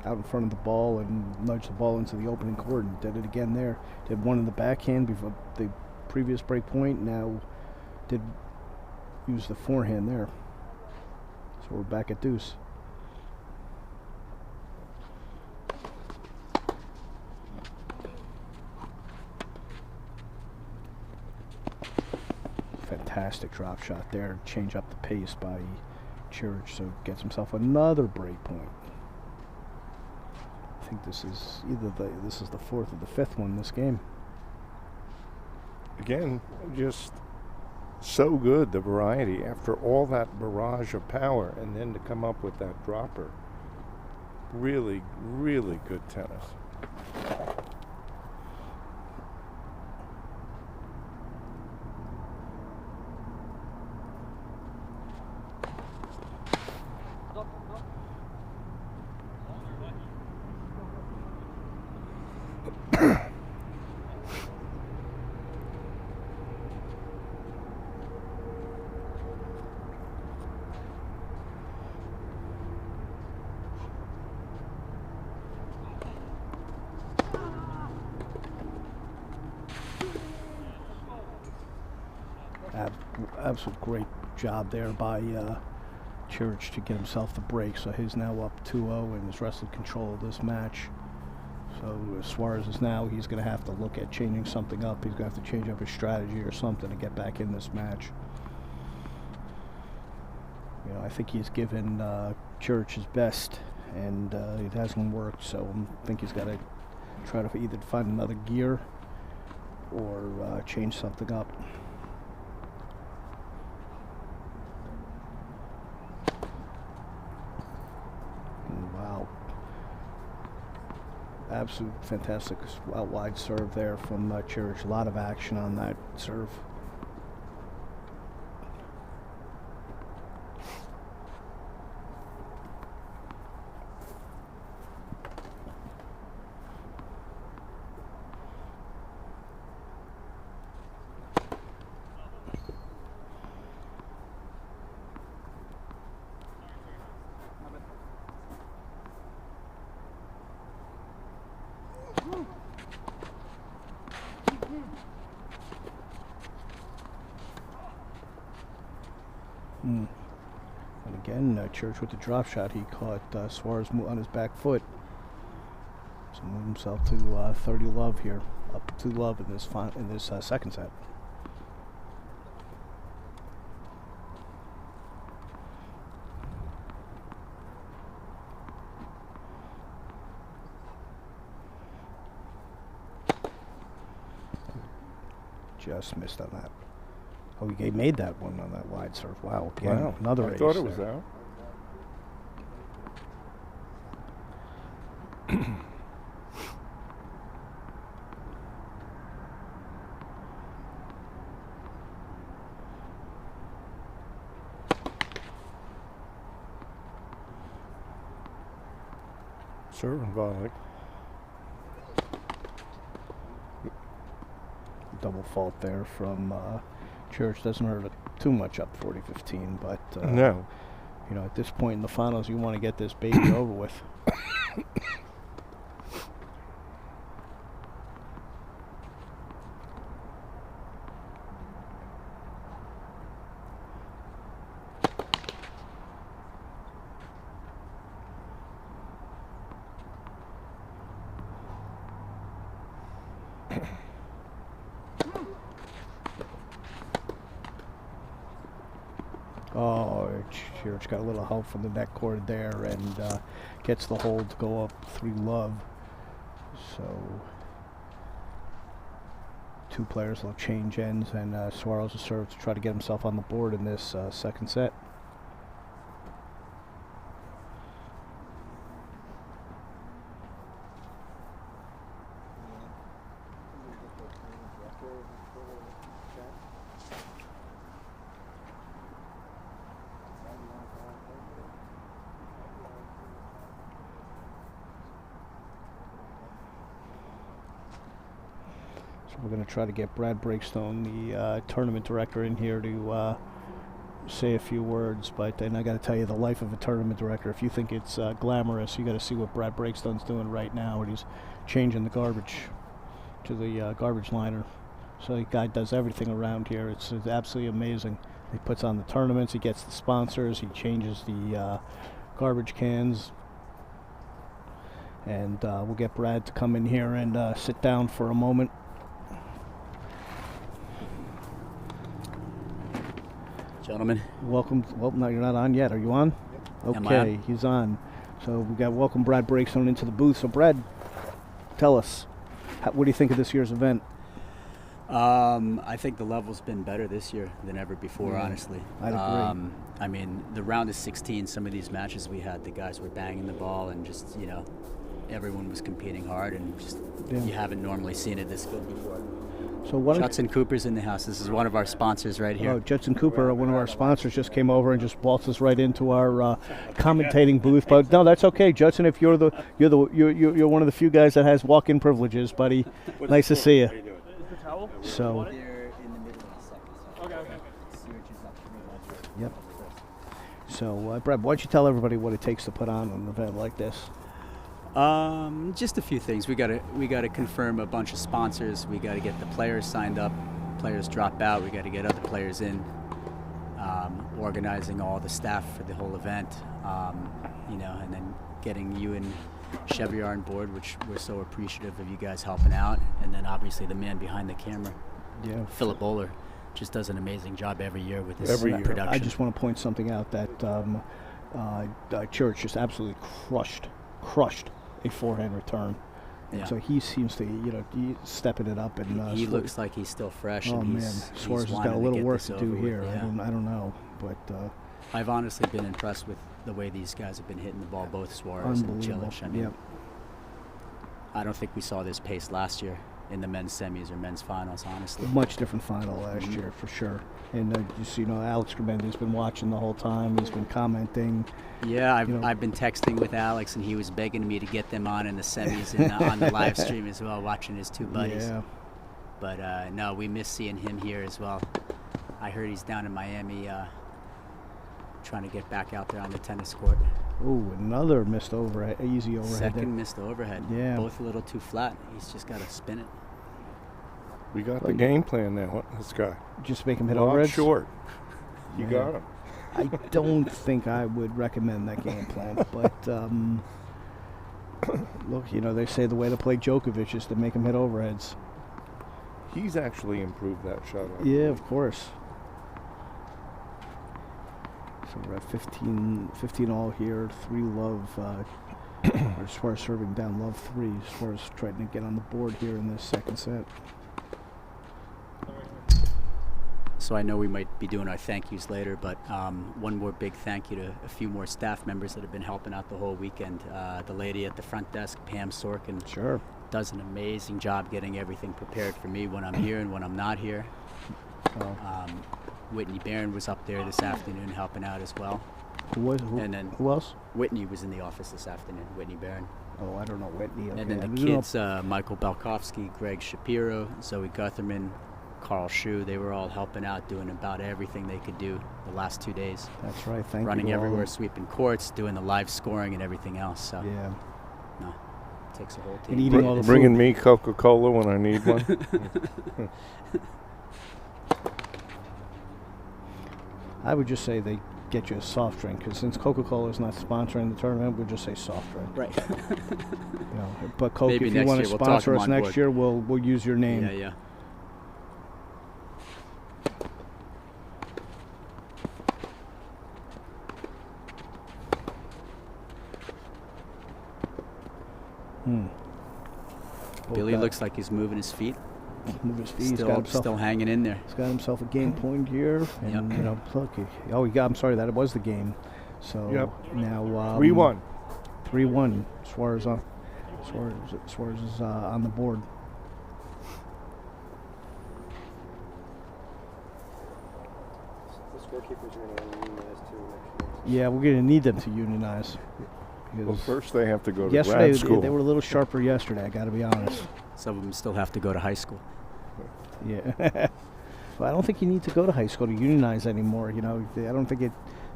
out in front of the ball and nudge the ball into the opening court, and did it again there. Did one in the backhand before the previous break point. Now did use the forehand there. So we're back at deuce. Fantastic drop shot there. Change up the pace by Ciric, so gets himself another break point. I think this is this is the 4th or the 5th one in this game. Again, just so good, the variety after all that barrage of power, and then to come up with that dropper. Really, really good tennis. absolute great job there by Ciric to get himself the break. So he's now up 2-0 and has wrestled control of this match. So Suarez is now, he's going to have to look at changing something up. He's going to have to change up his strategy or something to get back in this match. You know, I think he's given Ciric his best, and it hasn't worked. So I think he's got to try to either find another gear or change something up. Wow. Absolute fantastic out wide serve there from Ciric. A lot of action on that serve. And again, Ciric with the drop shot. He caught Suarez on his back foot. So moved himself to 30 love here, up 2 love in this second set. Just missed on that. Oh, he made that one on that wide serve. Wow, again, wow. Another ace. I thought it was out. Serve and volley. Double fault there from Ciric. Doesn't hurt it too much up 40-15, but no. You know, at this point in the finals, you want to get this baby over with. Oh, Ciric got a little help from the net cord there and gets the hold to go up 3 love. So 2 players will change ends, and Suarez will serve to try to get himself on the board in this second set. We're going to try to get Brad Breakstone, the tournament director, in here to say a few words. But then I got to tell you, the life of a tournament director, if you think it's glamorous, you got to see what Brad Breakstone's doing right now. And he's changing the garbage to the garbage liner. So the guy does everything around here. It's absolutely amazing. He puts on the tournaments, he gets the sponsors, he changes the garbage cans. And we'll get Brad to come in here and sit down for a moment. Gentlemen. Welcome. Well, no, you're not on yet. Are you on? Am Okay, I on? he's on. So we got welcome Brad Breakstone into the booth. So Brad, tell us, what do you think of this year's event? I think the level's been better this year than ever before, honestly. I'd agree. I mean, the round of 16, some of these matches we had, the guys were banging the ball and just, you know, everyone was competing hard, and just you haven't normally seen it this good before. So Judson Cooper's in the house. This is one of our sponsors right here. Oh, Judson Cooper, one of our sponsors, just came over and just waltzed us right into our commentating booth. But no, that's okay, Judson. If you're one of the few guys that has walk-in privileges, buddy. Nice to see you. So. They're in the middle of the second. Okay. Yep. So, Brad, why don't you tell everybody what it takes to put on an event like this? Just a few things. We gotta confirm a bunch of sponsors. We gotta get the players signed up. Players drop out. We gotta get other players in. organizing all the staff for the whole event, and then getting you and Chevy on board, which we're so appreciative of you guys helping out. And then obviously the man behind the camera, Philip Bowler, just does an amazing job every year with this production. I just want to point something out that Ciric just absolutely crushed a forehand return. And so he seems to, he's stepping it up. And he looks like he's still fresh. Oh, and man. Suarez has got a little work to do here. Yeah. I don't know. But I've honestly been impressed with the way these guys have been hitting the ball, both Suarez and Cilic. I mean, I don't think we saw this pace last year in the men's semis or men's finals, honestly. Much different final last year, for sure. And Alex Grebendi's been watching the whole time. He's been commenting. Yeah, I've been texting with Alex, and he was begging me to get them on in the semis and on the live stream as well, watching his two buddies. Yeah. But no, we miss seeing him here as well. I heard he's down in Miami trying to get back out there on the tennis court. Oh, another missed overhead, easy overhead. Second missed overhead. Yeah. Both a little too flat. He's just got to spin it. We got the game plan now. This guy. Just make him hit overhead. Short. You got him. I don't think I would recommend that game plan, but look, they say the way to play Djokovic is to make him hit overheads. He's actually improved that shot. Yeah, of course. So we're at 15 all here. 3 love. Suarez serving down love 3. Suarez trying to get on the board here in this second set. So I know we might be doing our thank yous later, but one more big thank you to a few more staff members that have been helping out the whole weekend. The lady at the front desk, Pam Sorkin, does an amazing job getting everything prepared for me when I'm here and when I'm not here. Whitney Barron was up there this afternoon helping out as well. Who else? Whitney was in the office this afternoon, Whitney Barron. Oh, I don't know Whitney. Okay. And then the kids, Michael Belkowski, Greg Shapiro, Zoe Gutherman, Carl Schuh, they were all helping out, doing about everything they could do the last 2 days. That's right. Thank you. Running everywhere, sweeping courts, doing the live scoring and everything else. So yeah, no, it takes a whole team. And eating all the bringing food. Me Coca-Cola when I need one. I would just say they get you a soft drink, because since Coca-Cola is not sponsoring the tournament, we'll just say soft drink. Right. But Coke, maybe if you want to sponsor us next year, we'll use your name. Yeah. Billy looks like he's moving his feet. Still hanging in there. He's got himself a game point here, and look. That was the game. So now 3-1. 3-1. Suarez is on the board. The scorekeepers are going to unionize too next year. Yeah, we're going to need them to unionize. Well, first they have to go to yesterday, grad school. They were a little sharper yesterday, I got to be honest. Some of them still have to go to high school. Yeah. Well, I don't think you need to go to high school to unionize anymore. I don't think it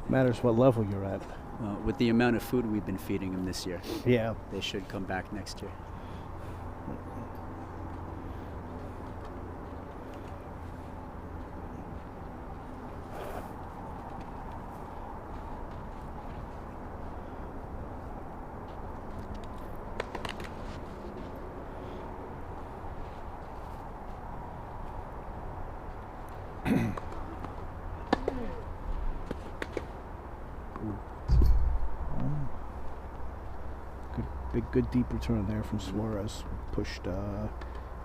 matters what level you're at. With the amount of food we've been feeding them this year, they should come back next year. Good deep return there from Suarez. Pushed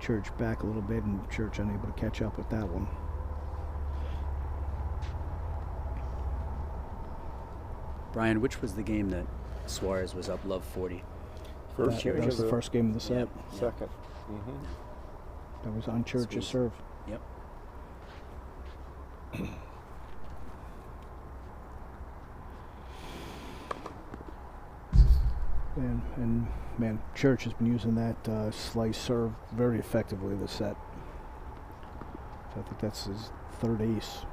Ciric back a little bit, and Ciric unable to catch up with that one. Brian, which was the game that Suarez was up love 40? That was the first game of the set. Yep. Second. That was on Ciric's serve. Yep. And Ciric has been using that slice serve very effectively this set. So I think that's his third ace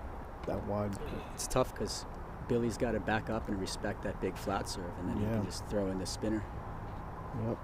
that wide. It's tough because Billy's got to back up and respect that big flat serve, and then he can just throw in the spinner. Yep.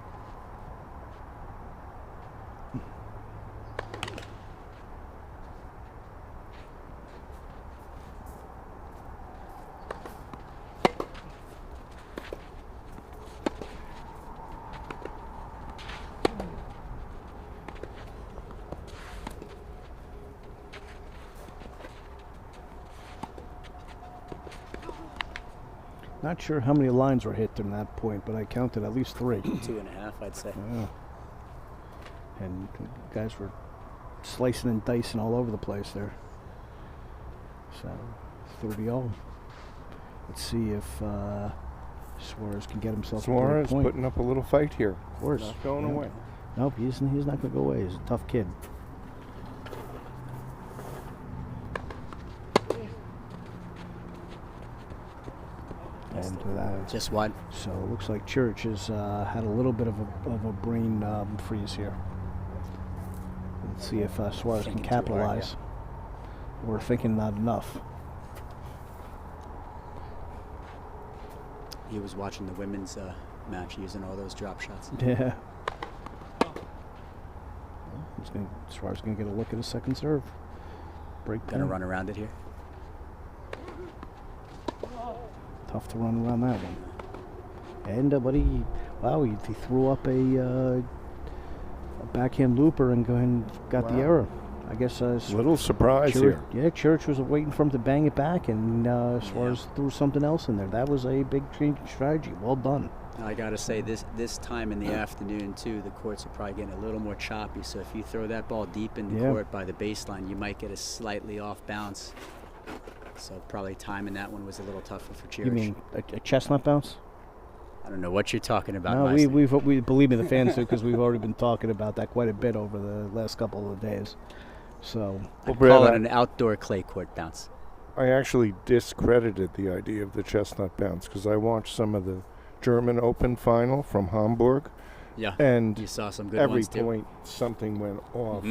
Not sure how many lines were hit from that point, but I counted at least 3. 2.5, I'd say. Yeah. And guys were slicing and dicing all over the place there. So 30-all. Let's see if Suarez can get himself Suarez a point. putting up a little fight here. Of course. Not going away. Nope, he's not going to go away. He's a tough kid. And just wide. So it looks like Ciric has had a little bit of a brain freeze here. Let's see if Suarez can capitalize. We're thinking not enough. He was watching the women's match using all those drop shots. Yeah. Suarez going to get a look at his second serve. Break Gonna run around it here. Tough to run around that one. And he threw up a backhand looper and got the error. I guess little surprise here. Yeah, Ciric was waiting for him to bang it back, and Suarez threw something else in there. That was a big change in strategy. Well done. I gotta say, this time in the afternoon too, the courts are probably getting a little more choppy. So if you throw that ball deep in the court by the baseline, you might get a slightly off bounce. So probably timing that one was a little tougher for Ciric. You mean a chestnut bounce? I don't know what you're talking about. No, we believe me, the fans do, because we've already been talking about that quite a bit over the last couple of days. So I call it an outdoor clay court bounce. I actually discredited the idea of the chestnut bounce because I watched some of the German Open final from Hamburg. Yeah, and you saw some good every ones too. point something went off.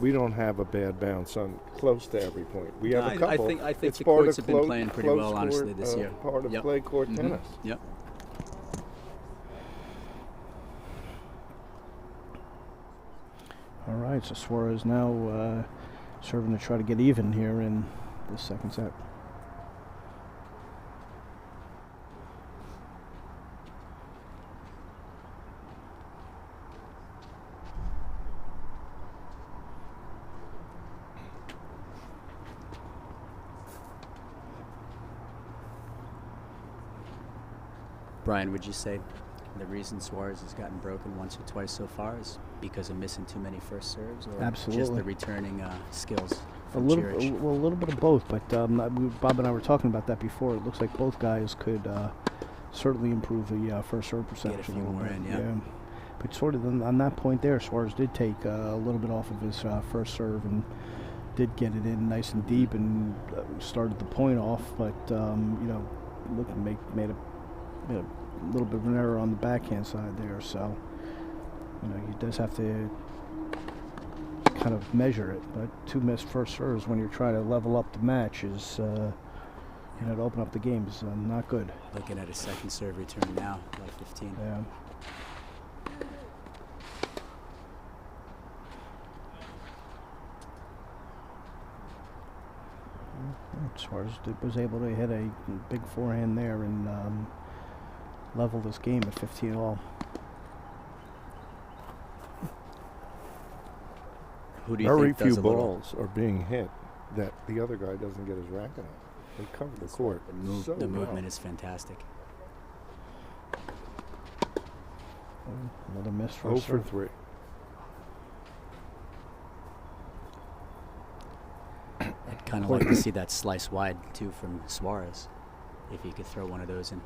We don't have a bad bounce on close to every point. We have a couple. I think it's the part courts of have been playing pretty well, honestly, this year. Part of clay court tennis. Yep. All right, so Suarez now serving to try to get even here in the second set. Brian, would you say the reason Suarez has gotten broken once or twice so far is because of missing too many first serves, or Absolutely. just the returning skills A from little, Ciric? a little bit of both, but Bob and I were talking about that before. It looks like both guys could certainly improve the first serve percentage. Get a few little more bit. in, yeah. But sort of on that point there, Suarez did take a little bit off of his first serve and did get it in nice and deep and started the point off, but made a little bit of an error on the backhand side there, so he does have to kind of measure it. But 2 missed first serves when you're trying to level up the match is to open up the game is not good. Looking at a second serve return now, like 15. Yeah. Suarez was able to hit a big forehand there and level this game at 15 all. Who do you Very think does few a little? balls are being hit that the other guy doesn't get his racket on. They cover the court. The movement is fantastic. Another miss for 0 for 3. I'd kind of like to see that slice wide too from Suarez, if he could throw one of those in.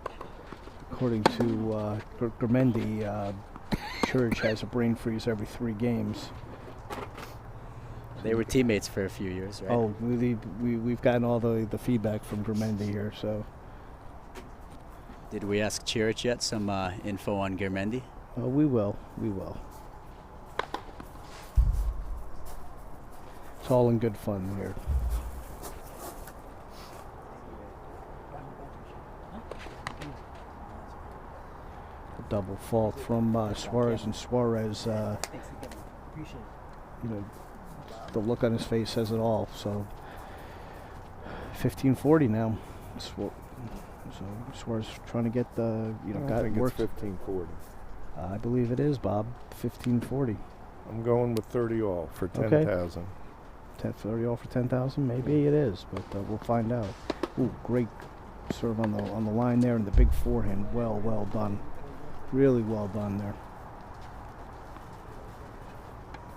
According to Gramendi, Ciric has a brain freeze every 3 games. They were teammates for a few years, right? Oh, we've gotten all the feedback from Gramendi here, so. Did we ask Ciric yet some info on Gramendi? We will. It's all in good fun here. A double fault from Suarez, and Suarez, the look on his face says it all. So 15-40 now. So Suarez trying to get the I think it's 15-40. I believe it is, Bob. 15-40. I'm going with 30 all for 10,000. 30 all for 10,000. Maybe it is, but we'll find out. Ooh, great serve on the line there, and the big forehand. Well done. Really well done there.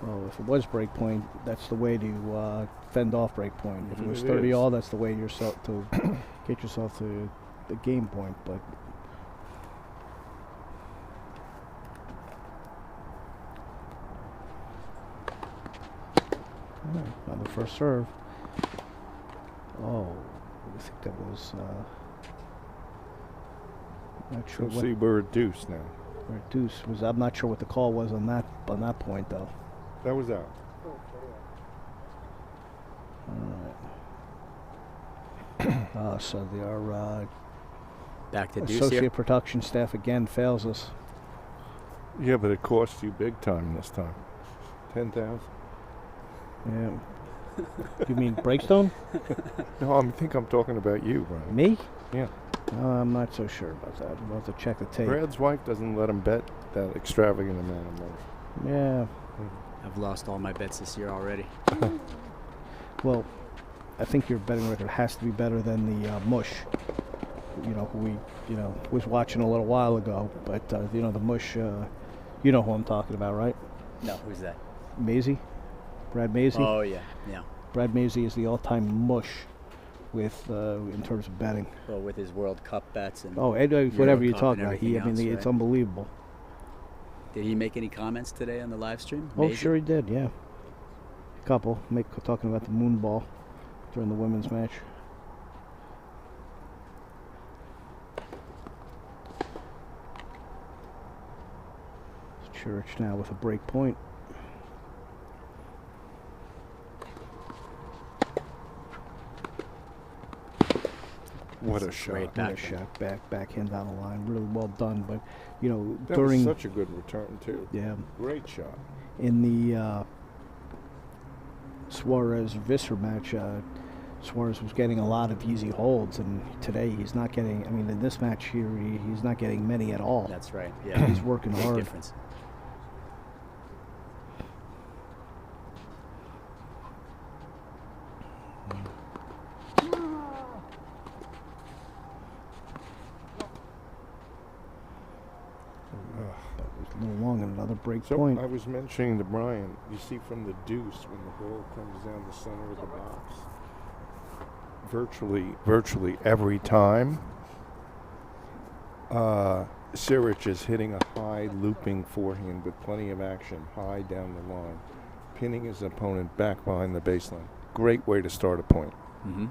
Well, if it was break point, that's the way to fend off break point. If it was 30 all, that's the way yourself to get yourself to the game point. But on the first serve. Oh, I think that was. Not sure. See, we're at deuce now. We're at deuce. I'm not sure what the call was on that point though. That was out. All right. So they are back to deuce associate here. production staff again fails us. Yeah, but it cost you big time this time. 10,000. Yeah. You mean Breakstone? No, I think I'm talking about you, Brian. Me? Yeah. I'm not so sure about that. We'll have to check the tape. Brad's wife doesn't let him bet that extravagant amount of money. Yeah. I've lost all my bets this year already. Well, I think your betting record has to be better than the Mush. Who we, was watching a little while ago. But, the Mush, you know who I'm talking about, right? No, who's that? Maisie. Brad Maisie. Oh, yeah. Brad Maisie is the all-time Mush with in terms of betting. Well, with his World Cup bets and whatever you talk about. Else, it's unbelievable. Did he make any comments today on the live stream? Oh, sure he did. Yeah, a couple. Talking about the moon ball during the women's match. Ciric now with a break point. What a shot. Great backhand down the line. Really well done. But, that during... was such a good return, too. Yeah. Great shot. In the Suarez-Visser match, Suarez was getting a lot of easy holds, and today he's not getting... in this match here, he's not getting many at all. That's right. Yeah. He's working hard. Difference. Break so point. I was mentioning to Brian, you see from the deuce when the ball comes down the center of the box, virtually every time, Ciric is hitting a high looping forehand with plenty of action, high down the line, pinning his opponent back behind the baseline. Great way to start a point. Mm-hmm.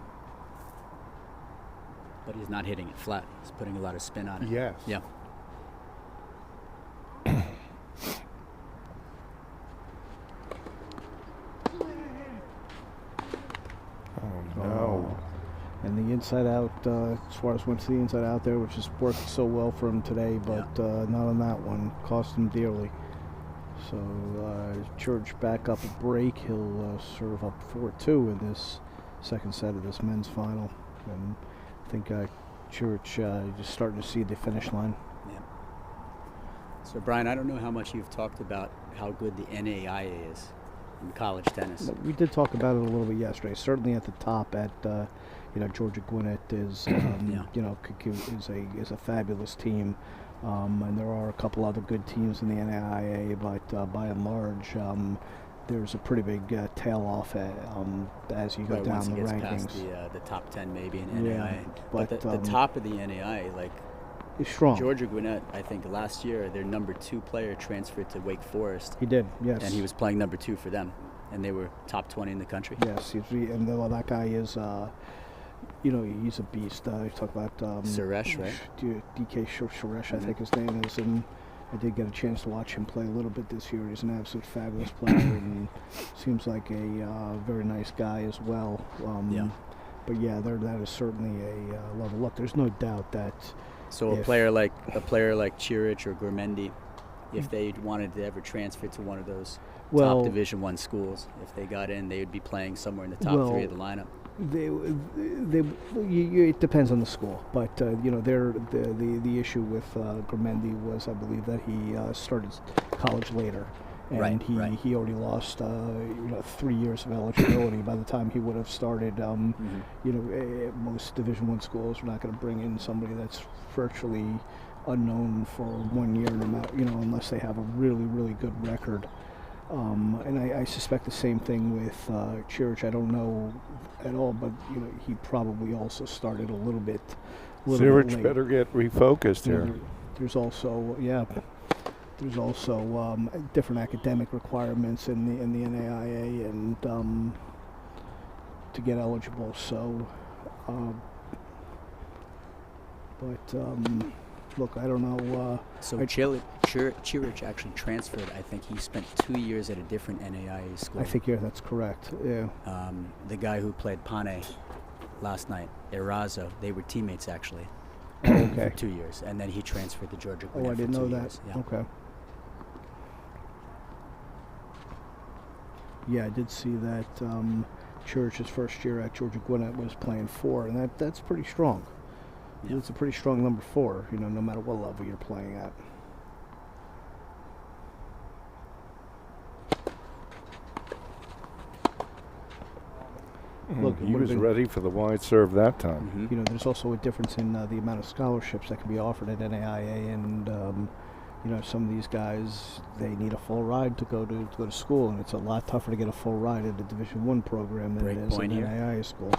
But he's not hitting it flat. He's putting a lot of spin on it. Yes. Yeah. And the inside out, Suarez went to the inside out there, which has worked so well for him today, but not on that one. Cost him dearly. So Ciric back up a break. He'll serve up 4-2 in this second set of this men's final. And I think Ciric just starting to see the finish line. Yeah. So Brian, I don't know how much you've talked about how good the NAIA is in college tennis. We did talk about it a little bit yesterday. Certainly at the top at Georgia Gwinnett is is a fabulous team, and there are a couple other good teams in the NAIA, but by and large, there's a pretty big tail off as you go down once the it gets rankings. Past the top 10 maybe in NAIA, but the top of the NAIA, is strong. Georgia Gwinnett, I think last year their number 2 player transferred to Wake Forest. He did, yes. And he was playing number 2 for them, and they were top 20 in the country. Yes, and that guy is, he's a beast. You talk about Suresh, right? DK Suresh, I think his name is, and I did get a chance to watch him play a little bit this year. He's an absolute fabulous player, and seems like a very nice guy as well. But yeah, that is certainly a level. Look, there's no doubt that. So a player like Ciric or Gourmendi, if they wanted to ever transfer to one of those top Division I schools, if they got in, they would be playing somewhere in the top 3 of the lineup. It depends on the school, but the issue with Gourmendi was, I believe, that he started college later, and he already lost 3 years of eligibility by the time he would have started. Most Division I schools are not going to bring in somebody that's virtually unknown for 1 year, no matter, unless they have a really, really good record. And I suspect the same thing with Ciric. I don't know at all, but he probably also started a little bit. Ciric better get refocused here. There's also different academic requirements in the NAIA and to get eligible. So, look, I don't know. So Ciric actually transferred. I think he spent 2 years at a different NAIA school. I think that's correct. Yeah. The guy who played Pane last night, Erazo, they were teammates actually. Okay. For 2 years, and then he transferred to Georgia. Oh, I didn't know that. Years. Yeah. Okay. Yeah, I did see that Ciric's first year at Georgia Gwinnett was playing 4, and that's pretty strong. Yeah. It's a pretty strong number 4, no matter what level you're playing at. Look, he was ready for the wide serve that time. There's also a difference in the amount of scholarships that can be offered at NAIA, and some of these guys, they need a full ride to go to school, and it's a lot tougher to get a full ride at a Division I program than it is in NAIA school.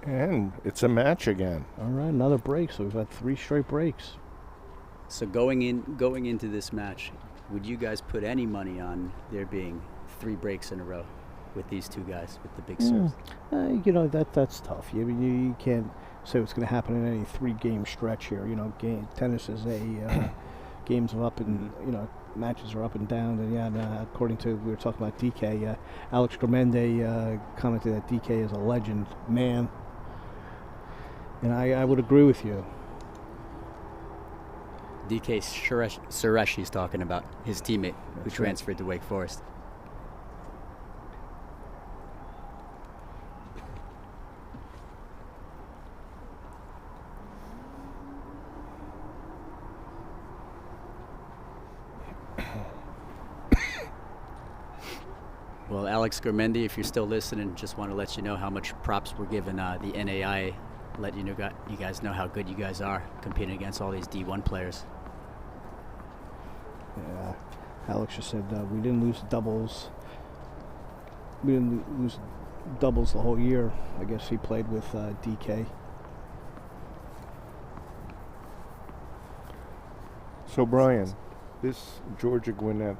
And it's a match again. All right, another break. So we've had 3 straight breaks. So going into this match, would you guys put any money on there being 3 breaks in a row with these 2 guys with the big serves? That's tough. You can't say what's going to happen in any 3-game stretch here. Tennis is a games are up and matches are up and down. And according to we were talking about DK, Alex Grimendi commented that DK is a legend man. And I would agree with you. DK Suresh he's talking about, his teammate who transferred to Wake Forest. Well, Alex Grimendi, if you're still listening, just want to let you know how much props we're giving the NAIA. Let you guys know how good you guys are competing against all these D1 players. Yeah, Alex just said we didn't lose doubles. We didn't lose doubles the whole year. I guess he played with DK. So Brian, this Georgia Gwinnett,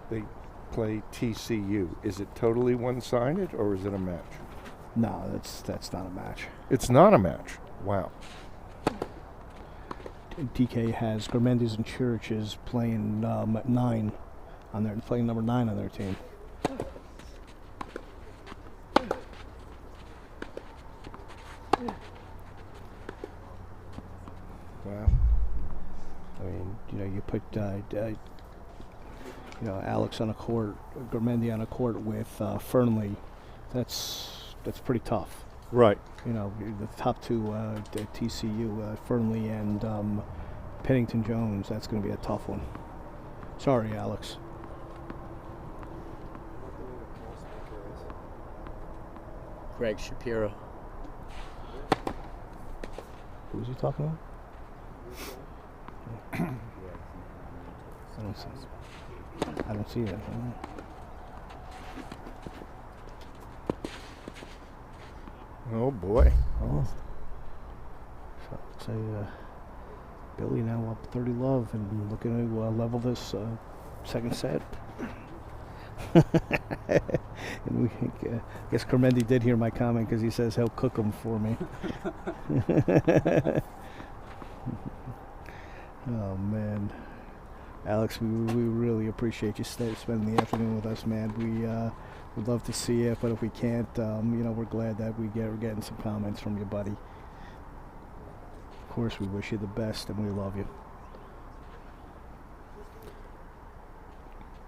they play TCU. Is it totally one-sided or is it a match? No, that's not a match. It's not a match. Wow. DK has Grimendi's and Ciric's playing at 9 on their playing number 9 on their team. Wow. I mean, you put Alex on a court, Grimendi on a court with Fernley. That's pretty tough. Right. The top 2 at TCU, Fernley and Pennington Jones. That's going to be a tough one. Sorry, Alex. Greg Shapiro. Who was he talking about? I don't see that. Oh boy. Oh. So I'd say Billy now up 30-love and looking to level this second set. And I guess Grimendi did hear my comment because he says he'll cook them for me. Oh man, Alex, we really appreciate you spending the afternoon with us, man. We would love to see you, but if we can't, we're glad that we're getting some comments from you, buddy. Of course, we wish you the best, and we love you.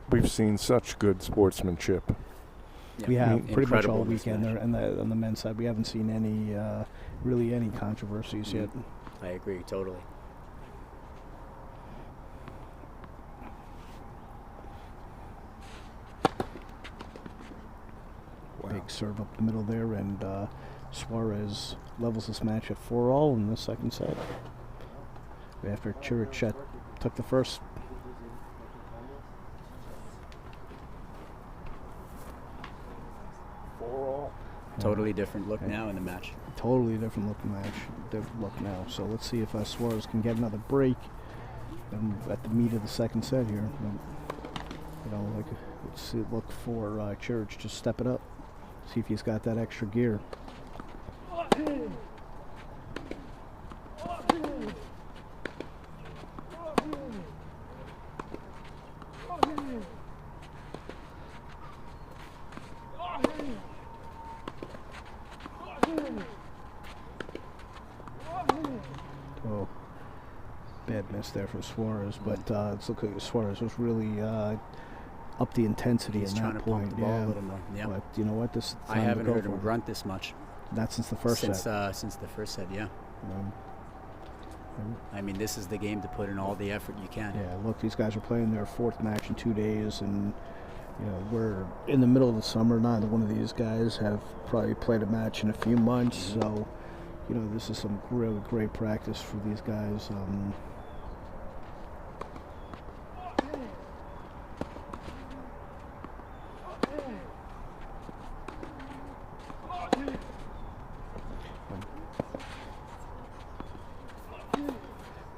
We've seen such good sportsmanship. We have pretty much all Incredible weekend there, and on the men's side, we haven't seen any really any controversies yet. I agree totally. Big serve up the middle there, and Suarez levels this match at 4-all in the second set. After Ciric took the first. Totally different look now in the match. Totally different look now. So let's see if Suarez can get another break at the meat of the second set here. Let's look for Ciric to step it up. See if he's got that extra gear. Oh, bad miss there for Suarez, but it's looking like Suarez was really up the intensity He's in trying that to point. pump the ball a little more. Yeah. But you know what? I haven't heard him grunt this much. Not since the first set. Since the first set, yeah. I mean, this is the game to put in all the effort you can. Yeah, look, these guys are playing their fourth match in 2 days, and we're in the middle of the summer. Neither one of these guys have probably played a match in a few months, so this is some really great practice for these guys.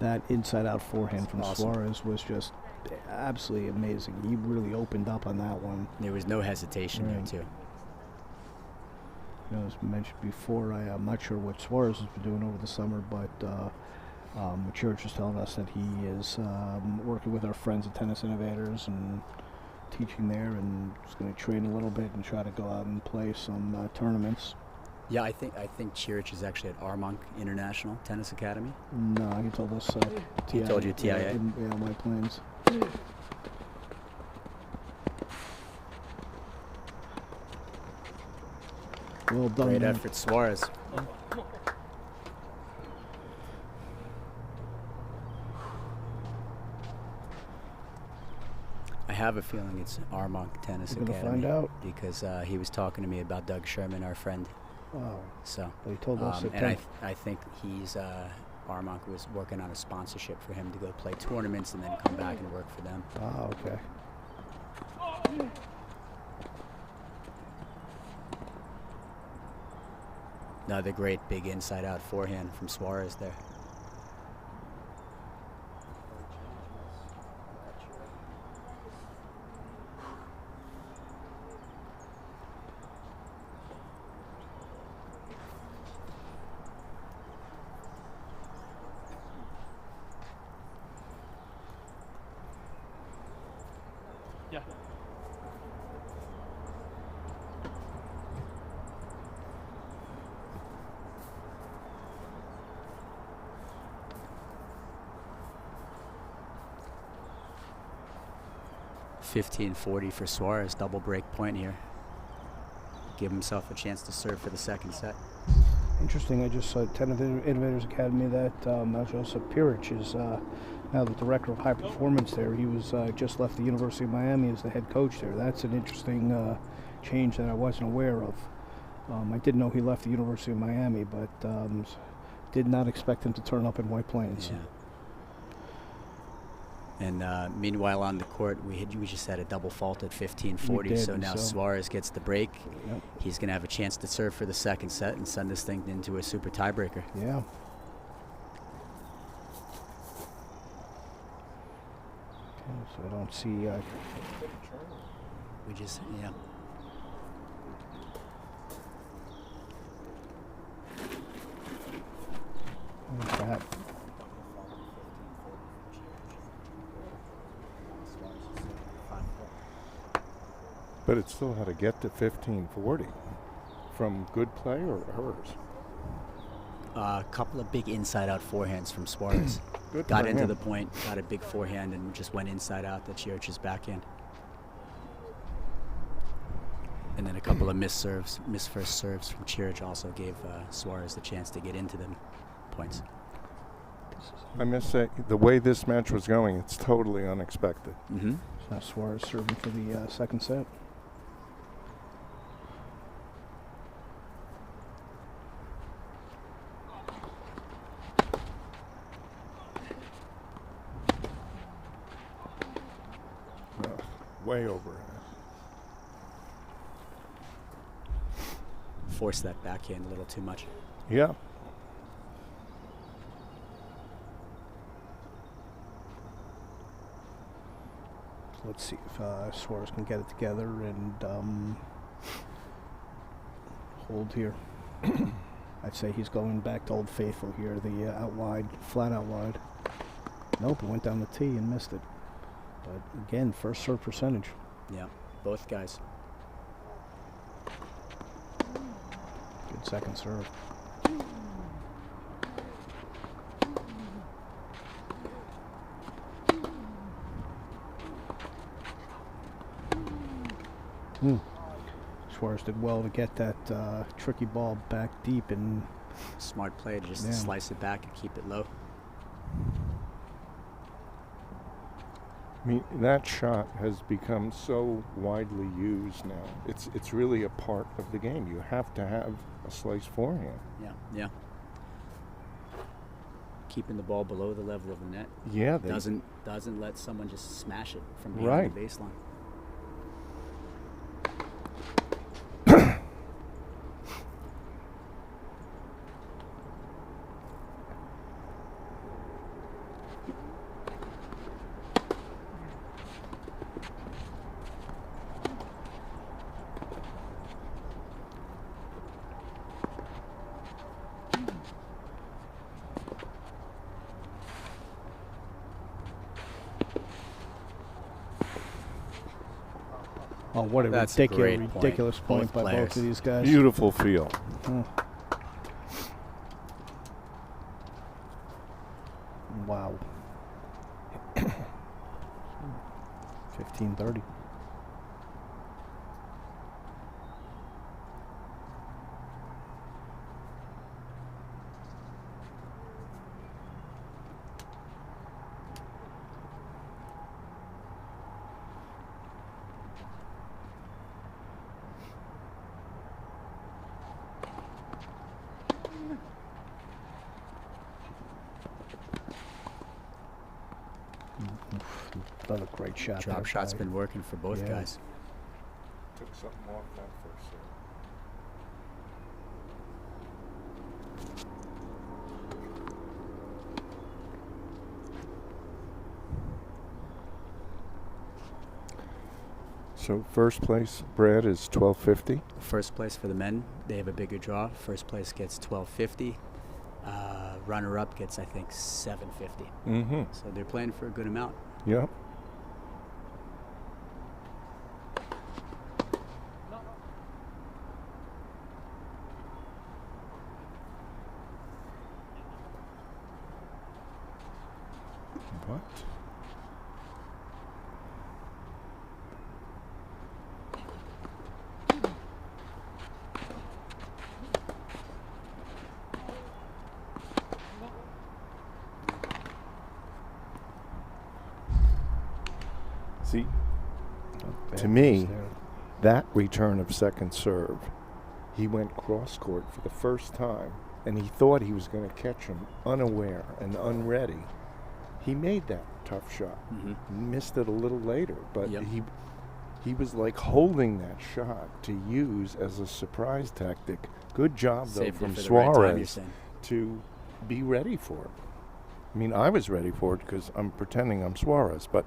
That inside-out forehand from Suarez was just absolutely amazing. He really opened up on that one. There was no hesitation there, too. As mentioned before, I'm not sure what Suarez has been doing over the summer, but Ciric was telling us that he is working with our friends at Tennis Innovators and teaching there, and is going to train a little bit and try to go out and play some tournaments. Yeah, I think Ciric is actually at Armonk International Tennis Academy. No, he told us he told you TIA? Yeah, White Plains. Well done. Great effort, Suarez. I have a feeling it's Armonk Tennis Academy. We're going to find out. Because he was talking to me about Doug Sherman, our friend. Oh. So. Well, he told us and I think he's Armonk was working on a sponsorship for him to go play tournaments and then come back and work for them. Oh, okay. Another great big inside-out forehand from Suarez there. Yeah. $15.40 for Suarez, double break point here. Give himself a chance to serve for the second set. Interesting, I just saw Tennis Innovators Academy that Joseph Ciric is now the director of high performance there. He was just left the University of Miami as the head coach there. That's an interesting change that I wasn't aware of. I did know he left the University of Miami, but did not expect him to turn up in White Plains. Yeah. And meanwhile on the court, we just had a double fault at 15:40. So now Suarez gets the break. Yep. He's going to have a chance to serve for the second set and send this thing into a super tiebreaker. Yeah. Okay, so I don't see. We just What's that? But it still had to get to 1540 from good play or hers? A couple of big inside-out forehands from Suarez. Good got for into him. the point, got a big forehand, and just went inside-out. The Ciric's backhand. And then a couple of missed first serves from Ciric also gave Suarez the chance to get into them points. I must say, the way this match was going, it's totally unexpected. So now Suarez serving for the second set. Way over. Force that backhand a little too much. Yeah. Let's see if Suarez can get it together and hold here. I'd say he's going back to Old Faithful here, the out wide, flat out wide. Nope, he went down the tee and missed it. But again, first serve percentage. Yeah, both guys. Good second serve. Suarez did well to get that tricky ball back deep and smart play to just slice it back and keep it low. I mean, that shot has become so widely used now. It's really a part of the game. You have to have a slice forehand. Yeah. Keeping the ball below the level of the net. Yeah, doesn't let someone just smash it from behind the baseline. Oh, what a ridiculous point by both of these guys. Beautiful feel. Wow. 15-30. Another great shot. Drop shot's been working for both guys. Took something off that first serve. So first place, Brad, is $12.50. First place for the men, they have a bigger draw. First place gets $12.50. Runner-up gets, I think, $7.50. So they're playing for a good amount. Yep. What? See, to me, that return of second serve, he went cross court for the first time, and he thought he was going to catch him unaware and unready. He made that tough shot. He missed it a little later, but he was like holding that shot to use as a surprise tactic. Good job, though, from Suarez to be ready for it. I mean, I was ready for it because I'm pretending I'm Suarez, but...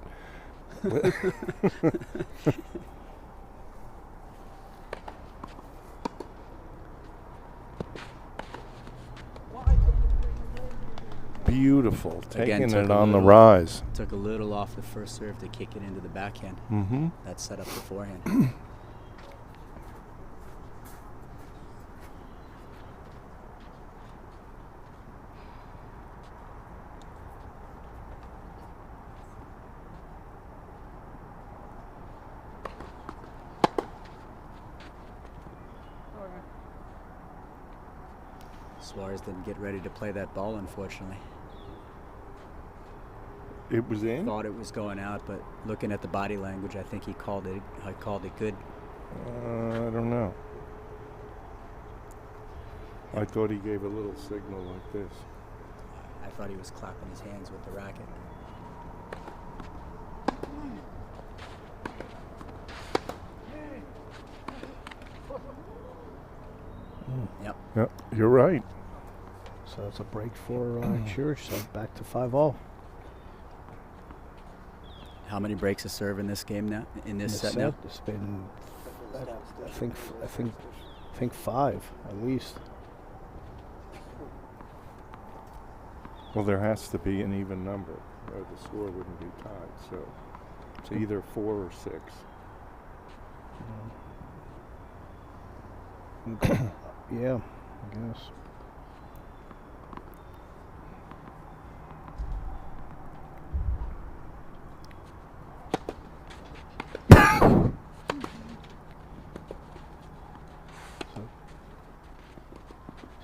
Beautiful, taking it on the rise. Took a little off the first serve to kick it into the backhand. That set up the forehand. Suarez didn't get ready to play that ball, unfortunately. It was in? Thought it was going out, but looking at the body language, I think he called it good. I don't know. I thought he gave a little signal like this. I thought he was clapping his hands with the racket. Yep, you're right. So that's a break for Ciric, so back to 5-all. How many breaks of serve in this game now? In this set now? It's been, I think 5 at least. Well, there has to be an even number, or the score wouldn't be tied. So it's either 4 or 6. Yeah, I guess.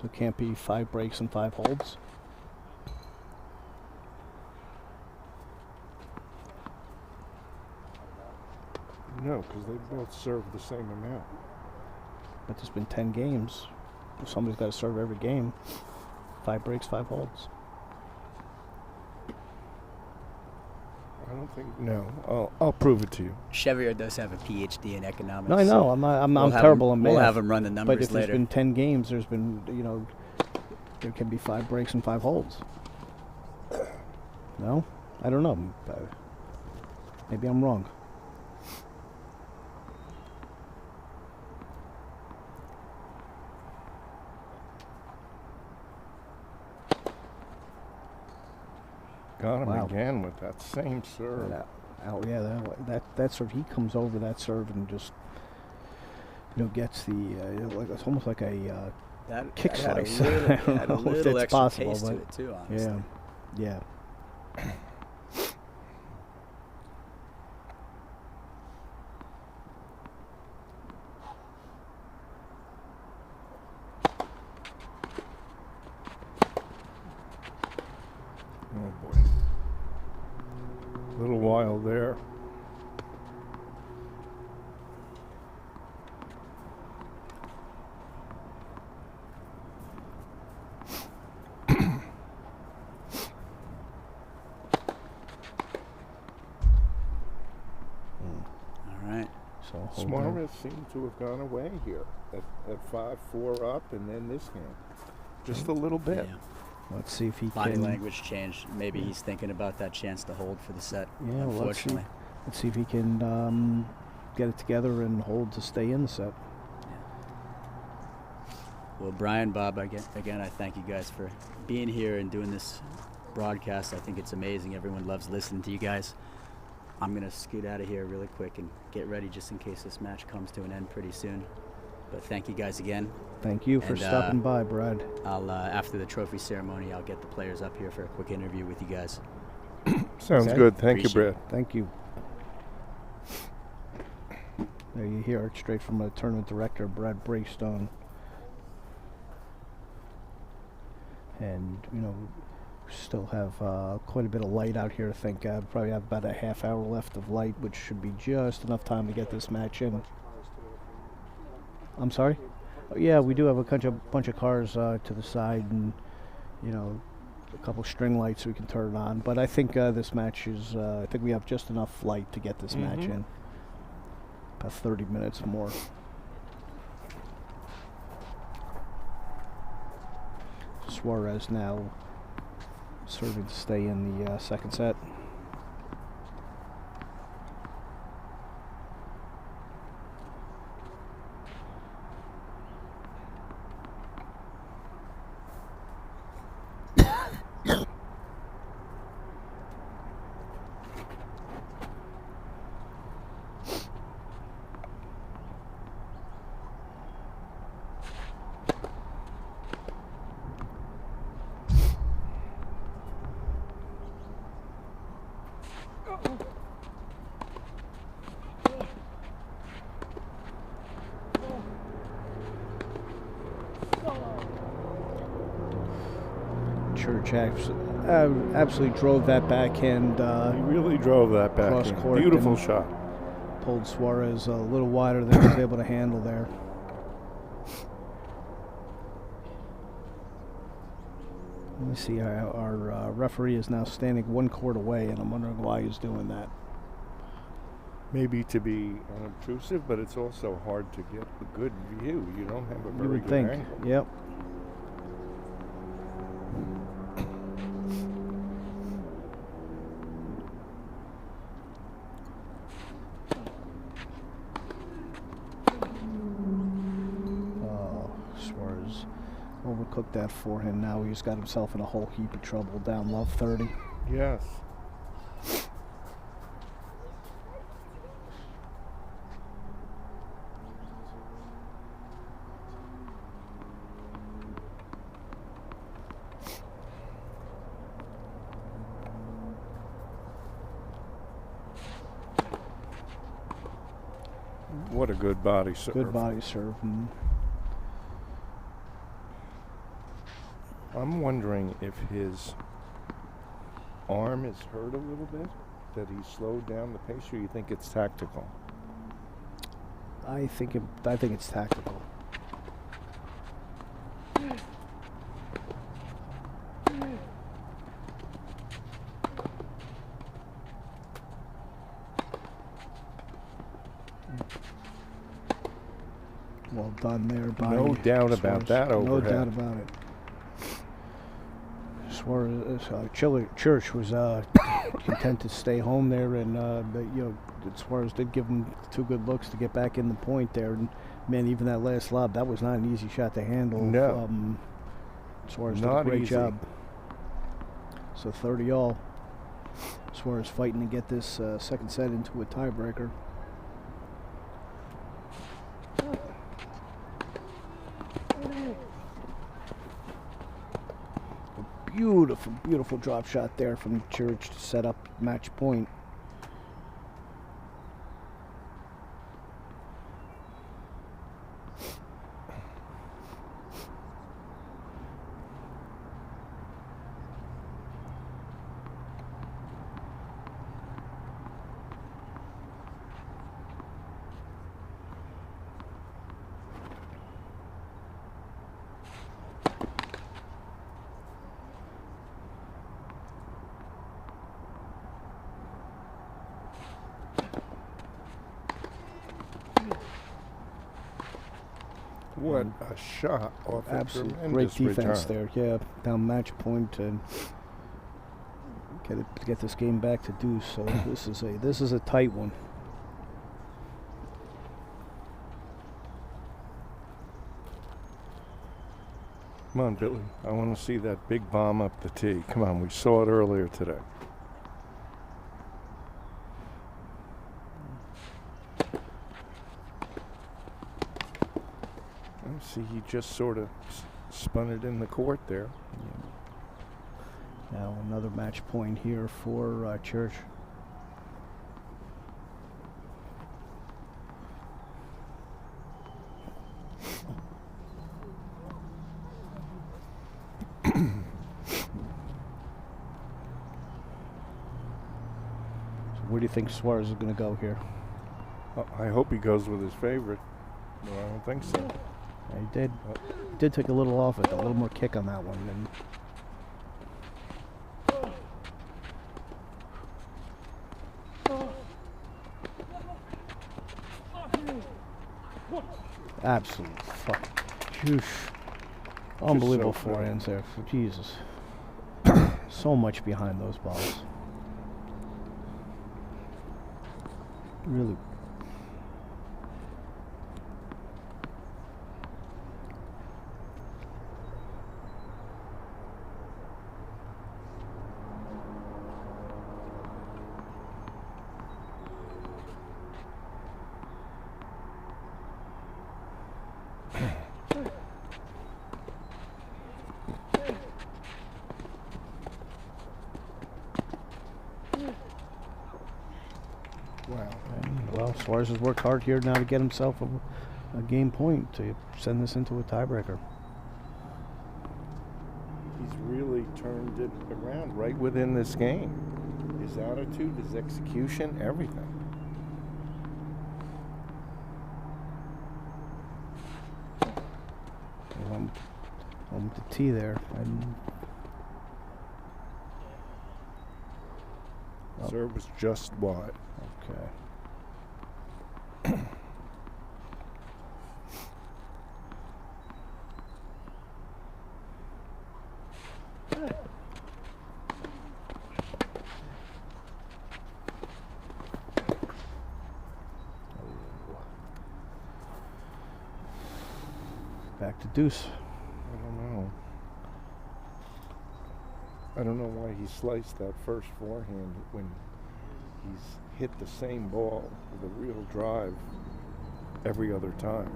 So it can't be 5 breaks and 5 holds? No, because they both serve the same amount. But there's been 10 games. Somebody's got to serve every game. 5 breaks, 5 holds. I don't think. No, I'll prove it to you. Chevier does have a PhD in economics. No, I know. I'm terrible in math. We'll have him run the numbers later. But if later. there's been 10 games, there's been, there can be 5 breaks and 5 holds. No, I don't know. Maybe I'm wrong. Got him again with that same serve. That serve. He comes over that serve and just, gets the. It's almost like a kick slice. I don't know if it's possible, taste but to it too, honestly. Yeah. Oh boy. A little while there. All right. So Suarez seemed to have gone away here at 5-4 up, and then this game. Just a little bit. Yeah. Let's see if he Body can. language changed. Maybe he's thinking about that chance to hold for the set. Yeah, unfortunately. let's see if he can get it together and hold to stay in the set. Well, Brian, Bob, again, I thank you guys for being here and doing this broadcast. I think it's amazing. Everyone loves listening to you guys. I'm going to scoot out of here really quick and get ready just in case this match comes to an end pretty soon. But thank you guys again. Thank you for stopping by, Brad. I'll after the trophy ceremony, I'll get the players up here for a quick interview with you guys. Sounds good. Thank you, Brad. Thank you. There you hear it straight from the tournament director, Brad Breakstone. And, still have quite a bit of light out here, I think. Probably have about a half hour left of light, which should be just enough time to get this match in. I'm sorry? Oh, yeah, we do have a bunch of cars to the side and, a couple string lights we can turn on. But I think this match is, I think we have just enough light to get this match in. About 30 minutes more. Suarez now serving to stay in the second set. Ciric absolutely drove that backhand. He really drove that backhand. Beautiful shot. Pulled Suarez a little wider than he was able to handle there. Let me see, our referee is now standing one court away, and I'm wondering why he's doing that. Maybe to be unobtrusive, but it's also hard to get a good view. You don't have a very good angle. Yep. Suarez overcooked that forehand. Now he's got himself in a whole heap of trouble. Down love 30. Yes. What a good body serve. Good body serve. I'm wondering if his arm is hurt a little bit, that he slowed down the pace, or you think it's tactical? I think it's tactical. Well done there by No doubt Suarez. about that overhead. No doubt about it. Suarez, Ciric was content to stay home there, and Suarez did give him two good looks to get back in the point there. And man, even that last lob, that was not an easy shot to handle. No, Suarez did a great job. So 30-all. Suarez fighting to get this second set into a tiebreaker. Beautiful, beautiful drop shot there from Ciric to set up match point. What a shot off Absolute a great defense return. there. Yeah, down match point and get this game back to deuce. So this is a tight one. Come on, Billy. I want to see that big bomb up the tee. Come on, we saw it earlier today. See, he just sort of spun it in the court there. Yeah. Now another match point here for Ciric. So where do you think Suarez is going to go here? I hope he goes with his favorite. No, I don't think so. Yeah, he did. He did take a little off it, a little more kick on that one. Absolute fucking unbelievable forehands there. Jesus. So much behind those balls. Really. Well, Suarez has worked hard here now to get himself a game point to send this into a tiebreaker. He's really turned it around right within this game. His attitude, his execution, everything. On the tee there. And serve was just wide. Okay. Back to deuce. I don't know why he sliced that first forehand when he's hit the same ball with a real drive every other time.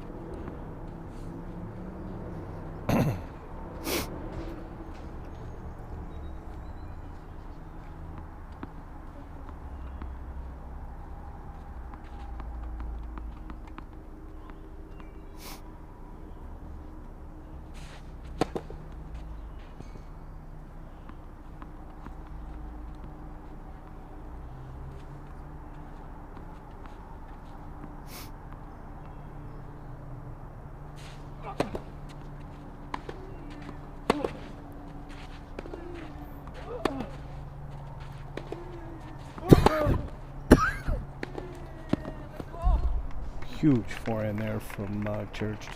Huge forehand there from Church.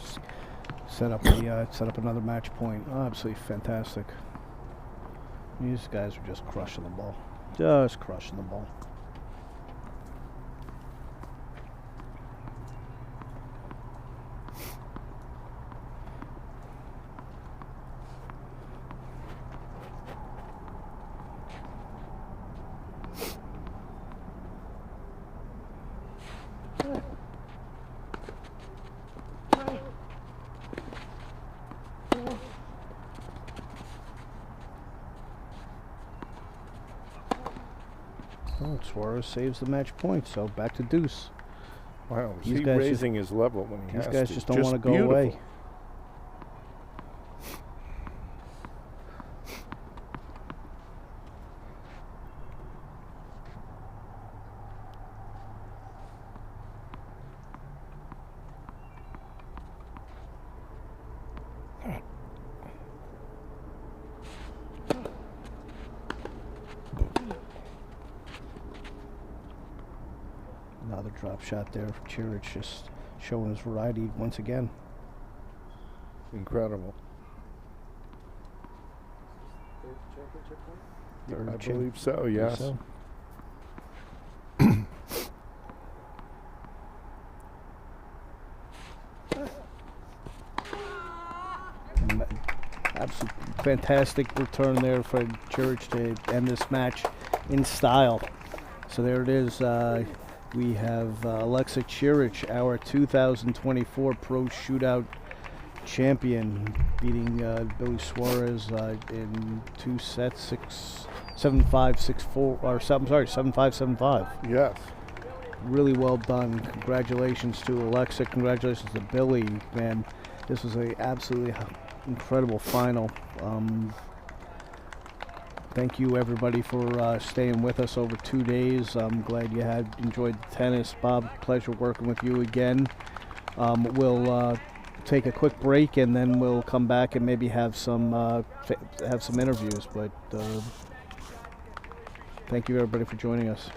Set up another match point. Oh, absolutely fantastic. These guys are just crushing the ball. Just crushing the ball. Suarez saves the match point, so back to deuce. Wow, he's raising his level when he has to. These guys just don't want to go away. Another drop shot there for Ciric, just showing his variety once again. Incredible. I believe so, yes. So. Absolute fantastic return there for Ciric to end this match in style. So there it is. We have Aleksa Ciric, our 2024 Pro Shootout champion, beating Billy Suarez in 2 sets, 7-5, 6-4, or 7-5, 7-5. Yes. Really well done. Congratulations to Aleksa. Congratulations to Billy. Man, this was a absolutely incredible final. Thank you, everybody, for staying with us over 2 days. I'm glad you had enjoyed the tennis. Bob, pleasure working with you again. We'll take a quick break, and then we'll come back and maybe have some interviews. But thank you, everybody, for joining us.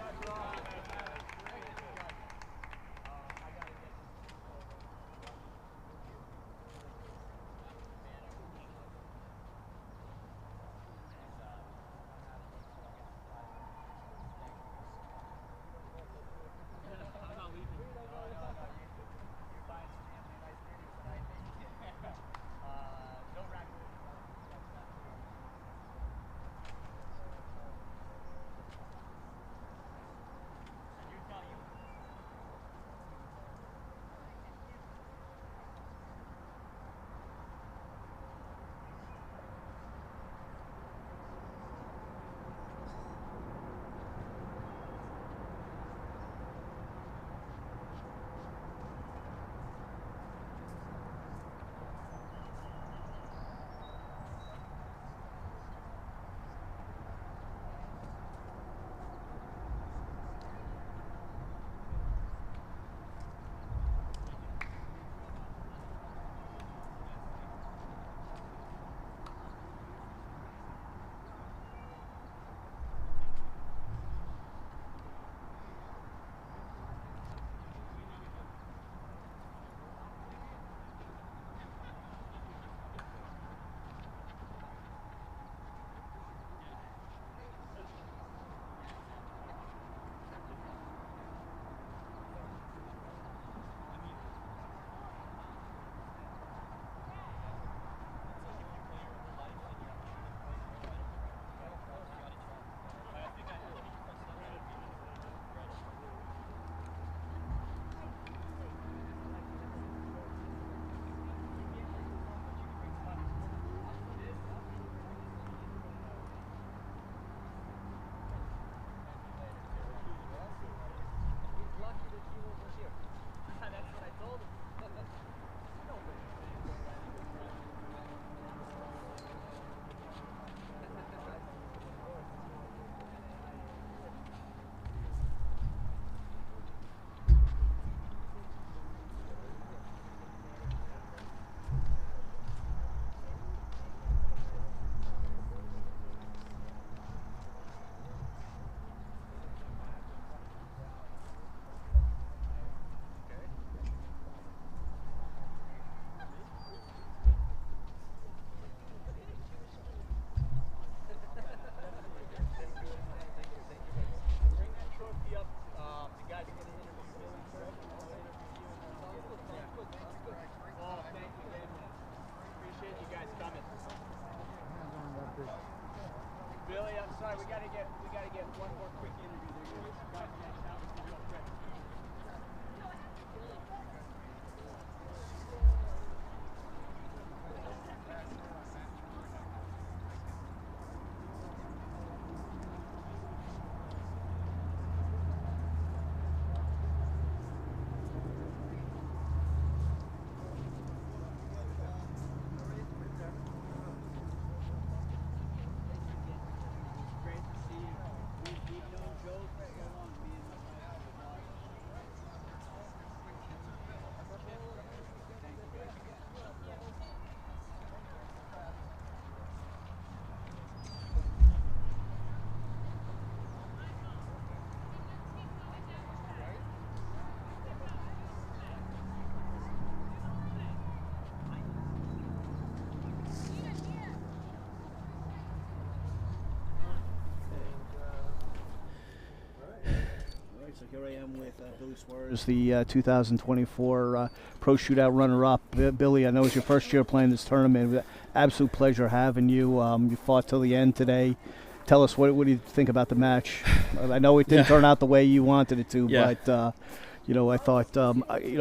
So here I am with Billy Suarez, the 2024 Pro Shootout runner-up. Billy, I know it's your first year playing this tournament. Absolute pleasure having you. You fought till the end today. Tell us, what do you think about the match? I know it didn't turn out the way you wanted it to, but I thought a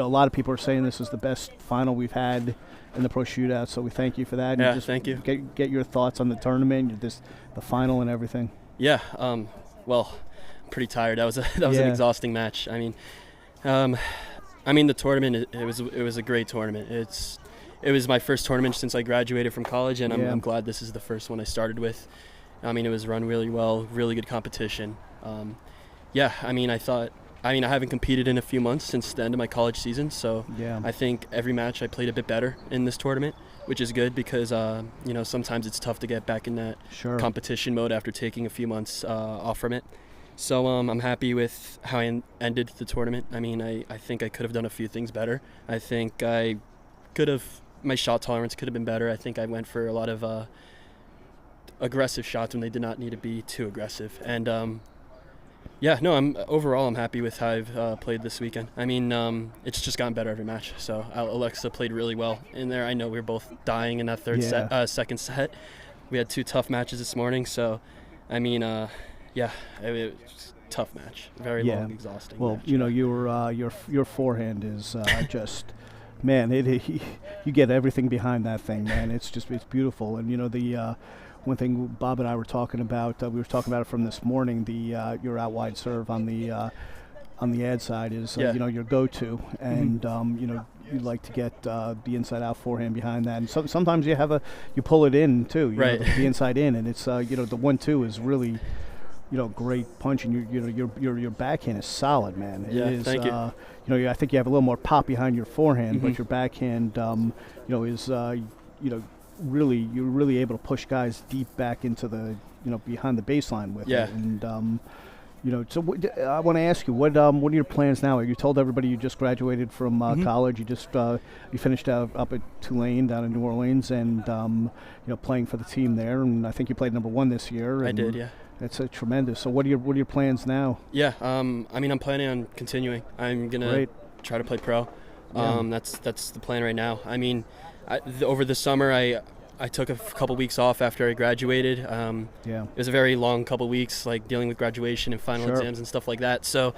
lot of people are saying this is the best final we've had in the Pro Shootout, so we thank you for that. Yeah, and just thank you. Get your thoughts on the tournament, the final, and everything. Yeah, well, I'm pretty tired. That was an exhausting match. I mean, the tournament, it was a great tournament. It was my first tournament since I graduated from college, and I'm glad this is the first one I started with. I mean, it was run really well, really good competition. I haven't competed in a few months since the end of my college season, so I think every match I played a bit better in this tournament, which is good because sometimes it's tough to get back in that competition mode after taking a few months off from it. So I'm happy with how I ended the tournament. I mean, I think I could have done a few things better. I think my shot tolerance could have been better. I think I went for a lot of aggressive shots when they did not need to be too aggressive. And overall I'm happy with how I've played this weekend. I mean, it's just gotten better every match. So Aleksa played really well in there. I know we were both dying in that second set. We had 2 tough matches this morning. So, I mean, it was a tough match, very long, exhausting. Well, match. your forehand is just, man, you get everything behind that thing, man. It's beautiful. And the one thing Bob and I were talking about, we were talking about it from this morning. Your out wide serve on the ad side is your go-to, and you like to get the inside out forehand behind that. And sometimes you pull it in too, right? The inside in, and it's the 1-2 is really great punch, and your backhand is solid, man. It is, thank you. I think you have a little more pop behind your forehand, but your backhand, is really, you're really able to push guys deep back into the behind the baseline with it. And so I want to ask you, what are your plans now? You told everybody you just graduated from college. You just you finished up at Tulane down in New Orleans, and playing for the team there. And I think you played number 1 this year. I did, yeah. That's tremendous. So what are your plans now? Yeah, I'm planning on continuing. I'm gonna try to play pro. That's the plan right now. I mean, over the summer I took a couple weeks off after I graduated. It was a very long couple weeks, like dealing with graduation and final exams and stuff like that. So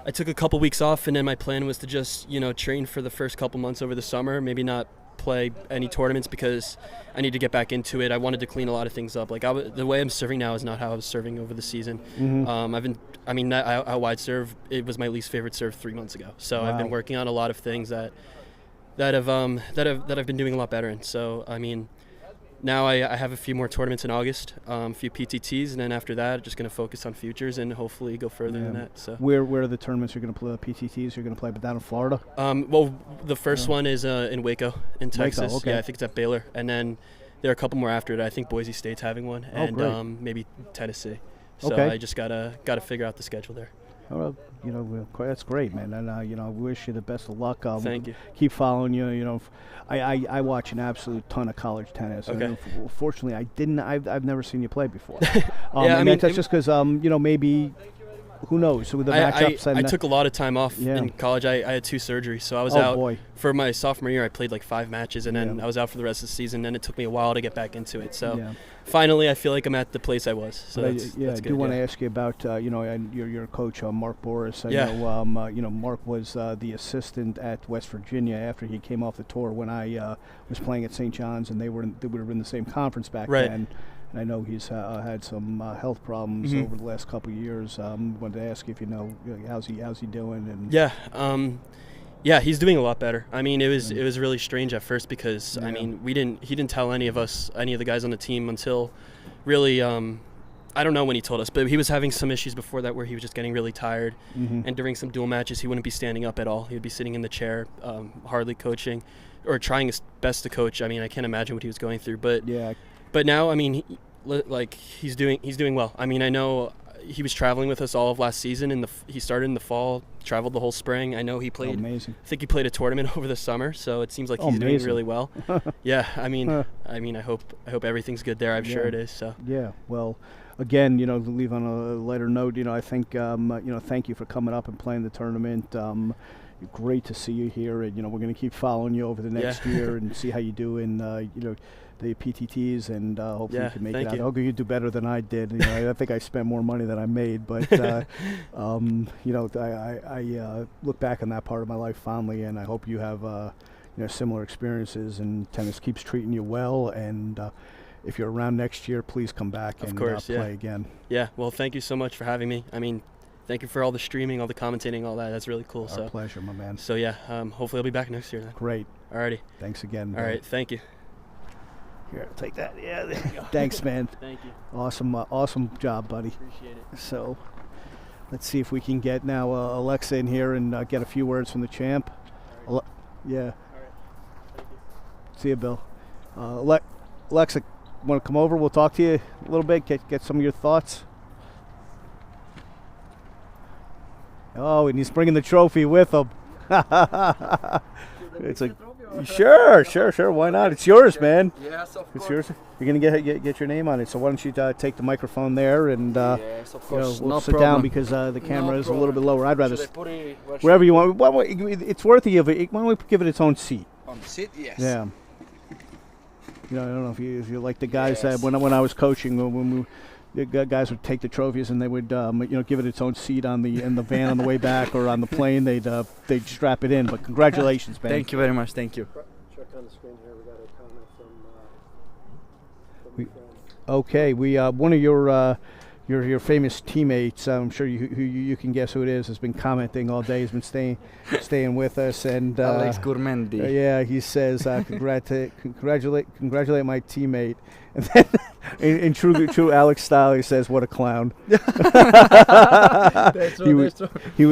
I took a couple weeks off, and then my plan was to just train for the first couple months over the summer, maybe not play any tournaments because I need to get back into it. I wanted to clean a lot of things up. Like the way I'm serving now is not how I was serving over the season. That out wide serve, it was my least favorite serve 3 months ago. So I've been working on a lot of things that I've been doing a lot better in. So I mean, now I have a few more tournaments in August, a few PTTs, and then after that, just going to focus on futures and hopefully go further than that. So where are the tournaments you're going to play? PTTs you're going to play, but down in Florida? Well, the first one is in Waco, in Texas. Okay. Yeah, I think it's at Baylor, and then there are a couple more after it. I think Boise State's having one, and maybe Tennessee. So I just gotta figure out the schedule there. Well, that's great, man, and I wish you the best of luck. Thank you. Keep following you. I watch an absolute ton of college tennis. Okay. Fortunately, I've never seen you play before. That's just because maybe who knows with the matchups? I took a lot of time off in college. I had 2 surgeries, so I was out for my sophomore year. I played like 5 matches, and then I was out for the rest of the season. And it took me a while to get back into it. So finally, I feel like I'm at the place I was. So that's good. I do want to ask you about and your coach Mark Boris. I know Mark was the assistant at West Virginia after he came off the tour when I was playing at St. John's, and they were in the same conference back then. And I know he's had some health problems over the last couple of years. Wanted to ask you if you know how's he doing? And he's doing a lot better. I mean, it was really strange at first because I mean he didn't tell any of the guys on the team until really I don't know when he told us, but he was having some issues before that where he was just getting really tired, and during some dual matches he wouldn't be standing up at all. He would be sitting in the chair, hardly coaching, or trying his best to coach. I mean, I can't imagine what he was going through, but now, I mean, he's doing well. I mean, I know he was traveling with us all of last season, he started in the fall, traveled the whole spring. I know he played. Amazing. I think he played a tournament over the summer, so it seems like he's doing really well. I mean, I hope everything's good there. I'm sure it is. So well, again, to leave on a lighter note, I think thank you for coming up and playing the tournament. Great to see you here, and we're going to keep following you over the next year and see how you do in the PTTs, and hopefully you can make it out. Hopefully you do better than I did. I think I spent more money than I made, but I look back on that part of my life fondly, and I hope you have similar experiences, and tennis keeps treating you well. And if you're around next year, please come back and play again. Well, thank you so much for having me. I mean, thank you for all the streaming, all the commentating, all that. That's really cool. Our pleasure, my man. So hopefully I'll be back next year then. Great. Alrighty. Thanks again. All right. Thank you. Here, take that. Yeah, there you go. Thanks, man. Thank you. Awesome job, buddy. Appreciate it. So, let's see if we can get now Aleksa in here and get a few words from the champ. All right. Yeah. All right. Thank you. See you, Bill. Aleksa, want to come over? We'll talk to you a little bit. Get some of your thoughts. Oh, and he's bringing the trophy with him. It's a sure. Why not? It's yours, man. Yes, of course. It's yours. You're gonna get your name on it. So why don't you take the microphone there and yes, of course. We'll sit down because the camera is a little bit lower. I'd rather wherever you want. It's worthy of it. Why don't we give it its own seat? On the seat, yes. Yeah. I don't know if you like the guys that when I was coaching when the guys would take the trophies and they would give it its own seat in the van on the way back or on the plane. They'd strap it in. But congratulations, man. Thank you very much. Thank you. Check on the screen here. We got a comment from okay, we one of your famous teammates. I'm sure you can guess who it is. Has been commenting all day. He's been staying with us. And Alex Gourmendi. He says congratulate my teammate. And then in true Alex style, he says, "What a clown!" He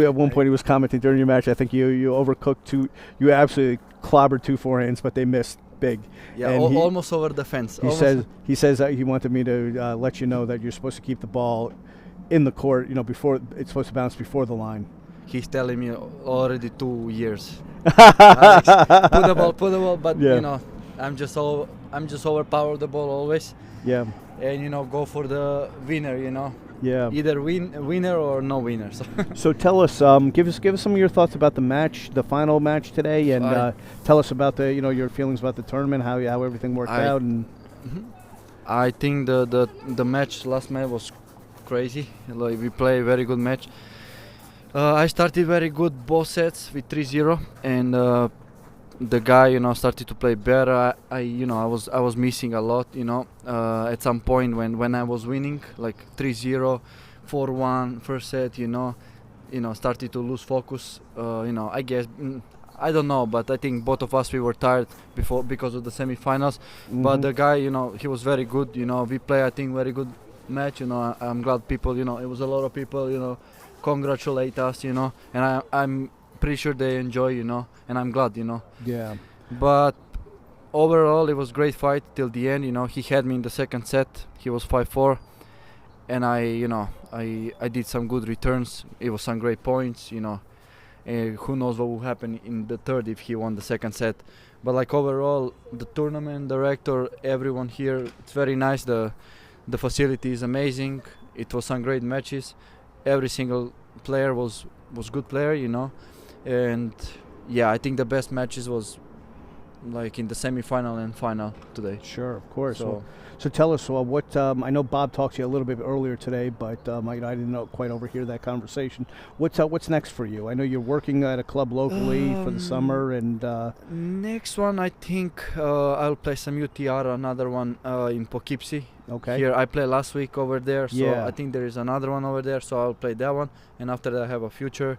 at one point he was commenting during your match. I think you overcooked you absolutely clobbered 2 forehands, but they missed big. Yeah, and almost over the fence. He says that he wanted me to let you know that you're supposed to keep the ball in the court. Before it's supposed to bounce before the line. He's telling me already 2 years. Alex, put the ball, but I'm just overpower the ball always. Yeah. And go for the winner. Yeah. Either winner or no winner. So tell us, give us some of your thoughts about the match, the final match today, and tell us about your feelings about the tournament, how everything worked out. And I think the last match was crazy. Like we play a very good match. I started very good both sets with 3-0, and the guy started to play better. I was missing a lot. At some point when I was winning like 3-0, 4-1 first set. Started to lose focus. I guess I don't know, but I think both of us we were tired because of the semifinals. But the guy, he was very good. We play I think very good match. I'm glad people. It was a lot of people. Congratulate us. And I'm pretty sure they enjoy. And I'm glad. Yeah. But overall, it was great fight till the end. He had me in the second set. He was 5-4, and I did some good returns. It was some great points. Who knows what will happen in the third if he won the second set. But like overall, the tournament director, everyone here, it's very nice. The facility is amazing. It was some great matches. every single player was good player, you know, and yeah, I think the best matches was like in the semifinal and final today. Sure, of course. So tell us what I know Bob talked to you a little bit earlier today, but I didn't quite overhear that conversation. What's next for you? I know you're working at a club locally for the summer, and next one I think I'll play some UTR, another one in Poughkeepsie. Okay. Here I played last week over there, so yeah. I think there is another one over there, so I'll play that one, and after that I have a future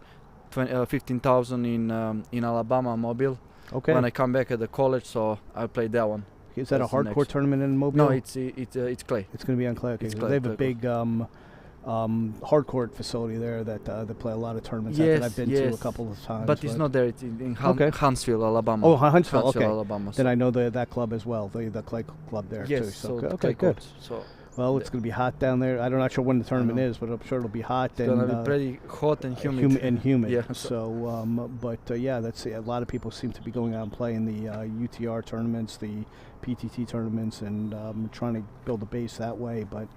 15,000 in Alabama, Mobile. Okay. When I come back at the college, so I'll play that one. Is that a hardcore tournament in Mobile? No, it's clay. It's going to be on clay. Okay. It's So clay, they have a big hardcourt facility there that they play a lot of tournaments at that I've been to a couple of times. But it's not there. It's in Huntsville, Alabama. Oh, Huntsville. Okay. Alabama. Then I know that club as well, the clay club there too. Yes. So, So okay, good. So well, it's going to be hot down there. I'm not sure when the tournament is, but I'm sure it'll be hot. It's going to be pretty hot and humid. Yeah. So, yeah, that's a lot of people seem to be going out and playing the UTR tournaments, the PTT tournaments, and trying to build a base that way. But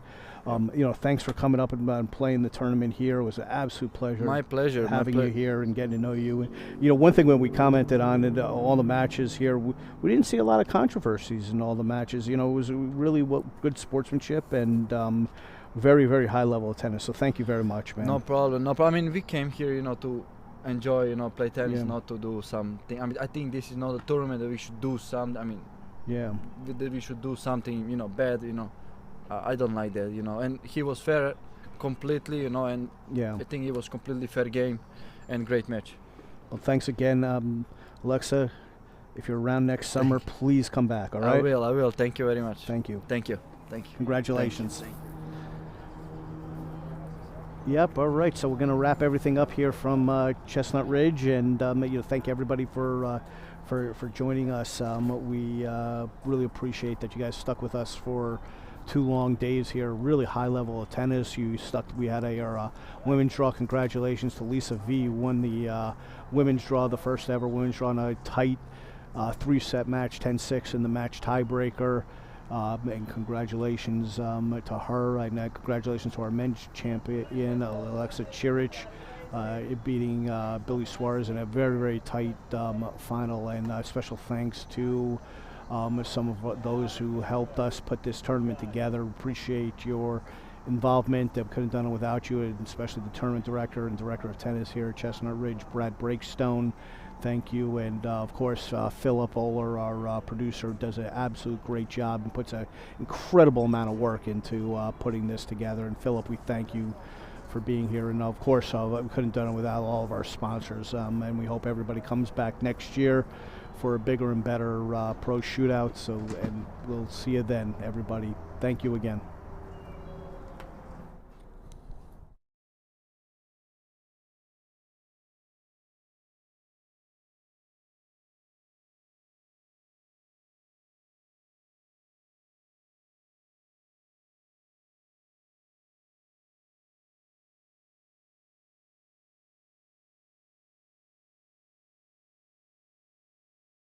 thanks for coming up and playing the tournament here. It was an absolute pleasure. My pleasure. Having you here and getting to know you. One thing when we commented on it, all the matches here, we didn't see a lot of controversies in all the matches. It was really good sportsmanship and very, very high level of tennis. So thank you very much, man. No problem. I mean, we came here, to enjoy, play tennis, not to do something. I mean, I think this is not a tournament that we should do something. I mean, that we should do something, bad, I don't like that, and he was fair completely, and I think it was completely fair game and great match. Well, thanks again, Aleksa. If you're around next summer, please come back, all right? I will. Thank you very much. Thank you. Congratulations. Thank you. Yep, all right, so we're going to wrap everything up here from Chestnut Ridge, and thank everybody for joining us. We really appreciate that you guys stuck with us for 2 long days here. Really high level of tennis. We had our women's draw. Congratulations to Liisa V, who won the women's draw, the first ever women's draw in a tight 3-set match, 10-6 in the match tiebreaker. And congratulations to her, and congratulations to our men's champion, Aleksa Ciric, beating Billy Suarez in a very, very tight final. And special thanks to some of those who helped us put this tournament together. Appreciate your involvement. Couldn't have done it without you, and especially the tournament director and director of tennis here at Chestnut Ridge, Brad Breakstone. Thank you. And of course, Philip Oler, our producer, does an absolute great job and puts an incredible amount of work into putting this together. And Philip, we thank you for being here. And of course, we couldn't have done it without all of our sponsors. And we hope everybody comes back next year for a bigger and better pro shootout. And we'll see you then, everybody. Thank you again.